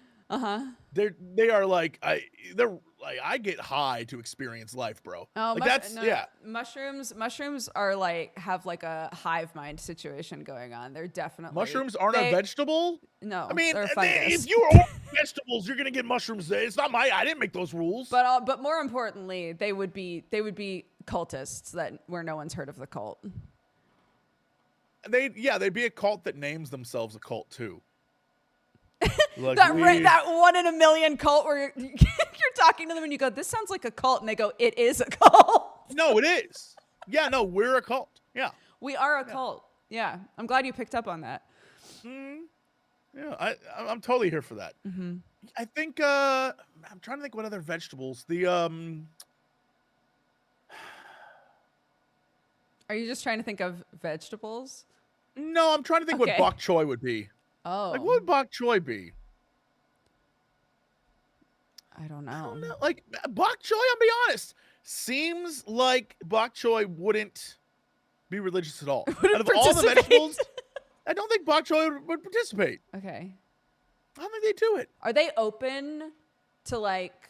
They are like I get high to experience life, bro. Oh, like Mushrooms are like have like a hive mind situation going on. They're definitely mushrooms aren't a vegetable. No, I mean, they're a fungus. if you are vegetables, you're gonna get mushrooms. It's not I didn't make those rules. But more importantly, they would be cultists where no one's heard of the cult. They'd be a cult that names themselves a cult too. Like that 1 in a million cult where you're talking to them and you go, "This sounds like a cult," and they go, "It is a cult." No, it is. Yeah, no, we're a cult. Yeah, we are a cult. Yeah, I'm glad you picked up on that. Yeah, I'm totally here for that. I think I'm trying to think what other vegetables. Are you just trying to think of vegetables? No, I'm trying to think what bok choy would be. Oh. Like, what would bok choy be? I don't know. Like, bok choy, I'll be honest, seems like bok choy wouldn't be religious at all. Out of all the vegetables, I don't think bok choy would participate. Okay. I don't think they do it. Are they open to, like,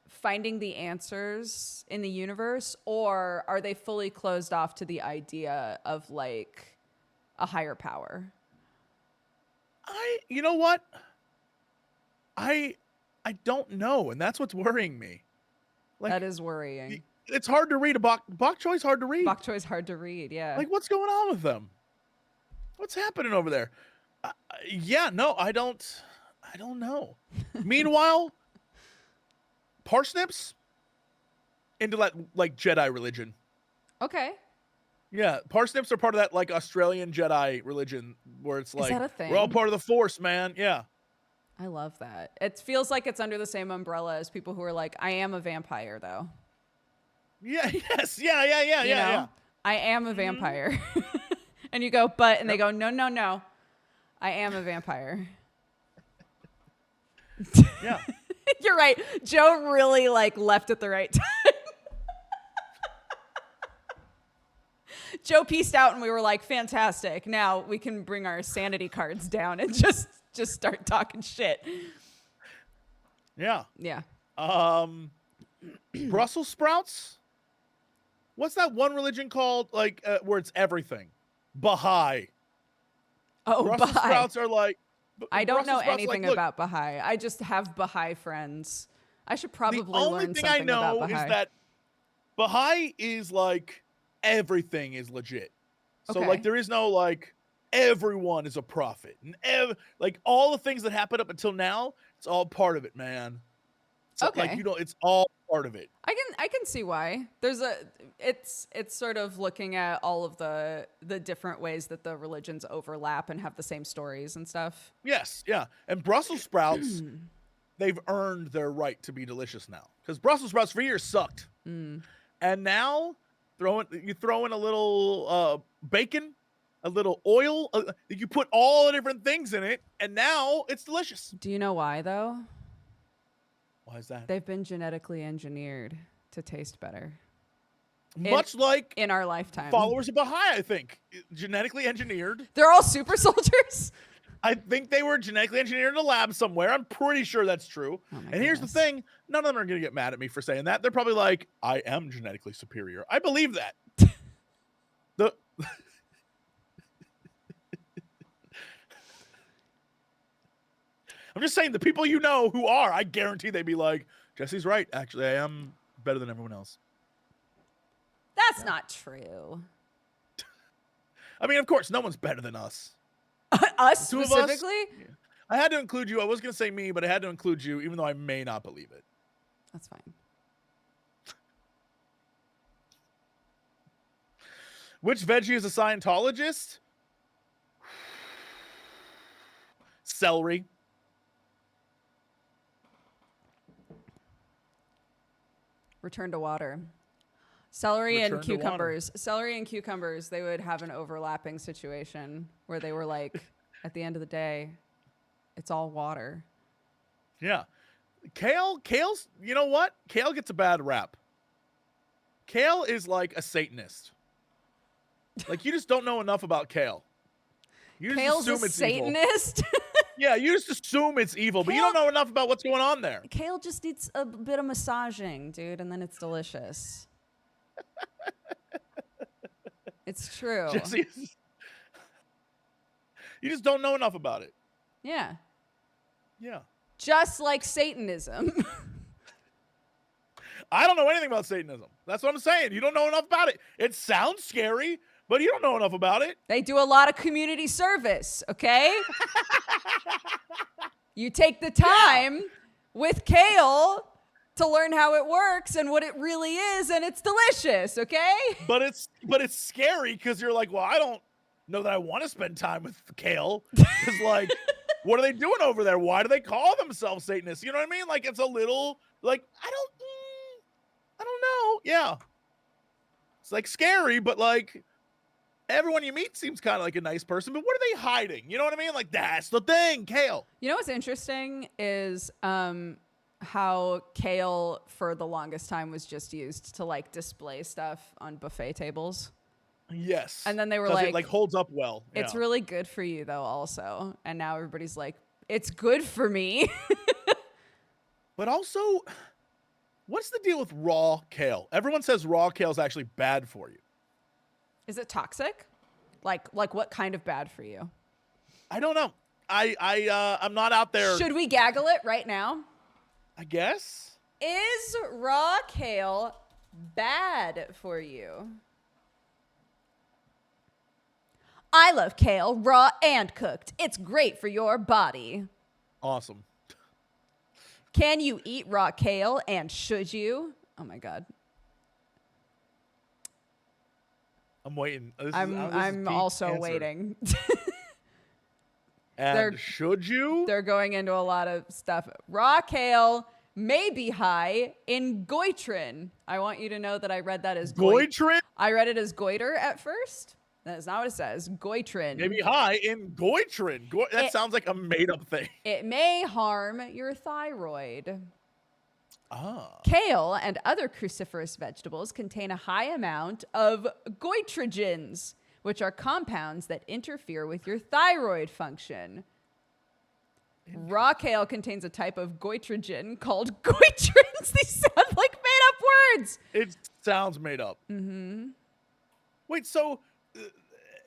finding the answers in the universe, or are they fully closed off to the idea of, like, a higher power? You know what? I don't know, and that's what's worrying me. Like, that is worrying. It's hard to read. Bok choy's hard to read. Bok choy's hard to read, yeah. Like, what's going on with them? What's happening over there? Yeah, no, I don't know. Meanwhile, parsnips into like Jedi religion. Okay. Yeah, parsnips are part of that like Australian Jedi religion where it's Is like that a thing? we're all part of the Force, man. Yeah. I love that. It feels like it's under the same umbrella as people who are like, I am a vampire, though. Yeah. Yes. Yeah. You know? I am a vampire. And you go, but, and they go, no, no, no. I am a vampire. Yeah. You're right. Joe really like left at the right time. Joe pieced out and we were like, fantastic. Now we can bring our sanity cards down and just start talking shit. Yeah. Yeah. Brussels sprouts? What's that one religion called? Like where it's everything? Baha'i. Oh, Brussels Baha'i. sprouts are like. I don't know Brussels sprouts are anything like, look, about Baha'i. I just have Baha'i friends. I should probably the only learn thing something I know about Baha'i. is that Baha'i is like everything is legit. So Okay. like there is no like everyone is a prophet and like all the things that happened up until now, it's all part of it, man. So, Okay. like it's all part of it. I can see why. It's sort of looking at all of the different ways that the religions overlap and have the same stories and stuff. Yes, yeah. And Brussels sprouts, they've earned their right to be delicious now. Because Brussels sprouts for years sucked. And now you throw in a little bacon, a little oil, you put all the different things in it, and now it's delicious. Do you know why though? Why is that? They've been genetically engineered to taste better. Much like in our lifetime. followers of Baha'i, I think. Genetically engineered. They're all super soldiers? I think they were genetically engineered in a lab somewhere. I'm pretty sure that's true. Oh my and here's the goodness. thing. None of them are going to get mad at me for saying that. They're probably like, I am genetically superior. I believe that. I'm just saying the people you know who are, I guarantee they'd be like, Jesse's right. Actually, I am better than everyone else. That's not true. I mean, of course, no one's better than us. Us Two of us? specifically? Yeah. I had to include you. I was going to say me, but I had to include you, even though I may not believe it. That's fine. Which veggie is a Scientologist? Celery. Return to water. Celery Return and to water. cucumbers. Celery and cucumbers, they would have an overlapping situation where they were like, at the end of the day, it's all water. Yeah. Kale's, you know what? Kale gets a bad rap. Kale is like a Satanist. Like, you just don't know enough about kale. You just Kale's assume a it's evil. Satanist? Yeah, you just assume it's evil, but you Kale- don't know enough about what's going on there. Kale just needs a bit of massaging, dude, and then it's delicious. It's true. Jesse, you just don't know enough about it. Yeah. Yeah. Just like Satanism. I don't know anything about Satanism. That's what I'm saying. You don't know enough about it. It sounds scary, but you don't know enough about it. They do a lot of community service, okay? You take the time with kale to learn how it works and what it really is, and it's delicious, okay? But it's scary because you're like, well, I don't know that I want to spend time with kale. Because like, what are they doing over there? Why do they call themselves Satanists? You know what I mean? Like, it's a little like I don't know. Yeah, it's like scary, but like everyone you meet seems kind of like a nice person. But what are they hiding? You know what I mean? Like that's the thing, kale. You know what's interesting is how kale for the longest time was just used to like display stuff on buffet tables. Yes. And then they were 'Cause like, it like holds up well. It's Yeah. really good for you though also. And now everybody's like, it's good for me. But also, what's the deal with raw kale? Everyone says raw kale is actually bad for you. Is it toxic? Like what kind of bad for you? I don't know. I'm not out there. Should we gaggle it right now? I guess. Is raw kale bad for you? I love kale, raw and cooked. It's great for your body. Awesome. Can you eat raw kale, and should you? Oh my God. I'm waiting. This is I'm peak also answer. waiting. And should you? They're going into a lot of stuff. Raw kale may be high in goitrin. I want you to know that I read that as Goitrin? I read it as goiter at first. That is not what it says. Goitrin. Maybe high in goitrin. That sounds like a made-up thing. It may harm your thyroid. Ah. Kale and other cruciferous vegetables contain a high amount of goitrogens, which are compounds that interfere with your thyroid function. Raw kale contains a type of goitrogen called goitrins. These sound like made-up words. It sounds made up. Mm-hmm. Wait, so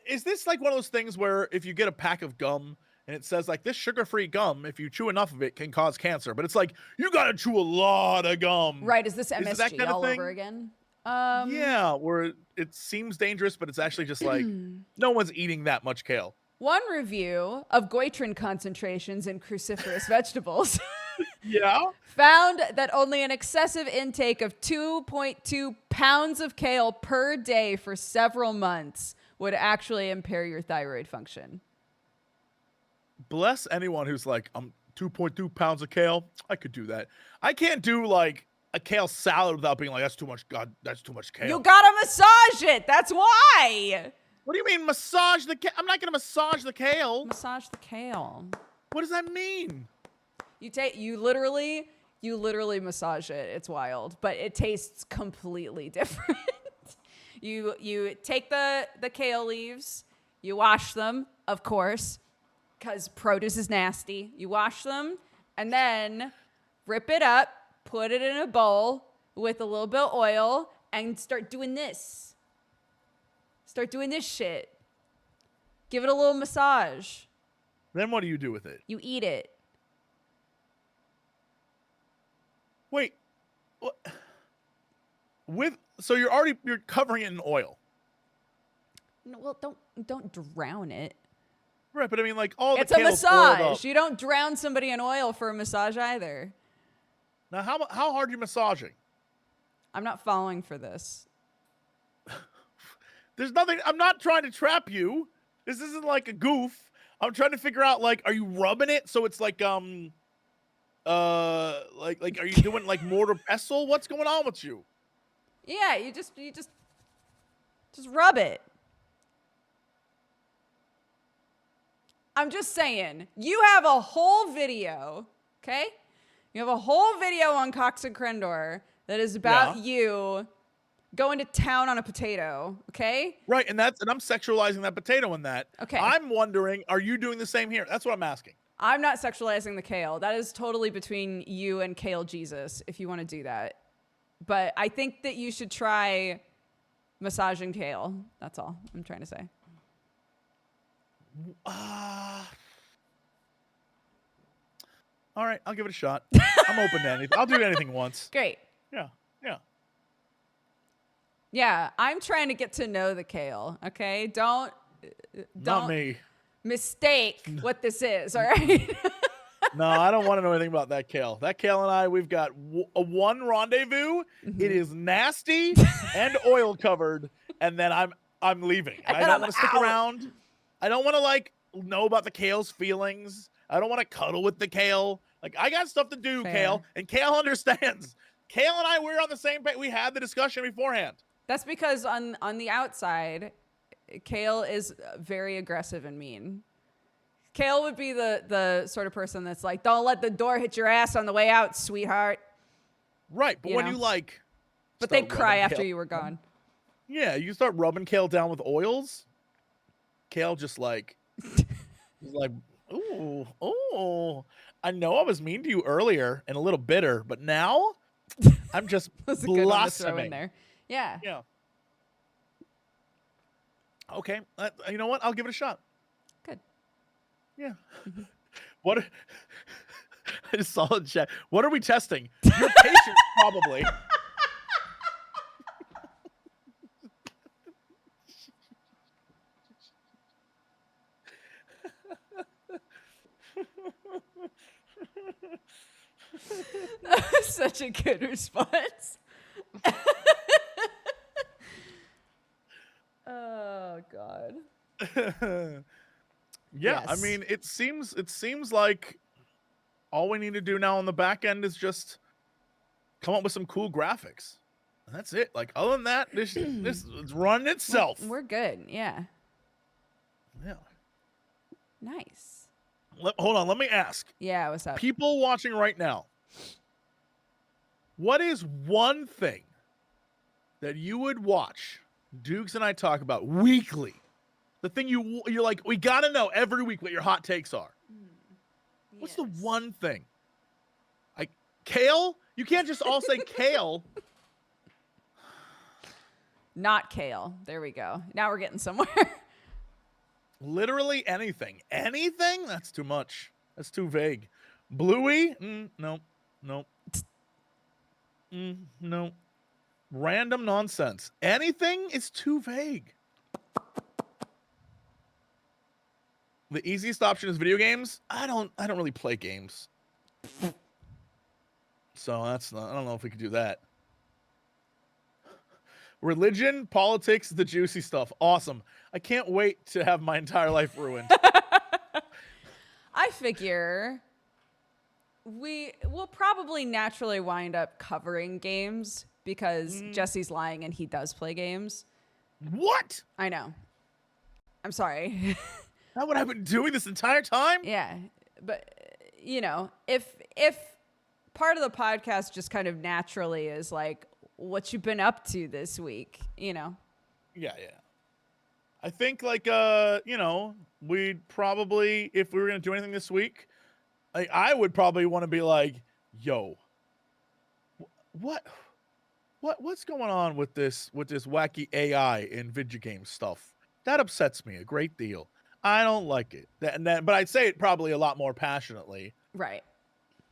is this like one of those things where if you get a pack of gum and it says like this sugar-free gum, if you chew enough of it, can cause cancer, but it's like you gotta chew a lot of gum. Right? Is this MSG that kind of all thing? over again? Yeah, where it seems dangerous, but it's actually just like no one's eating that much kale. One review of goitrin concentrations in cruciferous vegetables Yeah. found that only an excessive intake of 2.2 pounds of kale per day for several months would actually impair your thyroid function. Bless anyone who's like, I'm 2.2 pounds of kale. I could do that. I can't do like a kale salad without being like, that's too much. God, that's too much kale. You gotta massage it. That's why. What do you mean massage the kale? I'm not gonna massage the kale. Massage the kale. What does that mean? You literally massage it. It's wild, but it tastes completely different. You take the kale leaves, you wash them, of course, because produce is nasty. You wash them and then rip it up, put it in a bowl with a little bit of oil, and start doing this. Start doing this shit. Give it a little massage. Then what do you do with it? You eat it. Wait. What? So you're covering it in oil. No, well, don't drown it. Right, but I mean like all the It's a kale's oiled up. massage. You don't drown somebody in oil for a massage either. Now how hard are you massaging? I'm not falling for this. There's nothing. I'm not trying to trap you. This isn't like a goof. I'm trying to figure out like, are you rubbing it so it's like are you doing like mortar pestle? What's going on with you? Yeah, you just rub it. I'm just saying, you have a whole video, okay? You have a whole video on Cox and Crendor that is about you going to town on a potato, okay? Right, and I'm sexualizing that potato in that. Okay. I'm wondering, are you doing the same here? That's what I'm asking. I'm not sexualizing the kale. That is totally between you and Kale Jesus, if you want to do that. But I think that you should try massaging kale. That's all I'm trying to say. All right, I'll give it a shot. I'm open to anything. I'll do anything once. Great. Yeah. Yeah, I'm trying to get to know the kale, okay? Don't Not me. mistake what this is, all right? No, I don't want to know anything about that kale. That kale and I, we've got one rendezvous. Mm-hmm. It is nasty and oil covered, and then I'm leaving. And I don't want to stick around. I don't want to like know about the kale's feelings. I don't want to cuddle with the kale. Like I got stuff to do, Fair. Kale, and Kale understands. Kale and I, we're on the same page. We had the discussion beforehand. That's because on the outside, Kale is very aggressive and mean. Kale would be the sort of person that's like, don't let the door hit your ass on the way out, sweetheart. Right, but when know? you like... But start they'd cry rubbing after Kale- you were gone. Yeah, you start rubbing Kale down with oils. Kale just like... he's like, ooh. I know I was mean to you earlier and a little bitter, but now I'm just That's a good one to throw in blossoming. there. Yeah. Yeah. Okay, you know what? I'll give it a shot. Good. Yeah. What? I just saw in chat. What are we testing? Your patience, probably. That was such a good response. Oh God. Yeah, I Yes. mean, it seems like all we need to do now on the back end is just come up with some cool graphics. And that's it. Like other than that, this is running itself. We're good. Yeah. Yeah. Nice. Hold on, let me ask. Yeah. What's up? People watching right now, what is one thing that you would watch Dukes and I talk about weekly? The thing you're like, we got to know every week what your hot takes are. What's the one thing? Like kale? You can't just all say kale. Not kale. There we go. Now we're getting somewhere. Literally anything. Anything? That's too much. That's too vague. Bluey? No. No. No. Random nonsense. Anything is too vague. The easiest option is video games. I don't really play games. So that's not, I don't know if we could do that. Religion, politics, the juicy stuff. Awesome. I can't wait to have my entire life ruined. I figure we will probably naturally wind up covering games because Jesse's lying and he does play games. What? I know. I'm sorry. That what I've been doing this entire time? Yeah. But you know, if part of the podcast just kind of naturally is like what you've been up to this week, you know. Yeah. I think like you know, we'd probably, if we were gonna do anything this week, like I would probably want to be like, yo, what's going on with this wacky AI in video game stuff? That upsets me a great deal. I don't like it. But I'd say it probably a lot more passionately. Right.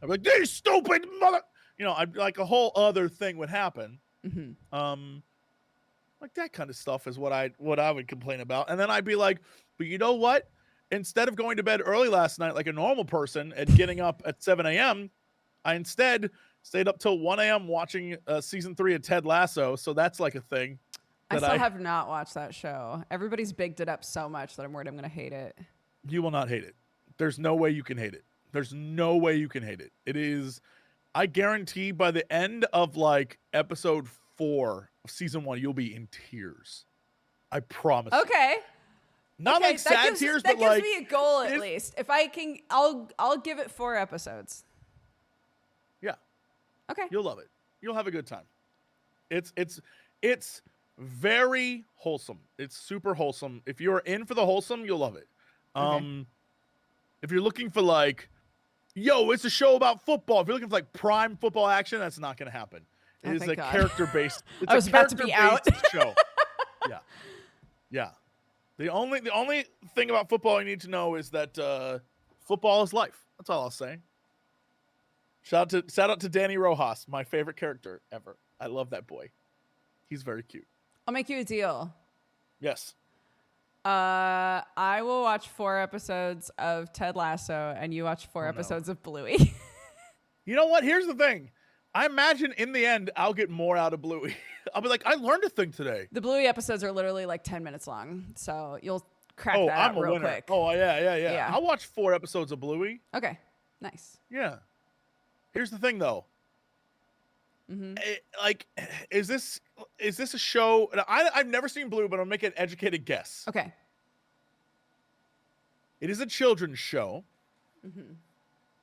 I'd be like, these stupid mother, you know, I'd like a whole other thing would happen. Like that kind of stuff is what I would complain about. And then I'd be like, but you know what? Instead of going to bed early last night like a normal person and getting up at 7 a.m., I instead stayed up till 1 a.m. watching season 3 of Ted Lasso. So that's like a thing. I still have not watched that show. Everybody's bigged it up so much that I'm worried I'm going to hate it. You will not hate it. There's no way you can hate it. There's no way you can hate it. It is, I guarantee by the end of like episode 4 of season 1, you'll be in tears. I promise. Okay. Not like sad tears, but like. That gives me a goal at least. If I can, I'll give it 4 episodes. Yeah. Okay. You'll love it. You'll have a good time. It's very wholesome. It's super wholesome. If you're in for the wholesome, you'll love it. Okay. If you're looking for like, yo, it's a show about football. If you're looking for like prime football action, that's not going to happen. It is a character-based. It's I was about to be out. show. Yeah. The only thing about football you need to know is that football is life. That's all I'll say. Shout out to Danny Rojas, my favorite character ever. I love that boy. He's very cute. I'll make you a deal. Yes. I will watch 4 episodes of Ted Lasso, and you watch 4 episodes of Bluey. You know what? Here's the thing. I imagine in the end, I'll get more out of Bluey. I'll be like, I learned a thing today. The Bluey episodes are literally like 10 minutes long, so you'll crack that I'm out a real winner. quick. Oh, yeah. Yeah. I'll watch 4 episodes of Bluey. Okay, nice. Yeah. Here's the thing, though. Is this a show? I've never seen Blue, but I'll make an educated guess. Okay. It is a children's show,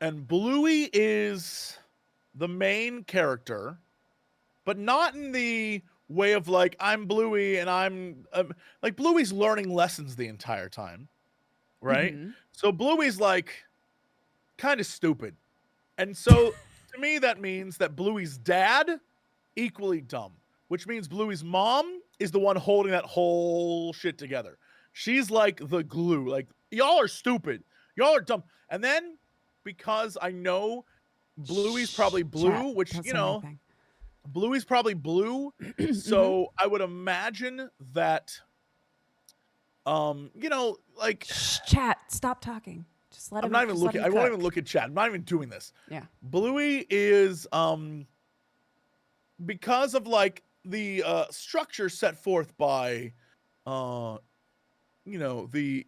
and Bluey is the main character, but not in the way of like I'm Bluey and I'm like Bluey's learning lessons the entire time, right? So Bluey's like kind of stupid, and so. To me, that means that Bluey's dad, equally dumb, which means Bluey's mom is the one holding that whole shit together. She's like the glue. Like, y'all are stupid. Y'all are dumb. And then, because I know Bluey's probably blue, which, you know, Bluey's probably blue. So I would imagine that, you know, like. Shh, chat, stop talking. Just let I'm him. not even just let looking. him I won't cook. even look at chat. I'm not even doing this. Yeah. Bluey is because of like the structure set forth by you know, the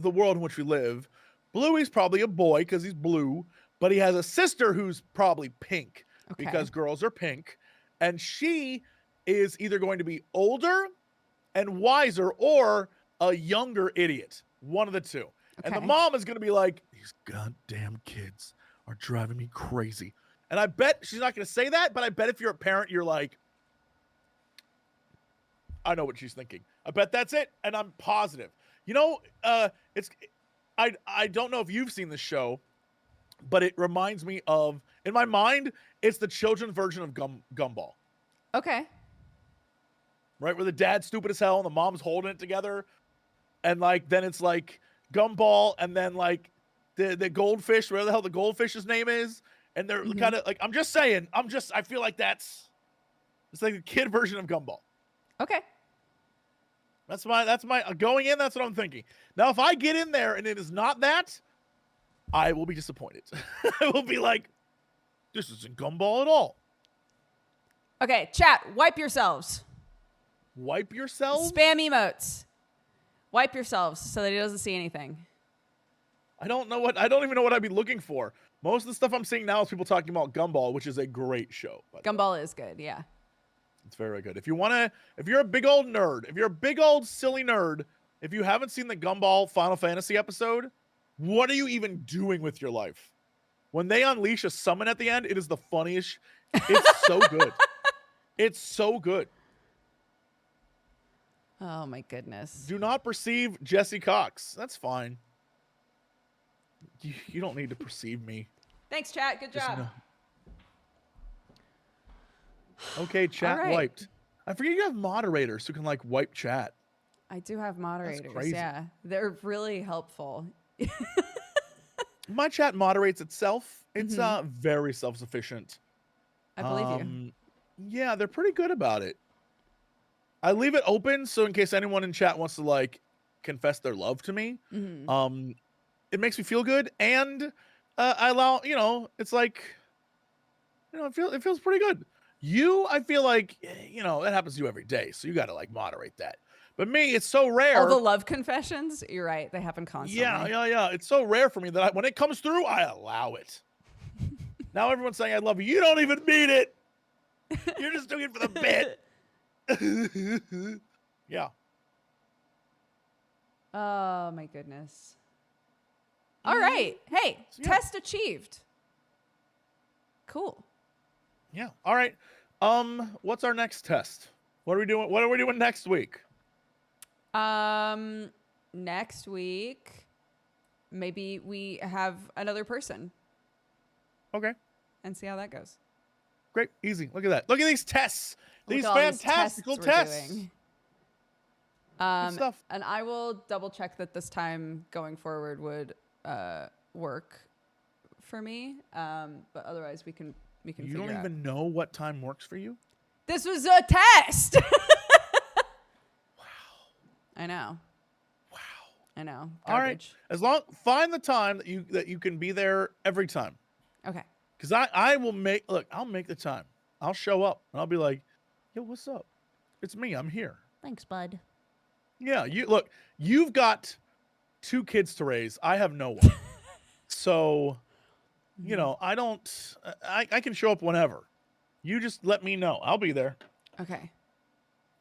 world in which we live. Bluey's probably a boy because he's blue, but he has a sister who's probably pink Okay. because girls are pink, and she is either going to be older and wiser or a younger idiot. One of the two. And the Okay. mom is going to be like, these goddamn kids are driving me crazy. And I bet she's not going to say that, but I bet if you're a parent, you're like, I know what she's thinking. I bet that's it, and I'm positive. You know, it's I don't know if you've seen this show, but it reminds me of, in my mind, it's the children's version of Gumball, Okay. right? Where the dad's stupid as hell and the mom's holding it together, and like then it's like Gumball, and then like the goldfish, whatever the hell the goldfish's name is, and they're kind of like, I'm just saying, I feel like it's like a kid version of Gumball. Okay. That's my going in. That's what I'm thinking. Now, if I get in there and it is not that, I will be disappointed. I will be like, this isn't Gumball at all. Okay. Chat. Wipe yourselves. Wipe yourselves. Spam emotes. Wipe yourselves so that he doesn't see anything. I don't even know what I'd be looking for. Most of the stuff I'm seeing now is people talking about Gumball, which is a great show. Gumball is good. Yeah. It's very good. If you're a big old nerd, if you're a big old silly nerd, if you haven't seen the Gumball Final Fantasy episode, what are you even doing with your life? When they unleash a summon at the end, it is the funniest. It's so good. It's so good. Oh my goodness. Do not perceive Jesse Cox. That's fine. You don't need to perceive me. Thanks, chat. Good Just job. know. Okay, chat All right. wiped. I forget you have moderators who can like wipe chat. I do have moderators. crazy. Yeah. They're really helpful. My chat moderates itself. It's very self-sufficient. I believe you. Yeah, they're pretty good about it. I leave it open so in case anyone in chat wants to like confess their love to me. It makes me feel good, and I allow, it's like, it feels pretty good. I feel like, that happens to you every day, so you got to like moderate that. But me, it's so rare. All the love confessions, you're right. They happen constantly. Yeah. It's so rare for me that when it comes through, I allow it. Now everyone's saying I love you. You don't even mean it. You're just doing it for the bit. Yeah. Oh my goodness. All right. Hey, Yeah. test achieved. Cool. Yeah. All right. What's our next test? What are we doing? What are we doing next week? Next week, maybe we have another person Okay. and see how that goes. Great. Easy. Look at that. Look at these tests. Look These at all fantastical we're tests. doing. Good stuff. And I will double check that this time going forward would work for me. But otherwise, we can You figure don't out. even know what time works for you? This was a test. Wow. I know. Wow. I know. All right. Garbage. As long find the time that you can be there every time. Okay. Because I'll make the time. I'll show up and I'll be like, yo, what's up? It's me. I'm here. Thanks, bud. Yeah, you've got 2 kids to raise. I have no one. So, I can show up whenever. You just let me know. I'll be there. Okay.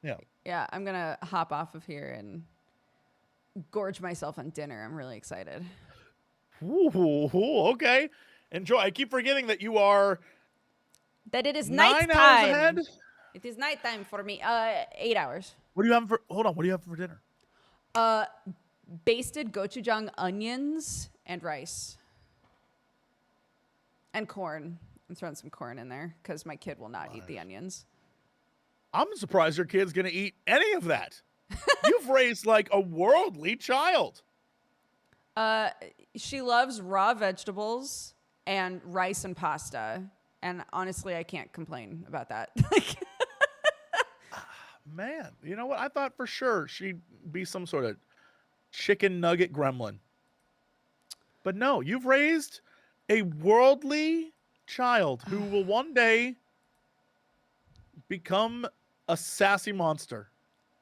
Yeah. Yeah, I'm going to hop off of here and gorge myself on dinner. I'm really excited. Ooh, okay. Enjoy. I keep forgetting that you are That it is 9 nighttime. hours ahead. It is nighttime for me. 8 hours. What do you have for dinner? Basted gochujang onions and rice. And corn. I'm throwing some corn in there because my kid will not eat the onions. I'm surprised your kid's going to eat any of that. You've raised like a worldly child. She loves raw vegetables and rice and pasta. And honestly, I can't complain about that. Man, you know what? I thought for sure she'd be some sort of chicken nugget gremlin. But no, you've raised a worldly child who will one day become a sassy monster.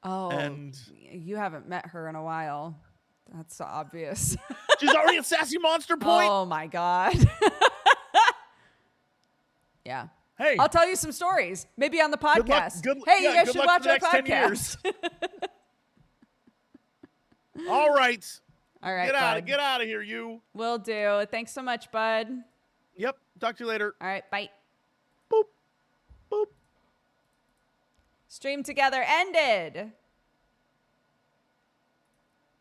Oh, And you haven't met her in a while. That's obvious. she's already a sassy monster point. Oh my God. Yeah. Hey, I'll tell you some stories, maybe on the Good luck- podcast. good- Hey, yeah, you guys good should luck watch for the our next 10 years. podcast. all right. All right, Get bud. out of here, you. Will do. Thanks so much, bud. Yep. Talk to you later. All right, bye. Boop. Boop. Stream together ended.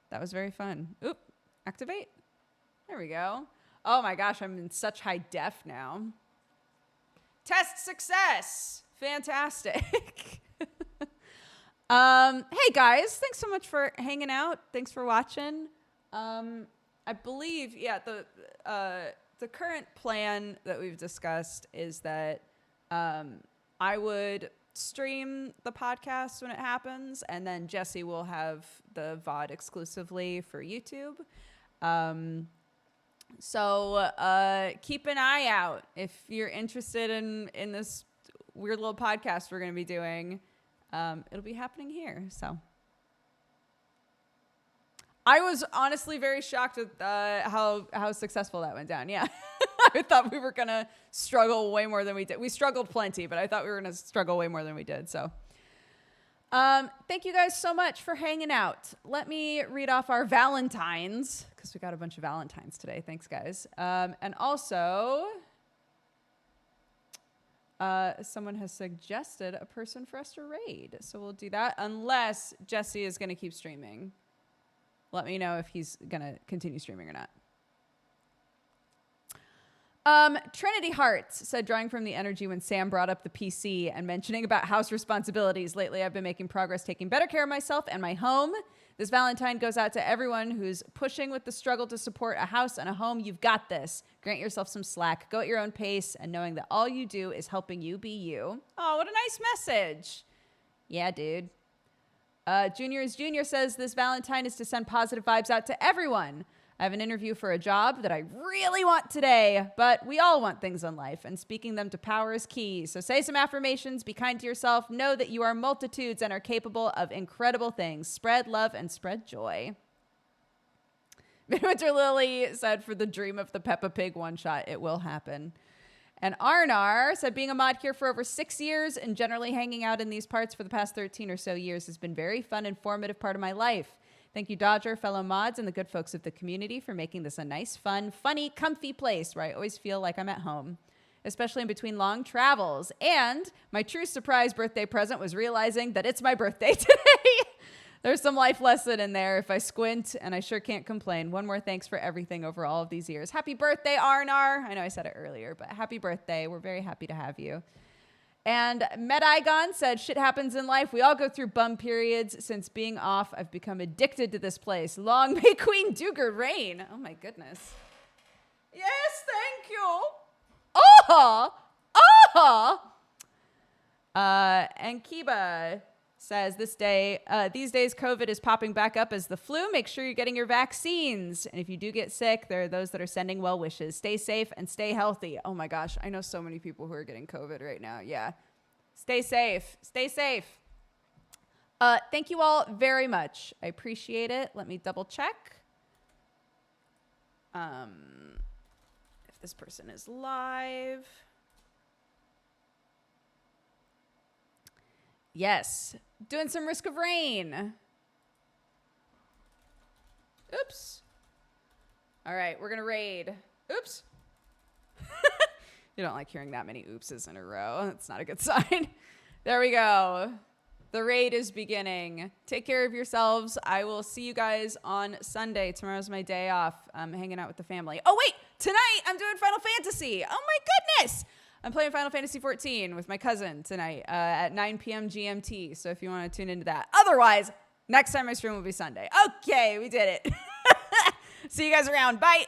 That was very fun. Oop. Activate. There we go. Oh my gosh, I'm in such high def now. Test success. Fantastic. Hey guys, thanks so much for hanging out. Thanks for watching. I believe, yeah, the current plan that we've discussed is that I would stream the podcast when it happens, and then Jesse will have the VOD exclusively for YouTube. So keep an eye out if you're interested in this weird little podcast we're going to be doing. It'll be happening here. So I was honestly very shocked at how successful that went down. Yeah. I thought we were going to struggle way more than we did. We struggled plenty, but I thought we were going to struggle way more than we did. So thank you guys so much for hanging out. Let me read off our Valentines, because we got a bunch of Valentines today. Thanks, guys. And also, someone has suggested a person for us to raid. So we'll do that, unless Jesse is going to keep streaming. Let me know if he's going to continue streaming or not. Trinity Hearts said, drawing from the energy when Sam brought up the PC and mentioning about house responsibilities. Lately, I've been making progress taking better care of myself and my home. This Valentine goes out to everyone who's pushing with the struggle to support a house and a home. You've got this. Grant yourself some slack. Go at your own pace, and knowing that all you do is helping you be you. Oh, what a nice message. Yeah, dude. Junior says, this Valentine is to send positive vibes out to everyone. I have an interview for a job that I really want today, but we all want things in life, and speaking them to power is key. So say some affirmations, be kind to yourself, know that you are multitudes and are capable of incredible things. Spread love and spread joy. Midwinter Lily said, for the dream of the Peppa Pig one-shot, it will happen. And Arnar said, being a mod here for over 6 years and generally hanging out in these parts for the past 13 or so years has been very fun and formative part of my life. Thank you, Dodger, fellow mods, and the good folks of the community for making this a nice, fun, funny, comfy place where I always feel like I'm at home, especially in between long travels. And my true surprise birthday present was realizing that it's my birthday today. There's some life lesson in there if I squint, and I sure can't complain. One more thanks for everything over all of these years. Happy birthday, Arnar. I know I said it earlier, but happy birthday. We're very happy to have you. And Medigon said, shit happens in life. We all go through bum periods. Since being off, I've become addicted to this place. Long may Queen Duger reign. Oh, my goodness. Yes, thank you. And Kiba says, these days, COVID is popping back up as the flu. Make sure you're getting your vaccines. And if you do get sick, there are those that are sending well wishes. Stay safe and stay healthy. Oh my gosh, I know so many people who are getting COVID right now. Yeah. Stay safe. Stay safe. Thank you all very much. I appreciate it. Let me double check. If this person is live. Yes. Doing some Risk of Rain. Oops. All right, we're going to raid. Oops. You don't like hearing that many oopses in a row. That's not a good sign. There we go. The raid is beginning. Take care of yourselves. I will see you guys on Sunday. Tomorrow's my day off. I'm hanging out with the family. Oh, wait. Tonight, I'm doing Final Fantasy. Oh, my goodness. I'm playing Final Fantasy 14 with my cousin tonight at 9 p.m. GMT. So if you want to tune into that. Otherwise, next time I stream will be Sunday. Okay, we did it. See you guys around. Bye.